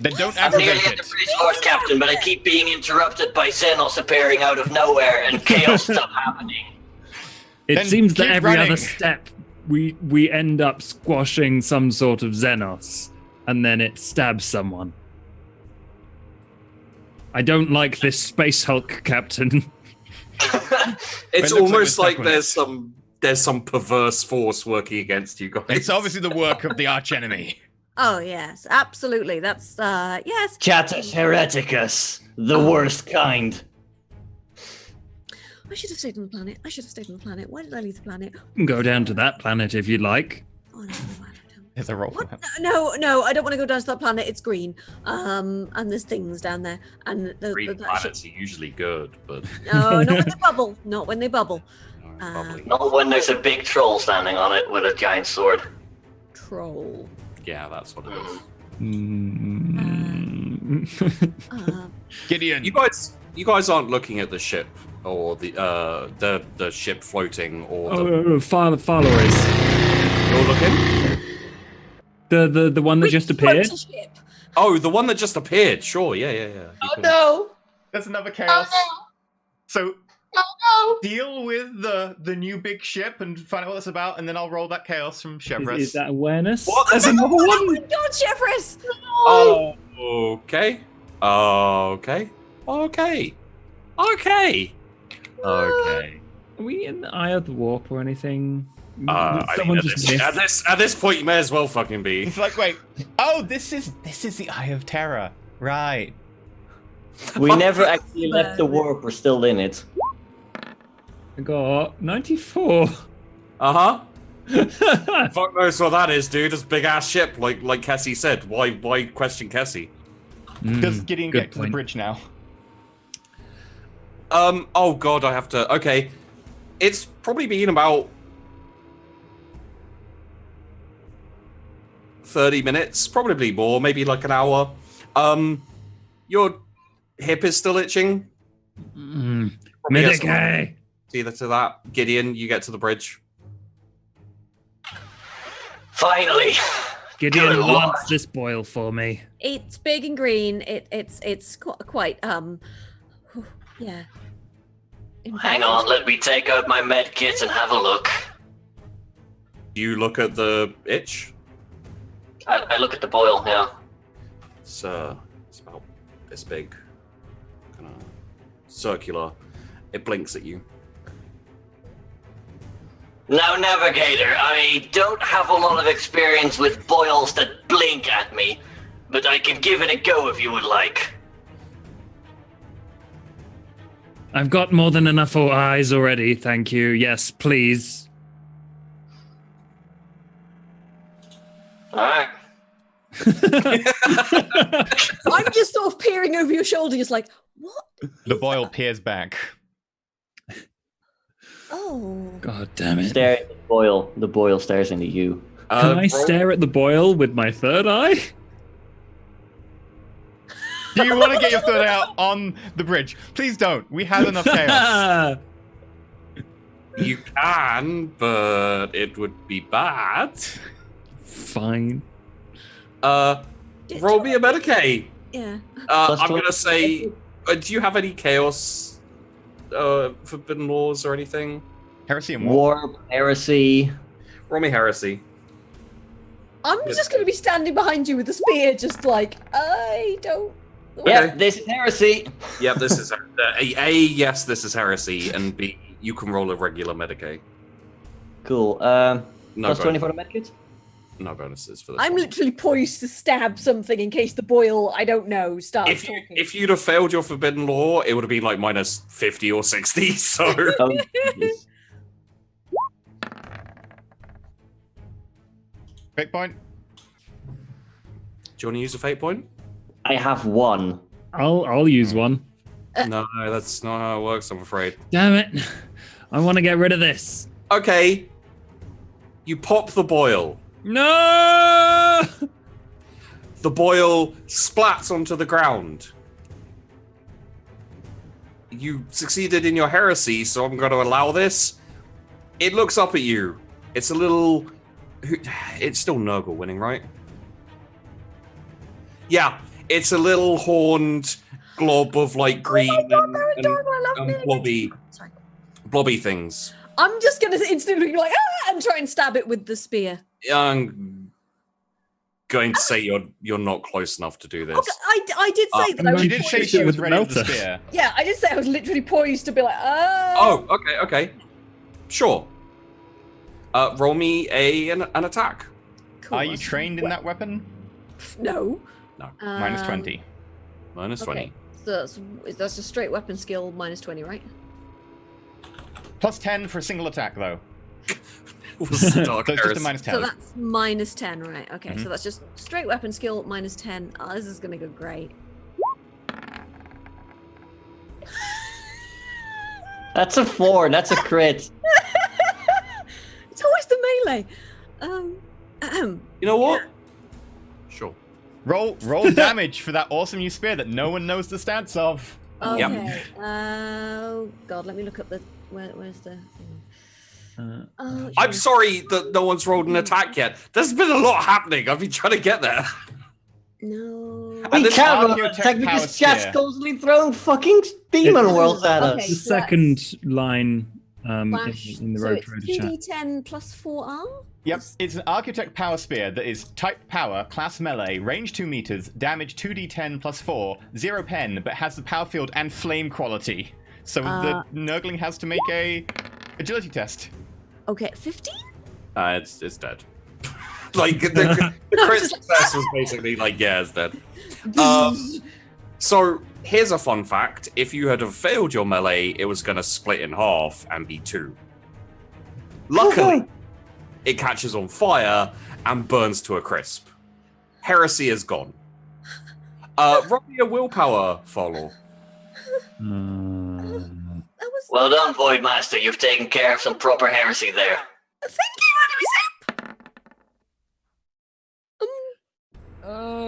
[SPEAKER 1] Then don't
[SPEAKER 4] I'm nearly
[SPEAKER 1] aggravate
[SPEAKER 4] at the
[SPEAKER 1] it.
[SPEAKER 4] bridge, Lord Captain, but I keep being interrupted by Xenos appearing out of nowhere and chaos stuff happening.
[SPEAKER 5] It
[SPEAKER 1] Then
[SPEAKER 5] seems that
[SPEAKER 1] keep
[SPEAKER 5] every
[SPEAKER 1] running.
[SPEAKER 5] other step we end up squashing some sort of Xenos, and then it stabs someone. I don't like this Space Hulk, Captain.
[SPEAKER 2] It's
[SPEAKER 1] looks like
[SPEAKER 2] almost
[SPEAKER 1] we're
[SPEAKER 2] like
[SPEAKER 1] stuck with
[SPEAKER 2] there's some perverse force working against you guys.
[SPEAKER 1] It's obviously the work of the archenemy.
[SPEAKER 6] Oh yes, absolutely. That's yes.
[SPEAKER 4] Chatus hereticus, the worst kind.
[SPEAKER 6] I should have stayed on the planet. Why did I leave the planet?
[SPEAKER 5] You can go down to that planet if you'd like.
[SPEAKER 6] Oh no,
[SPEAKER 1] There's a roll for
[SPEAKER 6] what?
[SPEAKER 1] that.
[SPEAKER 6] No, I don't want to go down to that planet. It's green. And there's things down there. And
[SPEAKER 2] Green
[SPEAKER 6] that
[SPEAKER 2] planets are usually good, but
[SPEAKER 6] no, not when they bubble. Not when they bubble.
[SPEAKER 2] bubbly.
[SPEAKER 4] Not when there's a big troll standing on it with a giant sword.
[SPEAKER 6] Troll.
[SPEAKER 2] Yeah, that's what it is.
[SPEAKER 1] Gideon,
[SPEAKER 2] You guys aren't looking at the ship or the ship floating or the...
[SPEAKER 5] Follower is
[SPEAKER 2] You're looking?
[SPEAKER 5] the one that just appeared.
[SPEAKER 6] Floaty ship.
[SPEAKER 2] Oh, the one that just appeared. Sure, yeah. You can-
[SPEAKER 6] No.
[SPEAKER 1] there's another chaos. So deal with the new big ship and find out what it's about, and then I'll roll that chaos from Chevres.
[SPEAKER 5] Is that awareness?
[SPEAKER 2] What? There's another
[SPEAKER 6] Oh
[SPEAKER 2] one?
[SPEAKER 6] my God, Chevres!
[SPEAKER 2] Oh, okay.
[SPEAKER 5] Are we in the Eye of the Warp or anything?
[SPEAKER 2] I mean, at this point, you may as well fucking be.
[SPEAKER 1] It's like, wait, oh, this is the Eye of Terror, right?
[SPEAKER 4] We never actually left the warp, we're still in it.
[SPEAKER 5] I got 94.
[SPEAKER 2] Uh-huh. Fuck knows what that is, dude. It's a big ass ship, like Kessie said. Why question Kessie?
[SPEAKER 1] Does Gideon
[SPEAKER 5] good
[SPEAKER 1] get to the
[SPEAKER 5] point.
[SPEAKER 1] bridge now?
[SPEAKER 2] Oh god, I have to. Okay, it's probably been about 30 minutes, probably more, maybe like an hour. Your hip is still itching. Probably get some-
[SPEAKER 5] Medicae.
[SPEAKER 2] Either to that, Gideon, you get to the bridge.
[SPEAKER 4] Finally.
[SPEAKER 5] Gideon
[SPEAKER 4] Good
[SPEAKER 5] wants
[SPEAKER 4] lord.
[SPEAKER 5] this boil for me.
[SPEAKER 6] It's big and green. It's quite yeah.
[SPEAKER 4] Hang on, let me take out my med kit and have a look.
[SPEAKER 2] Do you look at the itch?
[SPEAKER 4] I look at the boil now.
[SPEAKER 2] It's about this big, kind of circular. It blinks at you.
[SPEAKER 4] Now, Navigator, I don't have a lot of experience with boils that blink at me, but I can give it a go if you would like.
[SPEAKER 5] I've got more than enough eyes already, thank you. Yes, please.
[SPEAKER 4] Alright.
[SPEAKER 6] I'm just sort of peering over your shoulder, just like, what?
[SPEAKER 1] The boil peers back.
[SPEAKER 6] Oh.
[SPEAKER 5] God damn it.
[SPEAKER 4] Stare at the boil. The boil stares into you.
[SPEAKER 5] Can I
[SPEAKER 2] roll-
[SPEAKER 5] stare at the boil with my third eye?
[SPEAKER 1] Do you want to get your third out on the bridge? Please don't. We have enough chaos.
[SPEAKER 2] You can, but it would be bad.
[SPEAKER 5] Fine.
[SPEAKER 2] Roll me a Medicaid.
[SPEAKER 6] Yeah.
[SPEAKER 4] Plus
[SPEAKER 2] I'm
[SPEAKER 4] 20.
[SPEAKER 2] gonna say, do you have any chaos, forbidden laws or anything?
[SPEAKER 1] Heresy and war.
[SPEAKER 4] Warp, heresy.
[SPEAKER 2] Roll me heresy.
[SPEAKER 6] I'm just going to be standing behind you with the spear, just like, I don't.
[SPEAKER 4] Yeah, this is heresy.
[SPEAKER 2] Yep, this is yes, this is heresy, and B, you can roll a regular Medicaid.
[SPEAKER 4] Cool.
[SPEAKER 2] No
[SPEAKER 4] Plus 20
[SPEAKER 2] bonus,
[SPEAKER 4] for the medkit?
[SPEAKER 2] no bonuses for this.
[SPEAKER 6] I'm
[SPEAKER 2] one.
[SPEAKER 6] literally poised to stab something in case the boil, I don't know, starts talking.
[SPEAKER 2] If you'd have failed your forbidden law, it would have been like minus 50 or 60. So
[SPEAKER 4] Oh, Jesus.
[SPEAKER 1] Fate point.
[SPEAKER 2] do you want to use a fate point?
[SPEAKER 4] I have one.
[SPEAKER 5] I'll use one.
[SPEAKER 2] No, that's not how it works, I'm afraid.
[SPEAKER 5] Damn it. I want to get rid of this.
[SPEAKER 2] Okay. You pop the boil.
[SPEAKER 5] No!
[SPEAKER 2] The boil splats onto the ground. You succeeded in your heresy, so I'm going to allow this. It looks up at you. It's a little... It's still Nurgle winning, right? Yeah, it's a little horned glob of like green
[SPEAKER 6] Sorry.
[SPEAKER 2] blobby things.
[SPEAKER 6] I'm just going to instantly be like, and try and stab it with the spear.
[SPEAKER 2] I'm going to say you're not close enough to do this.
[SPEAKER 6] Okay, I did say that I was
[SPEAKER 1] She did say
[SPEAKER 6] poised.
[SPEAKER 1] she was
[SPEAKER 5] with the
[SPEAKER 1] ready with the
[SPEAKER 5] melter.
[SPEAKER 1] spear.
[SPEAKER 6] Yeah, I did say I was literally poised to be like,
[SPEAKER 2] Oh, okay. Sure. Roll me an attack.
[SPEAKER 6] Cool,
[SPEAKER 1] Are you
[SPEAKER 6] that's-
[SPEAKER 1] trained in that weapon?
[SPEAKER 6] No.
[SPEAKER 2] No.
[SPEAKER 1] Minus
[SPEAKER 6] Um,
[SPEAKER 1] 20.
[SPEAKER 2] Minus 20.
[SPEAKER 6] So that's a straight weapon skill, minus 20, right?
[SPEAKER 1] Plus 10 for a single attack, though.
[SPEAKER 2] Was the dark
[SPEAKER 1] So it's just a
[SPEAKER 2] heresy.
[SPEAKER 1] minus 10.
[SPEAKER 6] So that's minus 10, right? Okay,
[SPEAKER 1] Mhm.
[SPEAKER 6] so that's just straight weapon skill, minus 10. Oh, this is going to go great.
[SPEAKER 4] That's a 4. That's a crit.
[SPEAKER 6] It's always the melee.
[SPEAKER 2] You know what? Sure.
[SPEAKER 1] Roll damage for that awesome new spear that no one knows the stats of.
[SPEAKER 6] Okay.
[SPEAKER 2] Yep.
[SPEAKER 6] Oh, God, let me look up the... Where's the... Oh,
[SPEAKER 2] I'm
[SPEAKER 6] sure.
[SPEAKER 2] sorry that no one's rolled an attack yet. There's been a lot happening. I've been trying to get there.
[SPEAKER 6] No.
[SPEAKER 2] And
[SPEAKER 4] We
[SPEAKER 2] this
[SPEAKER 4] can't roll
[SPEAKER 1] archaeotech
[SPEAKER 4] an attack
[SPEAKER 1] power
[SPEAKER 4] because Chat's
[SPEAKER 1] spear.
[SPEAKER 4] constantly throwing fucking demon worlds at
[SPEAKER 6] Okay.
[SPEAKER 4] us.
[SPEAKER 5] The
[SPEAKER 6] so that's-
[SPEAKER 5] second line
[SPEAKER 6] Flash.
[SPEAKER 5] in the
[SPEAKER 6] So
[SPEAKER 5] road
[SPEAKER 6] it's
[SPEAKER 5] trader chat.
[SPEAKER 6] 2d10 plus 4R?
[SPEAKER 1] Yep, it's an architect power spear that is type power, class melee, range 2 meters, damage 2d10 plus 4, 0 pen, but has the power field and flame quality. So the Nurgling has to make a agility test.
[SPEAKER 6] Okay, 15?
[SPEAKER 2] It's dead. Like the crit success was basically like, yeah, it's dead. So here's a fun fact: if you had have failed your melee, it was going to split in half and be 2. Luckily, it catches on fire and burns to a crisp. Heresy is gone. Roll me a willpower, follow.
[SPEAKER 6] That was
[SPEAKER 4] Well done, Voidmaster. You've taken care of some proper heresy there.
[SPEAKER 6] thank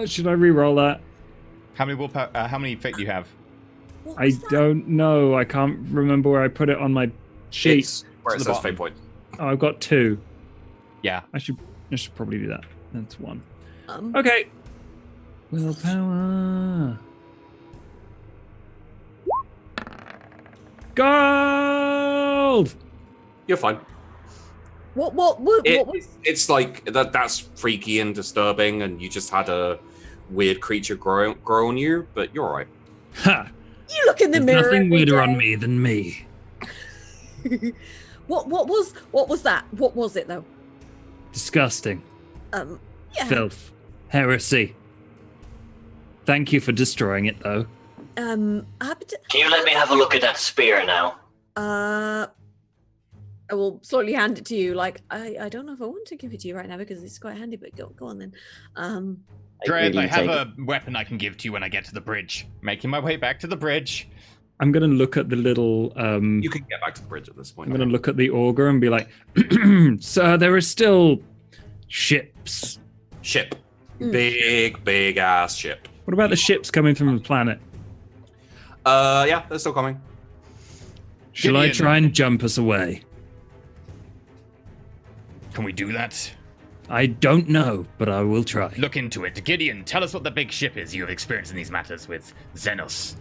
[SPEAKER 6] you,
[SPEAKER 5] Should I re-roll that?
[SPEAKER 1] How many willpower? How many fate do you have?
[SPEAKER 6] What
[SPEAKER 5] I
[SPEAKER 6] was that?
[SPEAKER 5] don't know. I can't remember where I put it on my sheet.
[SPEAKER 2] It's where it
[SPEAKER 1] To the
[SPEAKER 2] says
[SPEAKER 1] bottom.
[SPEAKER 2] fate point.
[SPEAKER 5] Oh, I've got 2.
[SPEAKER 1] Yeah.
[SPEAKER 5] I should probably do that. That's 1.
[SPEAKER 6] Um,
[SPEAKER 5] Okay. Willpower. Gold.
[SPEAKER 2] You're fine.
[SPEAKER 6] what was
[SPEAKER 2] It's like that's freaky and disturbing, and you just had a weird creature grow on you, but you're alright.
[SPEAKER 5] Ha!
[SPEAKER 6] you look in the
[SPEAKER 5] There's
[SPEAKER 6] mirror?
[SPEAKER 5] nothing
[SPEAKER 6] every
[SPEAKER 5] weirder on
[SPEAKER 6] day.
[SPEAKER 5] me than me.
[SPEAKER 6] What was that? What was it though?
[SPEAKER 5] Disgusting.
[SPEAKER 6] Yeah.
[SPEAKER 5] Filth. Heresy. Thank you for destroying it, though.
[SPEAKER 6] Happy to,
[SPEAKER 4] Can you let me have a look at that spear now?
[SPEAKER 6] I will slowly hand it to you. Like I don't know if I want to give it to you right now because it's quite handy. But go on then.
[SPEAKER 1] Dread,
[SPEAKER 4] really
[SPEAKER 1] I have
[SPEAKER 4] take
[SPEAKER 1] a weapon I can give to you when I get to the bridge. Making my way back to the bridge.
[SPEAKER 5] I'm going to look at the little...
[SPEAKER 2] You can get back to the bridge at this point.
[SPEAKER 5] I'm going to look at the auger and be like, Sir, there are still ships.
[SPEAKER 2] Ship. Big ass ship.
[SPEAKER 5] What about the ships coming from the planet?
[SPEAKER 2] Yeah, they're still coming.
[SPEAKER 5] Shall I
[SPEAKER 1] Gideon.
[SPEAKER 5] try and jump us away?
[SPEAKER 1] Can we do that?
[SPEAKER 5] I don't know, but I will try.
[SPEAKER 1] Look into it. Gideon, tell us what the big ship is you have experienced in these matters with Xenos.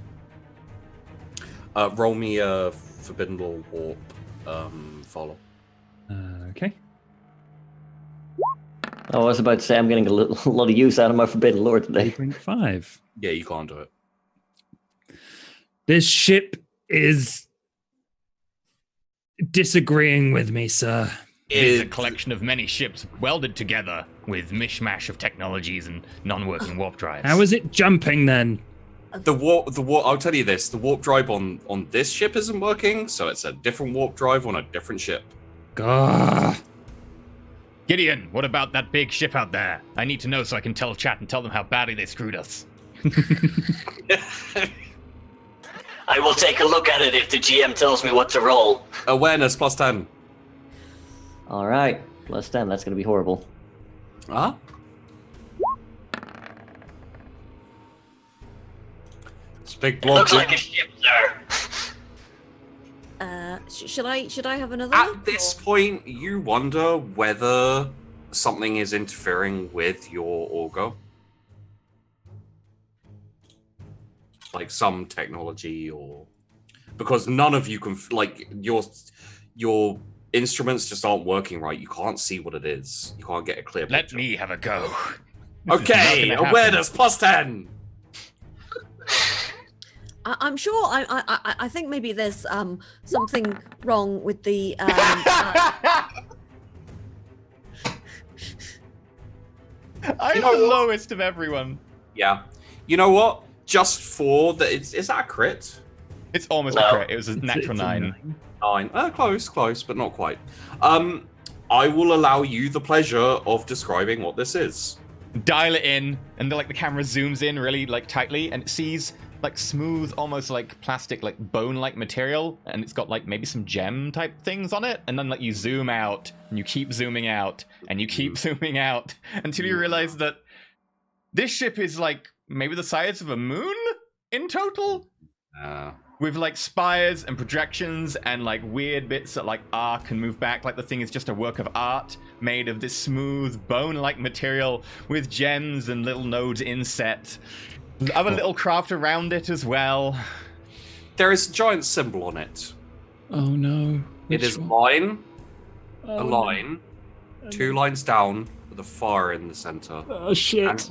[SPEAKER 2] Roll me a Forbidden Law Warp follow.
[SPEAKER 5] Okay.
[SPEAKER 4] I was about to say I'm getting a lot of use out of my Forbidden Lore today.
[SPEAKER 5] 3.5.
[SPEAKER 2] Yeah, you can't do it.
[SPEAKER 5] This ship is disagreeing with me, sir.
[SPEAKER 1] It is a collection of many ships welded together with mishmash of technologies and non-working warp drives.
[SPEAKER 5] How is it jumping then?
[SPEAKER 2] The warp. I'll tell you this: the warp drive on this ship isn't working, so it's a different warp drive on a different ship.
[SPEAKER 5] Gah.
[SPEAKER 1] Gideon, what about that big ship out there? I need to know so I can tell chat and tell them how badly they screwed us.
[SPEAKER 4] I will take a look at it if the GM tells me what to roll.
[SPEAKER 2] Awareness +10.
[SPEAKER 4] All right, +10. That's going to be horrible.
[SPEAKER 2] Huh? It's a big block.
[SPEAKER 4] Looks like a ship, sir.
[SPEAKER 6] Should I have another?
[SPEAKER 2] At
[SPEAKER 6] look,
[SPEAKER 2] this
[SPEAKER 6] or-
[SPEAKER 2] point, you wonder whether something is interfering with your auger. Like some technology, or because none of you can your instruments just aren't working right. You can't see what it is. You can't get a clear
[SPEAKER 1] Let
[SPEAKER 2] picture.
[SPEAKER 1] me have a go.
[SPEAKER 2] Okay,
[SPEAKER 1] Nothing
[SPEAKER 2] awareness +10.
[SPEAKER 6] I'm sure. I think maybe there's something wrong with the.
[SPEAKER 1] I'm
[SPEAKER 2] know
[SPEAKER 1] the
[SPEAKER 2] what?
[SPEAKER 1] lowest of everyone.
[SPEAKER 2] Yeah. You know what? Just for the, is that a crit?
[SPEAKER 1] It's almost
[SPEAKER 4] No.
[SPEAKER 1] a crit. It was a natural
[SPEAKER 5] It's a
[SPEAKER 1] 9.
[SPEAKER 2] 9. Close, but not quite. I will allow you the pleasure of describing what this is.
[SPEAKER 1] Dial it in, and the camera zooms in really tightly, and it sees smooth, almost like plastic, bone-like material, and it's got maybe some gem type things on it, and then you zoom out, and you keep zooming out, and you keep zooming out until you realize that this ship is maybe the size of a moon in total, with spires and projections and weird bits that arc and move back. The thing is just a work of art made of this smooth bone-like material with gems and little nodes inset. Other little craft around it as well.
[SPEAKER 2] There is a giant symbol on it.
[SPEAKER 5] Oh no.
[SPEAKER 2] It
[SPEAKER 5] Which
[SPEAKER 2] is
[SPEAKER 5] one?
[SPEAKER 2] a line, 2 lines down with a fire in the center,
[SPEAKER 5] Oh shit.
[SPEAKER 2] and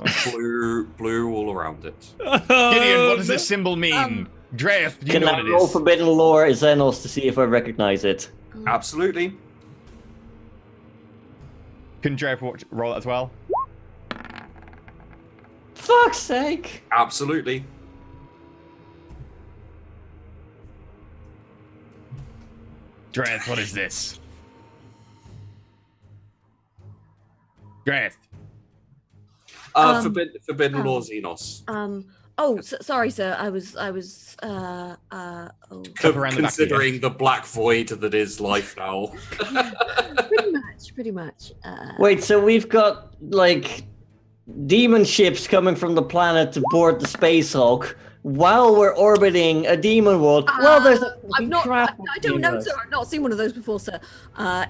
[SPEAKER 2] blue all around it.
[SPEAKER 1] Gideon, what does this symbol mean? Dreath, do you
[SPEAKER 4] Can
[SPEAKER 1] know
[SPEAKER 4] I
[SPEAKER 1] what it
[SPEAKER 4] roll
[SPEAKER 1] is?
[SPEAKER 4] Forbidden Lore Xenos to see if I recognize it?
[SPEAKER 2] Absolutely.
[SPEAKER 1] Can Dreath roll it as well?
[SPEAKER 4] Fuck's sake!
[SPEAKER 2] Absolutely.
[SPEAKER 1] Dreath, what is this? Great.
[SPEAKER 2] Forbidden Law Xenos.
[SPEAKER 6] Sorry, sir. I was. Oh.
[SPEAKER 2] Considering the black void that is life now.
[SPEAKER 6] Pretty much.
[SPEAKER 4] Wait, so we've got like demon ships coming from the planet to board the Space Hulk while we're orbiting a demon world. Well, there's a
[SPEAKER 6] I've not. I don't know,
[SPEAKER 4] demons.
[SPEAKER 6] sir. I've not seen one of those before, sir.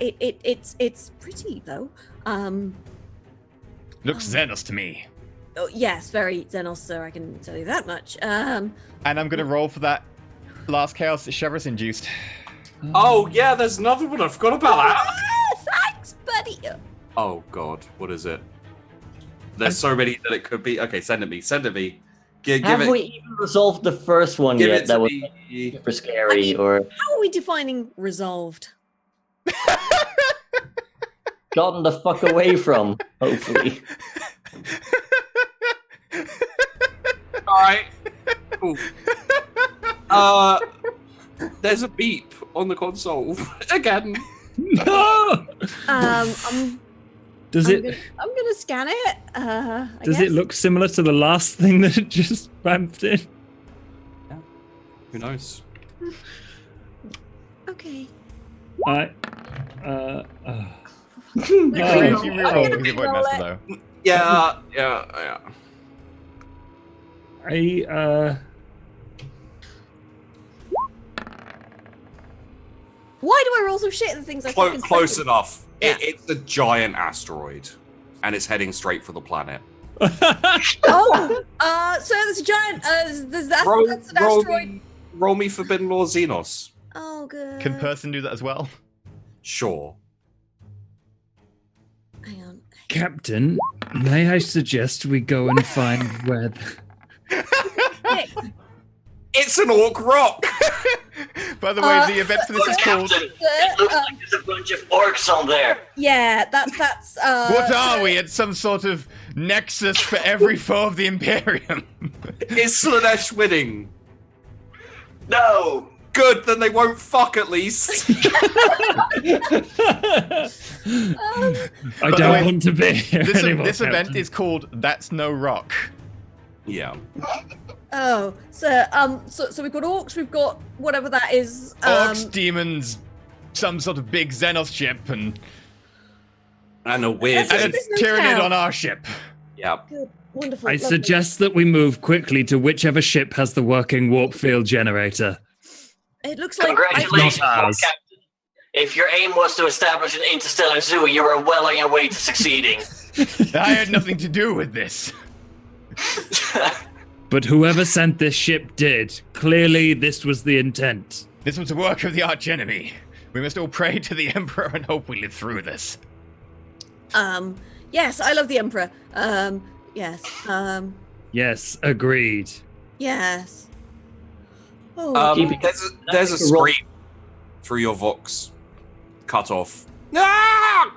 [SPEAKER 6] It's pretty though.
[SPEAKER 1] Looks Xenos to me.
[SPEAKER 6] Oh, yes, very Xenos, sir. I can tell you that much.
[SPEAKER 1] And I'm gonna roll for that last chaos that Shevers induced.
[SPEAKER 2] Oh yeah, there's another one. I forgot about that.
[SPEAKER 6] Thanks, buddy.
[SPEAKER 2] Oh god, what is it? There's so many that it could be. Okay, send it me.
[SPEAKER 4] Have we even resolved the first one
[SPEAKER 2] give
[SPEAKER 4] yet?
[SPEAKER 2] it
[SPEAKER 4] That
[SPEAKER 2] to
[SPEAKER 4] was
[SPEAKER 2] me.
[SPEAKER 4] super scary.
[SPEAKER 6] I mean-
[SPEAKER 4] Or
[SPEAKER 6] How are we defining resolved?
[SPEAKER 4] gotten the fuck away from? Hopefully.
[SPEAKER 2] Alright. Cool. There's a beep on the console. Again.
[SPEAKER 5] No! Does
[SPEAKER 6] I'm gonna scan it.
[SPEAKER 5] Does it look similar to the last thing that it just ramped in?
[SPEAKER 2] Who knows?
[SPEAKER 6] Okay.
[SPEAKER 1] If you reroll, because it won't mess though.
[SPEAKER 2] Yeah.
[SPEAKER 6] Why do I roll so shit at the things I fucking
[SPEAKER 2] Close
[SPEAKER 6] expected?
[SPEAKER 2] enough.
[SPEAKER 6] Yeah.
[SPEAKER 2] It's a giant asteroid, and it's heading straight for the planet.
[SPEAKER 6] Oh, so there's a giant. That's an asteroid.
[SPEAKER 2] Roll me Forbidden Law Xenos.
[SPEAKER 6] Oh, good.
[SPEAKER 1] Can person do that as well?
[SPEAKER 2] Sure.
[SPEAKER 6] Hang on.
[SPEAKER 5] Captain, may I suggest we go and find where...
[SPEAKER 2] It's an orc rock!
[SPEAKER 1] By the way, the event for this is called...
[SPEAKER 4] It looks like there's a bunch of orcs on there.
[SPEAKER 6] Yeah, that's.
[SPEAKER 1] What are we? It's some sort of nexus for every foe of the Imperium.
[SPEAKER 2] Is Slanesh winning?
[SPEAKER 4] No.
[SPEAKER 2] Good, then they won't fuck at least.
[SPEAKER 5] I don't want to be here anymore.
[SPEAKER 1] This event
[SPEAKER 5] Captain.
[SPEAKER 1] is called That's No Rock.
[SPEAKER 2] Yeah.
[SPEAKER 6] Oh, so we've got orcs. We've got whatever that is.
[SPEAKER 1] Orcs, demons, some sort of big Xenos ship, and
[SPEAKER 2] A weird
[SPEAKER 6] That's
[SPEAKER 1] a
[SPEAKER 6] There's no
[SPEAKER 1] Tyranid
[SPEAKER 6] town.
[SPEAKER 1] on our ship.
[SPEAKER 2] Yeah.
[SPEAKER 6] Good, wonderful.
[SPEAKER 5] I
[SPEAKER 6] lovely.
[SPEAKER 5] suggest that we move quickly to whichever ship has the working warp field generator.
[SPEAKER 6] It looks like.
[SPEAKER 4] Congratulations,
[SPEAKER 5] Not ours.
[SPEAKER 4] Captain. If your aim was to establish an interstellar zoo, you were well on your way to succeeding.
[SPEAKER 1] I had nothing to do with this.
[SPEAKER 5] But whoever sent this ship did. Clearly, this was the intent.
[SPEAKER 1] This was the work of the archenemy. We must all pray to the Emperor and hope we live through this.
[SPEAKER 6] Yes, I love the Emperor. Yes.
[SPEAKER 5] Yes, agreed.
[SPEAKER 6] Yes. Oh,
[SPEAKER 2] There's a scream through your vox. Cut off. Ah!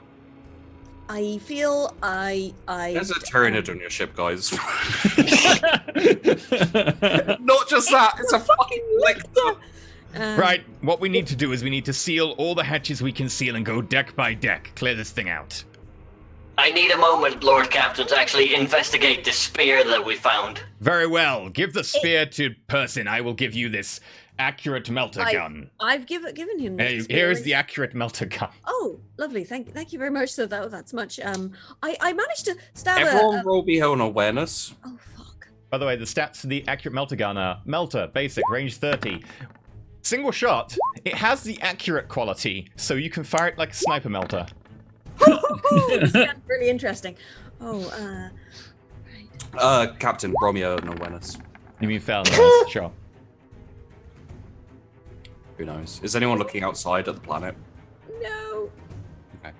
[SPEAKER 6] I feel
[SPEAKER 2] There's a Tyranid on your ship, guys. Not just that, it's a fucking lictor.
[SPEAKER 1] Right, what we need to do is we need to seal all the hatches we can seal and go deck by deck. Clear this thing out.
[SPEAKER 4] I need a moment, Lord Captain, to actually investigate this spear that we found.
[SPEAKER 1] Very well. Give the spear to Persin. I will give you this accurate melter gun.
[SPEAKER 6] I've given him.
[SPEAKER 1] Hey,
[SPEAKER 6] this
[SPEAKER 1] here is
[SPEAKER 6] spear.
[SPEAKER 1] the accurate melter gun.
[SPEAKER 6] Oh, lovely. Thank you very much. So that's much. I managed to stab
[SPEAKER 2] Everyone
[SPEAKER 6] a.
[SPEAKER 2] roll me on awareness.
[SPEAKER 6] Oh fuck.
[SPEAKER 1] By the way, the stats for the accurate melter gun are melter, basic, range 30. Single shot, it has the accurate quality, so you can fire it like a sniper melter.
[SPEAKER 6] This sounds really interesting. Oh,
[SPEAKER 2] Captain, roll me an awareness.
[SPEAKER 1] You mean fail? Nice. Sure.
[SPEAKER 2] Who knows? Is anyone looking outside at the planet?
[SPEAKER 6] no.
[SPEAKER 2] Okay.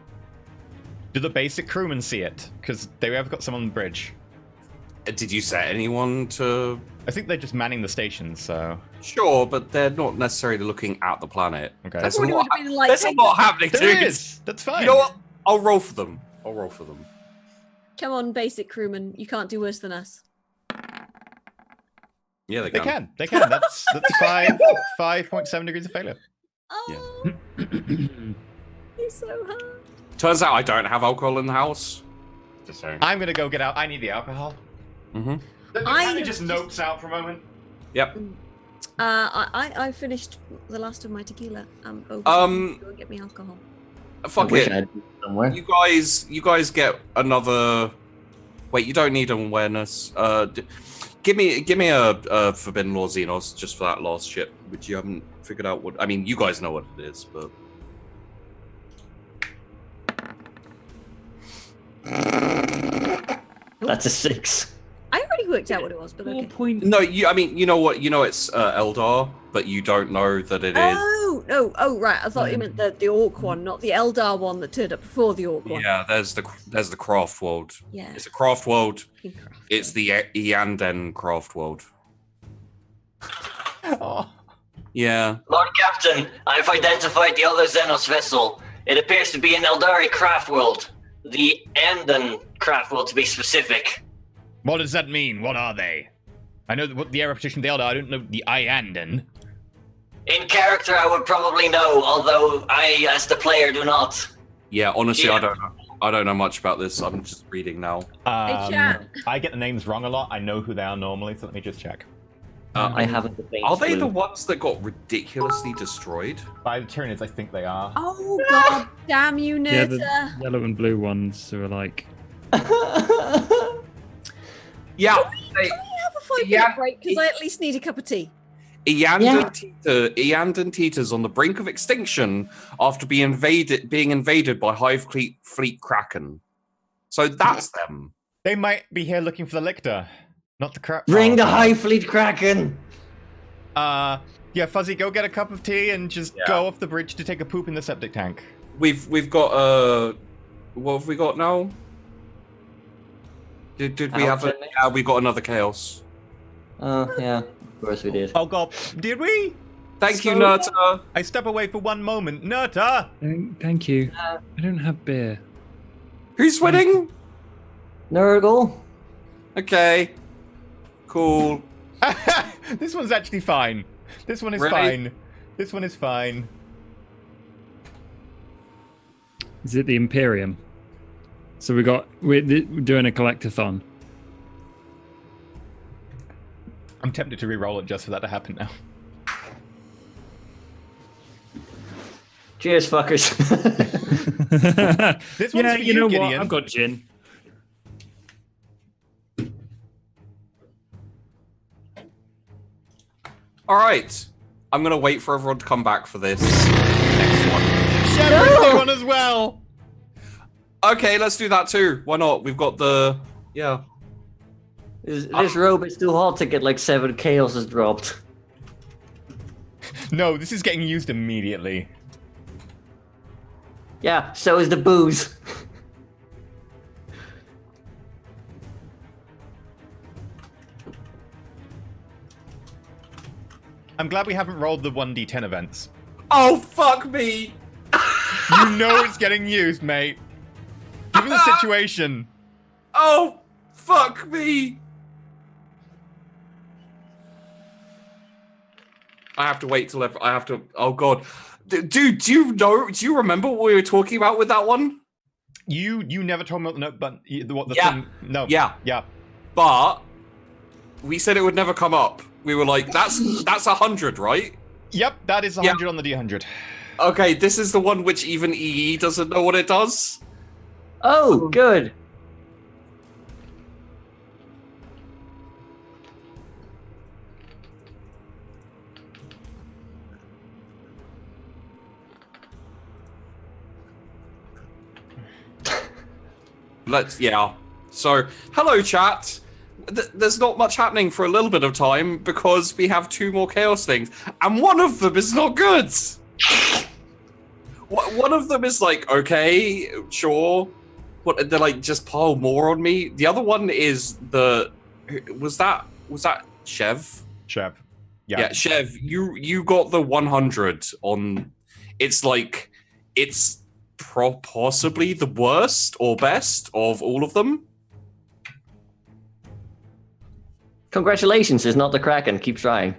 [SPEAKER 1] Do the basic crewmen see it? Because they have got some on the bridge.
[SPEAKER 2] Did you set anyone to...
[SPEAKER 1] I think they're just manning the stations, so...
[SPEAKER 2] Sure, but they're not necessarily looking at the planet.
[SPEAKER 1] Okay.
[SPEAKER 2] There's a
[SPEAKER 6] Everybody
[SPEAKER 2] lot,
[SPEAKER 6] would have been like,
[SPEAKER 2] there's a
[SPEAKER 6] "Take
[SPEAKER 2] lot
[SPEAKER 6] that."
[SPEAKER 2] happening,
[SPEAKER 1] There
[SPEAKER 2] dude.
[SPEAKER 1] is! That's fine.
[SPEAKER 2] You know what? I'll roll for them.
[SPEAKER 6] Come on, basic crewman. You can't do worse than us.
[SPEAKER 2] Yeah,
[SPEAKER 1] They can. That's 5.7 degrees of failure.
[SPEAKER 6] Oh, he's so hard.
[SPEAKER 2] Turns out I don't have alcohol in the house. just saying.
[SPEAKER 1] I'm gonna go get out. I need the alcohol.
[SPEAKER 2] Mm-hmm.
[SPEAKER 1] The kind of just nopes out for a moment.
[SPEAKER 2] Yep.
[SPEAKER 6] I finished the last of my tequila. Go get me alcohol.
[SPEAKER 2] Fuck
[SPEAKER 4] wish
[SPEAKER 2] it.
[SPEAKER 4] I had it somewhere.
[SPEAKER 2] You guys get another. Wait, you don't need an awareness. Give me a Forbidden Law Xenos just for that last ship, which you haven't figured out what. I mean, you guys know what it is, but.
[SPEAKER 4] That's a 6.
[SPEAKER 6] I already worked out what it was, but okay.
[SPEAKER 2] No, I mean, you know what? You know it's Eldar, but you don't know that it is.
[SPEAKER 6] Oh, right. I thought you meant the Orc one, not the Eldar one that turned up before the Orc one.
[SPEAKER 2] Yeah, there's the craft world.
[SPEAKER 6] Yeah.
[SPEAKER 2] It's a craft world.
[SPEAKER 6] Craft
[SPEAKER 2] It's the Eanden craft world.
[SPEAKER 1] Oh.
[SPEAKER 2] Yeah.
[SPEAKER 4] Lord Captain, I've identified the other Xenos vessel. It appears to be an Eldari craft world. The Anden craft world, to be specific.
[SPEAKER 1] What does that mean? What are they? I know what the air repetition they are. I don't know the Ianden.
[SPEAKER 4] In character, I would probably know, although I, as the player, do not.
[SPEAKER 2] Yeah, honestly,
[SPEAKER 4] Yeah.
[SPEAKER 2] I don't know. I don't know much about this. I'm just reading now.
[SPEAKER 6] chat.
[SPEAKER 1] I get the names wrong a lot. I know who they are normally, so let me just check.
[SPEAKER 4] I haven't the faintest
[SPEAKER 2] Are they
[SPEAKER 4] clue.
[SPEAKER 2] the ones that got ridiculously destroyed?
[SPEAKER 1] By the Tyranids, I think they are.
[SPEAKER 6] Oh, god damn you,
[SPEAKER 5] Yeah,
[SPEAKER 6] Nita.
[SPEAKER 5] the yellow and blue ones who are like.
[SPEAKER 2] Yeah.
[SPEAKER 6] Can we have a 5-minute
[SPEAKER 2] Yeah.
[SPEAKER 6] break? Because I at least need a cup of tea.
[SPEAKER 2] Eanden Tita's on the brink of extinction after being invaded by Hive Fleet Kraken. So that's them.
[SPEAKER 1] They might be here looking for the Lictor, not the crap.
[SPEAKER 4] Bring the High Fleet Kraken!
[SPEAKER 1] Yeah, Fuzzy, go get a cup of tea and just go off the bridge to take a poop in the septic tank.
[SPEAKER 2] We've got what have we got now? Did we have we got another chaos.
[SPEAKER 4] Oh, yeah. Of course we did.
[SPEAKER 1] Oh god, did we?
[SPEAKER 2] Thank you, Nurta.
[SPEAKER 1] I step away for one moment. Nurta!
[SPEAKER 5] Thank you. I don't have beer.
[SPEAKER 2] Who's winning?
[SPEAKER 4] Nurgle?
[SPEAKER 2] Okay. Cool.
[SPEAKER 1] This one's actually fine. This one is
[SPEAKER 2] Really?
[SPEAKER 1] fine. This one is fine.
[SPEAKER 5] Is it the Imperium? So we're doing a collectathon.
[SPEAKER 1] I'm tempted to re-roll it just for that to happen now.
[SPEAKER 4] Cheers, fuckers.
[SPEAKER 1] This one's
[SPEAKER 5] Yeah,
[SPEAKER 1] for
[SPEAKER 5] you know
[SPEAKER 1] Gideon.
[SPEAKER 5] what? I've got gin.
[SPEAKER 2] All right. I'm gonna wait for everyone to come back for this next one.
[SPEAKER 1] Shepard's one as well.
[SPEAKER 2] Okay, let's do that too. Why not? We've got the
[SPEAKER 4] This robe is too hot to get like 7 chaoses dropped.
[SPEAKER 1] No, this is getting used immediately.
[SPEAKER 4] Yeah, so is the booze.
[SPEAKER 1] I'm glad we haven't rolled the 1d10 events.
[SPEAKER 2] Oh fuck me!
[SPEAKER 1] You know it's getting used, mate. Given the situation.
[SPEAKER 2] Oh fuck me! I have to wait till I have to. Oh god, dude, do you remember what we were talking about with that one?
[SPEAKER 1] You never told me what the note, but the
[SPEAKER 2] Yeah.
[SPEAKER 1] thing. No.
[SPEAKER 2] Yeah.
[SPEAKER 1] Yeah.
[SPEAKER 2] But we said it would never come up. We were like, that's 100, right?
[SPEAKER 1] Yep, that is 100 on the D100.
[SPEAKER 2] Okay, this is the one which even EE doesn't know what it does.
[SPEAKER 4] Oh, good.
[SPEAKER 2] So, hello, chat. There's not much happening for a little bit of time because we have 2 more chaos things, and one of them is not good. One of them is like, okay, sure. What, they're like, just pile more on me. The other one is was that Chev?
[SPEAKER 1] Chev.
[SPEAKER 2] Yeah, Chev, you got the 100 on. It's like, it's possibly the worst or best of all of them.
[SPEAKER 4] Congratulations, it's not the Kraken. Keep trying.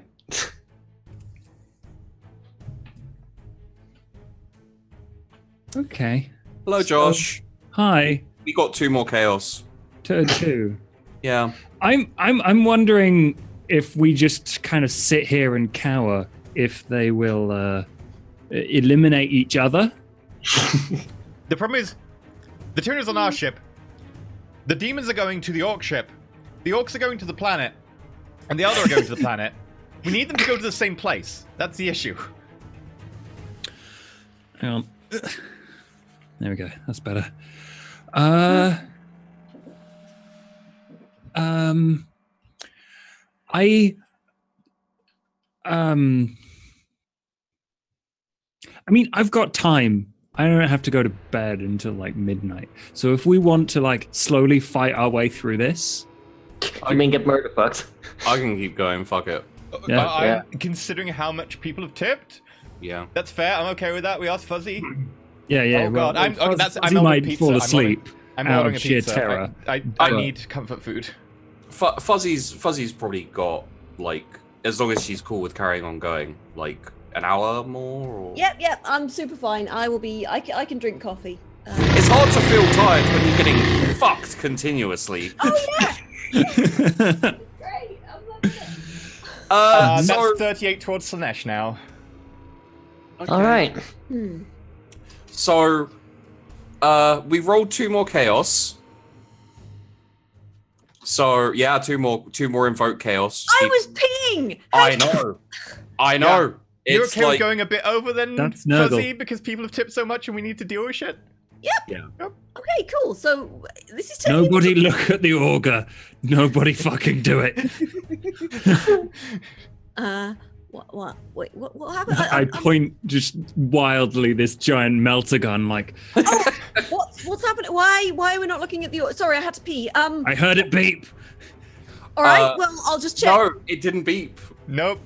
[SPEAKER 5] Okay.
[SPEAKER 2] Hello, Josh.
[SPEAKER 5] Hi.
[SPEAKER 2] We got 2 more chaos.
[SPEAKER 5] Two.
[SPEAKER 2] Yeah.
[SPEAKER 5] I'm wondering if we just kind of sit here and cower, if they will eliminate each other.
[SPEAKER 1] The problem is, the Tyranno's on our ship. The demons are going to the orc ship. The orcs are going to the planet. And the other are going to the planet. We need them to go to the same place. That's the issue.
[SPEAKER 5] Hang on. There we go. That's better. I mean, I've got time. I don't have to go to bed until like midnight. So if we want to like slowly fight our way through this,
[SPEAKER 4] I mean, get murder fucked.
[SPEAKER 2] I can keep going, fuck it.
[SPEAKER 5] Yeah.
[SPEAKER 1] Considering how much people have tipped,
[SPEAKER 2] Yeah.
[SPEAKER 1] that's fair. I'm okay with that. We asked Fuzzy.
[SPEAKER 5] yeah.
[SPEAKER 1] Oh god, I'm
[SPEAKER 5] Fuzzy
[SPEAKER 1] ordering
[SPEAKER 5] might
[SPEAKER 1] pizza.
[SPEAKER 5] fall asleep
[SPEAKER 1] I'm
[SPEAKER 5] out
[SPEAKER 1] ordering
[SPEAKER 5] of
[SPEAKER 1] a
[SPEAKER 5] sheer
[SPEAKER 1] pizza.
[SPEAKER 5] terror.
[SPEAKER 1] I need comfort food.
[SPEAKER 2] Fuzzy's probably got, like, as long as she's cool with carrying on going, like, an hour more? Or...
[SPEAKER 6] Yep, I'm super fine. I can drink coffee.
[SPEAKER 2] It's hard to feel tired when you're getting fucked continuously.
[SPEAKER 6] Oh yeah! Great, I'm loving it.
[SPEAKER 2] So...
[SPEAKER 1] That's 38 towards Slanesh now.
[SPEAKER 2] Okay.
[SPEAKER 4] All right.
[SPEAKER 2] So, we rolled 2 more chaos. So yeah, two more invoke chaos.
[SPEAKER 6] I was peeing.
[SPEAKER 2] I know.
[SPEAKER 1] You're
[SPEAKER 2] It's
[SPEAKER 1] okay with
[SPEAKER 2] like
[SPEAKER 1] going a bit over then,
[SPEAKER 5] That's Nurgle.
[SPEAKER 1] Fuzzy, because people have tipped so much and we need to deal with shit?
[SPEAKER 6] Okay, cool. So this is turning
[SPEAKER 5] Nobody look at the auger. Nobody fucking do it.
[SPEAKER 6] What? Wait, what happened?
[SPEAKER 5] I point just wildly this giant melter gun like,
[SPEAKER 6] What's happening? Why are we not looking at the? Sorry, I had to pee.
[SPEAKER 5] I heard it beep.
[SPEAKER 6] All right. Well, I'll just check.
[SPEAKER 2] no, it didn't beep.
[SPEAKER 1] Nope.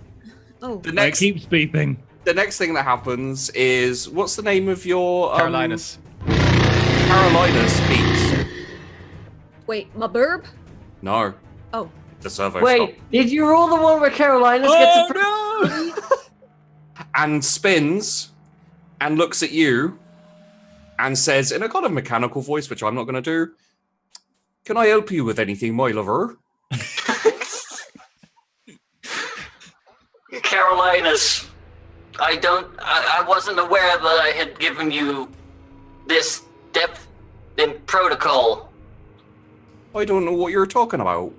[SPEAKER 6] Oh.
[SPEAKER 2] The
[SPEAKER 5] It
[SPEAKER 2] next
[SPEAKER 5] keeps beeping.
[SPEAKER 2] the next thing that happens is, what's the name of your
[SPEAKER 1] Carolinus.
[SPEAKER 2] Carolinus beeps.
[SPEAKER 6] Wait, my burb?
[SPEAKER 2] No,
[SPEAKER 6] Oh.
[SPEAKER 2] the servo
[SPEAKER 4] Wait, did you roll the one where Carolinus gets a
[SPEAKER 2] stopped and spins and looks at you and says in a kind of mechanical voice, which I'm not going to do, "Can I help you with anything, my lover?"
[SPEAKER 4] Carolinus, I wasn't aware that I had given you this depth in protocol.
[SPEAKER 2] I don't know what you're talking about.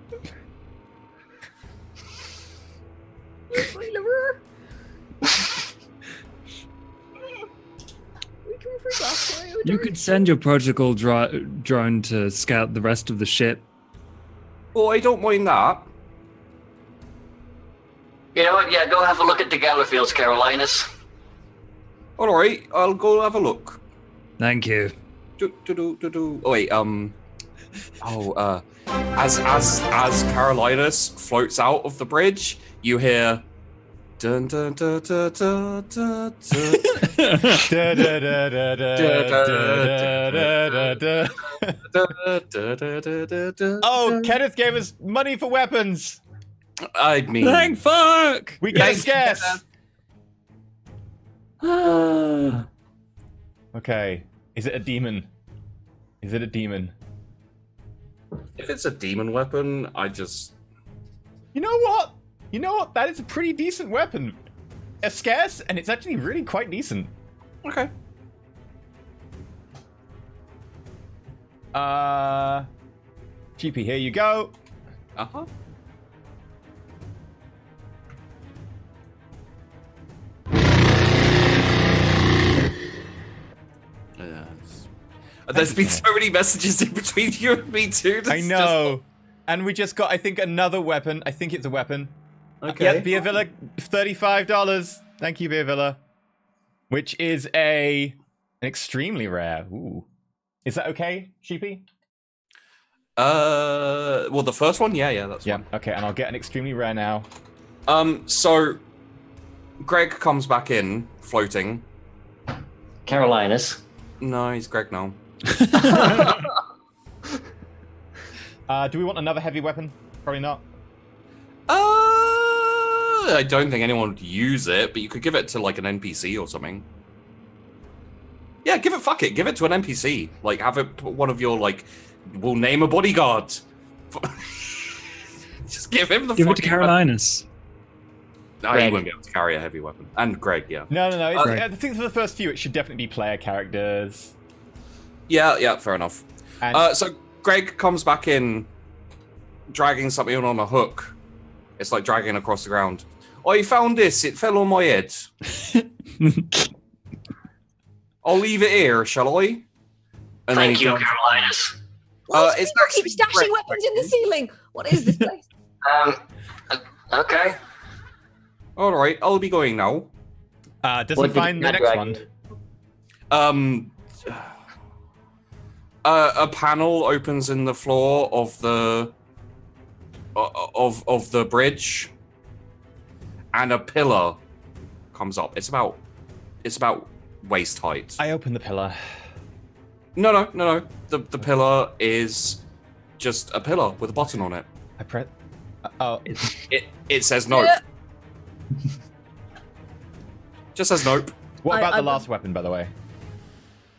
[SPEAKER 6] My liver? We can forget.
[SPEAKER 5] You could send your protocol drone to scout the rest of the ship.
[SPEAKER 2] Well, I don't mind that.
[SPEAKER 4] You know what? Yeah, go have a look at the Gallerfields, Carolinus.
[SPEAKER 2] All right, I'll go have a look.
[SPEAKER 5] Thank you.
[SPEAKER 2] Oh wait, as Carolinus floats out of the bridge, you hear dun dun dun dun dun dun dun.
[SPEAKER 1] Oh, Kenneth gave us money for weapons.
[SPEAKER 2] I mean,
[SPEAKER 5] Thank fuck!
[SPEAKER 1] We get a
[SPEAKER 2] Thanks,
[SPEAKER 1] scarce. Okay. Is it a demon? Is it a demon?
[SPEAKER 2] if it's a demon weapon, I just
[SPEAKER 1] You know what? That is a pretty decent weapon. It's scarce, and it's actually really quite decent.
[SPEAKER 2] okay.
[SPEAKER 1] GP, here you go.
[SPEAKER 2] Uh-huh. There's been so many messages in between you and me too.
[SPEAKER 1] I know. And we just got, I think, another weapon. I think it's a weapon.
[SPEAKER 2] Okay.
[SPEAKER 1] Yeah, Via Villa, $35. Thank you, Via Villa. Which is an extremely rare. Ooh. Is that okay, Sheepy?
[SPEAKER 2] Well, the first one, yeah, that's
[SPEAKER 1] Yeah,
[SPEAKER 2] fine.
[SPEAKER 1] okay, and I'll get an extremely rare now.
[SPEAKER 2] So Greg comes back in, floating.
[SPEAKER 4] Carolinus.
[SPEAKER 2] No, he's Greg now.
[SPEAKER 1] Do we want another heavy weapon? Probably not.
[SPEAKER 2] I don't think anyone would use it, but you could give it to like an NPC or something. Yeah, fuck it. Give it to an NPC. Like, have it put one of your, like, we'll name a bodyguard. Just give him the
[SPEAKER 5] Give it to
[SPEAKER 2] fucking
[SPEAKER 5] Carolinus.
[SPEAKER 2] No, he won't be able to carry a heavy weapon. And Greg, yeah.
[SPEAKER 1] No. I think for the first few, it should definitely be player characters.
[SPEAKER 2] Yeah, fair enough.
[SPEAKER 1] And
[SPEAKER 2] So Greg comes back in, dragging something on a hook. It's like dragging across the ground. I found this. It fell on my head. I'll leave it here, shall I? And
[SPEAKER 7] Thank you, Carolinus.
[SPEAKER 6] Well,
[SPEAKER 2] it's
[SPEAKER 6] people keep
[SPEAKER 2] actually
[SPEAKER 6] stashing weapons in the ceiling. What is this place?
[SPEAKER 7] Okay.
[SPEAKER 2] All right, I'll be going now.
[SPEAKER 1] does
[SPEAKER 4] What
[SPEAKER 1] he
[SPEAKER 4] did
[SPEAKER 1] find the
[SPEAKER 4] that
[SPEAKER 1] next
[SPEAKER 4] dragon
[SPEAKER 1] one?
[SPEAKER 2] A panel opens in the floor of the of the bridge, and a pillar comes up. It's about waist height.
[SPEAKER 1] I open the pillar.
[SPEAKER 2] No. The pillar is just a pillar with a button on it.
[SPEAKER 1] I press. Oh,
[SPEAKER 2] It says nope. Just says nope.
[SPEAKER 1] what about the last weapon, by the way?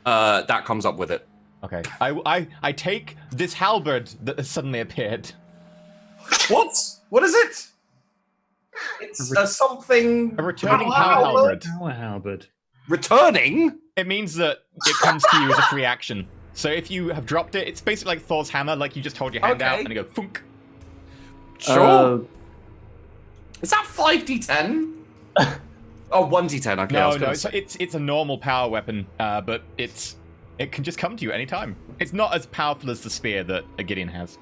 [SPEAKER 2] That comes up with it.
[SPEAKER 1] Okay. I take this halberd that has suddenly appeared.
[SPEAKER 2] What? What is it? It's something.
[SPEAKER 1] A returning power halberd.
[SPEAKER 5] Power halberd.
[SPEAKER 2] Returning?
[SPEAKER 1] It means that it comes to you as a free action. So if you have dropped it, it's basically like Thor's hammer, like you just hold your hand out and you go thunk.
[SPEAKER 2] Sure. Is that 5d10? Oh, 1d10. Okay.
[SPEAKER 1] No, it's a normal power weapon, but it can just come to you anytime. It's not as powerful as the spear that a Gideon has.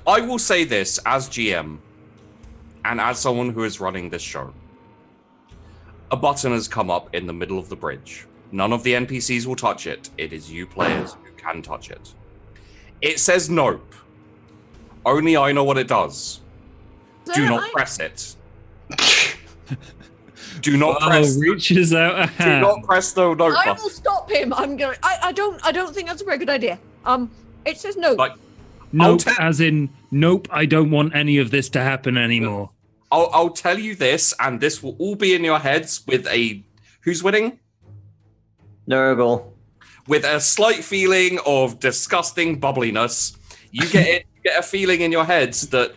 [SPEAKER 2] I will say this as GM, and as someone who is running this show. A button has come up in the middle of the bridge. None of the NPCs will touch it. It is you players who can touch it. It says nope. Only I know what it does. Do not press it. Do not press.
[SPEAKER 5] Reaches out a
[SPEAKER 2] Do
[SPEAKER 5] hand.
[SPEAKER 2] not press the nope
[SPEAKER 6] I
[SPEAKER 2] button.
[SPEAKER 6] will stop him. I'm going. I don't think that's a very good idea. It says no.
[SPEAKER 2] Like,
[SPEAKER 5] Nope,
[SPEAKER 2] I'll
[SPEAKER 5] as in, nope, I don't want any of this to happen anymore.
[SPEAKER 2] I'll tell you this, and this will all be in your heads with a... Who's winning?
[SPEAKER 4] Nurgle.
[SPEAKER 2] With a slight feeling of disgusting bubbliness. You get it. You get a feeling in your heads that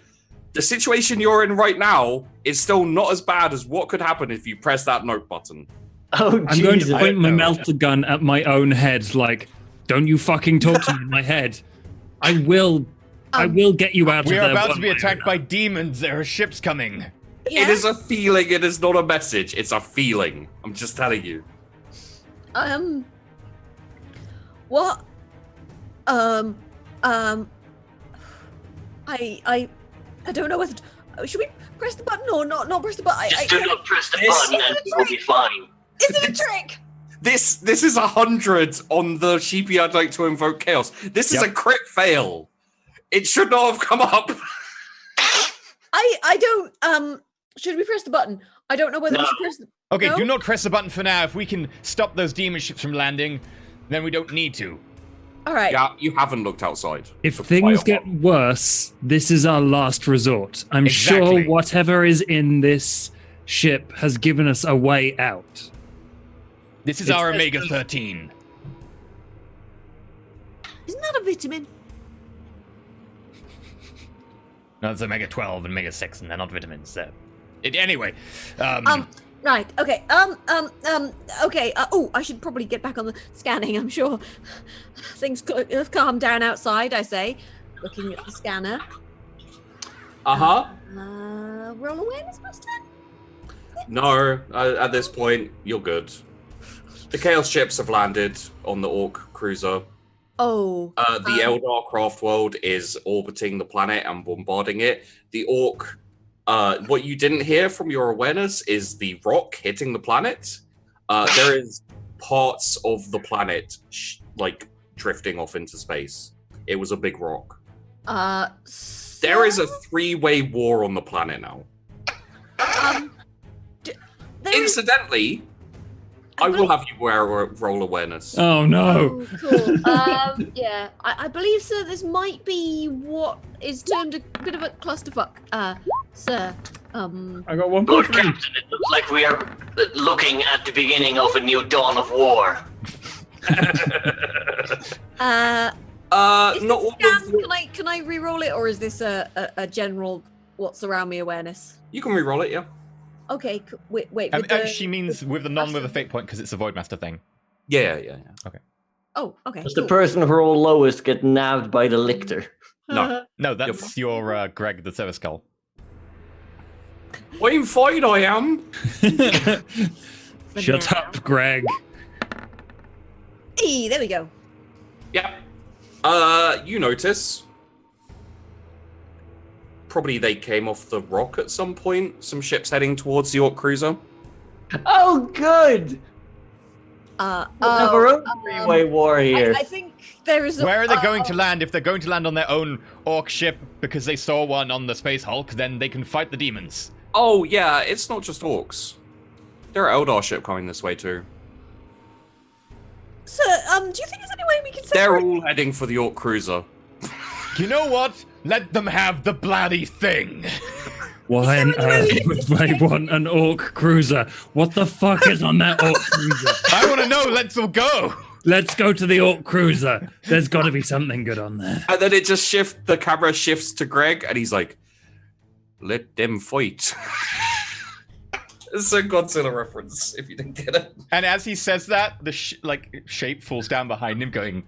[SPEAKER 2] the situation you're in right now is still not as bad as what could happen if you press that note button.
[SPEAKER 4] Oh,
[SPEAKER 5] I'm going to
[SPEAKER 4] Jesus.
[SPEAKER 5] point my melter gun at my own head, like, don't you fucking talk to me in my head. I will get you out of
[SPEAKER 1] We
[SPEAKER 5] there.
[SPEAKER 1] are about to
[SPEAKER 5] one
[SPEAKER 1] be
[SPEAKER 5] way or
[SPEAKER 1] attacked by
[SPEAKER 5] another.
[SPEAKER 1] demons. There are ships coming.
[SPEAKER 2] It is a feeling. It is not a message. It's a feeling. I'm just telling you.
[SPEAKER 6] What? I don't know whether should we press the button or not press the button?
[SPEAKER 7] Just do not press the button and we'll be fine.
[SPEAKER 6] Is it a trick?
[SPEAKER 2] This is 100 on the sheepy I'd like to invoke chaos. This is a crit fail. It should not have come up.
[SPEAKER 6] I don't should we press the button? I don't know whether we should press the
[SPEAKER 1] Okay,
[SPEAKER 6] No?
[SPEAKER 1] do not press the button for now. If we can stop those demon ships from landing, then we don't need to.
[SPEAKER 6] All right.
[SPEAKER 2] Yeah, you haven't looked outside.
[SPEAKER 5] If
[SPEAKER 2] for
[SPEAKER 5] things
[SPEAKER 2] quite a
[SPEAKER 5] get worse, this is our last resort. I'm
[SPEAKER 1] Exactly.
[SPEAKER 5] sure whatever is in this ship has given us a way out.
[SPEAKER 1] This is
[SPEAKER 5] It's
[SPEAKER 1] our
[SPEAKER 5] just
[SPEAKER 1] Omega
[SPEAKER 5] a-
[SPEAKER 1] 13.
[SPEAKER 6] Isn't that a vitamin?
[SPEAKER 1] No, it's Omega 12 and Omega 6, and they're not vitamins. So, anyway,
[SPEAKER 6] Right. Okay. Okay. Oh, I should probably get back on the scanning. I'm sure things have calmed down outside. I say, looking at the scanner.
[SPEAKER 2] Uh-huh.
[SPEAKER 6] Roll awareness, master.
[SPEAKER 2] No, at this point, you're good. The Chaos ships have landed on the Orc cruiser.
[SPEAKER 6] Oh.
[SPEAKER 2] The Eldar craft world is orbiting the planet and bombarding it. The Orc, what you didn't hear from your awareness is the rock hitting the planet. There is parts of the planet drifting off into space. It was a big rock. There is a 3-way war on the planet now. Incidentally, I will have you roll awareness.
[SPEAKER 5] Oh no!
[SPEAKER 6] Oh, cool. Yeah, I believe, sir, this might be what is termed a bit of a clusterfuck, sir.
[SPEAKER 5] I got one
[SPEAKER 7] Lord
[SPEAKER 5] point.
[SPEAKER 7] Captain, it looks like we are looking at the beginning of a new dawn of war.
[SPEAKER 6] Is
[SPEAKER 2] not
[SPEAKER 6] this
[SPEAKER 2] all
[SPEAKER 6] scan,
[SPEAKER 2] of your...
[SPEAKER 6] can I re-roll it, or is this a general what's around me awareness?
[SPEAKER 2] You can re-roll it, yeah.
[SPEAKER 6] Okay, wait.
[SPEAKER 1] She means with the non with a fate point because it's a Void Master thing.
[SPEAKER 2] Yeah.
[SPEAKER 1] Okay.
[SPEAKER 6] Oh, okay.
[SPEAKER 4] Does the person who rolled lowest get nabbed by the lictor?
[SPEAKER 2] No.
[SPEAKER 1] No, that's your Greg the Service Skull.
[SPEAKER 2] I'm fine, I am.
[SPEAKER 5] Shut up, Greg.
[SPEAKER 6] Hey, there we go.
[SPEAKER 2] Yep. You notice. Probably they came off the rock at some point. Some ships heading towards the Orc Cruiser.
[SPEAKER 4] Oh, good! Never owned a three-way war here.
[SPEAKER 6] I think there is.
[SPEAKER 1] Where are they going to land? If they're going to land on their own Orc ship because they saw one on the Space Hulk, then they can fight the demons.
[SPEAKER 2] Oh, yeah, it's not just Orcs. There are Eldar ship coming this way, too.
[SPEAKER 6] So, do you think there's any way we can
[SPEAKER 2] They're
[SPEAKER 6] separate?
[SPEAKER 2] all heading for the Orc Cruiser.
[SPEAKER 1] You know what? Let them have the bloody thing.
[SPEAKER 5] Why on earth would they want an Orc cruiser? What the fuck is on that Orc cruiser?
[SPEAKER 1] I want to know. Let's all go.
[SPEAKER 5] Let's go to the Orc cruiser. There's got to be something good on there.
[SPEAKER 2] And then the camera shifts to Greg, and he's like, let them fight. It's a Godzilla reference, if you didn't get it.
[SPEAKER 1] And as he says that, the shape falls down behind him, going.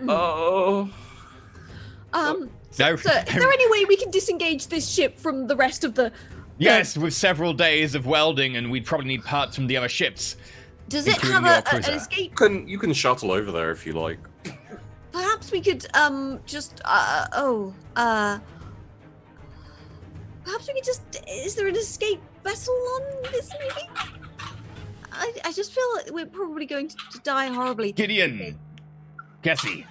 [SPEAKER 2] Oh.
[SPEAKER 1] No.
[SPEAKER 6] So, is there any way we can disengage this ship from the rest of the?
[SPEAKER 1] Yes, with several days of welding, and we'd probably need parts from the other ships.
[SPEAKER 6] Does it
[SPEAKER 1] including
[SPEAKER 6] have
[SPEAKER 1] the Orc
[SPEAKER 6] an
[SPEAKER 1] cruiser.
[SPEAKER 6] escape?
[SPEAKER 2] You can shuttle over there if you like.
[SPEAKER 6] Perhaps we could just perhaps we could just. Is there an escape vessel on this? Maybe. I just feel like we're probably going to die horribly.
[SPEAKER 1] Gideon, Gessie,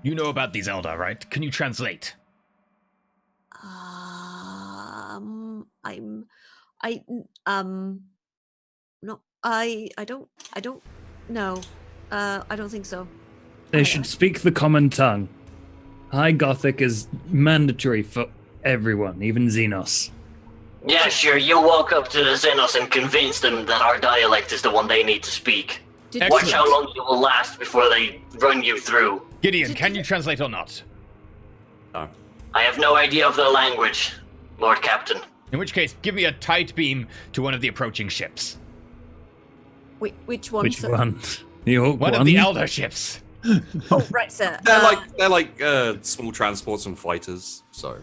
[SPEAKER 1] you know about these Eldar, right? Can you translate?
[SPEAKER 6] I don't know. I don't think so.
[SPEAKER 5] They should speak the common tongue. High Gothic is mandatory for everyone, even Xenos.
[SPEAKER 7] Yeah, sure. You walk up to the Xenos and convince them that our dialect is the one they need to speak. Watch how long you will last before they run you through.
[SPEAKER 1] Gideon, can you translate or not?
[SPEAKER 2] No.
[SPEAKER 7] I have no idea of their language, Lord Captain.
[SPEAKER 1] In which case, give me a tight beam to one of the approaching ships.
[SPEAKER 6] Wait, which one?
[SPEAKER 5] Which
[SPEAKER 6] sir?
[SPEAKER 5] one? The Orc
[SPEAKER 1] One of the Eldar ships.
[SPEAKER 6] Oh, right, sir.
[SPEAKER 2] They're like small transports and fighters. So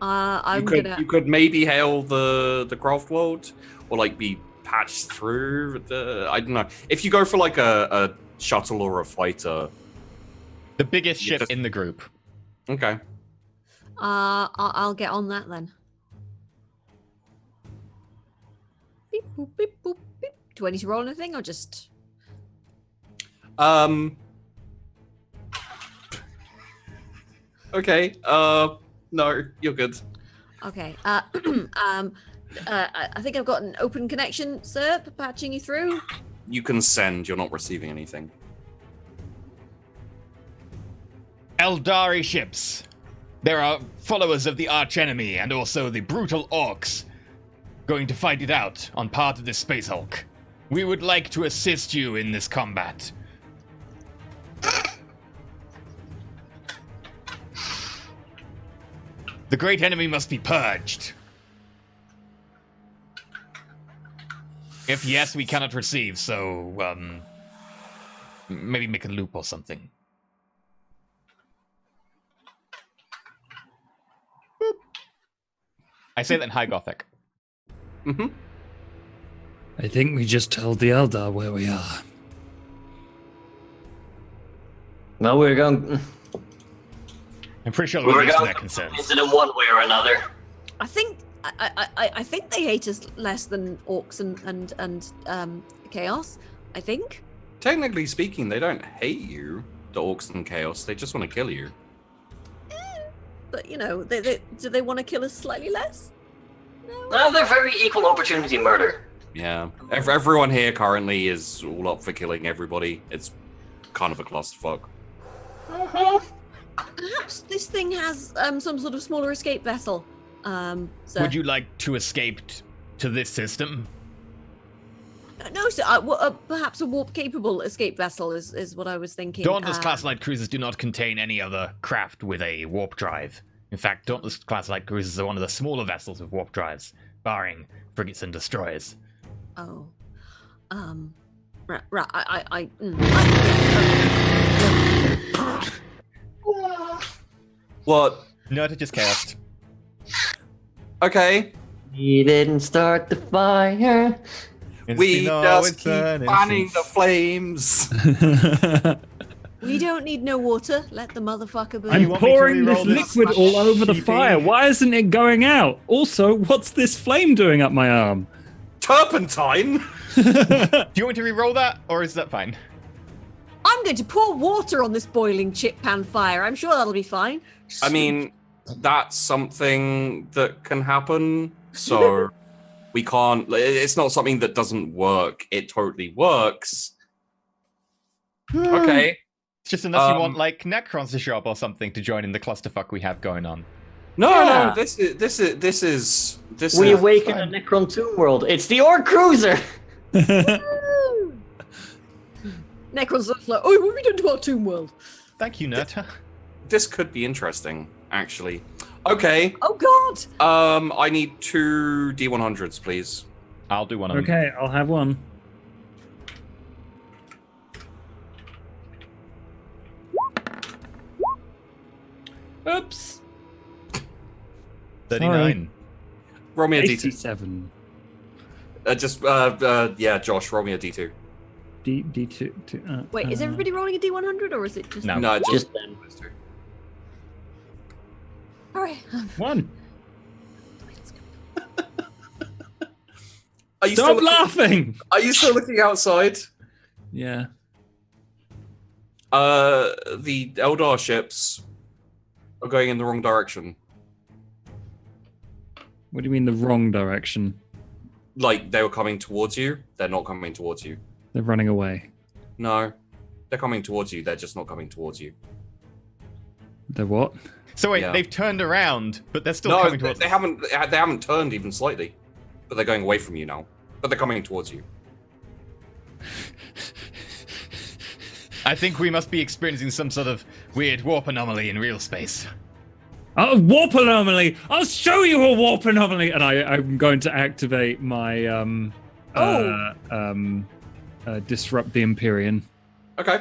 [SPEAKER 2] you could maybe hail the craft world, or like be patched through the. I don't know. If you go for like a shuttle or a fighter,
[SPEAKER 1] the biggest ship in the group.
[SPEAKER 2] Okay.
[SPEAKER 6] I'll get on that then. Beep boop beep boop beep. Do I need to roll anything or just?
[SPEAKER 2] Okay. No, you're good.
[SPEAKER 6] Okay. I think I've got an open connection, sir. Patching you through.
[SPEAKER 2] You can send. You're not receiving anything.
[SPEAKER 1] Eldari ships. There are followers of the archenemy and also the brutal orcs going to fight it out on part of this Space Hulk. We would like to assist you in this combat. The great enemy must be purged. If yes, we cannot receive, so, maybe make a loop or something. Boop. I say that in High Gothic.
[SPEAKER 2] Mm-hmm.
[SPEAKER 5] I think we just told the Eldar where we are.
[SPEAKER 4] Well, we're going.
[SPEAKER 1] I'm pretty sure
[SPEAKER 7] We're
[SPEAKER 1] we're listening to
[SPEAKER 7] going
[SPEAKER 1] their
[SPEAKER 7] to
[SPEAKER 1] concerns.
[SPEAKER 7] convince them one way or another.
[SPEAKER 6] I think I think they hate us less than orcs and chaos. I think.
[SPEAKER 2] Technically speaking, they don't hate you, the orcs and chaos. They just want to kill you.
[SPEAKER 6] But you know, do they want to kill us slightly less?
[SPEAKER 7] No, they're very equal opportunity murder.
[SPEAKER 2] Yeah. Everyone here currently is all up for killing everybody. It's kind of a clusterfuck.
[SPEAKER 6] Perhaps this thing has some sort of smaller escape vessel. So
[SPEAKER 1] Would you like to escape to this system?
[SPEAKER 6] No, sir. Perhaps a warp-capable escape vessel is what I was thinking.
[SPEAKER 1] Dauntless-class light cruisers do not contain any other craft with a warp drive. In fact, Dauntless-class light cruisers are one of the smaller vessels with warp drives, barring frigates and destroyers.
[SPEAKER 6] Oh. Right.
[SPEAKER 2] What?
[SPEAKER 1] No, it just chaos.
[SPEAKER 2] Okay.
[SPEAKER 4] We didn't start the fire.
[SPEAKER 2] We just keep fanning the flames.
[SPEAKER 6] We don't need no water. Let the motherfucker burn.
[SPEAKER 5] I'm pouring this liquid all over the fire. Why isn't it going out? Also, what's this flame doing up my arm?
[SPEAKER 2] Turpentine?
[SPEAKER 1] Do you want me to re-roll that, or is that fine?
[SPEAKER 6] I'm going to pour water on this boiling chip pan fire. I'm sure that'll be fine.
[SPEAKER 2] I mean, that's something that can happen, so we can't... It's not something that doesn't work. It totally works. Okay.
[SPEAKER 1] It's just unless you want, like, Necrons to show up or something to join in the clusterfuck we have going on.
[SPEAKER 2] No, this is
[SPEAKER 4] We awaken a Necron Tomb world. It's the Orc Cruiser!
[SPEAKER 6] Necron's like, oh, what have we done to our tomb world?
[SPEAKER 1] Thank you, Nerd.
[SPEAKER 2] This could be interesting, actually. Okay.
[SPEAKER 6] Oh, God!
[SPEAKER 2] I need 2 D100s, please.
[SPEAKER 1] I'll do one of them.
[SPEAKER 5] Okay, I'll have one. Oops.
[SPEAKER 1] 39.
[SPEAKER 2] Roll me a D2.
[SPEAKER 5] 87.
[SPEAKER 2] Yeah, Josh, roll me a D2.
[SPEAKER 5] D2.
[SPEAKER 6] Wait, is everybody rolling a D100 or is it just...
[SPEAKER 1] No.
[SPEAKER 2] Just
[SPEAKER 4] them.
[SPEAKER 6] Alright.
[SPEAKER 5] 1.
[SPEAKER 2] Are you
[SPEAKER 5] Stop laughing!
[SPEAKER 2] Are you still looking outside?
[SPEAKER 5] Yeah.
[SPEAKER 2] The Eldar ships are going in the wrong direction.
[SPEAKER 5] What do you mean the wrong direction?
[SPEAKER 2] Like, they were coming towards you, they're not coming towards you.
[SPEAKER 5] They're running away.
[SPEAKER 2] No. They're coming towards you, they're just not coming towards you.
[SPEAKER 5] They're what?
[SPEAKER 1] So wait,
[SPEAKER 2] Yeah.
[SPEAKER 1] they've turned around, but they're still
[SPEAKER 2] No,
[SPEAKER 1] coming towards
[SPEAKER 2] they
[SPEAKER 1] us.
[SPEAKER 2] haven't turned even slightly. But they're going away from you now. But they're coming towards you.
[SPEAKER 1] I think we must be experiencing some sort of weird warp anomaly in real space.
[SPEAKER 5] Oh, warp anomaly! I'll show you a warp anomaly! And I'm going to activate my disrupt the Empyrean.
[SPEAKER 2] Okay.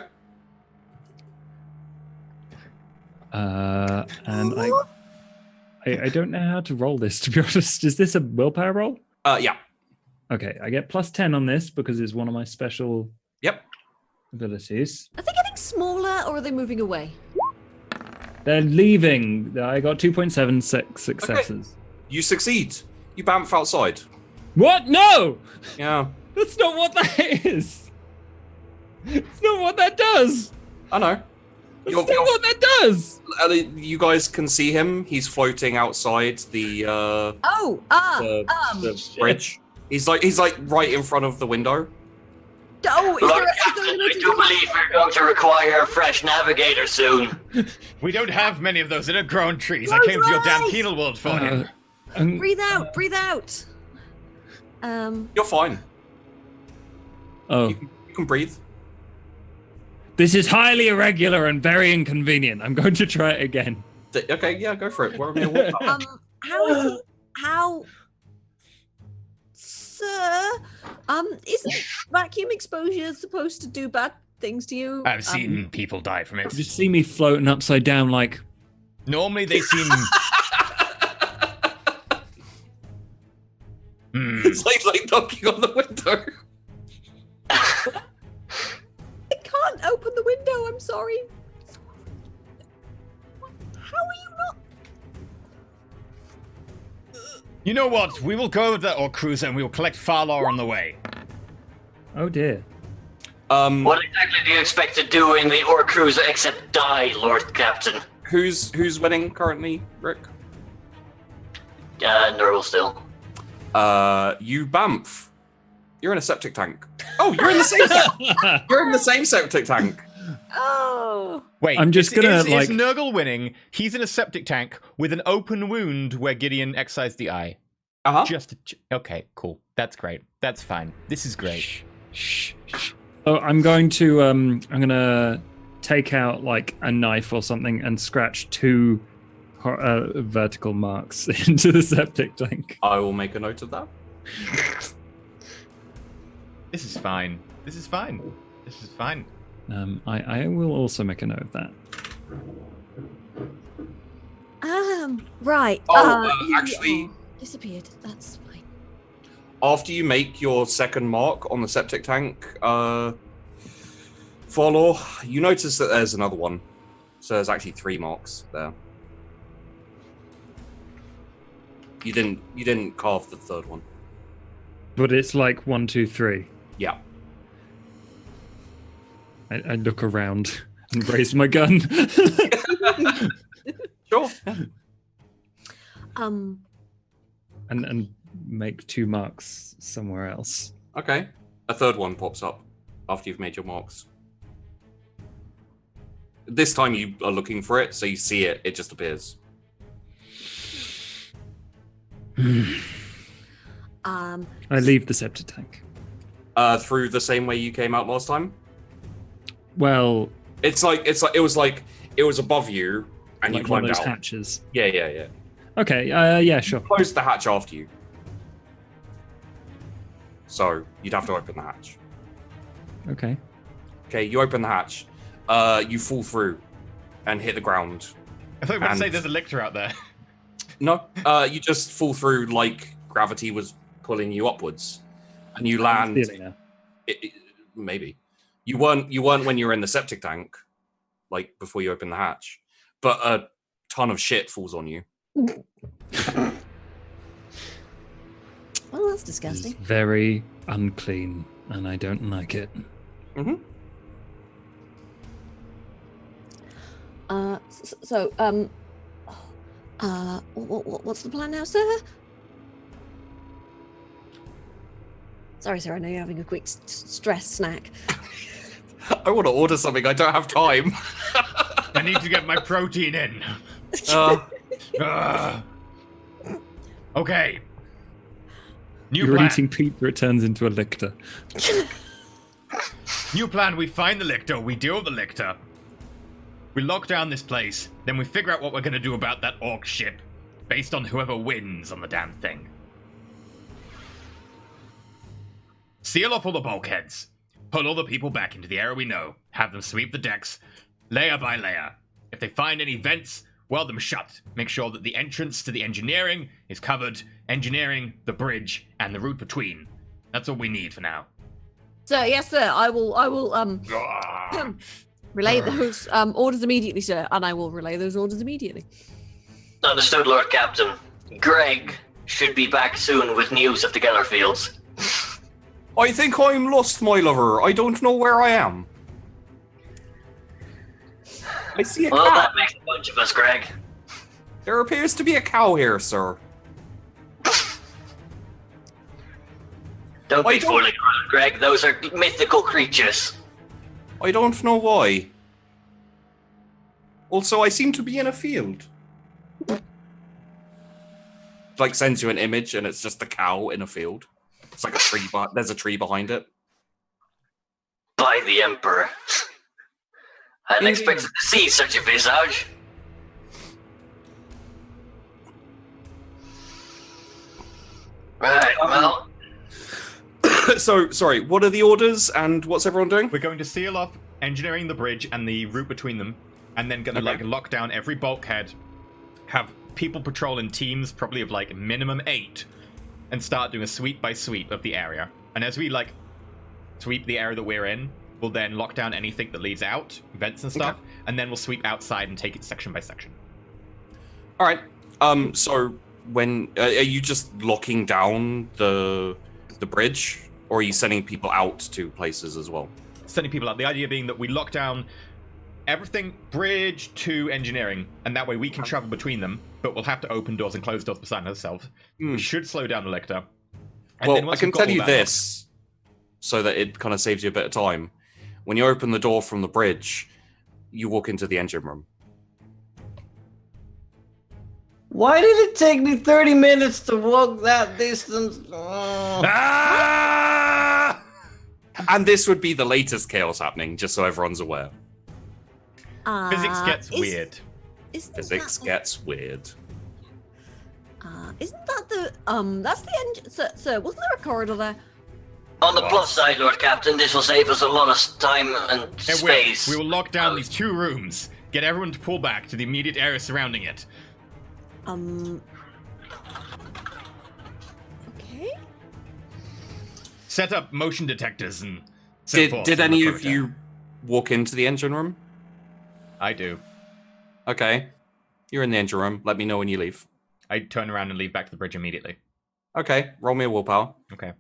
[SPEAKER 5] And I don't know how to roll this, to be honest. Is this a willpower roll?
[SPEAKER 2] Yeah.
[SPEAKER 5] Okay, I get +10 on this because it's one of my special
[SPEAKER 2] Yep.
[SPEAKER 5] abilities.
[SPEAKER 6] Are they getting smaller or are they moving away?
[SPEAKER 5] They're leaving. I got 2.76 successes.
[SPEAKER 2] You succeed. You bamf outside.
[SPEAKER 5] What? No!
[SPEAKER 2] Yeah.
[SPEAKER 5] That's not what that is! It's not what that does!
[SPEAKER 2] I know.
[SPEAKER 5] That's not what that does!
[SPEAKER 2] You guys can see him. He's floating outside the bridge. He's like right in front of the window.
[SPEAKER 6] Oh,
[SPEAKER 7] Lord Captain, I do believe we're going to require a fresh navigator soon.
[SPEAKER 1] We don't have many of those that are grown trees. I came to your damn penal world for him.
[SPEAKER 6] Breathe out, breathe out.
[SPEAKER 2] You're fine.
[SPEAKER 5] Oh.
[SPEAKER 2] You can breathe.
[SPEAKER 5] This is highly irregular and very inconvenient. I'm going to try it again.
[SPEAKER 2] Okay, yeah, go for it.
[SPEAKER 6] How, sir, isn't vacuum exposure supposed to do bad things to you?
[SPEAKER 1] I've seen people die from it.
[SPEAKER 5] You just see me floating upside down like...
[SPEAKER 1] Normally they seem...
[SPEAKER 2] It's like knocking on the window.
[SPEAKER 6] I can't open the window, I'm sorry. How are you not?
[SPEAKER 1] You know what? We will go to the Orc Cruiser and we will collect Farlor on the way.
[SPEAKER 5] Oh dear.
[SPEAKER 7] What exactly do you expect to do in the Orc Cruiser except die, Lord Captain?
[SPEAKER 2] Who's winning currently, Rick?
[SPEAKER 7] Nurgle still.
[SPEAKER 2] You bamf. You're in a septic tank. Oh, you're in the same. You're in the same septic tank.
[SPEAKER 6] Oh.
[SPEAKER 1] Wait,
[SPEAKER 5] I'm just gonna,
[SPEAKER 1] is
[SPEAKER 5] like-
[SPEAKER 1] Nurgle winning? He's in a septic tank with an open wound where Gideon excised the eye. Just okay, cool. That's great. That's fine. This is great.
[SPEAKER 5] Shh. So I'm going to take out like a knife or something and scratch 2 vertical marks into the septic tank.
[SPEAKER 2] I will make a note of that.
[SPEAKER 1] This is fine. This is fine. This is fine.
[SPEAKER 5] I will also make a note of that.
[SPEAKER 6] Right.
[SPEAKER 2] Actually,
[SPEAKER 6] disappeared. That's fine.
[SPEAKER 2] after you make your second mark on the septic tank, Follow, you notice that there's another one. So there's actually 3 marks there. You didn't carve the third one.
[SPEAKER 5] But it's like 1, 2, 3.
[SPEAKER 2] Yeah.
[SPEAKER 5] I look around and raise my gun.
[SPEAKER 2] Sure.
[SPEAKER 5] And make 2 marks somewhere else.
[SPEAKER 2] Okay. A third one pops up after you've made your marks. This time you are looking for it, so you see it, it just appears.
[SPEAKER 5] I leave the septic tank.
[SPEAKER 2] Through the same way you came out last time?
[SPEAKER 5] Well,
[SPEAKER 2] it was above you and
[SPEAKER 5] like
[SPEAKER 2] you climbed
[SPEAKER 5] one of those
[SPEAKER 2] out.
[SPEAKER 5] hatches.
[SPEAKER 2] Yeah.
[SPEAKER 5] Okay, yeah, sure.
[SPEAKER 2] Close the hatch after you. So you'd have to open the hatch.
[SPEAKER 5] Okay.
[SPEAKER 2] Okay, you open the hatch. You fall through and hit the ground.
[SPEAKER 1] I thought you were going to say there's a lictor out there.
[SPEAKER 2] No, you just fall through like gravity was pulling you upwards, and you land. Maybe you weren't when you were in the septic tank, like before you opened the hatch. But a ton of shit falls on you.
[SPEAKER 6] Well, that's disgusting.
[SPEAKER 5] It's very unclean, and I don't like it.
[SPEAKER 2] Mm-hmm.
[SPEAKER 6] What's the plan now, sir? Sorry, sir, I know you're having a quick stress snack.
[SPEAKER 2] I want to order something. I don't have time.
[SPEAKER 1] I need to get my protein in. Okay.
[SPEAKER 5] You're eating pizza, it turns into a lictor.
[SPEAKER 1] New plan, we find the lictor, we deal with the lictor. We lock down this place, then we figure out what we're going to do about that orc ship, based on whoever wins on the damn thing. Seal off all the bulkheads. Pull all the people back into the area we know. Have them sweep the decks, layer by layer. If they find any vents, weld them shut. Make sure that the entrance to the engineering is covered. Engineering, the bridge, and the route between. That's all we need for now.
[SPEAKER 6] Sir, yes, sir. I will relay those orders immediately, sir, and I will relay those orders immediately.
[SPEAKER 7] Understood, Lord Captain. Greg should be back soon with news of the Geller Fields.
[SPEAKER 2] I think I'm lost, my lover. I don't know where I am. I see a
[SPEAKER 7] Well,
[SPEAKER 2] cow.
[SPEAKER 7] that makes a bunch of us, Greg.
[SPEAKER 2] There appears to be a cow here, sir.
[SPEAKER 7] Don't be fooling around, Greg. Those are mythical creatures.
[SPEAKER 2] I don't know why. Also, I seem to be in a field. Like, sends you an image, and it's just a cow in a field. It's like a tree, but there's a tree behind it.
[SPEAKER 7] By the Emperor. I hadn't expected to see such a visage. Right, well...
[SPEAKER 2] So, sorry, what are the orders, and what's everyone doing?
[SPEAKER 1] We're going to seal off engineering the bridge and the route between them, and then gonna lock down every bulkhead, have people patrol in teams, probably of like minimum 8, and start doing a sweep by sweep of the area. And as we sweep the area that we're in, we'll then lock down anything that leads out, vents and stuff, and then we'll sweep outside and take it section by section.
[SPEAKER 2] All right. So when are you just locking down the bridge, or are you sending people out to places as well?
[SPEAKER 1] Sending people out. The idea being that we lock down everything bridge to engineering, and that way we can travel between them, but we'll have to open doors and close doors beside ourselves. We should slow down the lictor.
[SPEAKER 2] Well, I can tell you this, so that it kind of saves you a bit of time. When you open the door from the bridge, you walk into the engine room.
[SPEAKER 4] Why did it take me 30 minutes to walk that distance? Oh.
[SPEAKER 1] Ah!
[SPEAKER 2] And this would be the latest chaos happening, just so everyone's aware.
[SPEAKER 1] Physics gets weird.
[SPEAKER 2] Physics gets weird.
[SPEAKER 6] Isn't that the that's the engine? Sir, wasn't there a corridor there?
[SPEAKER 7] On the plus side, Lord Captain, this will save us a lot of time and space.
[SPEAKER 1] We will lock down these 2 rooms. Get everyone to pull back to the immediate area surrounding it.
[SPEAKER 6] Okay.
[SPEAKER 1] Set up motion detectors and.
[SPEAKER 2] Did any of you walk into the engine room?
[SPEAKER 1] I do.
[SPEAKER 2] Okay. You're in the engine room. Let me know when you leave.
[SPEAKER 1] I turn around and leave back to the bridge immediately.
[SPEAKER 2] Okay. Roll me a willpower.
[SPEAKER 1] Okay.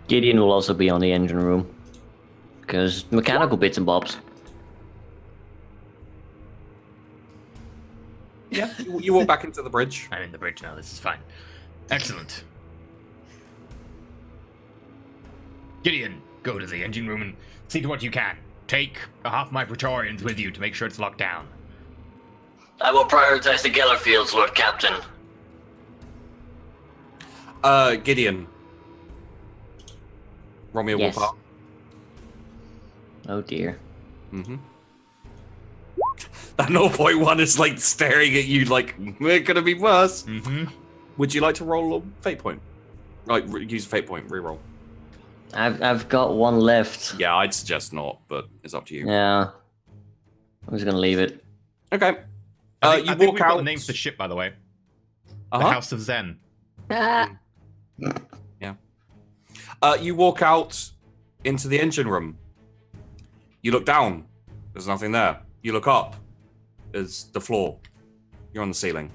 [SPEAKER 4] Gideon will also be on the engine room. Because mechanical bits and bobs.
[SPEAKER 2] Yeah. You walk back into the bridge.
[SPEAKER 1] I'm in the bridge now. This is fine. Excellent. Gideon, go to the engine room and see to what you can. Take half my Praetorians with you to make sure it's locked down.
[SPEAKER 7] I will prioritize the Geller fields, Lord Captain.
[SPEAKER 2] Gideon. Roll me a willpower.
[SPEAKER 4] Oh dear.
[SPEAKER 2] Mm-hmm. That 0.1 is like staring at you like, we're gonna be worse.
[SPEAKER 1] Mm-hmm.
[SPEAKER 2] Would you like to roll a fate point? Like, use a fate point, reroll.
[SPEAKER 4] I've got 1 left.
[SPEAKER 2] Yeah, I'd suggest not, but it's up to you.
[SPEAKER 4] Yeah. I'm just gonna leave it.
[SPEAKER 2] Okay.
[SPEAKER 1] I
[SPEAKER 2] You
[SPEAKER 1] think
[SPEAKER 2] walk
[SPEAKER 1] we've got
[SPEAKER 2] out.
[SPEAKER 1] the name for the ship, by the way.
[SPEAKER 2] Uh-huh.
[SPEAKER 1] The House of Zen.
[SPEAKER 2] Yeah. You walk out into the engine room. You look down. There's nothing there. You look up. There's the floor. You're on the ceiling.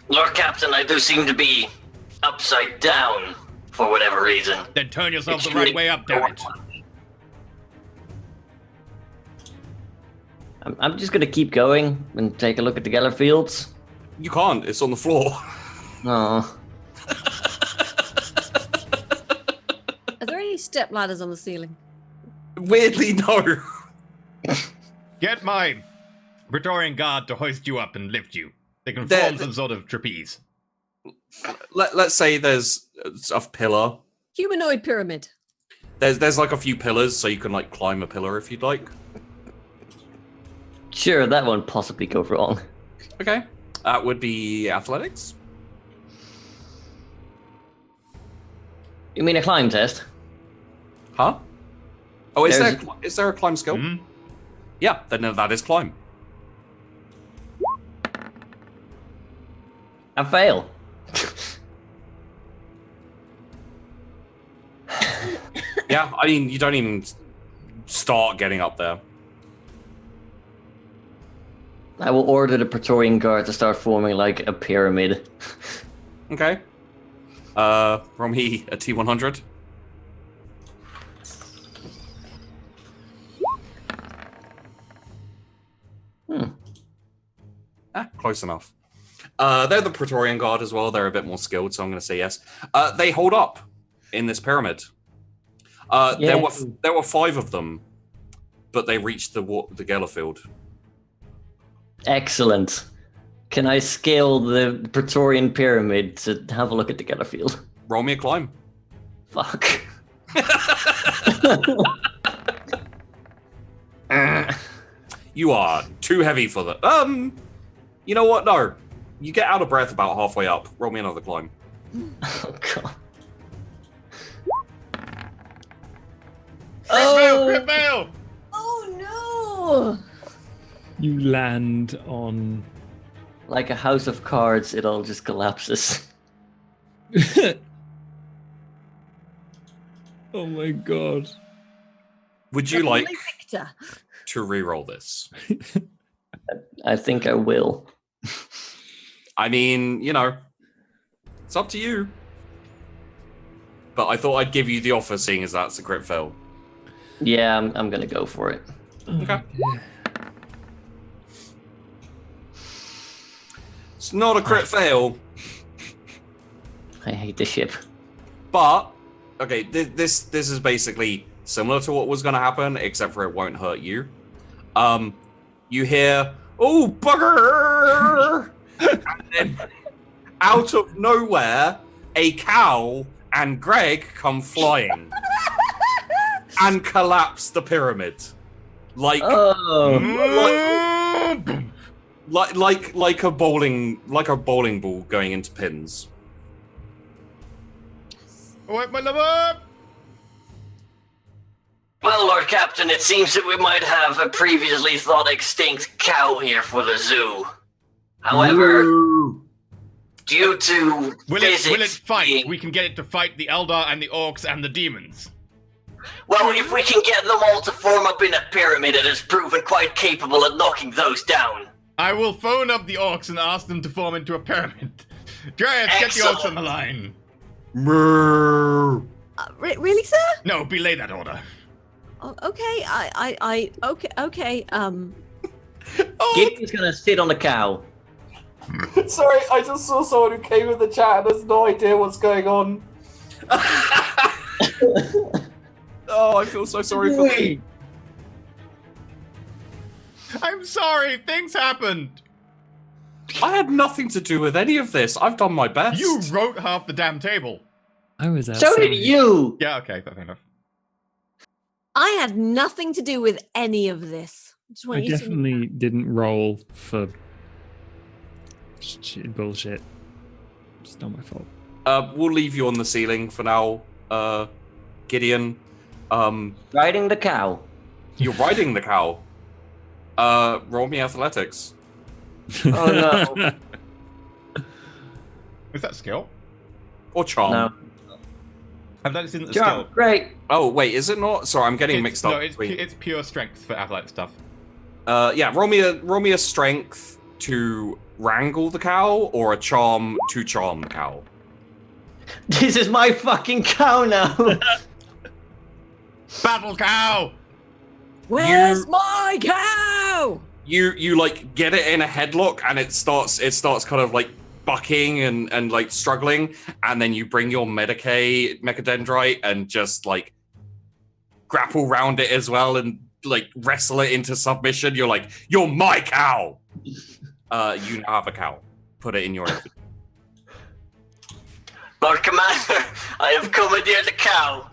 [SPEAKER 7] Lord Captain, I do seem to be upside down for whatever reason.
[SPEAKER 1] Then turn yourself
[SPEAKER 7] It's
[SPEAKER 1] the right
[SPEAKER 7] really-
[SPEAKER 1] way up, damn it.
[SPEAKER 4] I'm just gonna keep going and take a look at the Geller fields.
[SPEAKER 2] You can't. It's on the floor.
[SPEAKER 4] Oh.
[SPEAKER 6] Are there any step ladders on the ceiling?
[SPEAKER 2] Weirdly, no.
[SPEAKER 1] Get my Praetorian guard to hoist you up and lift you. They can
[SPEAKER 2] There-
[SPEAKER 1] form some sort of trapeze.
[SPEAKER 2] Let's say there's a pillar.
[SPEAKER 6] Humanoid pyramid.
[SPEAKER 2] There's like a few pillars, so you can like climb a pillar if you'd like.
[SPEAKER 4] Sure, that won't possibly go wrong.
[SPEAKER 2] Okay. That would be athletics.
[SPEAKER 4] You mean a climb test?
[SPEAKER 2] Huh? Oh, is
[SPEAKER 4] There's-
[SPEAKER 2] there a climb skill?
[SPEAKER 1] Mhm.
[SPEAKER 2] Yeah, then that is climb.
[SPEAKER 4] I fail.
[SPEAKER 2] Yeah, I mean, you don't even start getting up there.
[SPEAKER 4] I will order the Praetorian Guard to start forming like a pyramid.
[SPEAKER 2] Okay. From me, a T100. Close enough. They're the Praetorian Guard as well. They're a bit more skilled, so I'm going to say yes. They hold up in this pyramid. There were 5 of them, but they reached the Geller field.
[SPEAKER 4] Excellent. Can I scale the Praetorian Pyramid to have a look at the Geller field?
[SPEAKER 2] Roll me a climb.
[SPEAKER 4] Fuck.
[SPEAKER 2] You are too heavy for that. You know what? No. You get out of breath about halfway up. Roll me another climb.
[SPEAKER 4] Oh god.
[SPEAKER 1] Crit fail!
[SPEAKER 6] Oh no!
[SPEAKER 5] You land on.
[SPEAKER 4] Like a house of cards, it all just collapses.
[SPEAKER 5] Oh my god.
[SPEAKER 2] Would you like
[SPEAKER 6] Victor.
[SPEAKER 2] to re-roll this?
[SPEAKER 4] I think I will.
[SPEAKER 2] I mean, you know, it's up to you. But I thought I'd give you the offer, seeing as that's a crit fail.
[SPEAKER 4] Yeah, I'm gonna go for it.
[SPEAKER 2] Okay. It's not a crit fail,
[SPEAKER 4] I hate the ship.
[SPEAKER 2] But okay, this is basically similar to what was going to happen, except for it won't hurt you. You hear, "Oh bugger!" And then out of nowhere, a cow and Greg come flying and collapse the pyramid, like a bowling ball going into pins.
[SPEAKER 1] Wait, my lover!
[SPEAKER 7] Well, Lord Captain, it seems that we might have a previously thought extinct cow here for the zoo. However, due to
[SPEAKER 1] Will
[SPEAKER 7] physics
[SPEAKER 1] it fight?
[SPEAKER 7] being...
[SPEAKER 1] We can get it to fight the Eldar and the Orcs and the demons.
[SPEAKER 7] Well, if we can get them all to form up in a pyramid, it has proven quite capable at knocking those down.
[SPEAKER 1] I will phone up the Orcs and ask them to form into a pyramid. Dryad, get the Orcs on the line.
[SPEAKER 6] Really, sir?
[SPEAKER 1] No, belay that order.
[SPEAKER 6] Oh, okay, okay.
[SPEAKER 4] Gideon's gonna sit on the cow.
[SPEAKER 2] Sorry, I just saw someone who came in the chat and has no idea what's going on. Oh, I feel so sorry for me.
[SPEAKER 1] I'm sorry, things happened.
[SPEAKER 2] I had nothing to do with any of this. I've done my best.
[SPEAKER 1] You wrote half the damn table.
[SPEAKER 5] I was outside.
[SPEAKER 4] So did you!
[SPEAKER 1] Yeah, okay, fair enough.
[SPEAKER 6] I had nothing to do with any of this. Just want
[SPEAKER 5] I
[SPEAKER 6] you to-
[SPEAKER 5] definitely didn't roll for bullshit. It's not my fault.
[SPEAKER 2] We'll leave you on the ceiling for now, Gideon.
[SPEAKER 4] Riding the cow.
[SPEAKER 2] You're riding the cow. Roll me athletics.
[SPEAKER 4] Oh no.
[SPEAKER 1] Is that skill?
[SPEAKER 2] Or charm.
[SPEAKER 4] No.
[SPEAKER 1] I've not seen the
[SPEAKER 4] Charm,
[SPEAKER 1] skill.
[SPEAKER 4] great.
[SPEAKER 2] Oh, wait, is it not? Sorry, I'm getting mixed up.
[SPEAKER 1] No, it's pure strength for athletic stuff.
[SPEAKER 2] Yeah, roll me a strength to wrangle the cow, or a charm to charm the cow.
[SPEAKER 4] This is my fucking cow now.
[SPEAKER 1] Battle cow!
[SPEAKER 6] Where's my cow?
[SPEAKER 2] You like get it in a headlock, and it starts kind of like bucking and like struggling, and then you bring your Mechadendrite and just like grapple round it as well and like wrestle it into submission. You're like, "You're my cow." You now have a cow. Put it in your inventory.
[SPEAKER 7] Lord Commander, I have commandeered the cow.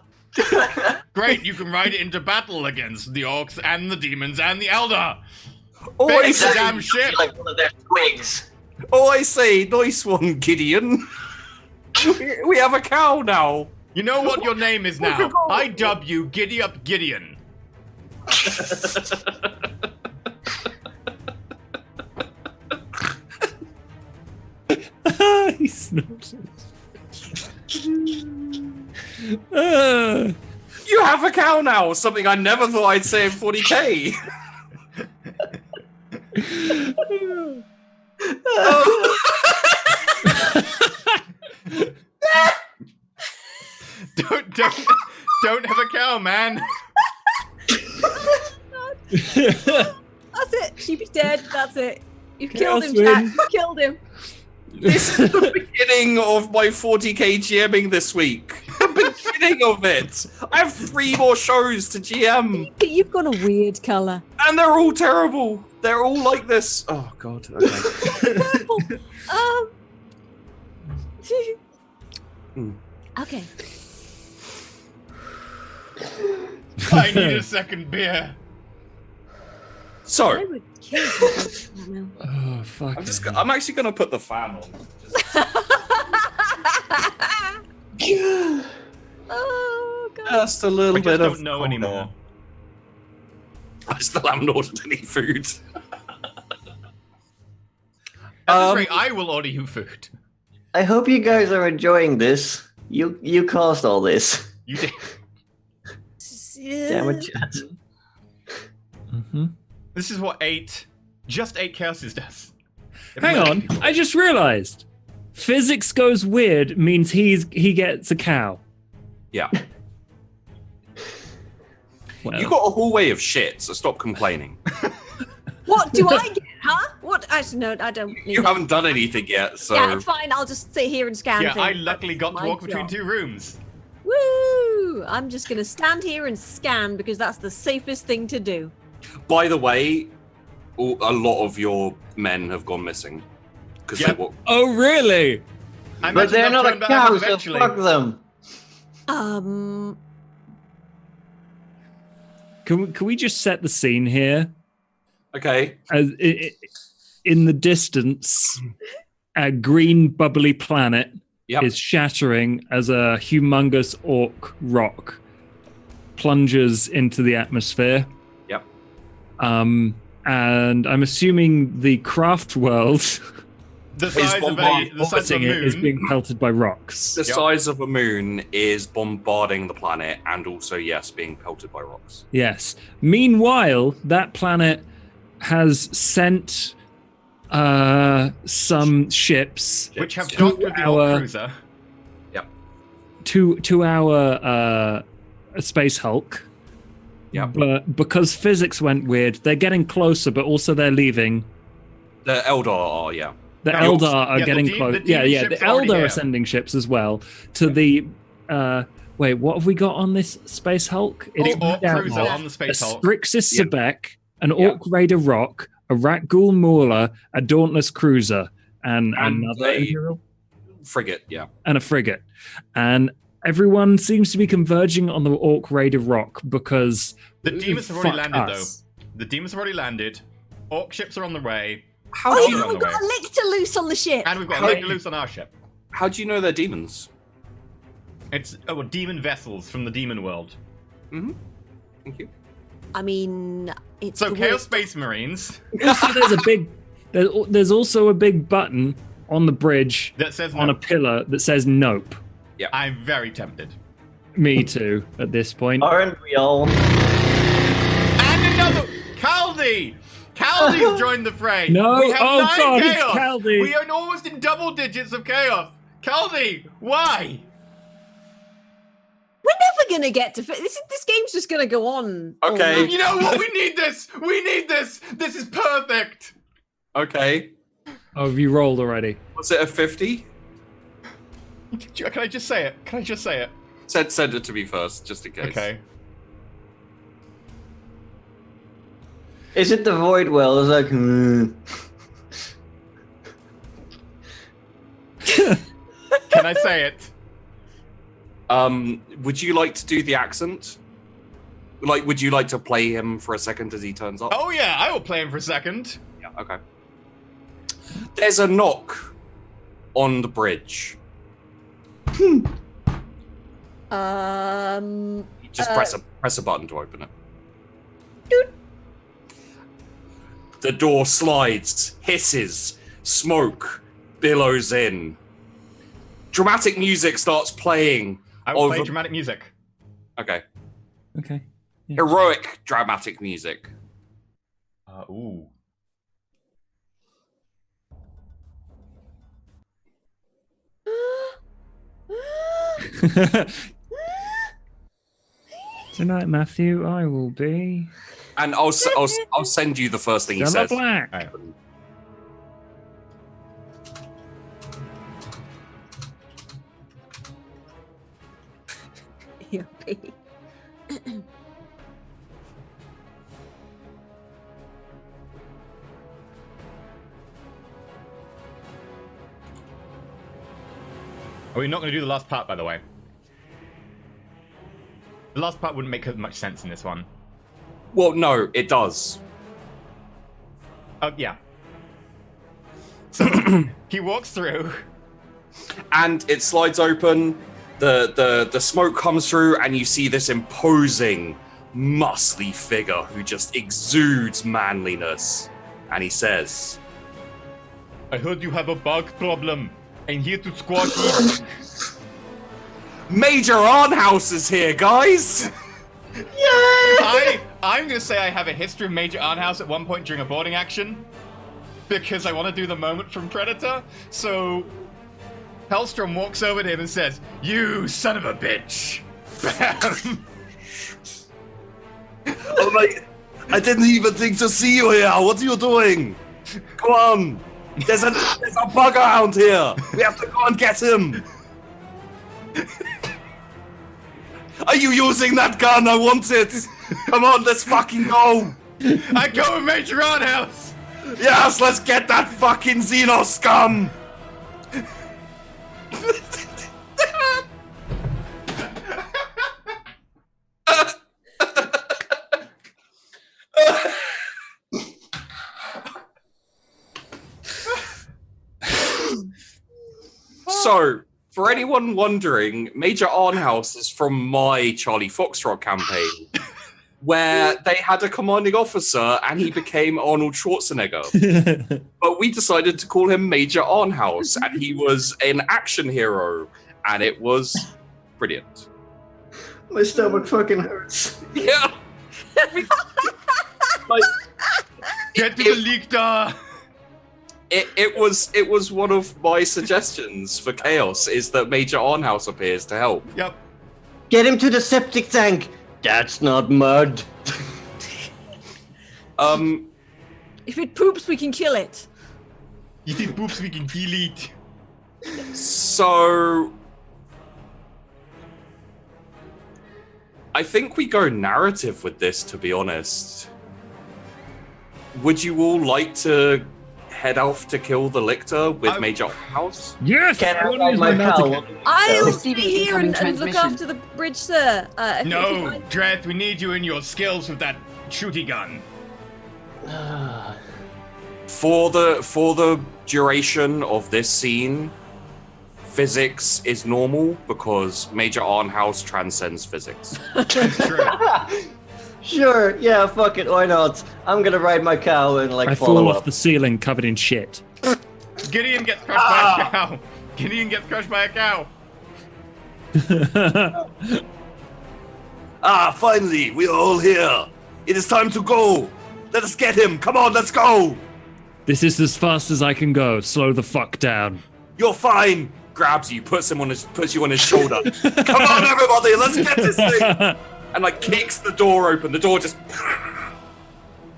[SPEAKER 1] Great, you can ride it into battle against the Orcs and the demons and the Eldar.
[SPEAKER 2] Oh,
[SPEAKER 1] Big
[SPEAKER 2] I say,
[SPEAKER 1] damn ship!
[SPEAKER 7] Like one of their twigs.
[SPEAKER 2] nice one, Gideon. We have a cow now.
[SPEAKER 1] You know what your name is now? I dub you Giddy Up Gideon.
[SPEAKER 5] He snorted.
[SPEAKER 2] You have a cow now. Something I never thought I'd say in 40k.
[SPEAKER 1] Don't have a cow, man.
[SPEAKER 6] That's it. Sheepy's dead. That's it. You've killed him,
[SPEAKER 5] Chaos
[SPEAKER 6] Jack.
[SPEAKER 5] win.
[SPEAKER 6] You killed him.
[SPEAKER 2] This is the beginning of my 40k GMing this week. The beginning of it. I have 3 more shows to GM,
[SPEAKER 6] You've got a weird colour.
[SPEAKER 2] and they're all terrible. They're all like this. Oh god. Okay.
[SPEAKER 6] Purple. Okay.
[SPEAKER 1] I need a second beer.
[SPEAKER 2] So
[SPEAKER 6] I would kill you right now.
[SPEAKER 5] Oh fuck!
[SPEAKER 2] I'm actually gonna put the fan on.
[SPEAKER 6] Oh god.
[SPEAKER 2] Just a little
[SPEAKER 1] I
[SPEAKER 2] bit
[SPEAKER 1] just
[SPEAKER 2] of.
[SPEAKER 1] don't know anymore.
[SPEAKER 2] I still haven't ordered any food.
[SPEAKER 1] At this rate, I will order you food.
[SPEAKER 4] I hope you guys are enjoying this. You caused all this.
[SPEAKER 1] You did.
[SPEAKER 4] Damn it, chat.
[SPEAKER 5] Mm-hmm.
[SPEAKER 1] This is what just 8 curses does.
[SPEAKER 5] Hang on, I just realised. Physics goes weird means he gets a cow.
[SPEAKER 2] Yeah.
[SPEAKER 5] Well,
[SPEAKER 2] You got a hallway of shit, so stop complaining.
[SPEAKER 6] What do I get, huh? What? Actually, no, I don't.
[SPEAKER 2] You haven't done anything yet, so.
[SPEAKER 6] Yeah, it's fine. I'll just sit here and scan
[SPEAKER 1] Yeah,
[SPEAKER 6] things.
[SPEAKER 1] I luckily got to
[SPEAKER 6] My
[SPEAKER 1] walk between
[SPEAKER 6] job.
[SPEAKER 1] 2 rooms.
[SPEAKER 6] Woo! I'm just going to stand here and scan because that's the safest thing to do.
[SPEAKER 2] By the way, a lot of your men have gone missing. Because they were...
[SPEAKER 5] Oh, really?
[SPEAKER 4] But they're not a cow, so fuck them.
[SPEAKER 5] Can we just set the scene here?
[SPEAKER 2] Okay.
[SPEAKER 5] As in the distance, a green bubbly planet is shattering as a humongous orc rock plunges into the atmosphere.
[SPEAKER 2] Yep.
[SPEAKER 5] And I'm assuming the craft world
[SPEAKER 1] the size of the moon
[SPEAKER 5] is being pelted by rocks.
[SPEAKER 2] The size of a moon is bombarding the planet and also, yes, being pelted by rocks.
[SPEAKER 5] Yes. Meanwhile, that planet has sent some ships
[SPEAKER 1] which have docked with the Orc cruiser.
[SPEAKER 2] Yep.
[SPEAKER 5] To our Space Hulk.
[SPEAKER 2] Yeah.
[SPEAKER 5] But because physics went weird, they're getting closer, but also they're leaving.
[SPEAKER 2] The Eldar are, yeah.
[SPEAKER 5] The Eldar are getting close. The Eldar are sending ships as well to the. Wait, what have we got on this Space Hulk?
[SPEAKER 1] It's Orc cruiser on the Space Hulk.
[SPEAKER 5] Strixus Sebek, an Orc Raider Rock, a Rat Ghoul Mauler, a Dauntless Cruiser, and another Imperial
[SPEAKER 2] frigate, yeah.
[SPEAKER 5] And a frigate. And everyone seems to be converging on the Orc Raider Rock because
[SPEAKER 1] the demons have already landed, though. The demons have already landed. Orc ships are on the way.
[SPEAKER 6] We've got a lictor loose on the ship.
[SPEAKER 1] And we've got a lictor loose on our ship.
[SPEAKER 2] How do you know they're demons?
[SPEAKER 1] It's demon vessels from the demon world.
[SPEAKER 2] Mm-hmm. Thank you.
[SPEAKER 6] I mean, it's
[SPEAKER 1] so Chaos Space Marines.
[SPEAKER 5] Also, there's also a big button on the bridge
[SPEAKER 1] that says
[SPEAKER 5] on a pillar that says nope.
[SPEAKER 2] Yeah,
[SPEAKER 1] I'm very tempted.
[SPEAKER 5] Me too. At this point,
[SPEAKER 4] aren't we all?
[SPEAKER 1] And another Caldi. Caldi's joined the fray.
[SPEAKER 5] No,
[SPEAKER 1] we have 9
[SPEAKER 5] God,
[SPEAKER 1] chaos.
[SPEAKER 5] it's Caldi.
[SPEAKER 1] We are almost in double digits of chaos. Caldi, why?
[SPEAKER 6] We're never gonna get to this game's just gonna go on.
[SPEAKER 2] Okay.
[SPEAKER 1] You know what? We need this. We need this. This is perfect.
[SPEAKER 2] Okay.
[SPEAKER 5] Oh, have you rolled already?
[SPEAKER 2] Was it a 50?
[SPEAKER 1] Can I just say it?
[SPEAKER 2] Send it to me first, just in case.
[SPEAKER 1] Okay.
[SPEAKER 4] Is it the void well? It's like.
[SPEAKER 1] Can I say it?
[SPEAKER 2] Would you like to do the accent? Like, would you like to play him for a second as he turns up?
[SPEAKER 1] Oh yeah, I will play him for a second.
[SPEAKER 2] Yeah, okay. There's a knock on the bridge. Just press a button to open it.
[SPEAKER 6] Doot.
[SPEAKER 2] The door slides, hisses, smoke billows in. Dramatic music starts playing.
[SPEAKER 1] I will play dramatic music.
[SPEAKER 2] Okay.
[SPEAKER 5] Okay. Yeah.
[SPEAKER 2] Heroic dramatic music.
[SPEAKER 1] Ooh.
[SPEAKER 5] Tonight, Matthew, I will be.
[SPEAKER 2] And I'll send you the first thing he says.
[SPEAKER 5] Black.
[SPEAKER 1] Right. Are we not going to do the last part, by the way? The last part wouldn't make much sense in this one.
[SPEAKER 2] Well, no, it does.
[SPEAKER 1] Oh, yeah. So, he walks through.
[SPEAKER 2] And it slides open, the smoke comes through, and you see this imposing, muscly figure who just exudes manliness. And he says,
[SPEAKER 1] I heard you have a bug problem. I'm here to squash it.
[SPEAKER 2] Major Arnhouse is here, guys!
[SPEAKER 1] Yay! I'm going to say I have a history of Major Arnhouse at one point during a boarding action. Because I want to do the moment from Predator. So, Hellstrom walks over to him and says, "You son of a bitch!" Bam!
[SPEAKER 2] I'm like, I didn't even think to see you here. What are you doing? Come on. There's a bugger out here. We have to go and get him. Are you using that gun? I want it. Come on, let's fucking go.
[SPEAKER 1] I go with Major Roundhouse.
[SPEAKER 2] Yes, let's get that fucking Xenos scum. So, for anyone wondering, Major Arnhouse is from my Charlie Foxtrot campaign, where they had a commanding officer and he became Arnold Schwarzenegger. But we decided to call him Major Arnhouse, and he was an action hero, and it was brilliant.
[SPEAKER 4] My stomach fucking hurts.
[SPEAKER 2] Yeah. Like,
[SPEAKER 1] Get to the Lichter.
[SPEAKER 2] It was one of my suggestions for Chaos, is that Major Arnhouse appears to help.
[SPEAKER 1] Yep.
[SPEAKER 4] Get him to the septic tank. That's not mud.
[SPEAKER 6] If it poops, we can kill it.
[SPEAKER 1] You think boops we can delete.
[SPEAKER 2] So I think we go narrative with this, to be honest. Would you all like to head off to kill the Lictor with Major House?
[SPEAKER 5] Yes!
[SPEAKER 4] Can I ride my pal?
[SPEAKER 6] I'll
[SPEAKER 3] Receiving
[SPEAKER 6] be here and
[SPEAKER 3] incoming
[SPEAKER 6] look
[SPEAKER 3] transmission.
[SPEAKER 6] after the bridge, sir. If you
[SPEAKER 1] No,
[SPEAKER 6] mind.
[SPEAKER 1] Dreth, we need you and your skills with that shooty gun.
[SPEAKER 2] For the duration of this scene, physics is normal because Major Arnhouse transcends physics.
[SPEAKER 1] True.
[SPEAKER 4] Sure, yeah, fuck it, why not? I'm gonna ride my cow and like
[SPEAKER 5] I
[SPEAKER 4] follow
[SPEAKER 5] fall
[SPEAKER 4] up.
[SPEAKER 5] off the ceiling covered in shit.
[SPEAKER 1] Gideon gets crushed by a cow. Gideon gets crushed by a cow.
[SPEAKER 2] Finally, we are all here. It is time to go. Let us get him. Come on, let's go.
[SPEAKER 5] This is as fast as I can go. Slow the fuck down.
[SPEAKER 2] You're fine. Grabs you, puts you on his shoulder. Come on, everybody, let's get this thing. And like kicks the door open. The door just,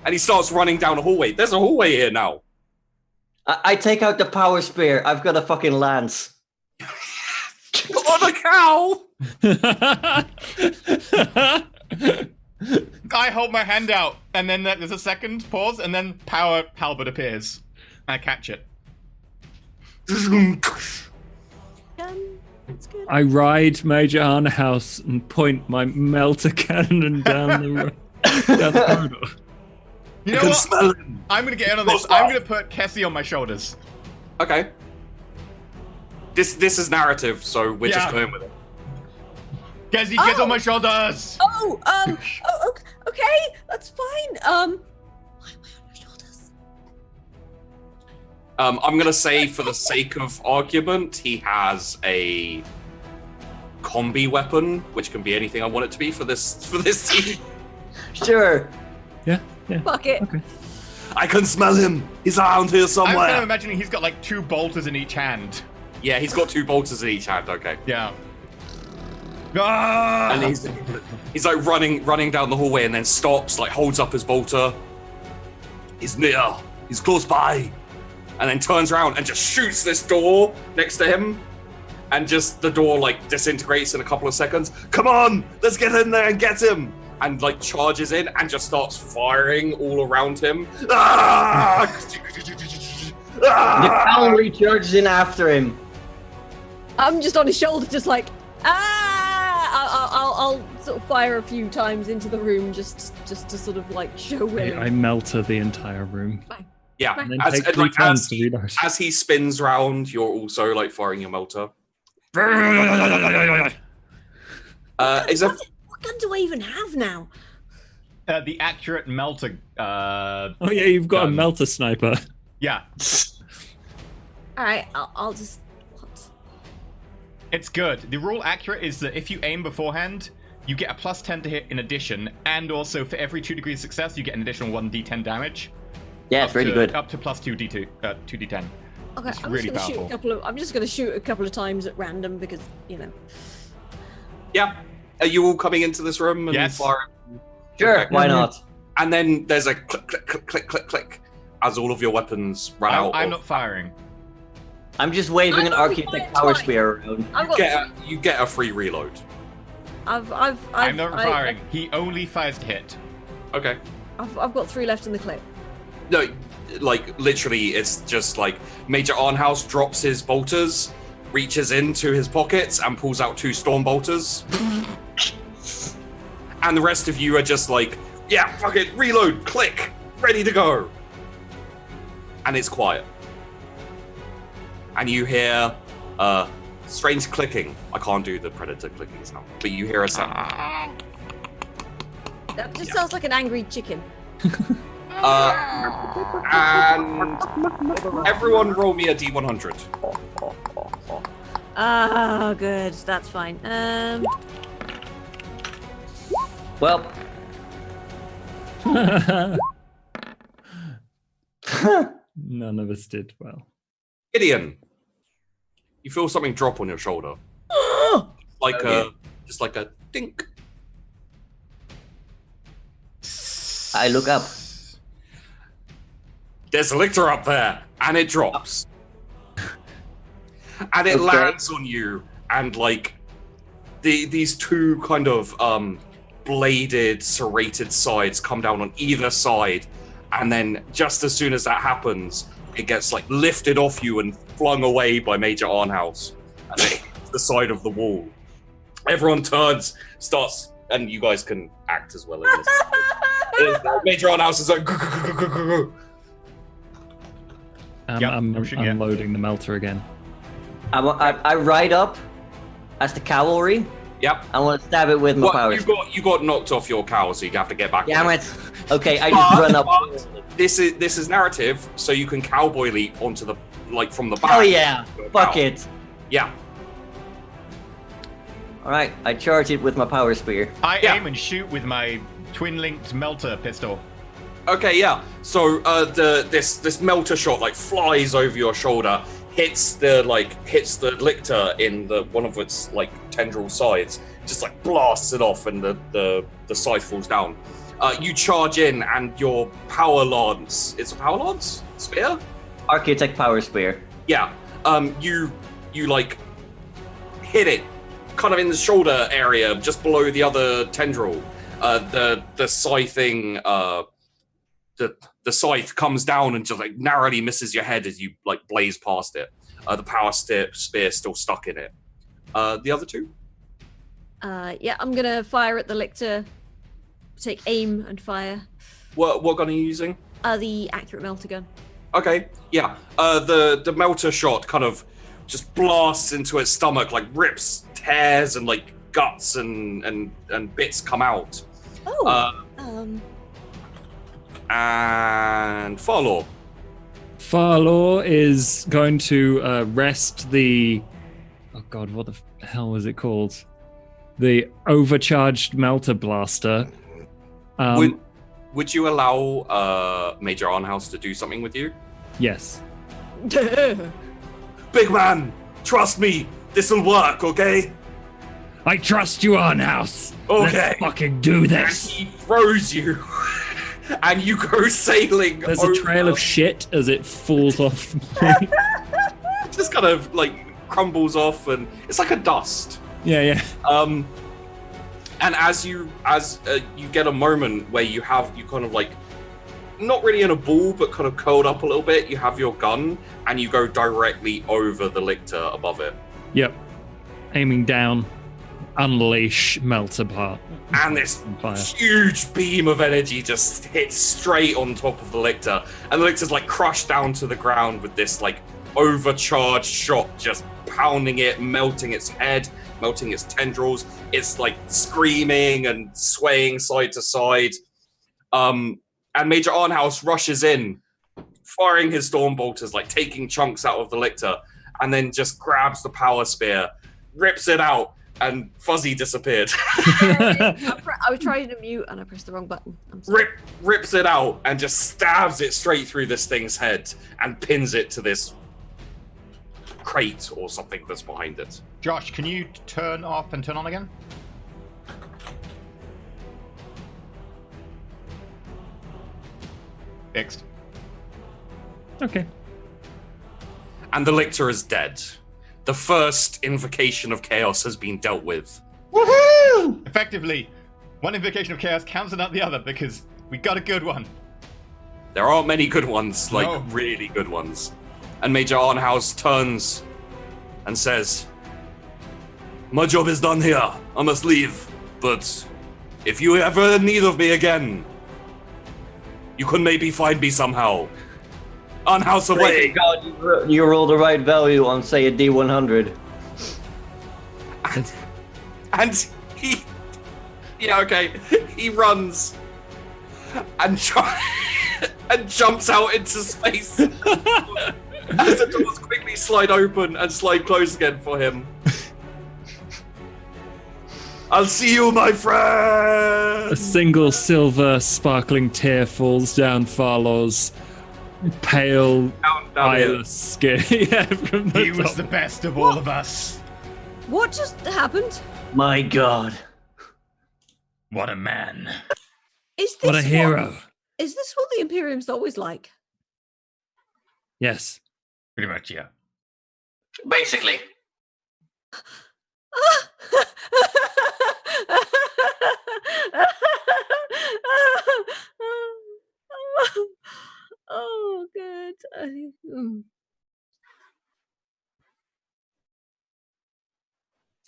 [SPEAKER 2] and he starts running down a hallway. There's a hallway here now.
[SPEAKER 4] I take out the power spear. I've got a fucking lance.
[SPEAKER 2] On a cow.
[SPEAKER 1] I hold my hand out, and then there's a second pause, and then power halberd appears. I catch it.
[SPEAKER 6] That's good.
[SPEAKER 5] I ride Major Arnhouse and point my melter cannon down the corridor.
[SPEAKER 1] You know
[SPEAKER 2] can
[SPEAKER 1] what?
[SPEAKER 2] smell him.
[SPEAKER 1] I'm gonna get in on this.
[SPEAKER 2] Close by.
[SPEAKER 1] I'm gonna put Kessie on my shoulders.
[SPEAKER 2] Okay. This is narrative, so we're just
[SPEAKER 1] Yeah.
[SPEAKER 2] going with it.
[SPEAKER 1] Kessie, get on my shoulders.
[SPEAKER 6] Okay, that's fine. Why am I on your shoulders?
[SPEAKER 2] I'm gonna say, for the sake of argument, he has a combi weapon, which can be anything I want it to be for this scene.
[SPEAKER 4] Sure.
[SPEAKER 5] Yeah.
[SPEAKER 6] Fuck it.
[SPEAKER 5] Okay.
[SPEAKER 2] I can smell him. He's around here
[SPEAKER 1] I'm
[SPEAKER 2] somewhere.
[SPEAKER 1] kind of imagining he's got like 2 bolters in each hand.
[SPEAKER 2] Yeah, he's got 2 bolters in each hand. Okay.
[SPEAKER 1] Yeah. Ah!
[SPEAKER 2] And he's like running down the hallway and then stops, like holds up his bolter. He's near. He's close by. And then turns around and just shoots this door next to him. And just the door like disintegrates in a couple of seconds. Come on, let's get in there and get him. And like charges in and just starts firing all around him. Ah!
[SPEAKER 4] The cavalry charges in after him.
[SPEAKER 6] I'm just on his shoulder, just like I'll sort of fire a few times into the room, just to sort of like show where.
[SPEAKER 5] I melter the entire room.
[SPEAKER 2] Yeah,
[SPEAKER 5] And then
[SPEAKER 2] as,
[SPEAKER 5] take
[SPEAKER 2] and,
[SPEAKER 5] 3
[SPEAKER 2] like,
[SPEAKER 5] turns to reload.
[SPEAKER 2] as he spins round, you're also like firing your melter. Is a
[SPEAKER 6] What gun do I even have now?
[SPEAKER 1] The accurate melter.
[SPEAKER 5] Oh yeah, you've got a
[SPEAKER 1] Gun.
[SPEAKER 5] melter sniper.
[SPEAKER 1] Yeah,
[SPEAKER 6] All right, I'll just. What?
[SPEAKER 1] it's good. The rule accurate is that if you aim beforehand, you get a +10 to hit in addition, and also for every 2 degrees success, you get an additional 1d10 damage.
[SPEAKER 4] Yeah, it's really good.
[SPEAKER 1] Up to +2 2d10.
[SPEAKER 6] Okay,
[SPEAKER 1] It's
[SPEAKER 6] I'm
[SPEAKER 1] really
[SPEAKER 6] just gonna shoot a
[SPEAKER 1] powerful.
[SPEAKER 6] couple of. I'm just gonna shoot a couple of times at random because
[SPEAKER 2] yeah. Are you all coming into this room and
[SPEAKER 1] Yes.
[SPEAKER 2] firing?
[SPEAKER 4] Sure,
[SPEAKER 2] Okay.
[SPEAKER 4] why not?
[SPEAKER 2] And then there's a click, click, click, click, click, click, as all of your weapons run out.
[SPEAKER 1] I'm
[SPEAKER 2] of-
[SPEAKER 1] not firing.
[SPEAKER 4] I'm just waving
[SPEAKER 6] I'm
[SPEAKER 4] an
[SPEAKER 6] only
[SPEAKER 4] architect
[SPEAKER 6] fired
[SPEAKER 4] power
[SPEAKER 6] twice.
[SPEAKER 4] spear around.
[SPEAKER 6] I've got.
[SPEAKER 2] You get a free reload.
[SPEAKER 1] I'm not firing. He only fires to hit.
[SPEAKER 2] Okay.
[SPEAKER 6] I've got 3 left in the clip.
[SPEAKER 2] No, like, literally, it's just like Major Arnhouse drops his bolters, reaches into his pockets, and pulls out 2 storm bolters. And the rest of you are just like, yeah, fuck it, reload, click, ready to go. And it's quiet. And you hear strange clicking. I can't do the predator clicking sound, but you hear a sound.
[SPEAKER 6] That just sounds like an angry chicken.
[SPEAKER 2] And everyone roll me a D100.
[SPEAKER 6] Oh, good. That's fine.
[SPEAKER 4] Well.
[SPEAKER 5] None of us did well.
[SPEAKER 2] Gideon, you feel something drop on your shoulder. Like just like a dink.
[SPEAKER 4] I look up.
[SPEAKER 2] There's a lictor up there, and it drops. And it lands on you, and like these 2 kind of bladed, serrated sides come down on either side, and then just as soon as that happens, it gets like lifted off you and flung away by Major Arnhouse, and it hits the side of the wall. Everyone turns, starts, and you guys can act as well in this. Major Arnhouse is like.
[SPEAKER 5] I'm loading the melter again.
[SPEAKER 4] I ride up as the cavalry.
[SPEAKER 2] Yep.
[SPEAKER 4] I want to stab it with my powers.
[SPEAKER 2] You got knocked off your cowl, so you have to get back.
[SPEAKER 4] Damn it! Okay, I just run up.
[SPEAKER 2] This is narrative, so you can cowboy leap onto the from the back.
[SPEAKER 4] Oh yeah! Fuck it!
[SPEAKER 2] Yeah.
[SPEAKER 4] All right, I charge it with my power spear.
[SPEAKER 1] I aim and shoot with my twin-linked melter pistol.
[SPEAKER 2] Okay, yeah. So this melter shot like flies over your shoulder, hits the lictor in one of its like tendril sides, just like blasts it off, and the scythe falls down. You charge in, and your power lance. It's a power lance spear.
[SPEAKER 4] Architect power spear.
[SPEAKER 2] Yeah. You like hit it, kind of in the shoulder area, just below the other tendril. The scything. The scythe comes down and just like narrowly misses your head as you like blaze past it. The power spear still stuck in it. The other 2?
[SPEAKER 6] Yeah, I'm gonna fire at the lictor. Take aim and fire.
[SPEAKER 2] What gun are you using?
[SPEAKER 6] The accurate melter gun.
[SPEAKER 2] Okay, yeah. The melter shot kind of just blasts into its stomach, like rips, tears, and like guts and bits come out.
[SPEAKER 6] Oh.
[SPEAKER 2] And Farlaw.
[SPEAKER 5] Farlaw is going to rest the... Oh god, what the hell was it called? The overcharged melter blaster.
[SPEAKER 2] Would you allow Major Arnhouse to do something with you?
[SPEAKER 5] Yes.
[SPEAKER 2] Big man, trust me, this'll work, okay?
[SPEAKER 5] I trust you, Arnhouse.
[SPEAKER 2] Okay.
[SPEAKER 5] Let's fucking do this.
[SPEAKER 2] And he throws you. And you go sailing.
[SPEAKER 5] There's a trail of shit as it falls off.
[SPEAKER 2] Just kind of like crumbles off, and it's like a dust.
[SPEAKER 5] Yeah.
[SPEAKER 2] And as you get a moment where you kind of like, not really in a ball, but kind of curled up a little bit. You have your gun, and you go directly over the lictor above it.
[SPEAKER 5] Yep. Aiming down, unleash melter part.
[SPEAKER 2] And this huge beam of energy just hits straight on top of the lictor, and the lictor's like crushed down to the ground with this like overcharged shot just pounding it, melting its head, melting its tendrils. It's like screaming and swaying side to side. And Major Arnhouse rushes in, firing his storm bolters, like taking chunks out of the lictor, and then just grabs the power spear, rips it out, and Fuzzy disappeared.
[SPEAKER 6] I was trying to mute and I pressed the wrong button. I'm sorry.
[SPEAKER 2] Rips it out and just stabs it straight through this thing's head and pins it to this crate or something that's behind it.
[SPEAKER 1] Josh, can you turn off and turn on again? Fixed.
[SPEAKER 5] Okay.
[SPEAKER 2] And the lictor is dead. The first invocation of chaos has been dealt with.
[SPEAKER 1] Woohoo! Effectively, one invocation of chaos cancels out the other because we got a good one.
[SPEAKER 2] There aren't many good ones, like
[SPEAKER 1] No.
[SPEAKER 2] really good ones. And Major Arnhouse turns and says, "My job is done here. I must leave. But if you ever in need of me again, you can maybe find me somehow. Arnhouse away!"
[SPEAKER 4] God, you rolled the right value on, say, a D100.
[SPEAKER 2] And he... Yeah, okay. He runs and jumps out into space as the doors quickly slide open and slide close again for him. I'll see you, my friend!
[SPEAKER 5] A single silver sparkling tear falls down Farlow's pale, eyeless skin. Yeah, from the
[SPEAKER 1] He was the best of all of us.
[SPEAKER 6] What just happened?
[SPEAKER 4] My God.
[SPEAKER 1] What a man.
[SPEAKER 6] Is this
[SPEAKER 5] What a hero.
[SPEAKER 6] Is this what the Imperium's always like?
[SPEAKER 5] Yes.
[SPEAKER 1] Pretty much, yeah.
[SPEAKER 7] Basically.
[SPEAKER 6] Oh, good.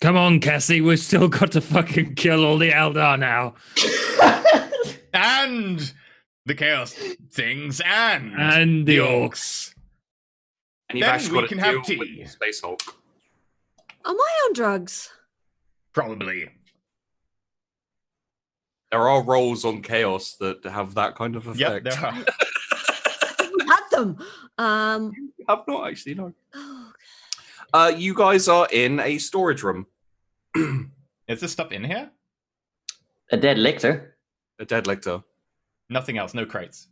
[SPEAKER 5] Come on, Cassie, we've still got to fucking kill all the Eldar now.
[SPEAKER 1] And the chaos things
[SPEAKER 5] And the orcs.
[SPEAKER 2] And you've
[SPEAKER 1] Then
[SPEAKER 2] actually
[SPEAKER 1] we
[SPEAKER 2] got
[SPEAKER 1] can
[SPEAKER 2] to
[SPEAKER 1] have
[SPEAKER 2] deal with
[SPEAKER 1] tea.
[SPEAKER 2] the Space Hulk.
[SPEAKER 6] Am I on drugs?
[SPEAKER 1] Probably.
[SPEAKER 2] There are rolls on Chaos that have that kind of
[SPEAKER 1] Yep,
[SPEAKER 2] effect.
[SPEAKER 1] there are.
[SPEAKER 6] We had them.
[SPEAKER 2] I've not actually, no.
[SPEAKER 6] Oh,
[SPEAKER 2] You guys are in a storage room.
[SPEAKER 1] Is this stuff in here?
[SPEAKER 4] A dead lictor.
[SPEAKER 2] A dead lictor.
[SPEAKER 1] Nothing else, no crates.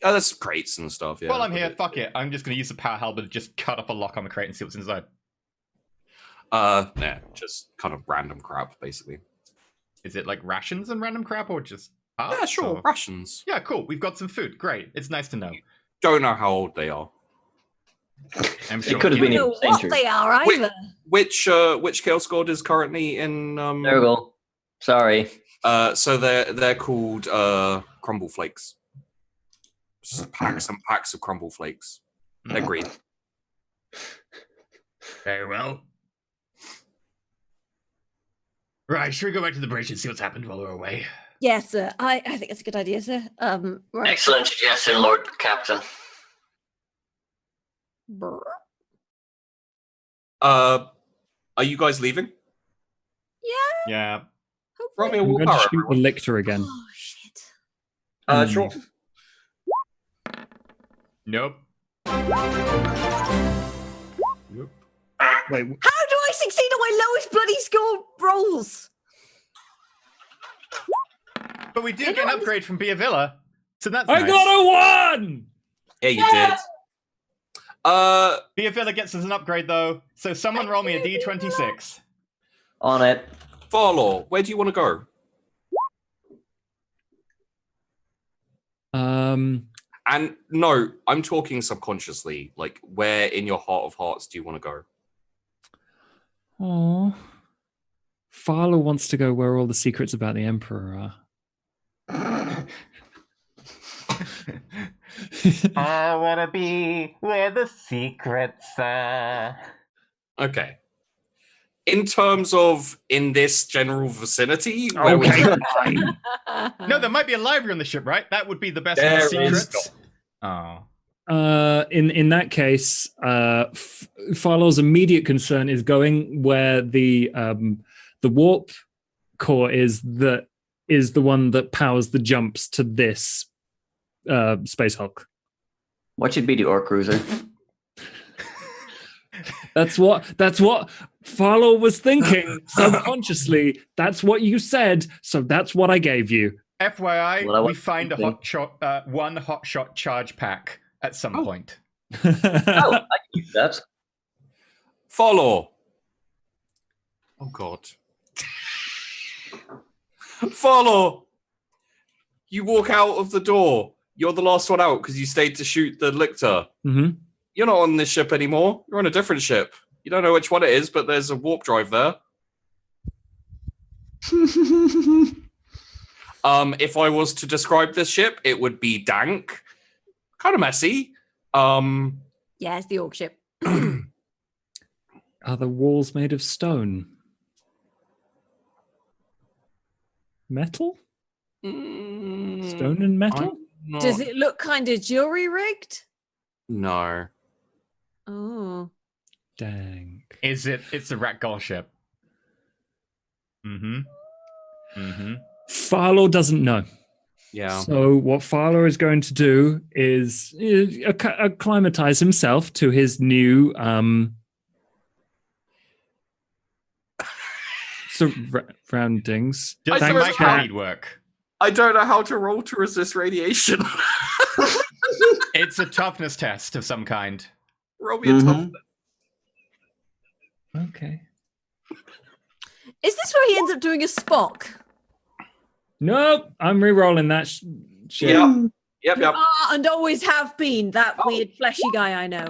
[SPEAKER 2] Oh, there's crates and stuff, yeah.
[SPEAKER 1] Well, I'm here, fuck it. I'm just going to use the power halberd to just cut off a lock on the crate and see what's inside.
[SPEAKER 2] Yeah, just kind of random crap, basically.
[SPEAKER 1] Is it like rations and random crap or just parts?
[SPEAKER 2] Yeah, sure,
[SPEAKER 1] or-
[SPEAKER 2] rations.
[SPEAKER 1] Yeah, cool. We've got some food. Great. It's nice to know.
[SPEAKER 2] Don't know how old they are.
[SPEAKER 1] I'm sure.
[SPEAKER 4] It could have
[SPEAKER 6] I
[SPEAKER 4] been
[SPEAKER 6] don't know
[SPEAKER 4] in
[SPEAKER 6] what
[SPEAKER 4] centuries.
[SPEAKER 6] they are
[SPEAKER 2] Wait.
[SPEAKER 6] either.
[SPEAKER 2] Which Chaos God is currently in
[SPEAKER 4] Nurgle. Sorry.
[SPEAKER 2] So they're called crumble flakes. Just packs and packs of crumble flakes. They're green.
[SPEAKER 1] Very well. Right, should we go back to the bridge and see what's happened while we're away?
[SPEAKER 6] Yes, sir. I think it's a good idea, sir. Right.
[SPEAKER 7] Excellent suggestion, Lord Captain.
[SPEAKER 6] Brr.
[SPEAKER 2] Are you guys leaving?
[SPEAKER 1] Yeah.
[SPEAKER 2] Roll me a
[SPEAKER 5] I'm going to
[SPEAKER 2] willpower,
[SPEAKER 5] shoot the
[SPEAKER 2] everyone.
[SPEAKER 5] lictor again.
[SPEAKER 6] Oh shit.
[SPEAKER 2] Sure.
[SPEAKER 1] Nope.
[SPEAKER 5] Wait,
[SPEAKER 6] How do I succeed on my lowest bloody score rolls?
[SPEAKER 1] But we did get an upgrade from Bia Villa, so that's
[SPEAKER 5] I
[SPEAKER 1] nice.
[SPEAKER 5] got a 1!
[SPEAKER 2] Yeah, you did.
[SPEAKER 1] Bia Villa gets us an upgrade, though, so someone roll me a d26.
[SPEAKER 4] On it.
[SPEAKER 2] Farlaw, where do you want to go? And no, I'm talking subconsciously. Like, where in your heart of hearts do you want to go?
[SPEAKER 5] Oh, Farlow wants to go where all the secrets about the Emperor are.
[SPEAKER 1] I wanna be where the secrets are.
[SPEAKER 2] Okay. In terms of in this general vicinity, where would
[SPEAKER 5] Okay,
[SPEAKER 2] you-
[SPEAKER 5] fine.
[SPEAKER 1] No, there might be a library on the ship, right? That would be the best
[SPEAKER 2] There
[SPEAKER 1] of the
[SPEAKER 2] is
[SPEAKER 1] secrets. Oh.
[SPEAKER 5] In that case, Farlow's immediate concern is going where the warp core is the one that powers the jumps to this Space Hulk.
[SPEAKER 4] What should be the Orc Cruiser?
[SPEAKER 5] That's what Farlow was thinking subconsciously. That's what you said, so that's what I gave you.
[SPEAKER 1] FYI,
[SPEAKER 4] Well, I
[SPEAKER 1] we
[SPEAKER 4] was
[SPEAKER 1] find a
[SPEAKER 4] thinking-
[SPEAKER 1] one hot shot charge pack at some point.
[SPEAKER 4] Oh, I can use that.
[SPEAKER 2] Farlaw. Oh God. Farlaw. You walk out of the door. You're the last one out because you stayed to shoot the lictor.
[SPEAKER 5] Mm-hmm.
[SPEAKER 2] You're not on this ship anymore. You're on a different ship. You don't know which one it is, but there's a warp drive there. If I was to describe this ship, it would be dank, kind of messy.
[SPEAKER 6] Yeah, it's the orc ship.
[SPEAKER 5] Are the walls made of stone? Metal? Stone and metal?
[SPEAKER 6] Does it look kind of jury rigged?
[SPEAKER 2] No.
[SPEAKER 6] Oh.
[SPEAKER 5] Dang.
[SPEAKER 1] It's a ragdoll ship.
[SPEAKER 5] Farlow doesn't know.
[SPEAKER 2] Yeah.
[SPEAKER 5] So what Farlow is going to do is acclimatize himself to his new surroundings.
[SPEAKER 1] Just
[SPEAKER 2] I
[SPEAKER 1] like
[SPEAKER 2] don't-
[SPEAKER 1] how work.
[SPEAKER 2] I don't know how to roll to resist radiation.
[SPEAKER 1] It's a toughness test of some kind.
[SPEAKER 2] Roll me a toughness.
[SPEAKER 5] Okay.
[SPEAKER 6] Is this where he ends up doing a Spock?
[SPEAKER 5] Nope, I'm re-rolling that shit.
[SPEAKER 2] Yep.
[SPEAKER 6] You are and always have been that weird fleshy guy I know.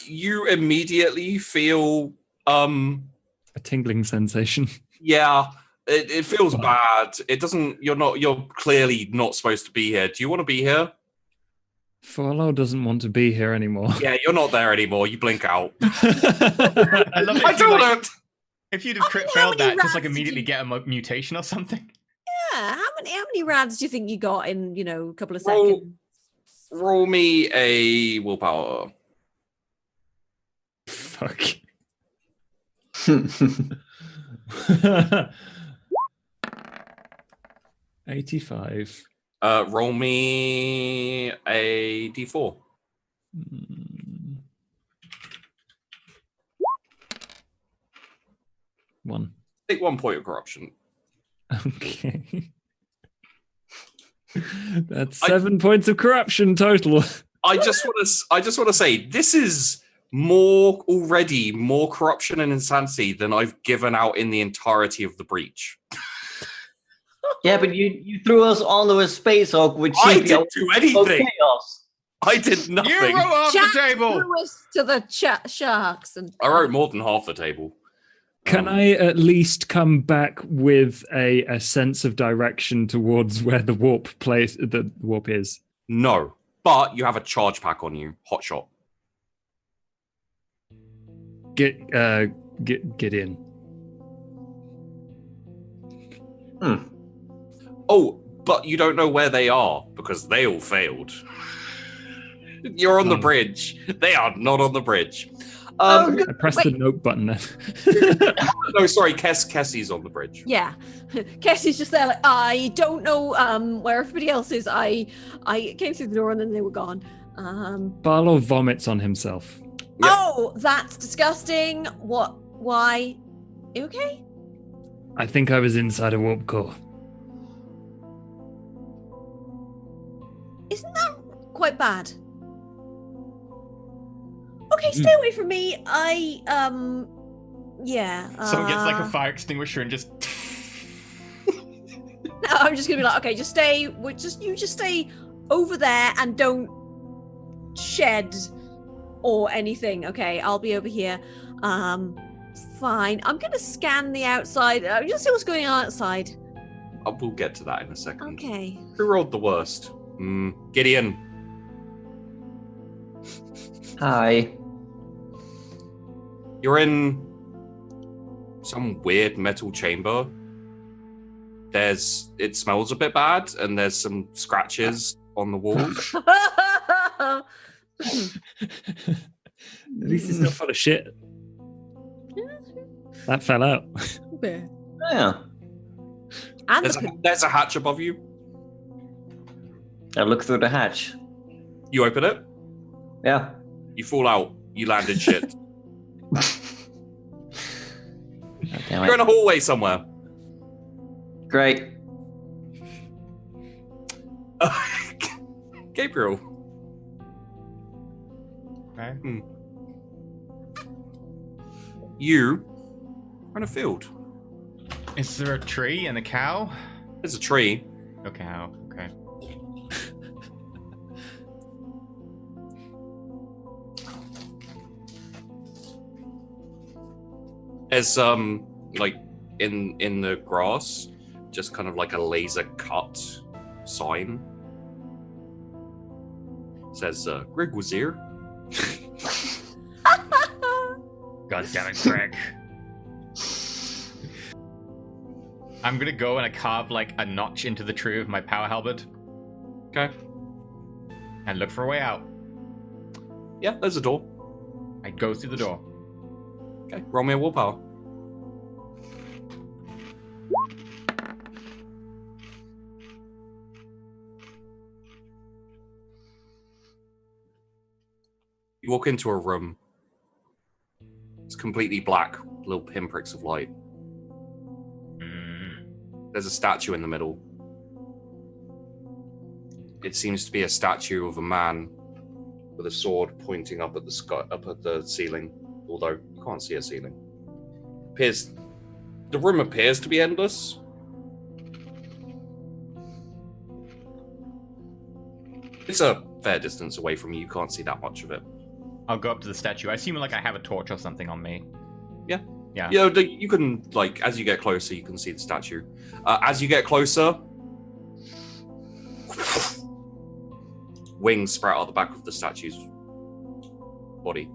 [SPEAKER 2] You immediately feel
[SPEAKER 5] A tingling sensation.
[SPEAKER 2] yeah, it feels bad. It doesn't you're clearly not supposed to be here. Do you want to be here?
[SPEAKER 5] Farlow doesn't want to be here anymore.
[SPEAKER 2] Yeah, you're not there anymore. You blink out.
[SPEAKER 1] I love it.
[SPEAKER 2] I don't.
[SPEAKER 1] If you'd have
[SPEAKER 6] How
[SPEAKER 1] crit
[SPEAKER 6] many
[SPEAKER 1] failed that, just
[SPEAKER 6] rats
[SPEAKER 1] like
[SPEAKER 6] did
[SPEAKER 1] immediately
[SPEAKER 6] you-
[SPEAKER 1] get a mutation or something.
[SPEAKER 6] Yeah, how many rads do you think you got in, a couple of
[SPEAKER 2] Roll-
[SPEAKER 6] seconds?
[SPEAKER 2] Roll me a willpower.
[SPEAKER 5] Fuck. 85.
[SPEAKER 2] Roll me a d4.
[SPEAKER 5] One.
[SPEAKER 2] Take 1 point of corruption.
[SPEAKER 5] Okay. That's 7 points of corruption total.
[SPEAKER 2] I just want to say this is already more corruption and insanity than I've given out in the entirety of the breach.
[SPEAKER 4] Yeah, but you threw us onto a space hog with
[SPEAKER 2] I
[SPEAKER 4] cheap
[SPEAKER 2] didn't do anything.
[SPEAKER 4] chaos.
[SPEAKER 2] I did nothing.
[SPEAKER 1] You roll off
[SPEAKER 6] Jack
[SPEAKER 1] the table.
[SPEAKER 6] threw us to the sharks and
[SPEAKER 2] I wrote more than half the table.
[SPEAKER 5] Can I at least come back with a sense of direction towards where the warp is?
[SPEAKER 2] No, but you have a charge pack on you. Hot shot.
[SPEAKER 5] Get in.
[SPEAKER 2] Oh, but you don't know where they are because they all failed. You're on the bridge. They are not on the bridge.
[SPEAKER 5] I pressed the note button then.
[SPEAKER 2] No, sorry, Kessie's on the bridge.
[SPEAKER 6] yeah. Kessie's just there like, I don't know where everybody else is. I came through the door and then they were gone.
[SPEAKER 5] Barlow vomits on himself.
[SPEAKER 2] Yep.
[SPEAKER 6] Oh, that's disgusting. What? Why? You okay?
[SPEAKER 5] I think I was inside a warp core.
[SPEAKER 6] Isn't that quite bad? Okay, stay away from me. Yeah.
[SPEAKER 1] Someone gets like a fire extinguisher and just.
[SPEAKER 6] No, I'm just gonna be like, okay, just stay. You just stay over there and don't shed or anything. Okay, I'll be over here. Fine. I'm gonna scan the outside. Just see what's going on outside.
[SPEAKER 2] We'll get to that in a second.
[SPEAKER 6] Okay.
[SPEAKER 2] Who rolled the worst? Gideon.
[SPEAKER 4] Hi.
[SPEAKER 2] You're in some weird metal chamber. It smells a bit bad, and there's some scratches on the walls.
[SPEAKER 5] At least it's not full of shit. That fell out.
[SPEAKER 4] Yeah.
[SPEAKER 6] And
[SPEAKER 2] There's a hatch above you.
[SPEAKER 4] I look through the hatch.
[SPEAKER 2] You open it.
[SPEAKER 4] Yeah.
[SPEAKER 2] You fall out. You land in shit.
[SPEAKER 4] Damn
[SPEAKER 2] You're
[SPEAKER 4] it.
[SPEAKER 2] in a hallway somewhere.
[SPEAKER 4] Great.
[SPEAKER 2] Gabriel.
[SPEAKER 1] Okay.
[SPEAKER 2] You are in a field.
[SPEAKER 1] Is there a tree and a cow?
[SPEAKER 2] There's a tree.
[SPEAKER 1] A cow. Okay.
[SPEAKER 2] There's like in the grass, just kind of like a laser cut sign. It says Greg was here.
[SPEAKER 1] God damn it, Greg. I'm gonna go and I carve like a notch into the tree of my power halberd.
[SPEAKER 2] Okay.
[SPEAKER 1] And look for a way out.
[SPEAKER 2] Yeah, there's a door.
[SPEAKER 1] I go through the door.
[SPEAKER 2] Okay, roll me a willpower. You walk into a room. It's completely black, little pinpricks of light. There's a statue in the middle. It seems to be a statue of a man with a sword pointing up at the sky, up at the ceiling, although you can't see a ceiling. The room appears to be endless. It's a fair distance away from you. You can't see that much of it.
[SPEAKER 1] I'll go up to the statue. I assume like I have a torch or something on me.
[SPEAKER 2] Yeah.
[SPEAKER 1] Yeah.
[SPEAKER 2] Yeah, you can, like, as you get closer, you can see the statue. As you get closer, wings sprout out the back of the statue's body.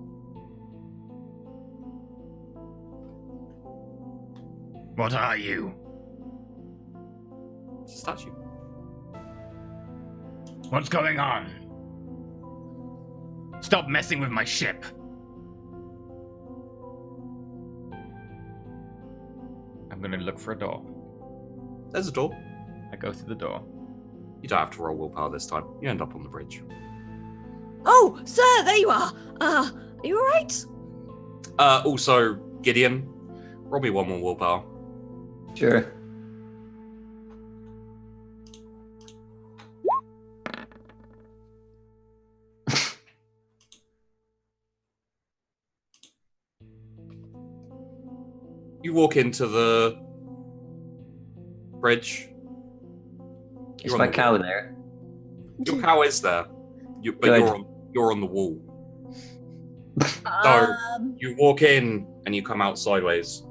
[SPEAKER 1] What are you?
[SPEAKER 2] It's a statue.
[SPEAKER 1] What's going on? Stop messing with my ship. I'm gonna look for a door.
[SPEAKER 2] There's a door.
[SPEAKER 1] I go through the door.
[SPEAKER 2] You don't have to roll willpower this time. You end up on the bridge.
[SPEAKER 6] Oh, sir, there you are. Are you all right?
[SPEAKER 2] Also, Gideon, roll me one more willpower.
[SPEAKER 4] Sure.
[SPEAKER 2] You walk into the bridge.
[SPEAKER 4] Is my cow there?
[SPEAKER 2] Your cow is there, but
[SPEAKER 4] Good.
[SPEAKER 2] you're on the wall. So you walk in and you come out sideways.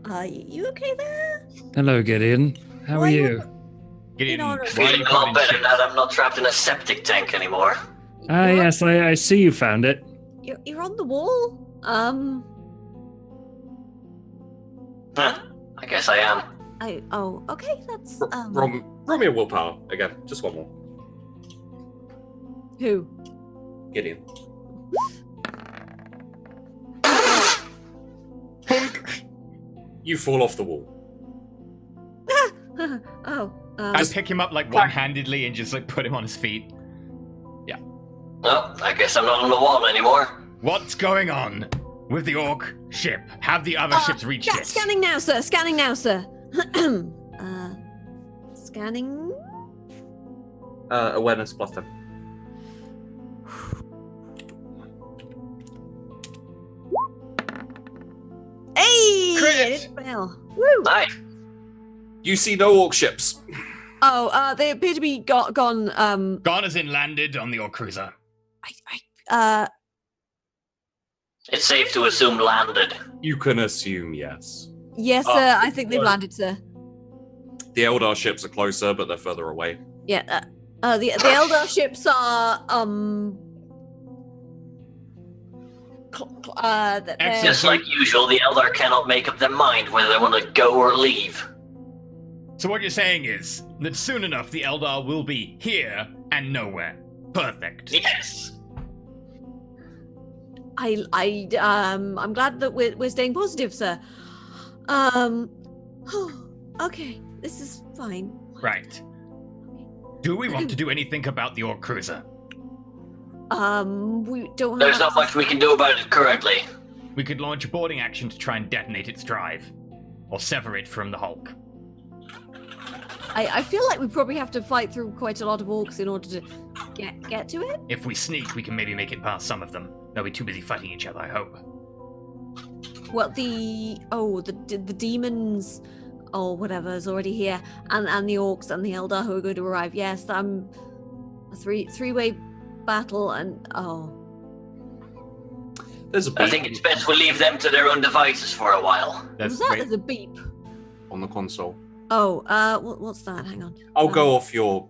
[SPEAKER 6] Are you okay there?
[SPEAKER 5] Hello, Gideon. How are you?
[SPEAKER 1] Gideon,
[SPEAKER 6] You know,
[SPEAKER 1] why are
[SPEAKER 7] Feeling
[SPEAKER 1] you
[SPEAKER 7] a lot
[SPEAKER 1] cutting
[SPEAKER 7] better
[SPEAKER 1] ships?
[SPEAKER 7] now that I'm not trapped in a septic tank anymore.
[SPEAKER 5] Ah, yes, I see you found it.
[SPEAKER 6] You're on the wall.
[SPEAKER 7] Huh. I guess I am.
[SPEAKER 6] Okay, that's
[SPEAKER 2] Roll me a willpower again, just one more.
[SPEAKER 6] who?
[SPEAKER 2] Gideon. You fall off the wall.
[SPEAKER 1] I pick him up like one-handedly and just like put him on his feet.
[SPEAKER 7] Well, I guess I'm not on the wall anymore.
[SPEAKER 1] What's going on with the orc ship? Have the other ships reached it?
[SPEAKER 6] Scanning now, sir. Scanning now, sir. Scanning.
[SPEAKER 2] Awareness plus 10.
[SPEAKER 6] Hey!
[SPEAKER 1] Crit!
[SPEAKER 6] I did well. Woo!
[SPEAKER 7] Nice.
[SPEAKER 2] You see no orc ships.
[SPEAKER 6] Oh, they appear to be gone.
[SPEAKER 1] Gone as in landed on the orc cruiser.
[SPEAKER 7] It's safe to assume landed.
[SPEAKER 2] You can assume yes.
[SPEAKER 6] Yes, sir. I think they've landed, sir.
[SPEAKER 2] The Eldar ships are closer, but they're further away.
[SPEAKER 6] Yeah. The Eldar ships are
[SPEAKER 1] Excellent.
[SPEAKER 7] Just like usual, the Eldar cannot make up their mind whether they want to go or leave.
[SPEAKER 1] So what you're saying is that soon enough the Eldar will be here and nowhere. Perfect.
[SPEAKER 7] Yes.
[SPEAKER 6] I'm glad that we're staying positive, sir. Okay, this is fine.
[SPEAKER 1] Right. Do we want to do anything about the orc cruiser?
[SPEAKER 6] We don't
[SPEAKER 7] There's
[SPEAKER 6] have
[SPEAKER 7] not much we can do about it currently.
[SPEAKER 1] We could launch a boarding action to try and detonate its drive. Or sever it from the hulk.
[SPEAKER 6] I feel like we probably have to fight through quite a lot of orcs in order to get to it.
[SPEAKER 1] If we sneak, we can maybe make it past some of them. They'll be too busy fighting each other, I hope.
[SPEAKER 6] Well, the demons or whatever is already here, and the orcs and the Eldar who are going to arrive. Yes, a three-way battle, and
[SPEAKER 2] There's a beep
[SPEAKER 7] I think it's best we leave them to their own devices for a while.
[SPEAKER 6] What was that? There's a beep.
[SPEAKER 2] on the console.
[SPEAKER 6] Oh, what's that? Hang on.
[SPEAKER 2] I'll go off your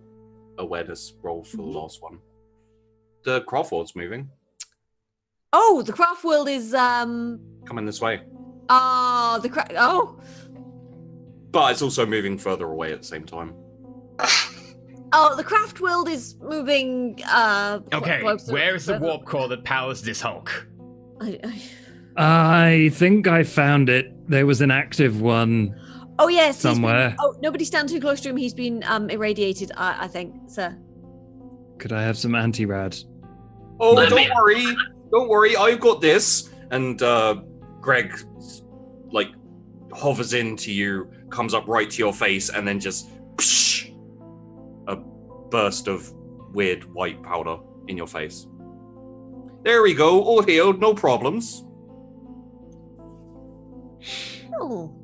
[SPEAKER 2] awareness roll for the last one. The Crawford's moving.
[SPEAKER 6] Oh, the craft world is
[SPEAKER 2] Coming this way. But it's also moving further away at the same time.
[SPEAKER 6] Oh, the craft world is moving
[SPEAKER 1] Okay,
[SPEAKER 6] closer.
[SPEAKER 1] where is the warp core that powers this Hulk?
[SPEAKER 5] I think I found it. There was an active one.
[SPEAKER 6] Oh yes,
[SPEAKER 5] somewhere.
[SPEAKER 6] Nobody stand too close to him. He's been irradiated. I think, sir.
[SPEAKER 5] Could I have some anti-rad?
[SPEAKER 2] Oh, don't worry, I've got this. And Greg, like, hovers into you, comes up right to your face, and then just psh, a burst of weird white powder in your face. There we go, all healed, no problems.
[SPEAKER 6] Oh.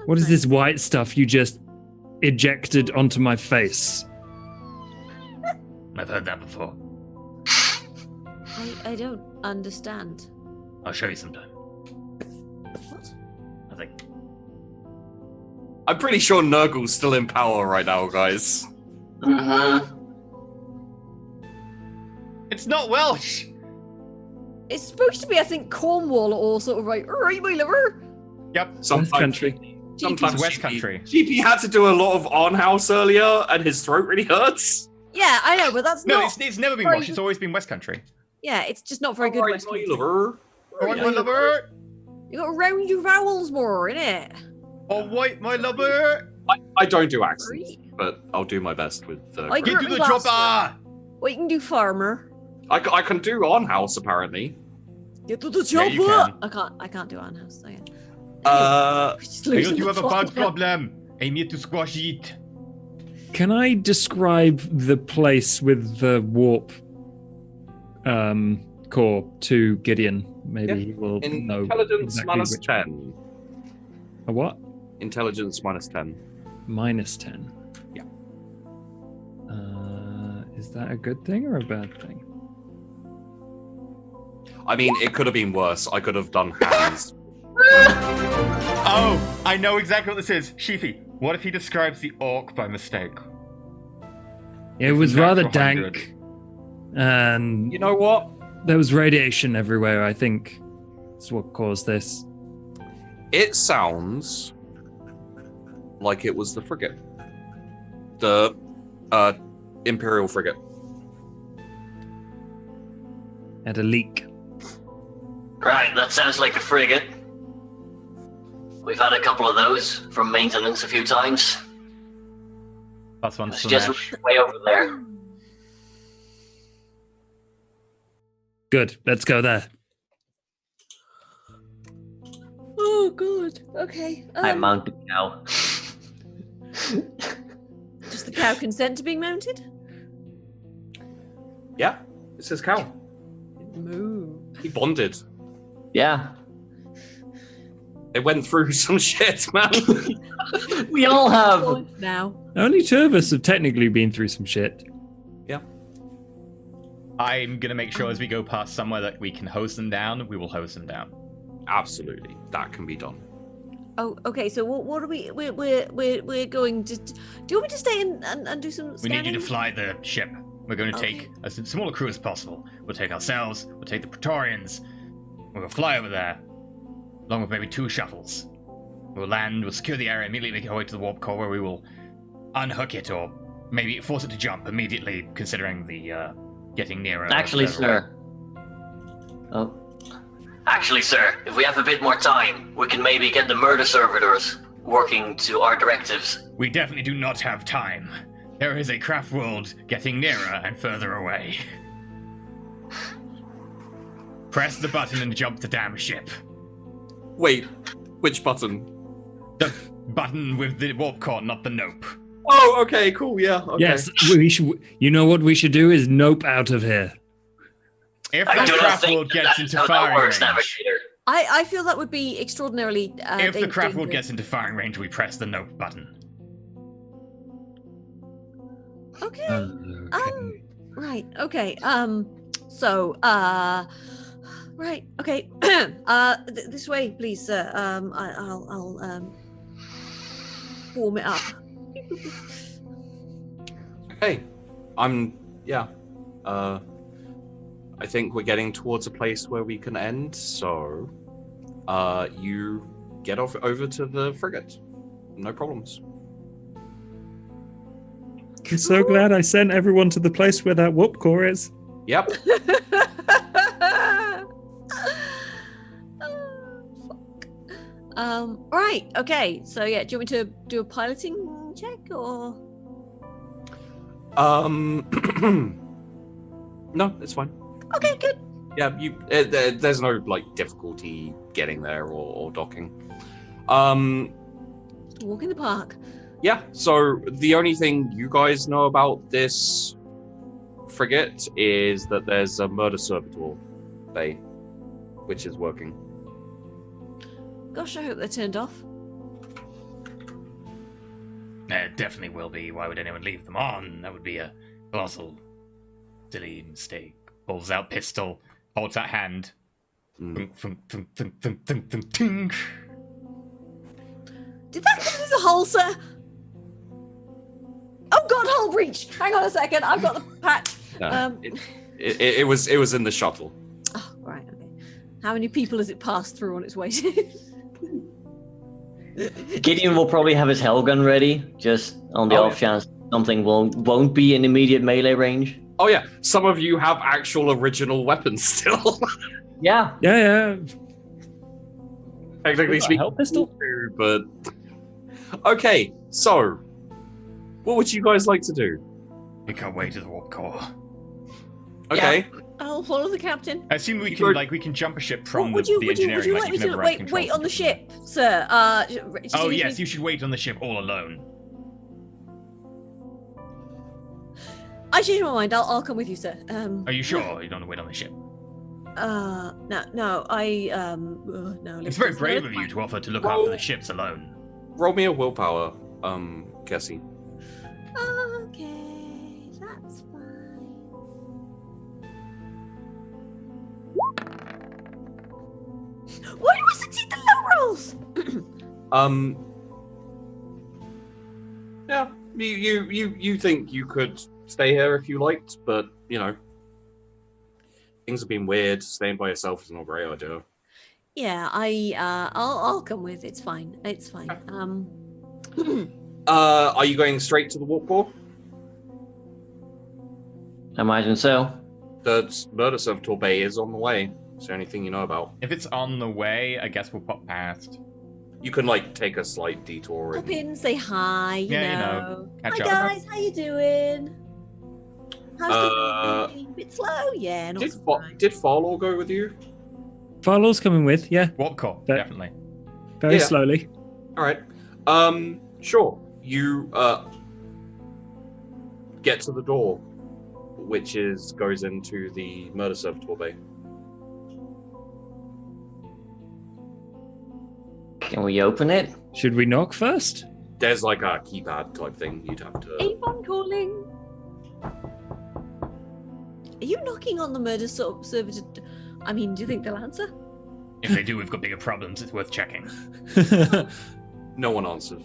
[SPEAKER 5] What is this white stuff you just ejected onto my face?
[SPEAKER 1] I've heard that before.
[SPEAKER 6] I don't understand.
[SPEAKER 1] I'll show you sometime.
[SPEAKER 6] What?
[SPEAKER 1] I think.
[SPEAKER 2] I'm pretty sure Nurgle's still in power right now, guys.
[SPEAKER 7] Mm-hmm.
[SPEAKER 1] It's not Welsh!
[SPEAKER 6] It's supposed to be, I think, Cornwall or sort of like, right, my liver.
[SPEAKER 1] Yep.
[SPEAKER 5] West country.
[SPEAKER 2] Sometimes
[SPEAKER 1] West
[SPEAKER 2] GP
[SPEAKER 1] Country.
[SPEAKER 2] GP had to do a lot of on-house earlier, and his throat really hurts.
[SPEAKER 6] Yeah, I know, but that's
[SPEAKER 1] No,
[SPEAKER 6] not.
[SPEAKER 1] it's never been
[SPEAKER 6] very-
[SPEAKER 1] Welsh. It's always been West Country.
[SPEAKER 6] Yeah, it's just not very good.
[SPEAKER 2] Alright,
[SPEAKER 6] West
[SPEAKER 2] my
[SPEAKER 6] Country.
[SPEAKER 2] lover.
[SPEAKER 1] Alright, my lover!
[SPEAKER 6] You got to round your vowels more, innit?
[SPEAKER 1] Alright, my lover!
[SPEAKER 2] I don't do accents, but I'll do my best with.
[SPEAKER 6] I
[SPEAKER 1] Get
[SPEAKER 6] grew
[SPEAKER 1] to
[SPEAKER 6] up in
[SPEAKER 1] the
[SPEAKER 6] Glasgow.
[SPEAKER 1] chopper!
[SPEAKER 6] What you can do, farmer?
[SPEAKER 2] I can do on-house apparently.
[SPEAKER 6] Get to the
[SPEAKER 1] Yeah,
[SPEAKER 6] chopper.
[SPEAKER 1] you can.
[SPEAKER 6] I can't do on house. Okay. Just
[SPEAKER 1] Because
[SPEAKER 6] losing
[SPEAKER 1] you
[SPEAKER 6] the
[SPEAKER 1] have a bug
[SPEAKER 6] plot.
[SPEAKER 1] problem. I'm here to squash it.
[SPEAKER 5] Can I describe the place with the warp core to Gideon? Maybe he will know.
[SPEAKER 2] Intelligence
[SPEAKER 5] exactly
[SPEAKER 2] minus
[SPEAKER 5] which-
[SPEAKER 2] 10.
[SPEAKER 5] A what?
[SPEAKER 2] Intelligence minus 10.
[SPEAKER 5] Minus 10.
[SPEAKER 2] Yeah.
[SPEAKER 5] Is that a good thing or a bad thing?
[SPEAKER 2] I mean, it could have been worse. I could have done hands.
[SPEAKER 1] Oh, I know exactly what this is. Sheafy, what if he describes the orc by mistake?
[SPEAKER 5] It was
[SPEAKER 1] Natural
[SPEAKER 5] rather
[SPEAKER 1] 100.
[SPEAKER 5] dank. And
[SPEAKER 2] You know what?
[SPEAKER 5] there was radiation everywhere, I think. That's what caused this.
[SPEAKER 2] It sounds like it was the frigate. The Imperial frigate.
[SPEAKER 5] Had a leak.
[SPEAKER 7] Right, that sounds like a frigate. We've had a couple of those from maintenance a few times.
[SPEAKER 1] That's one
[SPEAKER 7] It's
[SPEAKER 1] for
[SPEAKER 7] just
[SPEAKER 1] Nash.
[SPEAKER 7] way over there.
[SPEAKER 5] Good, let's go there.
[SPEAKER 6] Oh, good. Okay.
[SPEAKER 4] I mount the cow.
[SPEAKER 6] Does the cow consent to being mounted?
[SPEAKER 2] Yeah, it's his cow.
[SPEAKER 6] Moo.
[SPEAKER 2] He bonded.
[SPEAKER 4] Yeah.
[SPEAKER 2] It went through some shit, man.
[SPEAKER 4] We all have.
[SPEAKER 6] Now.
[SPEAKER 5] Only two of us have technically been through some shit.
[SPEAKER 1] I'm gonna make sure as we go past somewhere that we can hose them down, we will hose them down.
[SPEAKER 2] Absolutely, that can be done.
[SPEAKER 6] Oh, okay. So what are we? We're going to. Do you want me to stay and do some
[SPEAKER 1] We
[SPEAKER 6] scanning?
[SPEAKER 1] need you to fly the ship. We're going to take as small a crew as possible. We'll take ourselves, we'll take the Praetorians, we'll fly over there, along with maybe 2 shuttles. We'll land, we'll secure the area, immediately make our way to the warp core where we will unhook it or maybe force it to jump immediately, considering the getting nearer.
[SPEAKER 4] Actually, sir. Oh.
[SPEAKER 7] Actually, sir, if we have a bit more time, we can maybe get the murder servitors working to our directives.
[SPEAKER 1] We definitely do not have time. There is a craft world getting nearer and further away. Press the button and jump the damn ship.
[SPEAKER 2] Wait, which button?
[SPEAKER 1] The button with the warp core, not the nope.
[SPEAKER 2] Oh, okay, cool, yeah. Okay.
[SPEAKER 5] Yes, we should. You know what we should do is nope out of here.
[SPEAKER 1] If
[SPEAKER 7] I
[SPEAKER 1] the
[SPEAKER 7] do not
[SPEAKER 1] craft
[SPEAKER 7] think
[SPEAKER 1] world gets
[SPEAKER 7] that's
[SPEAKER 1] into
[SPEAKER 7] how that
[SPEAKER 1] firing
[SPEAKER 7] works,
[SPEAKER 1] range,
[SPEAKER 7] Navigator.
[SPEAKER 6] I feel that would be extraordinarily.
[SPEAKER 1] if the craft world
[SPEAKER 6] dangerous.
[SPEAKER 1] gets into firing range, we press the nope button.
[SPEAKER 6] Okay.
[SPEAKER 5] Okay.
[SPEAKER 6] Right. Okay. So. Right. Okay. This way, please, sir. I'll warm it up.
[SPEAKER 2] Okay. I think we're getting towards a place where we can end, so you get over to the frigate. No problems.
[SPEAKER 5] I'm so glad I sent everyone to the place where that whoop core is.
[SPEAKER 2] Yep.
[SPEAKER 6] Right. Okay. So yeah, do you want me to do a piloting check or?
[SPEAKER 2] No, it's fine.
[SPEAKER 6] Okay, good.
[SPEAKER 2] Yeah, there's no like difficulty getting there or docking.
[SPEAKER 6] Walk in the park.
[SPEAKER 2] Yeah, so the only thing you guys know about this frigate is that there's a murder servitor bay, which is working.
[SPEAKER 6] Gosh, I hope they're turned off.
[SPEAKER 1] It definitely will be. Why would anyone leave them on? That would be a colossal, silly mistake. Pulls out pistol, holds out hand.
[SPEAKER 6] Did that come through the hole, sir? Oh God, hole breach! Hang on a second, I've got the patch.
[SPEAKER 2] No, it was in the shuttle.
[SPEAKER 6] Oh, right, okay. How many people has it passed through on its way to?
[SPEAKER 4] Gideon will probably have his hell gun ready, just on the off chance something won't be in immediate melee range.
[SPEAKER 2] Oh yeah, some of you have actual original weapons still.
[SPEAKER 4] Yeah.
[SPEAKER 2] Technically speaking,
[SPEAKER 5] hell pistol?
[SPEAKER 2] but okay. So, what would you guys like to do?
[SPEAKER 1] Make our way to the warp core.
[SPEAKER 2] Okay.
[SPEAKER 6] Yeah. I'll follow the captain.
[SPEAKER 1] I assume we can jump a ship from
[SPEAKER 6] would
[SPEAKER 1] the
[SPEAKER 6] you
[SPEAKER 1] engineering.
[SPEAKER 6] like me to wait on the ship, sir?
[SPEAKER 1] Oh yes, you should wait on the ship all alone.
[SPEAKER 6] I changed my mind. I'll come with you, sir.
[SPEAKER 1] Are you sure you don't want to wait on the ship?
[SPEAKER 6] No. No.
[SPEAKER 1] It's very brave of you to offer to look after the ships alone.
[SPEAKER 2] Roll me a willpower, Cassie.
[SPEAKER 6] Okay, that's fine. Why do I succeed the low rolls?
[SPEAKER 2] Yeah, you think you could stay here if you liked, but you know, things have been weird. Staying by yourself is not a great idea.
[SPEAKER 6] Yeah, I'll come with. It's fine. It's fine.
[SPEAKER 2] Are you going straight to the warp core?
[SPEAKER 4] I imagine so.
[SPEAKER 2] The murder servitor bay is on the way. Is there anything you know about?
[SPEAKER 1] If it's on the way, I guess we'll pop past.
[SPEAKER 2] You can like take a slight detour.
[SPEAKER 6] Pop in, say hi. You know.
[SPEAKER 1] Catch
[SPEAKER 6] Hi
[SPEAKER 1] up.
[SPEAKER 6] guys, how you doing? How's the bit slow? Yeah, not so bad.
[SPEAKER 2] Did Farlor go with you?
[SPEAKER 5] Farlor's coming with, yeah.
[SPEAKER 1] Warp core,
[SPEAKER 5] But-
[SPEAKER 1] definitely.
[SPEAKER 5] Very
[SPEAKER 2] Yeah.
[SPEAKER 5] slowly.
[SPEAKER 2] All right. Sure. You get to the door, which goes into the murder servitor bay.
[SPEAKER 4] Can we open it?
[SPEAKER 5] Should we knock first?
[SPEAKER 2] There's like a keypad type thing. You'd have to.
[SPEAKER 6] Avon calling. Are you knocking on the murder servitor? I mean, do you think they'll answer?
[SPEAKER 1] If they do, we've got bigger problems. It's worth checking.
[SPEAKER 2] No one answers.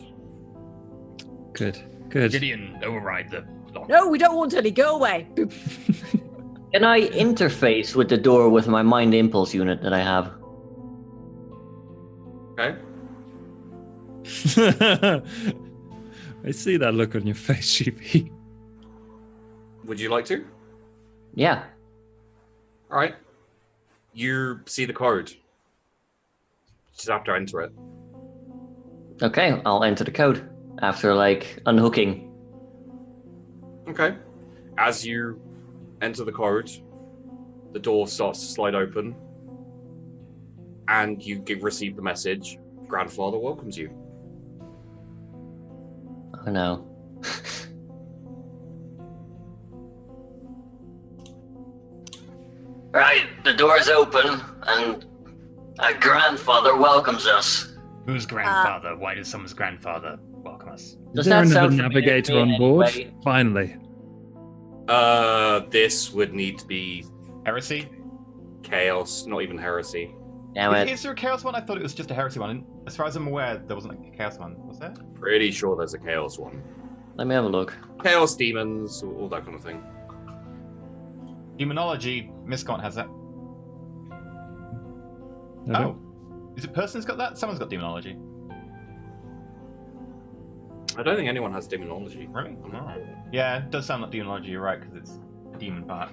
[SPEAKER 5] Good.
[SPEAKER 1] Gideon, override the lock.
[SPEAKER 6] No, we don't want any. Go away. Boop.
[SPEAKER 4] Can I interface with the door with my mind impulse unit that I have?
[SPEAKER 2] Okay.
[SPEAKER 5] I see that look on your face, Sheepy.
[SPEAKER 2] Would you like to?
[SPEAKER 4] Yeah.
[SPEAKER 2] All right. You see the code. You just have to enter it.
[SPEAKER 4] Okay, I'll enter the code after like unhooking.
[SPEAKER 2] Okay. As you enter the code, the door starts to slide open, and you receive the message. Grandfather welcomes you.
[SPEAKER 4] Oh no.
[SPEAKER 7] Right, the door's open, and a grandfather welcomes us.
[SPEAKER 1] Whose grandfather? Why does someone's grandfather welcome us?
[SPEAKER 5] Is
[SPEAKER 4] Does
[SPEAKER 5] there
[SPEAKER 4] that
[SPEAKER 5] another
[SPEAKER 4] sound familiar
[SPEAKER 5] navigator
[SPEAKER 4] to me
[SPEAKER 5] on board?
[SPEAKER 4] anyway?
[SPEAKER 5] Finally.
[SPEAKER 2] This would need to be
[SPEAKER 1] Heresy?
[SPEAKER 2] Chaos, not even heresy.
[SPEAKER 4] Damn it.
[SPEAKER 1] Is there a chaos one? I thought it was just a heresy one. And as far as I'm aware, there wasn't a chaos one. Was there?
[SPEAKER 2] Pretty sure there's a chaos one.
[SPEAKER 4] Let me have a look.
[SPEAKER 2] Chaos demons, all that kind of thing.
[SPEAKER 1] Demonology. Miscount has that.
[SPEAKER 5] I
[SPEAKER 1] Oh.
[SPEAKER 5] don't-
[SPEAKER 1] Is it person who's got that? Someone's got demonology.
[SPEAKER 2] I don't think anyone has demonology.
[SPEAKER 1] Really? Oh. Yeah, it does sound like demonology. You're right, because it's a demon part.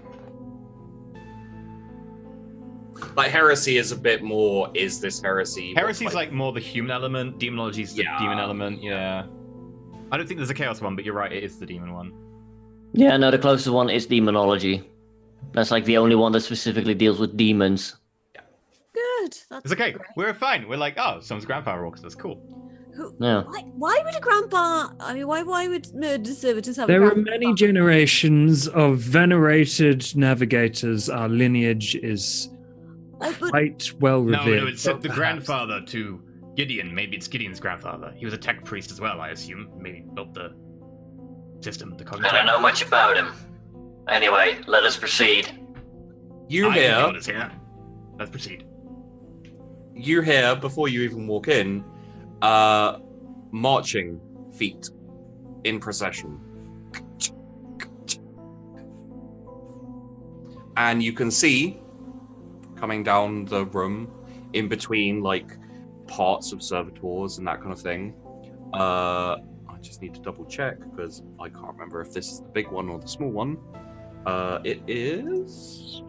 [SPEAKER 2] Like heresy is a bit more. Is this heresy?
[SPEAKER 1] Heresy's like more the human element. Demonology's the
[SPEAKER 2] Yeah.
[SPEAKER 1] demon element. Yeah. I don't think there's a chaos one, but you're right. It is the demon one.
[SPEAKER 4] Yeah, no, the closest one is demonology. That's like the only one that specifically deals with demons.
[SPEAKER 6] Good. That's
[SPEAKER 1] It's okay.
[SPEAKER 6] great.
[SPEAKER 1] We're fine. We're like, oh, someone's grandfather walks. That's cool.
[SPEAKER 6] Who,
[SPEAKER 4] Yeah.
[SPEAKER 6] why would a grandpa? I mean, why would murder servitors have?
[SPEAKER 5] There
[SPEAKER 6] a
[SPEAKER 5] are
[SPEAKER 6] grandpa?
[SPEAKER 5] many generations of venerated navigators. Our lineage is
[SPEAKER 6] Oh, but
[SPEAKER 5] quite well
[SPEAKER 1] No,
[SPEAKER 5] revered.
[SPEAKER 1] it's
[SPEAKER 5] but
[SPEAKER 1] the
[SPEAKER 5] perhaps-
[SPEAKER 1] grandfather to Gideon. Maybe it's Gideon's grandfather. He was a tech priest as well, I assume. Maybe built the system, the
[SPEAKER 7] I
[SPEAKER 1] cognitive.
[SPEAKER 7] don't know much about him. Anyway, let us proceed.
[SPEAKER 2] You
[SPEAKER 1] I think
[SPEAKER 2] hear?
[SPEAKER 1] God is here. Let's proceed.
[SPEAKER 2] You hear before you even walk in, marching feet in procession. And you can see coming down the room in between like parts of servitors and that kind of thing. I just need to double check because I can't remember if this is the big one or the small one. It is.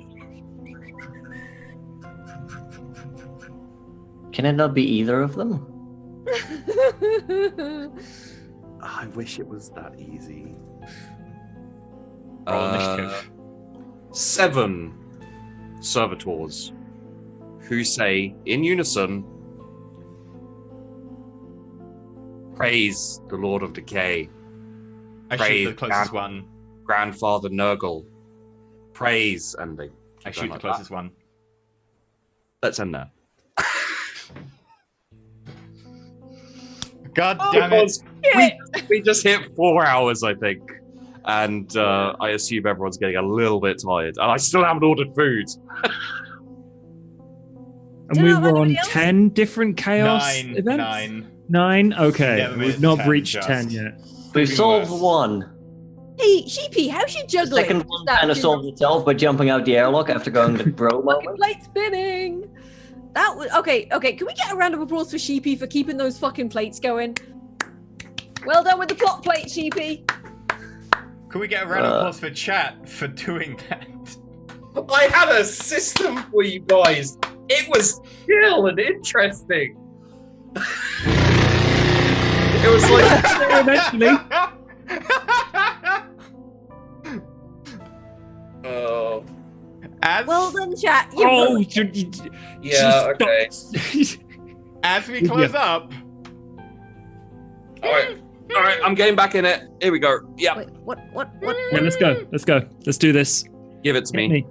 [SPEAKER 4] Can it not be either of them?
[SPEAKER 2] I wish it was that easy.
[SPEAKER 1] Roll initiative.
[SPEAKER 2] 7 servitors who say in unison, praise the Lord of Decay,
[SPEAKER 1] I shoot
[SPEAKER 2] Praise
[SPEAKER 1] the closest
[SPEAKER 2] God.
[SPEAKER 1] one.
[SPEAKER 2] Grandfather Nurgle, praise, and they
[SPEAKER 1] I
[SPEAKER 2] keep
[SPEAKER 1] shoot
[SPEAKER 2] going
[SPEAKER 1] the
[SPEAKER 2] like
[SPEAKER 1] closest one.
[SPEAKER 2] that. Let's end there.
[SPEAKER 1] God damn it.
[SPEAKER 2] We just hit 4 hours, I think. And I assume everyone's getting a little bit tired. And I still haven't ordered food.
[SPEAKER 5] And
[SPEAKER 6] Do
[SPEAKER 5] we
[SPEAKER 6] you know
[SPEAKER 5] were on
[SPEAKER 6] anybody else?
[SPEAKER 5] 10 different chaos
[SPEAKER 1] Nine.
[SPEAKER 5] events?
[SPEAKER 1] 9.
[SPEAKER 5] 9? Okay.
[SPEAKER 1] Never made it
[SPEAKER 5] We've
[SPEAKER 1] to
[SPEAKER 5] not
[SPEAKER 1] 10
[SPEAKER 5] breached
[SPEAKER 1] just.
[SPEAKER 5] 10 yet.
[SPEAKER 4] We've
[SPEAKER 1] Even
[SPEAKER 4] solved
[SPEAKER 1] worse.
[SPEAKER 4] one.
[SPEAKER 6] Hey, Sheepy, how's she
[SPEAKER 4] The
[SPEAKER 6] juggling?
[SPEAKER 4] second one kind of solved itself by jumping out the airlock after going the bro moment.
[SPEAKER 6] Plate spinning. That was okay. Okay, can we get a round of applause for Sheepy for keeping those fucking plates going? Well done with the plot plate, Sheepy.
[SPEAKER 1] Could we get a round of applause for chat for doing that?
[SPEAKER 2] I had a system for you guys. It was chill and interesting. It was like
[SPEAKER 5] Eventually.
[SPEAKER 2] oh
[SPEAKER 1] As,
[SPEAKER 6] Well done, chat. You
[SPEAKER 5] Oh,
[SPEAKER 2] yeah, okay.
[SPEAKER 1] as we close up,
[SPEAKER 2] All right, I'm getting back in it. Here we go. Yeah,
[SPEAKER 6] Wait, what?
[SPEAKER 5] Yeah, let's go. Let's do this.
[SPEAKER 2] give it to
[SPEAKER 5] Hit
[SPEAKER 2] me.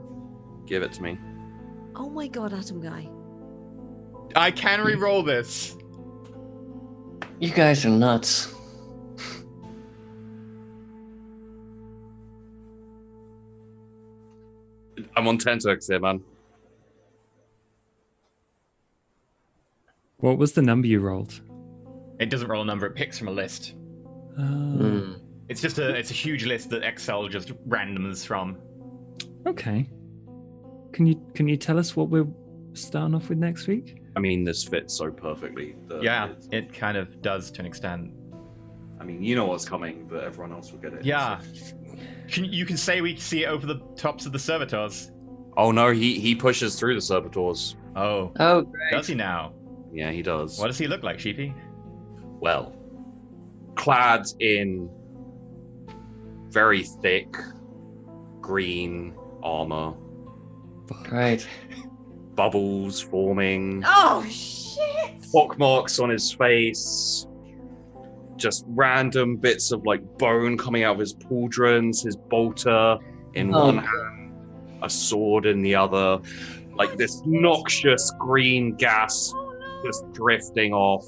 [SPEAKER 2] Give it to me.
[SPEAKER 6] Oh my god, Atom Guy.
[SPEAKER 1] I can re-roll this.
[SPEAKER 4] You guys are nuts.
[SPEAKER 2] I'm on 10 turks here, man.
[SPEAKER 5] What was the number you rolled?
[SPEAKER 1] It doesn't roll a number; it picks from a list.
[SPEAKER 4] Hmm.
[SPEAKER 1] It's a huge list that Excel just randoms from.
[SPEAKER 5] Okay. Can you tell us what we're starting off with next week?
[SPEAKER 2] I mean, this fits so perfectly. That
[SPEAKER 1] Yeah,
[SPEAKER 2] it's-
[SPEAKER 1] it kind of does to an extent.
[SPEAKER 2] I mean, you know what's coming, but everyone else will get it.
[SPEAKER 1] Yeah. You can say we see it over the tops of the servitors.
[SPEAKER 2] Oh no, he pushes through the servitors.
[SPEAKER 1] Oh,
[SPEAKER 4] Oh, great.
[SPEAKER 1] does he now?
[SPEAKER 2] Yeah, he does.
[SPEAKER 1] What does he look like, Sheepy?
[SPEAKER 2] Well, clad in very thick green armor,
[SPEAKER 4] Great.
[SPEAKER 2] bubbles forming,
[SPEAKER 6] Oh shit!
[SPEAKER 2] pockmarks on his face, just random bits of like bone coming out of his pauldrons, his bolter in
[SPEAKER 4] Oh.
[SPEAKER 2] one hand, a sword in the other, like this noxious green gas just drifting off.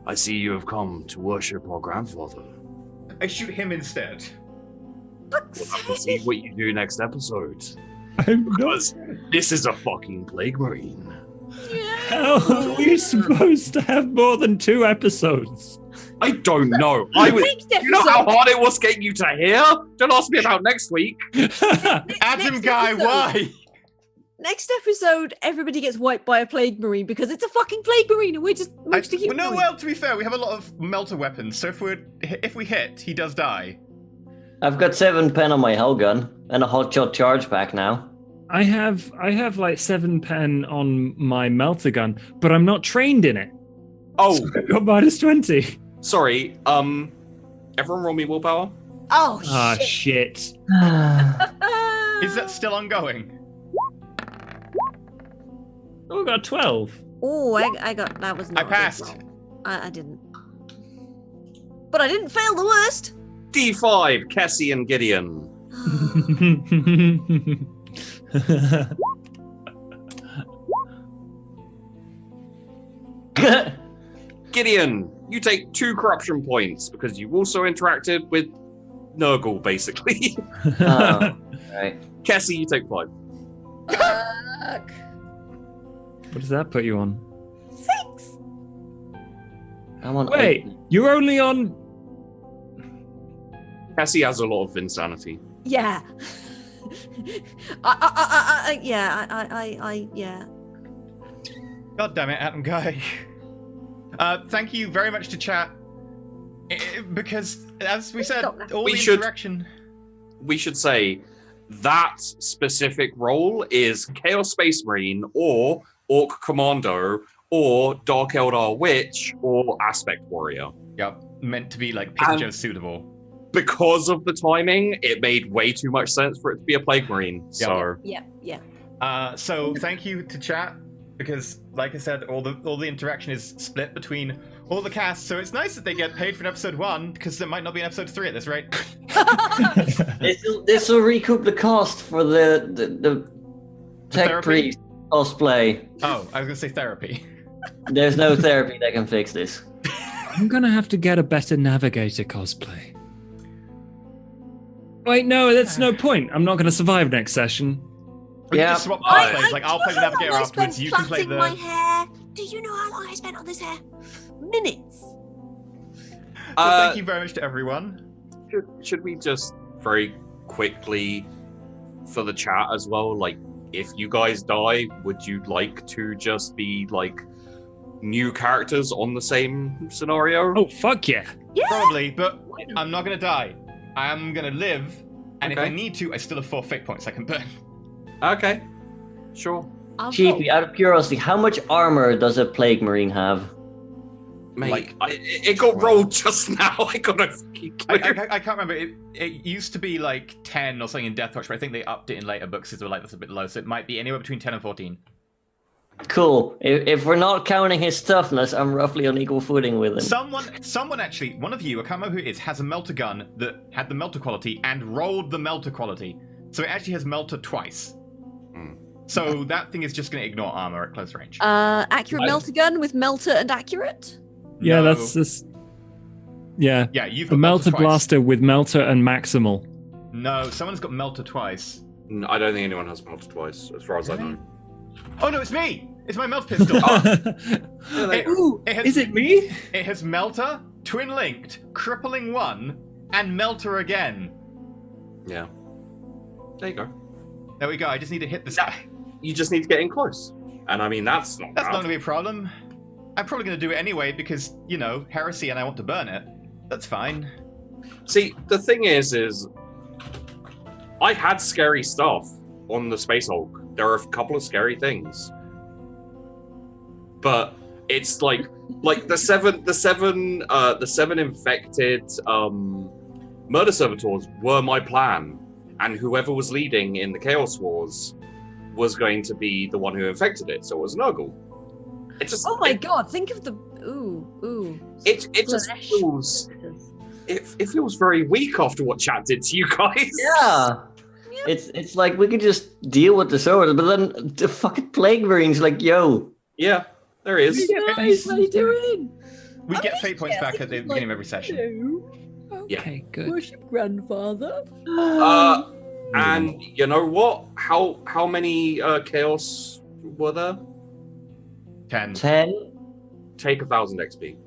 [SPEAKER 2] I see you have come to worship our grandfather.
[SPEAKER 1] I shoot him instead.
[SPEAKER 2] We'll have to see what you do next episode.
[SPEAKER 5] I'm not.
[SPEAKER 2] Because this is a fucking Plague Marine.
[SPEAKER 5] How are we supposed to have more than 2 episodes?
[SPEAKER 2] I don't know. You know how
[SPEAKER 6] episode-
[SPEAKER 2] hard it was getting you to hear? Don't ask me about next week.
[SPEAKER 1] Adam
[SPEAKER 6] next
[SPEAKER 1] Guy,
[SPEAKER 6] episode.
[SPEAKER 1] why?
[SPEAKER 6] Next episode, everybody gets wiped by a plague marine because it's a fucking plague marine, and we're just to keep going.
[SPEAKER 1] Well, to be fair, we have a lot of melter weapons, so if we hit, he does die.
[SPEAKER 4] I've got 7 pen on my hull gun and a hotshot charge pack now.
[SPEAKER 5] I have like 7 pen on my melter gun, but I'm not trained in it.
[SPEAKER 2] Oh,
[SPEAKER 5] So I got -20.
[SPEAKER 2] sorry. Everyone roll me willpower.
[SPEAKER 6] Oh
[SPEAKER 5] Ah,
[SPEAKER 6] shit!
[SPEAKER 5] shit.
[SPEAKER 1] Is that still ongoing?
[SPEAKER 5] Oh, I got 12.
[SPEAKER 6] Oh, I got that was not.
[SPEAKER 1] I passed.
[SPEAKER 6] a good roll. I didn't, but I didn't fail the worst.
[SPEAKER 2] D5, Kessie and Gideon. Gideon, you take 2 corruption points because you also interacted with Nurgle, basically.
[SPEAKER 4] Oh, right.
[SPEAKER 2] Kessie, you take 5.
[SPEAKER 6] Fuck.
[SPEAKER 5] What does that put you on?
[SPEAKER 6] 6.
[SPEAKER 4] I'm on
[SPEAKER 5] Wait,
[SPEAKER 4] 8.
[SPEAKER 5] you're only on.
[SPEAKER 2] Kessie has a lot of insanity.
[SPEAKER 6] Yeah. Yeah.
[SPEAKER 1] God damn it, Adam Guy. Thank you very much to chat. Because, as we said,
[SPEAKER 6] Stop now.
[SPEAKER 1] all
[SPEAKER 2] We
[SPEAKER 1] the
[SPEAKER 2] should-
[SPEAKER 1] interaction...
[SPEAKER 2] We should say that specific role is Chaos Space Marine or Orc Commando or Dark Eldar Witch or Aspect Warrior.
[SPEAKER 1] Yep, meant to be, like, picture suitable.
[SPEAKER 2] Because of the timing, it made way too much sense for it to be a Plague Marine. So
[SPEAKER 6] Yeah.
[SPEAKER 1] So thank you to chat, because, like I said, all the interaction is split between all the cast, so it's nice that they get paid for an episode 1, because there might not be an episode 3 at this rate.
[SPEAKER 4] This will recoup the cost for the tech
[SPEAKER 1] therapy?
[SPEAKER 4] priest cosplay.
[SPEAKER 1] Oh, I was going to say therapy.
[SPEAKER 4] There's no therapy that can fix this.
[SPEAKER 5] I'm gonna have to get a better navigator cosplay. Wait, no, that's no point. I'm not gonna survive next session.
[SPEAKER 1] We can
[SPEAKER 4] Yeah.
[SPEAKER 1] just swap cosplays, like, I'll play the navigator
[SPEAKER 6] I
[SPEAKER 1] afterwards,
[SPEAKER 6] spent
[SPEAKER 1] you can play
[SPEAKER 6] plaiting
[SPEAKER 1] the...
[SPEAKER 6] my hair. Do you know how long I spent on this hair? Minutes.
[SPEAKER 1] So thank you very much to everyone.
[SPEAKER 2] should we just very quickly, for the chat as well, like, if you guys die, would you like to just be, like, new characters on the same scenario?
[SPEAKER 5] Oh, fuck yeah.
[SPEAKER 1] Probably, but I'm not going to die. I am going to live, and if
[SPEAKER 2] Okay.
[SPEAKER 1] I need to, I still have 4 fate points I can burn.
[SPEAKER 2] Okay, sure.
[SPEAKER 4] Cheapy, out of curiosity, how much armor does a plague marine have?
[SPEAKER 2] Mate,
[SPEAKER 1] Like,
[SPEAKER 2] it got rolled just now. I got a fucking clue.
[SPEAKER 1] I can't remember. It used to be like 10 or something in Deathwatch, but I think they upped it in later books because they were like, that's a bit low, so it might be anywhere between 10 and 14.
[SPEAKER 4] Cool. If we're not counting his toughness, I'm roughly on equal footing with him.
[SPEAKER 1] Someone actually, one of you, I can't remember who it is, has a melter gun that had the melter quality and rolled the melter quality. So it actually has melter twice. So that thing is just going to ignore armor at close range.
[SPEAKER 6] Accurate melter gun with melter and accurate.
[SPEAKER 5] Yeah,
[SPEAKER 1] No.
[SPEAKER 5] that's just. Yeah.
[SPEAKER 1] Yeah, you've
[SPEAKER 5] The
[SPEAKER 1] got
[SPEAKER 5] melter
[SPEAKER 1] twice.
[SPEAKER 5] blaster with melter and maximal.
[SPEAKER 1] No, someone's got melter twice.
[SPEAKER 2] I don't think anyone has melted twice, as far as I know.
[SPEAKER 1] Oh no, it's me! It's my melt pistol.
[SPEAKER 5] Ooh,
[SPEAKER 1] it has,
[SPEAKER 5] is it me?
[SPEAKER 1] It has melter, twin linked, crippling 1, and melter again.
[SPEAKER 2] Yeah. There you go.
[SPEAKER 1] There we go. I just need to hit this guy.
[SPEAKER 2] You just need to get in close. And I mean, that's not
[SPEAKER 1] That's
[SPEAKER 2] bad.
[SPEAKER 1] not going to be a problem. I'm probably going to do it anyway because, you know, heresy and I want to burn it. That's fine.
[SPEAKER 2] See, the thing is I had scary stuff on the Space Hulk. There are a couple of scary things. But it's like the seven infected murder servitors were my plan. And whoever was leading in the Chaos Wars was going to be the one who infected it, so it was Nurgle. It just
[SPEAKER 6] Oh my god! Think of the ooh.
[SPEAKER 2] It just
[SPEAKER 6] Flesh.
[SPEAKER 2] feels it feels very weak after what chat did to you guys.
[SPEAKER 4] Yeah. It's like we could just deal with the sword, but then the fucking plague marines like, yo.
[SPEAKER 2] Yeah, there is.
[SPEAKER 6] Guys, what are you doing?
[SPEAKER 1] We get fate points back at the beginning of every session.
[SPEAKER 5] Okay, good.
[SPEAKER 6] Worship grandfather.
[SPEAKER 2] And you know what? How many chaos were there?
[SPEAKER 1] 10.
[SPEAKER 4] 10.
[SPEAKER 2] Take 1,000 XP.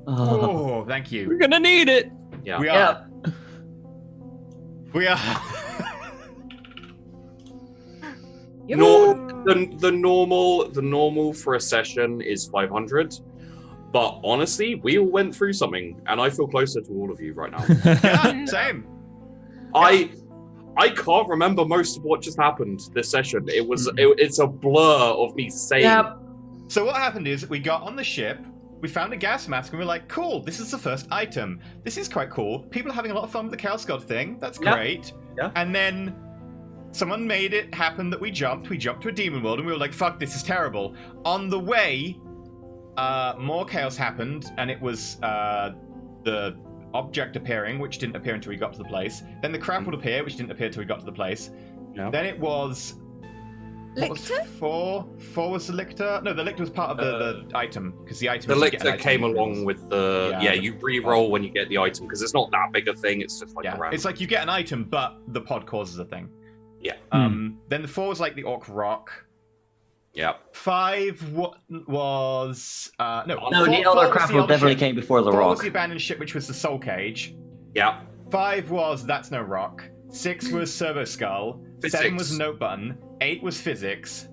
[SPEAKER 1] Oh, thank you.
[SPEAKER 5] We're gonna need it.
[SPEAKER 2] Yeah.
[SPEAKER 1] We
[SPEAKER 4] Yeah.
[SPEAKER 1] are. We are.
[SPEAKER 2] The normal for a session is 500. But honestly, we all went through something, and I feel closer to all of you right now.
[SPEAKER 1] Yeah, same.
[SPEAKER 2] I can't remember most of what just happened this session. It's a blur of me saying.
[SPEAKER 4] Yep.
[SPEAKER 1] So what happened is we got on the ship, we found a gas mask, and we were like, cool, this is the first item. This is quite cool. People are having a lot of fun with the Chaos God thing. That's great.
[SPEAKER 2] Yeah.
[SPEAKER 1] And then someone made it happen that we jumped. We jumped to a demon world, and we were like, fuck, this is terrible. On the way, more chaos happened, and it was the object appearing, which didn't appear until we got to the place. Then the crap would appear, which didn't appear until we got to the place.
[SPEAKER 2] Yeah.
[SPEAKER 1] Then it was...
[SPEAKER 6] Lictor?
[SPEAKER 1] Four was the lictor? No, the lictor was part of the item, because the item...
[SPEAKER 2] The
[SPEAKER 1] was to get an
[SPEAKER 2] lictor
[SPEAKER 1] item.
[SPEAKER 2] came along with the... Yeah, you re-roll when you get the item, because it's not that big a thing, it's just like a random...
[SPEAKER 1] It's like you get an item, but the pod causes a thing.
[SPEAKER 2] Yeah.
[SPEAKER 1] Then the 4 was like the orc rock.
[SPEAKER 2] Yeah.
[SPEAKER 1] 5 was...
[SPEAKER 4] No,
[SPEAKER 1] four
[SPEAKER 4] the Elder
[SPEAKER 1] was
[SPEAKER 4] Crap
[SPEAKER 1] the other
[SPEAKER 4] definitely
[SPEAKER 1] ship.
[SPEAKER 4] came before the
[SPEAKER 1] 4 was
[SPEAKER 4] rock.
[SPEAKER 1] the abandoned ship, which was the soul cage.
[SPEAKER 2] Yeah.
[SPEAKER 1] 5 was That's No Rock. 6 was Servo Skull. 7 was Note Button. 8 was Physics.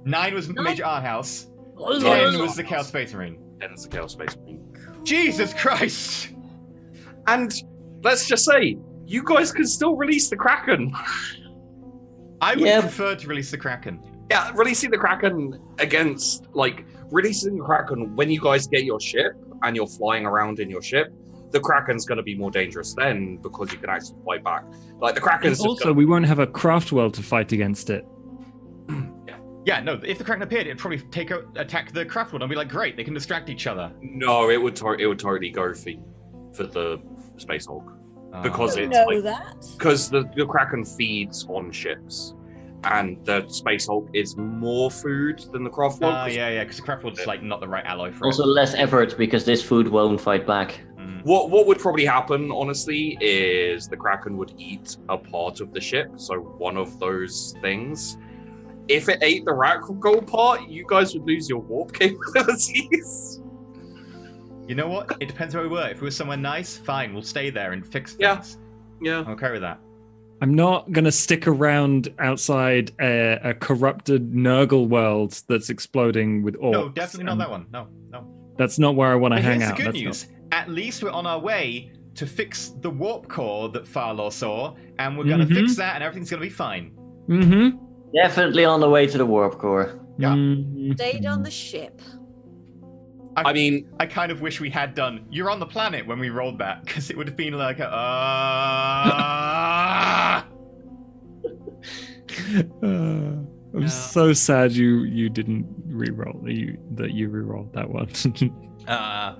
[SPEAKER 1] 9 was Major Art House. 10 was the Chaos Space Marine.
[SPEAKER 2] Then it's the Chaos Space Marine.
[SPEAKER 1] Jesus Christ!
[SPEAKER 2] And let's just say, you guys can still release the Kraken.
[SPEAKER 1] I would prefer to release the Kraken.
[SPEAKER 2] Yeah, releasing the Kraken against, like, releasing the Kraken when you guys get your ship and you're flying around in your ship, the Kraken's going to be more dangerous then because you can actually fight back. Like, the Kraken's
[SPEAKER 5] And also, we won't have a craft world to fight against it.
[SPEAKER 1] Yeah, no, if the Kraken appeared, it'd probably attack the craft world and be like, great, they can distract each other.
[SPEAKER 2] No, it would totally go for the Space Hulk. Because it's because the Kraken feeds on ships. And the Space Hulk is more food than the Craft World.
[SPEAKER 1] Yeah, because the Craft World's like not the right alloy for
[SPEAKER 4] Also
[SPEAKER 1] it.
[SPEAKER 4] less effort because this food won't fight back.
[SPEAKER 2] What would probably happen, honestly, is the Kraken would eat a part of the ship, so one of those things. If it ate the rat gold part, you guys would lose your warp capabilities.
[SPEAKER 1] You know what? It depends where we were. If we were somewhere nice, fine, we'll stay there and fix things.
[SPEAKER 2] Yeah.
[SPEAKER 1] I'm okay with that.
[SPEAKER 5] I'm not going to stick around outside a corrupted Nurgle world that's exploding with orcs.
[SPEAKER 1] No, definitely not that one. No.
[SPEAKER 5] That's not where I want to
[SPEAKER 1] But
[SPEAKER 5] hang
[SPEAKER 1] here's
[SPEAKER 5] out.
[SPEAKER 1] the good
[SPEAKER 5] That's
[SPEAKER 1] news. At least we're on our way to fix the warp core that Farlaw saw, and we're going to fix that, and everything's going to be fine.
[SPEAKER 5] Mm-hmm.
[SPEAKER 4] Definitely on the way to the warp core.
[SPEAKER 1] Yeah.
[SPEAKER 6] Stayed on the ship.
[SPEAKER 2] I mean,
[SPEAKER 1] I kind of wish we had done You're on the Planet when we rolled that, because it would have been like
[SPEAKER 5] I'm so sad you didn't re-roll that you re-rolled that one.
[SPEAKER 2] I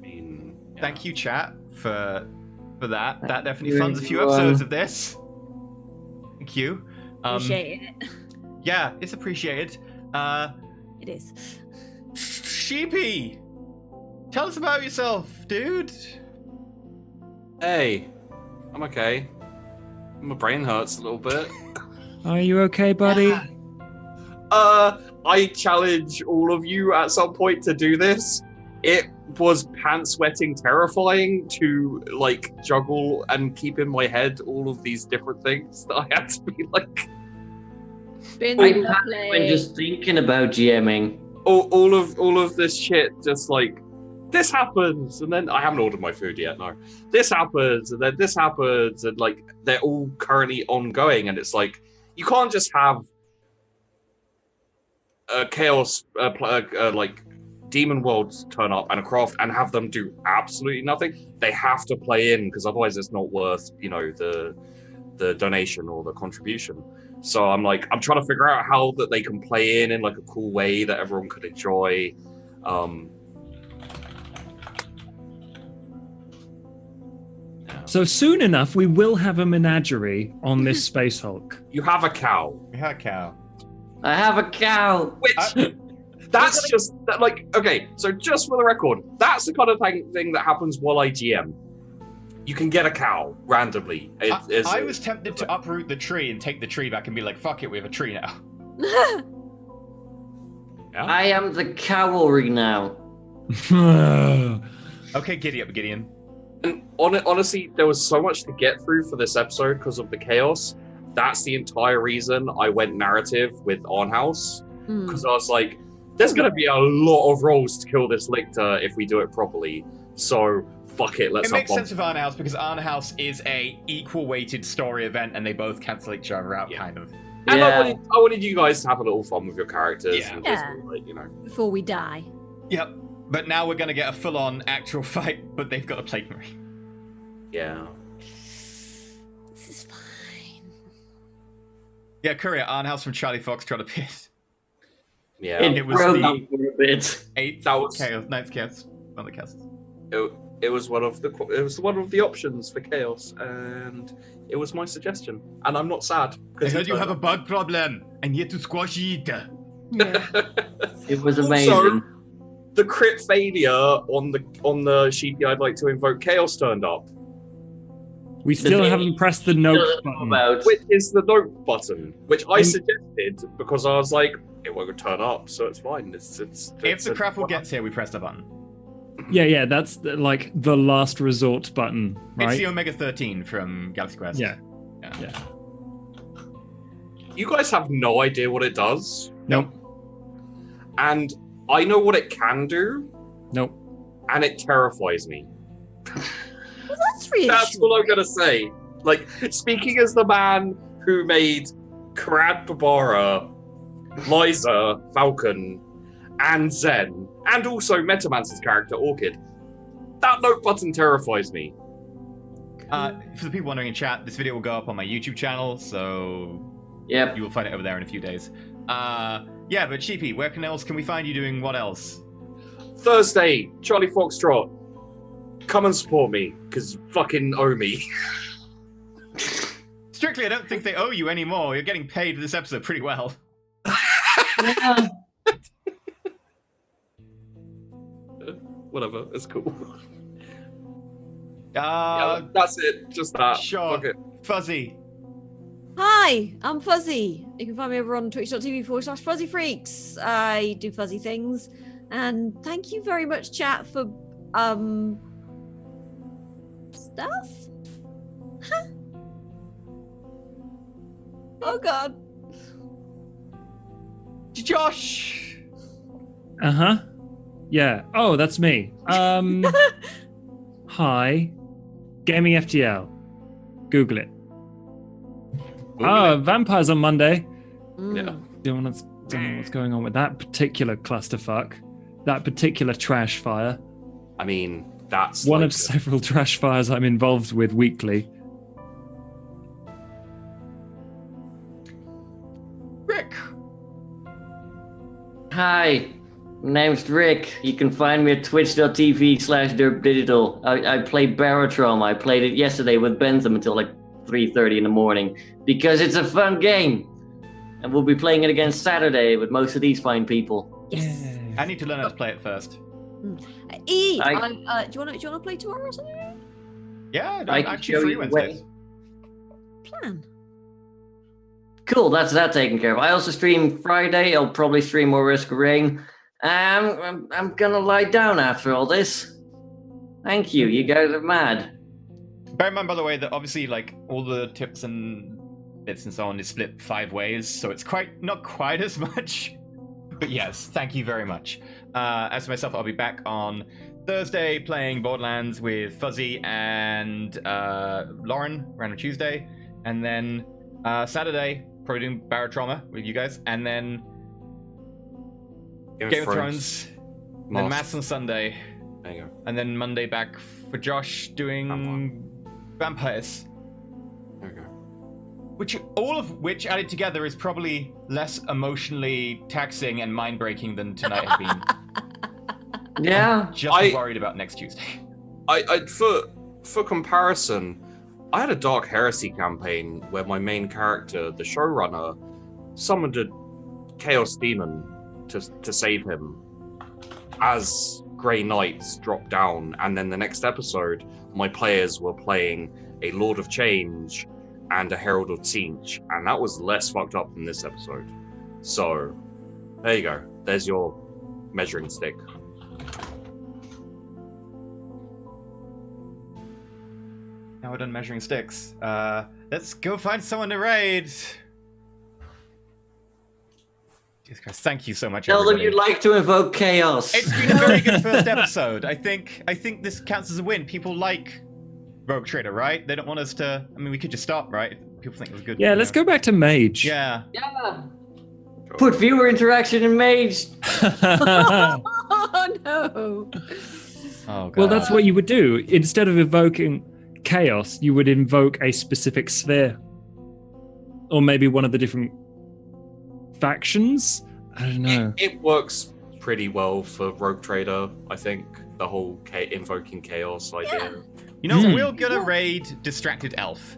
[SPEAKER 2] mean,
[SPEAKER 1] thank you, chat, for that. That definitely funds a few episodes of this. Thank you.
[SPEAKER 6] Appreciate it.
[SPEAKER 1] Yeah, it's appreciated.
[SPEAKER 6] It is.
[SPEAKER 1] Sheepy, tell us about yourself, dude.
[SPEAKER 2] Hey, I'm okay. My brain hurts a little bit.
[SPEAKER 5] Are you okay, buddy?
[SPEAKER 2] I challenge all of you at some point to do this. It was pants-sweating terrifying to, like, juggle and keep in my head all of these different things that I had to be, like...
[SPEAKER 4] I'm just thinking about GMing.
[SPEAKER 2] All of this shit, just like, this happens, and then I haven't ordered my food yet, no. This happens, and then this happens, and, like, they're all currently ongoing, and it's like, you can't just have a chaos, like, demon worlds turn up and a craft and have them do absolutely nothing. They have to play in, because otherwise it's not worth, you know, the donation or the contribution. So I'm trying to figure out how that they can play in like a cool way that everyone could enjoy.
[SPEAKER 5] So soon enough, we will have a menagerie on this Space Hulk.
[SPEAKER 2] You have a cow.
[SPEAKER 1] We had a cow.
[SPEAKER 4] I have a cow.
[SPEAKER 2] Which that's just that, like, okay. So just for the record, that's the kind of thing that happens while I GM. you can get a cow randomly.
[SPEAKER 1] I was tempted to uproot the tree and take the tree back and be like, fuck it, we have a tree now.
[SPEAKER 2] Yeah.
[SPEAKER 4] I am the cavalry now.
[SPEAKER 1] Okay, giddy up, Gideon.
[SPEAKER 2] And honestly, there was so much to get through for this episode because of the chaos. That's the entire reason I went narrative with Arnhouse. Because I was like, there's going to be a lot of roles to kill this lictor if we do it properly. So, fuck it, let's
[SPEAKER 1] It makes sense with Arnhouse because Arnhouse is a equal-weighted story event and they both cancel each other out, kind of.
[SPEAKER 2] And I wanted you guys to have a little fun with your characters.
[SPEAKER 1] Yeah.
[SPEAKER 2] And just, like, you know.
[SPEAKER 6] Before we die.
[SPEAKER 1] Yep. But now we're going to get a full-on actual fight, but they've got a plate marie.
[SPEAKER 2] Yeah.
[SPEAKER 6] This is fine.
[SPEAKER 1] Yeah, Courier, Arnhouse from Charlie Fox tried to piss.
[SPEAKER 2] Yeah.
[SPEAKER 1] It was
[SPEAKER 4] broke
[SPEAKER 1] the
[SPEAKER 4] up for a bit.
[SPEAKER 1] ninth chaos, one of the casts.
[SPEAKER 2] It was one of the options for chaos, and it was my suggestion. And I'm not sad.
[SPEAKER 1] I heard you have a bug problem, and yet to squash it.
[SPEAKER 6] Yeah.
[SPEAKER 4] It was amazing.
[SPEAKER 2] Also, the crit failure on the sheepy I'd like to invoke chaos turned up.
[SPEAKER 5] We still haven't pressed the note button.
[SPEAKER 2] Which is the note button, which I suggested because I was like, it won't turn up, so it's fine. It's
[SPEAKER 1] If the craffle gets here, we press the button.
[SPEAKER 5] Yeah, that's like the last resort button, right?
[SPEAKER 1] It's the Omega 13 from Galaxy Quest.
[SPEAKER 5] Yeah.
[SPEAKER 2] You guys have no idea what it does.
[SPEAKER 5] Nope.
[SPEAKER 2] And I know what it can do.
[SPEAKER 5] Nope.
[SPEAKER 2] And it terrifies me.
[SPEAKER 6] Well, that's reassuring.
[SPEAKER 2] That's all I'm gonna say. Like, speaking as the man who made Karad Babara, Liza, Falcon, and Zen, and also Metamancer's character, Orchid, that note button terrifies me.
[SPEAKER 1] For the people wondering in chat, this video will go up on my YouTube channel, so you will find it over there in a few days. Yeah, but Sheepy, where else can we find you doing what else?
[SPEAKER 2] Thursday, Charlie Foxtrot. Come and support me, because you fucking owe me.
[SPEAKER 1] Strictly, I don't think they owe you anymore. You're getting paid for this episode pretty well.
[SPEAKER 2] Whatever, it's cool.
[SPEAKER 1] Yeah,
[SPEAKER 2] that's it. Just that.
[SPEAKER 1] Sure.
[SPEAKER 2] Fuck it.
[SPEAKER 1] Fuzzy.
[SPEAKER 6] Hi, I'm Fuzzy. You can find me over on twitch.tv/FuzzyFreaks. I do fuzzy things. And thank you very much, chat, for stuff? Huh? Oh god.
[SPEAKER 1] Josh.
[SPEAKER 5] Uh-huh. Yeah. Oh, that's me. Hi. Gaming FTL. Google it. Vampires on Monday.
[SPEAKER 2] Yeah.
[SPEAKER 5] Don't know what's going on with that particular clusterfuck. That particular trash fire.
[SPEAKER 2] I mean, that's
[SPEAKER 5] one
[SPEAKER 2] like
[SPEAKER 5] of several trash fires I'm involved with weekly.
[SPEAKER 1] Rick.
[SPEAKER 4] Hi, my name's Rick. You can find me at twitch.tv/derpdigital. I play Baratrom. I played it yesterday with Bentham until like 3:30 in the morning because it's a fun game. And we'll be playing it again Saturday with most of these fine people.
[SPEAKER 6] Yes.
[SPEAKER 1] I need to learn how to play it first.
[SPEAKER 6] Do you want to play tomorrow or something?
[SPEAKER 1] Yeah,
[SPEAKER 4] I
[SPEAKER 1] I'm
[SPEAKER 4] can
[SPEAKER 1] actually
[SPEAKER 4] show
[SPEAKER 1] free
[SPEAKER 4] you the
[SPEAKER 1] Wednesdays.
[SPEAKER 4] way.
[SPEAKER 6] Plan.
[SPEAKER 4] Cool, that's that taken care of. I also stream Friday. I'll probably stream more Risk of Rain. I'm gonna lie down after all this. Thank you. You guys are mad.
[SPEAKER 1] Bear in mind, by the way, that obviously, like, all the tips and bits and so on is split 5 ways, so it's not quite as much. But yes, thank you very much. As for myself, I'll be back on Thursday playing Borderlands with Fuzzy and Lauren, Random Tuesday, and then Saturday probably doing Barotrauma with you guys, and then Game of Thrones, and then Mass on Sunday,
[SPEAKER 2] there you go.
[SPEAKER 1] and then Monday back for Josh doing Vampires.
[SPEAKER 2] There you go.
[SPEAKER 1] All of which added together is probably less emotionally taxing and mind-breaking than tonight has been.
[SPEAKER 4] Yeah.
[SPEAKER 1] I'm just worried about next Tuesday.
[SPEAKER 2] For comparison, I had a Dark Heresy campaign where my main character, the showrunner, summoned a Chaos Demon to save him as Grey Knights dropped down, and then the next episode, my players were playing a Lord of Change and a Herald of Tzeentch, and that was less fucked up than this episode. So, there you go. There's your measuring stick.
[SPEAKER 1] Now we're done measuring sticks. Let's go find someone to raid. Jesus Christ, thank you so much,
[SPEAKER 4] Tell them
[SPEAKER 1] everybody.
[SPEAKER 4] you'd like to invoke chaos.
[SPEAKER 1] It's been a very good first episode. I think this counts as a win. People like Rogue Trader, right? They don't want us to... I mean, we could just stop, right? If people think it was good.
[SPEAKER 5] Yeah, let's go back to Mage.
[SPEAKER 1] Yeah.
[SPEAKER 3] Yeah.
[SPEAKER 4] Put viewer interaction in Mage.
[SPEAKER 6] Oh no!
[SPEAKER 1] Oh, God.
[SPEAKER 5] Well, that's what you would do. Instead of invoking chaos, you would invoke a specific sphere. Or maybe one of the different factions? I don't know.
[SPEAKER 2] It works pretty well for Rogue Trader, I think. The whole invoking chaos idea.
[SPEAKER 1] You know, we're gonna raid Distracted Elf.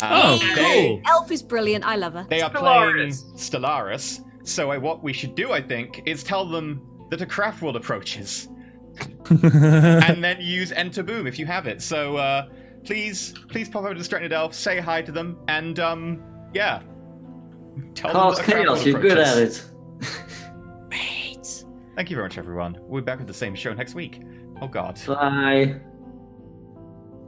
[SPEAKER 5] Cool.
[SPEAKER 6] Elf is brilliant. I love her.
[SPEAKER 1] They are playing Stellaris. So what we should do, I think, is tell them that a craft world approaches. And then use Enter Boom if you have it. So please pop over to Distracted Elf, say hi to them, and yeah. Tell
[SPEAKER 4] Cause
[SPEAKER 1] them that a craft
[SPEAKER 4] chaos,
[SPEAKER 1] world
[SPEAKER 4] you're good at
[SPEAKER 1] approaches.
[SPEAKER 4] it.
[SPEAKER 1] Thank you very much, everyone. We'll be back with the same show next week. Oh, God.
[SPEAKER 4] Bye.